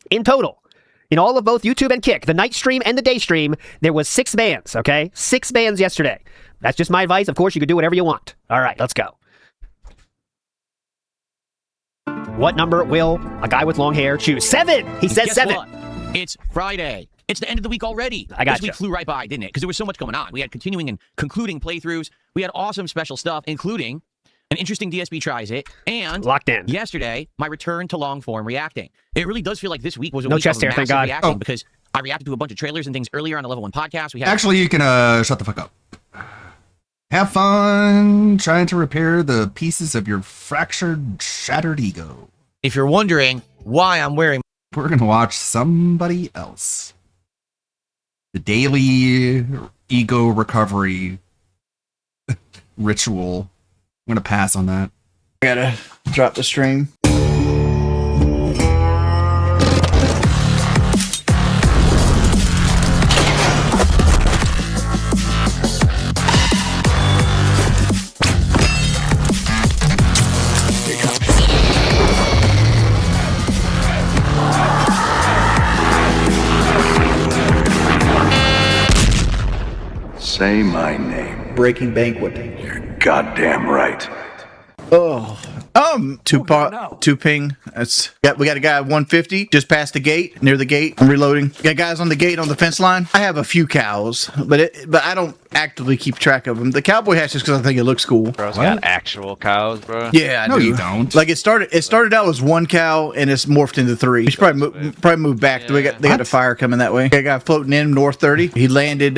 in total, in all of both YouTube and Kick, the night stream and the day stream, there was 6 bands, okay? 6 bands yesterday. That's just my advice. Of course, you can do whatever you want. All right, let's go. What number will a guy with long hair choose? 7! He says Guess 7. what? It's Friday. It's the end of the week already. I got This week you. flew right by, didn't it? Because there was so much going on. We had continuing and concluding playthroughs. We had awesome special stuff, including an interesting DSP tries it, and locked in. Yesterday, my return to long form reacting. It really does feel like this week was a No week chest of hair, thank massive God. reacting because I reacted to a bunch of trailers and things earlier on the Level 1 podcast. We had Actually, you can shut the fuck up. Have fun trying to repair the pieces of your fractured, shattered ego. If you're wondering why I'm wearing, we're gonna watch somebody else. The daily ego recovery ritual. I'm gonna pass on that. I gotta drop the stream. Say my name. Breaking Banquet. You're goddamn right. Oh, two ping. We got a guy at 150 just past the gate, near the gate. I'm reloading. Got guys on the gate on the fence line. I have a few cows, but I don't actively keep track of them. The cowboy hatch is because I think it looks cool. Bro's got actual cows, bro. Yeah, No, you don't. Like it started out as 1 cow and it's morphed into 3. We should probably move back. They got a fire coming that way. Got a guy floating in north 30. He landed.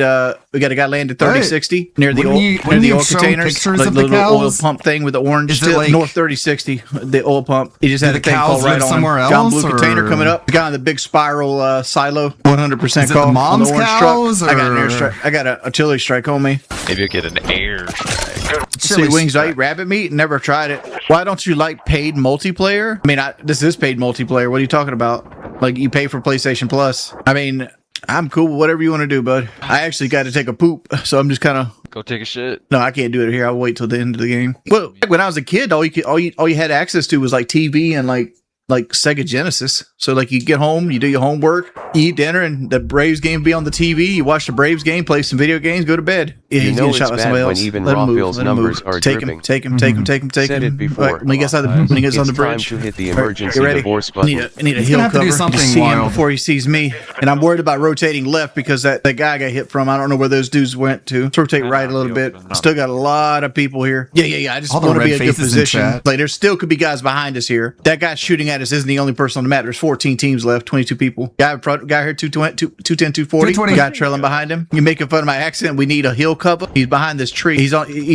We got a guy landed 3060 near the oil containers. Pictures like of the the little oil cows? pump thing with the orange. Is it still, like- north 3060, the oil pump. He just had Do a the thing called cows right live on somewhere him. John else, Blue container or- coming up. Got on the big spiral silo. 100% Is it call the on the mom's orange cows, truck. I got an or- airstrike. I got an artillery strike on me. Maybe you'll get an air strike. See wings. I eat rabbit meat. Never tried it. Why don't you like paid multiplayer? I mean, this is paid multiplayer. What are you talking about? Like you pay for PlayStation Plus? I mean, I'm cool with whatever you want to do, bud. I actually got to take a poop, so I'm just kind of. Go take a shit. No, I can't do it here. I'll wait till the end of the game. Well, when I was a kid, all you had access to was like TV and like Sega Genesis. So like you get home, you do your homework, you eat dinner, and the Braves game be on the TV. You watch the Braves game, play some video games, go to bed. Yeah, You he's know getting it's shot by bad somebody when else. even Let him move, Raphael's let him numbers move. are Take dripping. him, take him, take him, take him, take Said him. it before. Right, when he gets on the It's bridge. time to hit the All right, emergency you ready? divorce I need button. a He's hill gonna have to cover. do something See him wild. before he sees me, and I'm worried about rotating left because that guy got hit from. I don't know where those dudes went to. Let's rotate right a little bit. Still got a lot of people here. Yeah. I just All the want to red be in a good faces in position. chat. Like there still could be guys behind us here. That guy shooting at us isn't the only person on the map. There's 14 teams left, 22 people. Guy in front, guy here 210, 240. 220. Guy trailing behind him. You making fun of my accent? We need a hill cover. He's behind this tree. He's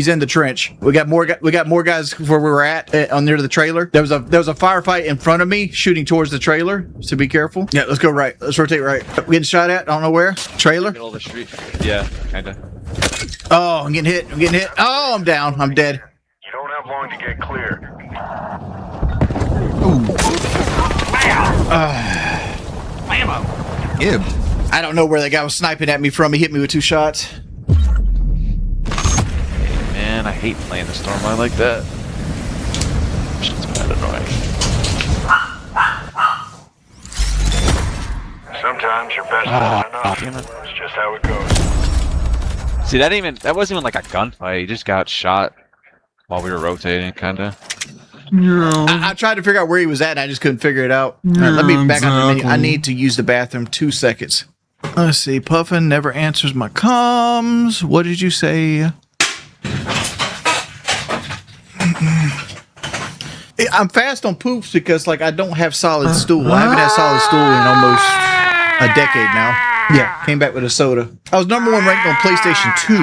in the trench. We got more guys where we were at on near the trailer. There was a firefight in front of me shooting towards the trailer. So be careful. Yeah, let's go right. Let's rotate right. We're getting shot at. I don't know where. Trailer. Middle of the street. Yeah, kinda. Oh, I'm getting hit. Oh, I'm down. I'm dead. You don't have long to get clear. Gib. I don't know where that guy was sniping at me from. He hit me with 2 shots. Man, I hate playing the storm line like that. Shit's bad annoying. Sometimes your best isn't enough. It's just how it goes. See, that wasn't even like a gunfight. He just got shot while we were rotating, kinda. I tried to figure out where he was at, and I just couldn't figure it out. All right, let me back on the menu. I need to use the bathroom. 2 seconds. Let's see. Puffin never answers my comms. What did you say? I'm fast on poops because like I don't have solid stool. I haven't had solid stool in almost a decade now. Yeah, came back with a soda. I was number 1 ranked on PlayStation 2.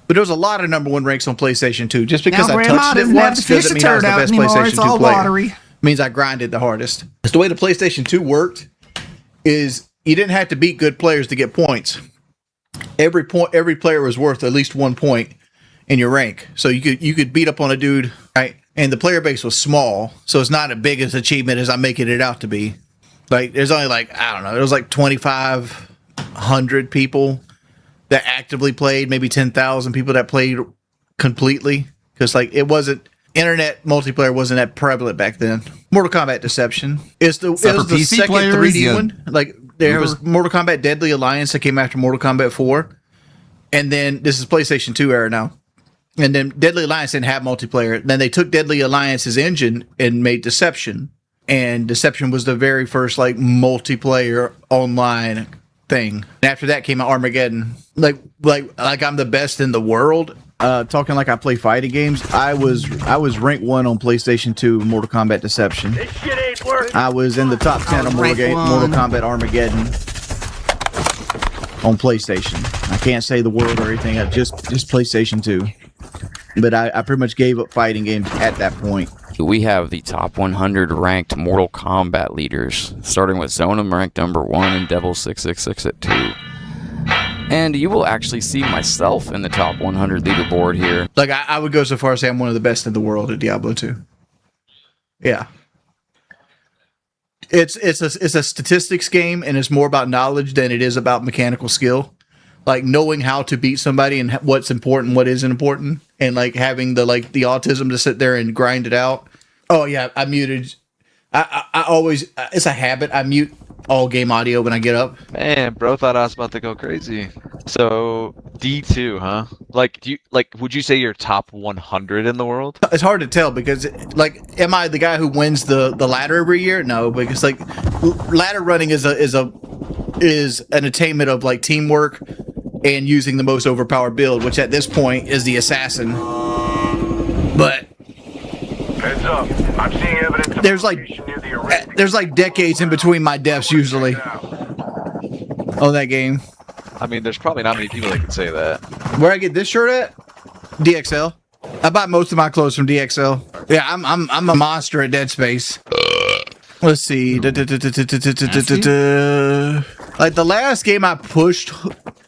But there was a lot of number 1 ranks on PlayStation 2. Just because Now I Grandma touched it doesn't have once to fish doesn't a mean I was turd the out best anymore. PlayStation It's 2 all player. watery. Means I grinded the hardest. It's the way the PlayStation 2 worked is you didn't have to beat good players to get points. Every player was worth at least 1 point in your rank. So you could beat up on a dude, right? And the player base was small, so it's not as big as achievement as I'm making it out to be. Like there's only like I don't know, there was like 2,500 people that actively played, maybe 10,000 people that played completely, because like it wasn't internet multiplayer wasn't that prevalent back then. Mortal Kombat Deception is it was the PC second players, 3D one. Like there was Mortal Kombat Deadly Alliance that came after Mortal Kombat 4, and then this is PlayStation 2 era now. And then Deadly Alliance didn't have multiplayer. Then they took Deadly Alliance's engine and made Deception, and Deception was the very first like multiplayer online thing. And after that came out Armageddon. Like I'm the best in the world. Talking like I play fighting games. I was ranked 1 on PlayStation 2 Mortal Kombat Deception. I was in the top 10 on Mortal Kombat Armageddon on PlayStation. I can't say the world or anything. Just PlayStation 2. But I pretty much gave up fighting games at that point. We have the top 100 ranked Mortal Kombat leaders, starting with Zonum ranked number 1 and Devil 666 at 2. And you will actually see myself in the top 100 leaderboard here. Like I would go so far as to say I'm one of the best in the world at Diablo 2. Yeah. It's a statistics game, and it's more about knowledge than it is about mechanical skill. Like knowing how to beat somebody and what's important, what isn't important, and like having the autism to sit there and grind it out. Oh yeah, I muted. I always, it's a habit. I mute all game audio when I get up. Man, bro, thought I was about to go crazy. So D2, huh? Would you say you're top 100 in the world? It's hard to tell because, am I the guy who wins the ladder every year? No, because ladder running is an attainment of like teamwork and using the most overpowered build, which at this point is the assassin. But heads up, I'm seeing evidence of there's like decades in between my deaths usually. Oh, that game. I mean, there's probably not many people that can say that. Where I get this shirt at? DXL. I buy most of my clothes from DXL. Yeah, I'm a monster at Dead Space. Let's see. Like the last game I pushed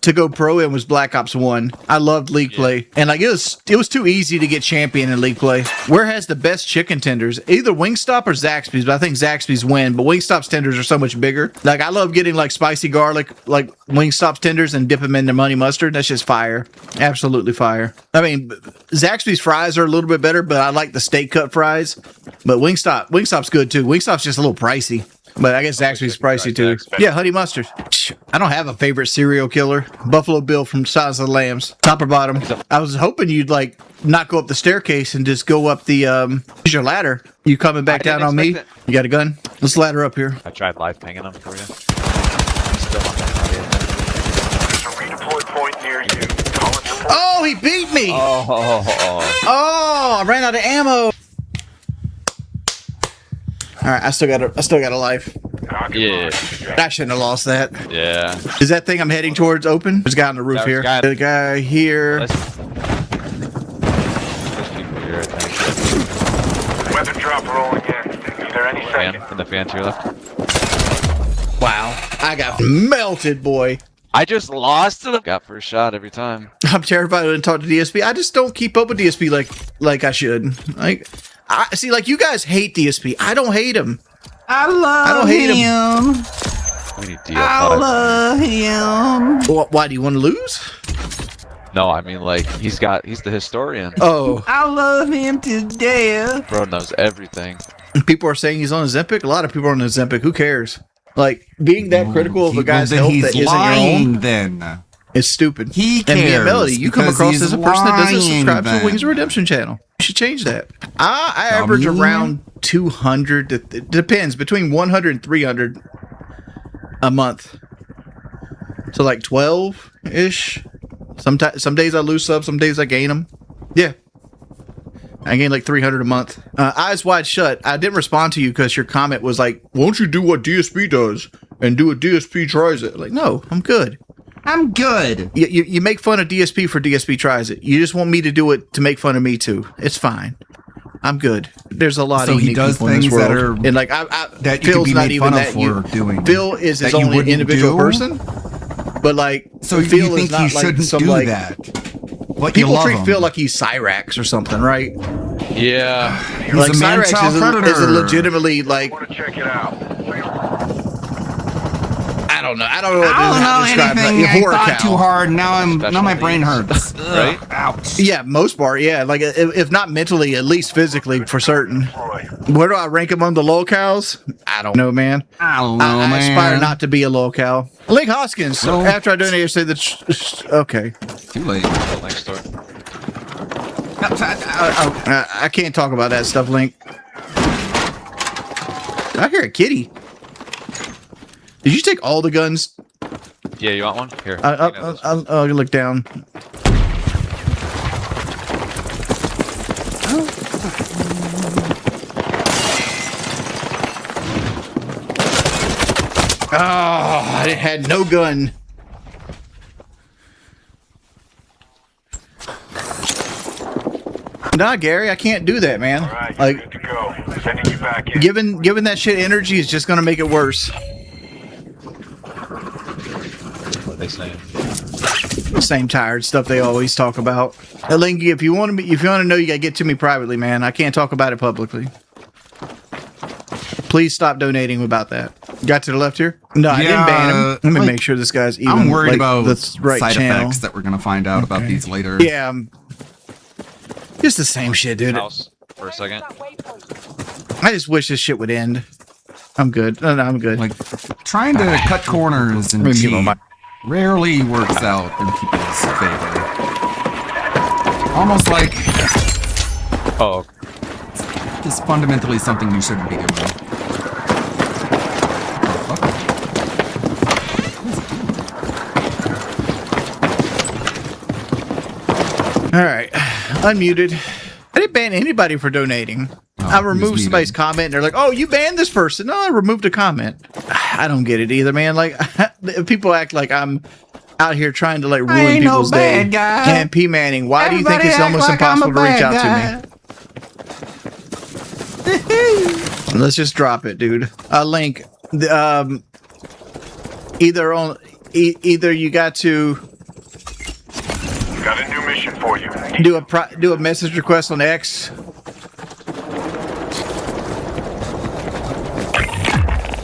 to go pro in was Black Ops 1. I loved League Play. And it was too easy to get champion in League Play. Where has the best chicken tenders? Either Wingstop or Zaxby's, but I think Zaxby's win. But Wingstop's tenders are so much bigger. Like I love getting like spicy garlic, like Wingstop's tenders and dip them in the money mustard. That's just fire. Absolutely fire. I mean, Zaxby's fries are a little bit better, but I like the steak cut fries. But Wingstop's good too. Wingstop's just a little pricey. But I guess Zaxby's pricey too. Yeah, honey mustard. I don't have a favorite serial killer. Buffalo Bill from Silence of the Lambs. Top or bottom? I was hoping you'd not go up the staircase and just go up the here's your ladder. You coming back down on me? That. You got a gun? Let's ladder up here. I tried live pinging them for you. redeploy point near you. Oh, he beat me! Oh, I ran out of ammo. All right, I still got a life. Yeah. I shouldn't have lost that. Yeah. Is that thing I'm heading towards open? There's a guy on the roof here. The guy here. Weapon drop rolling in. Be there any second. In the fan to your left. Wow. I got melted, boy. I just lost to the got first shot every time. I'm terrified to talk to DSP. I just don't keep up with DSP like I should. I see, you guys hate DSP. I don't hate him. I don't hate him. We need DL5. I love him. Why do you want to lose? No, I mean he's the historian. Oh, I love him to death. Bro knows everything. People are saying he's on Ozempic. A lot of people are on Ozempic. Who cares? Being that critical of a guy's health that isn't your own. Then it's stupid. He cares. And Melody, you come across as a person that doesn't subscribe to the Wings of Redemption channel. You should change that. I average around 200. It depends between 100 and 300 a month. So 12 ish. Some days I lose subs. Some days I gain them. Yeah. I gain 300 a month. Eyes Wide Shut. I didn't respond to you because your comment was won't you do what DSP does and do what DSP tries it? No, I'm good. I'm good. You make fun of DSP for DSP tries it. You just want me to do it to make fun of me too. It's fine. I'm good. There's a lot of unique people in this world. That are, and that Phil's not even that for doing. Phil is his own individual person. But so Phil you think is not you shouldn't some do that? But people treat Phil like he's Cyrax or something, right? Yeah. He's a Cyrax is legitimately I want to check it out. I don't know. I I don't know anything. I thought too hard. Now my brain hurts. Right? Ouch. Yeah, most part, yeah. Like if not mentally, at least physically for certain. Where do I rank among the lolcows? I don't know, man. I don't know, I man. aspire not to be a lolcow. Link Hoskins. No. After I donate, say that. Okay. Too late. Next door. I can't talk about that stuff, Link. I hear a kitty. Did you take all the guns? Yeah, you want one? Here. I'll look down. Oh, I had no gun. Nah, Gary, I can't do that, man. Alright, Like, good to go. Sending you back in. giving that shit energy is just gonna make it worse. What they saying? Same tired stuff they always talk about. Linky, if you want to know, you gotta get to me privately, man. I can't talk about it publicly. Please stop donating about that. Got to the left here? No, I didn't ban him. Let me make sure this guy's even. I'm worried like, about the right side channel. effects that we're gonna find out about these later. Yeah, just the same shit, dude. House for a second. I just wish this shit would end. I'm good. No, I'm good. Like trying to cut corners and cheat rarely works out in people's favor. Almost like just fundamentally something you shouldn't be doing. All right, unmuted. I didn't ban anybody for donating. I removed somebody's comment and they're like, oh, you banned this person. No, I removed a comment. I don't get it either, man. Like, people act like I'm out here trying to like ruin people's day. And P Manning, why do you think it's almost impossible to reach out to me? Let's just drop it, dude. Link. Either you got to Got a new mission for you. do a message request on X.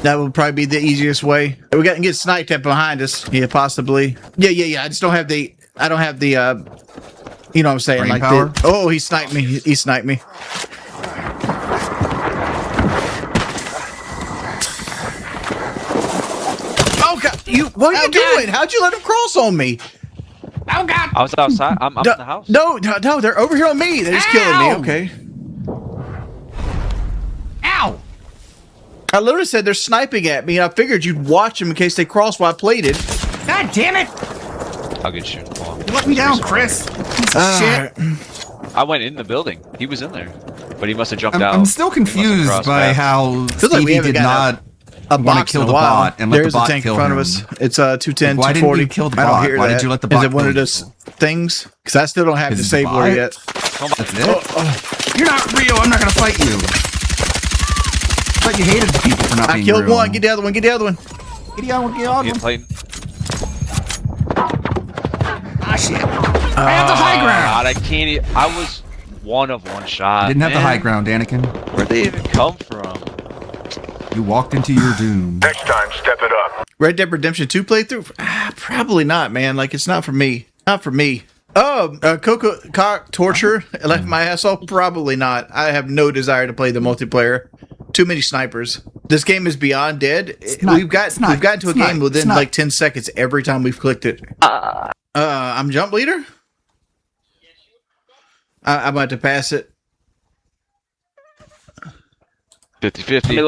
That would probably be the easiest way. We got to get sniped at behind us. Yeah, possibly. Yeah. I just don't have the. I don't have the. You know what I'm saying? Brain like power? oh, he sniped me. He sniped me. Oh God! What are you doing? How'd you let him cross on me? Oh God! I was outside. I'm in the house. No, they're over here on me. They're just killing me. Okay. Ow! I literally said they're sniping at me, and I figured you'd watch them in case they cross while I played it. God damn it! I'll get you. Hold on. You let me down, Chris. Piece of shit. I went in the building. He was in there, but he must have jumped out. I'm still confused by how Stevie did not want to kill the bot and let There's the bot a tank kill in front him. of us. It's 210, Why didn't 240. you kill the I bot? don't hear Why that. did you let the bot Is it one kill of those things? Because I still don't have Is it disabled bot? yet. That's it? You're not real. I'm not going to fight you. I thought you hated the people for not I being killed real. one. Get the other one. Get the other one. Get the other one. Get the other He one. played. Ah, shit. I have the high ground. God, I can't. I was one of one shot. You didn't have the man. high ground, Anakin. Where'd they even come from? You walked into your doom. Next time, step it up. Red Dead Redemption 2 playthrough? Probably not, man. Like, it's not for me. Not for me. Oh, Coco Cock Torture left my ass off? Probably not. I have no desire to play the multiplayer. Too many snipers. This game is beyond dead. We've gotten to a game within like 10 seconds every time we've clicked it. I'm jump leader? I'm about to pass it. 50-50. Let me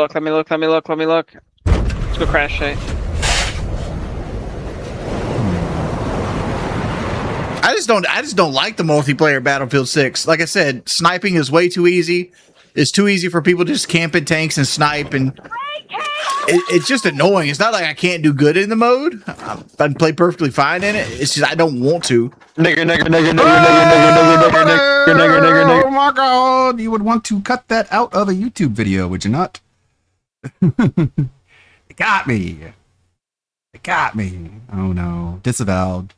look. Let's go crash site. I just don't like the multiplayer Battlefield 6. Like I said, sniping is way too easy. It's too easy for people to just camp in tanks and snipe, and it's just annoying. It's not like I can't do good in the mode. I can play perfectly fine in it. It's just I don't want to. Oh my God! You would want to cut that out of a YouTube video, would you not? It got me. It got me. Oh no! Disavowed.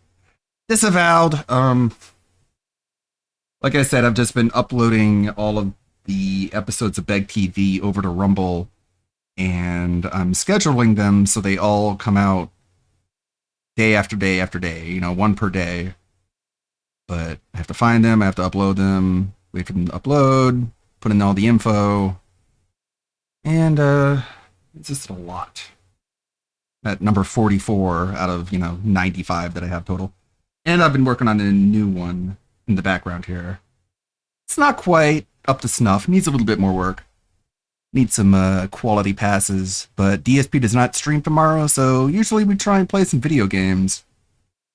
Like I said, I've just been uploading all of the episodes of Beg TV over to Rumble, and I'm scheduling them so they all come out day after day after day, you know, one per day. But I have to find them, I have to upload them, wait for them to upload, put in all the info, and it's just a lot. At number 44 out of, 95 that I have total. And I've been working on a new one in the background here. It's not quite up to snuff, needs a little bit more work. Need some quality passes, but DSP does not stream tomorrow, so usually we try and play some video games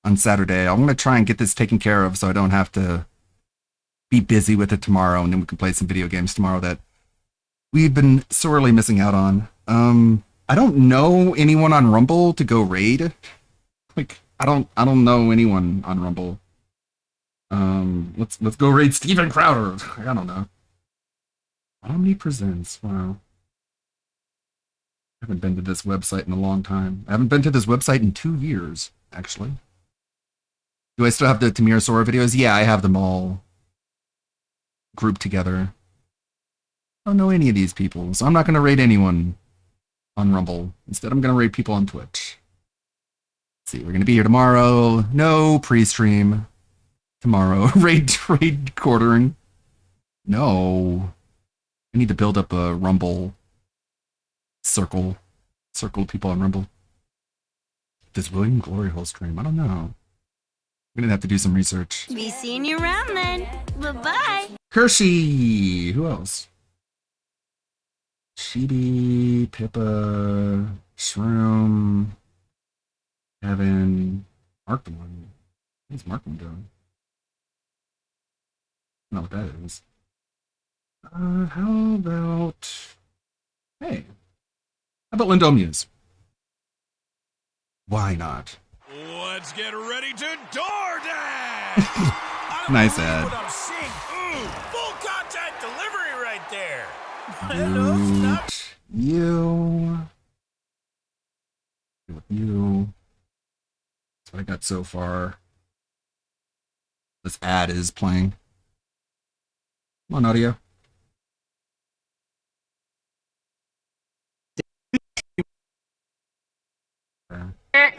on Saturday. I'm going to try and get this taken care of so I don't have to be busy with it tomorrow, and then we can play some video games tomorrow that we've been sorely missing out on. I don't know anyone on Rumble to go raid. Like, I don't know anyone on Rumble. Let's go raid Steven Crowder. I don't know. Omnipresence. Wow. I haven't been to this website in a long time. I haven't been to this website in 2 years, actually. Do I still have the Tamir Sora videos? Yeah, I have them all grouped together. I don't know any of these people, so I'm not going to raid anyone on Rumble. Instead, I'm going to raid people on Twitch. Let's see, we're going to be here tomorrow. No pre-stream tomorrow. raid quartering. No. I need to build up a Rumble circle of people on Rumble. Does William Glory Hole stream? I don't know. I'm gonna have to do some research. Be seeing you around then. Bye-bye. Kershey! Who else? Chibi, Pippa, Shroom, Kevin, Markman. What's Markman doing? I don't know what that is. How about... Hey. How about Lindo Muse? Why not? Let's get ready to DoorDash! Nice ad. What I'm seeing. Ooh, full contact delivery right there. You. That's what I got so far. This ad is playing. Come on, audio.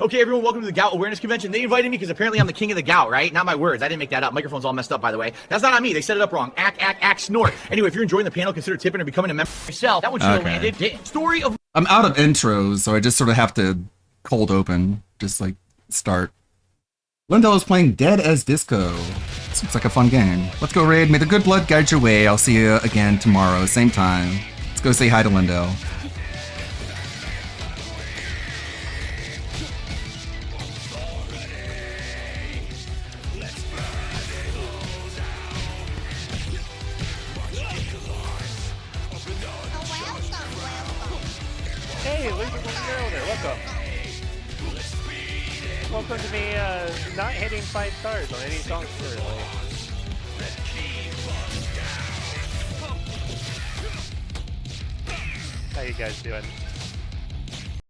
Okay, everyone, welcome to the Gout Awareness Convention. They invited me because apparently I'm the king of the gout, right? Not my words. I didn't make that up. Microphone's all messed up, by the way. That's not on me. They set it up wrong. Act, snort. Anyway, if you're enjoying the panel, consider tipping or becoming a member yourself. That one should have landed. Story of... I'm out of intros, so I just sort of have to cold open. Just, like, start. Lindo is playing Dead as Disco. Seems like a fun game. Let's go raid. May the good blood guide your way. I'll see you again tomorrow, same time. Let's go say hi to Lindo. Hey, Luke, there. Welcome. Welcome to me not hitting 5 stars on any songs currently. How you guys doing?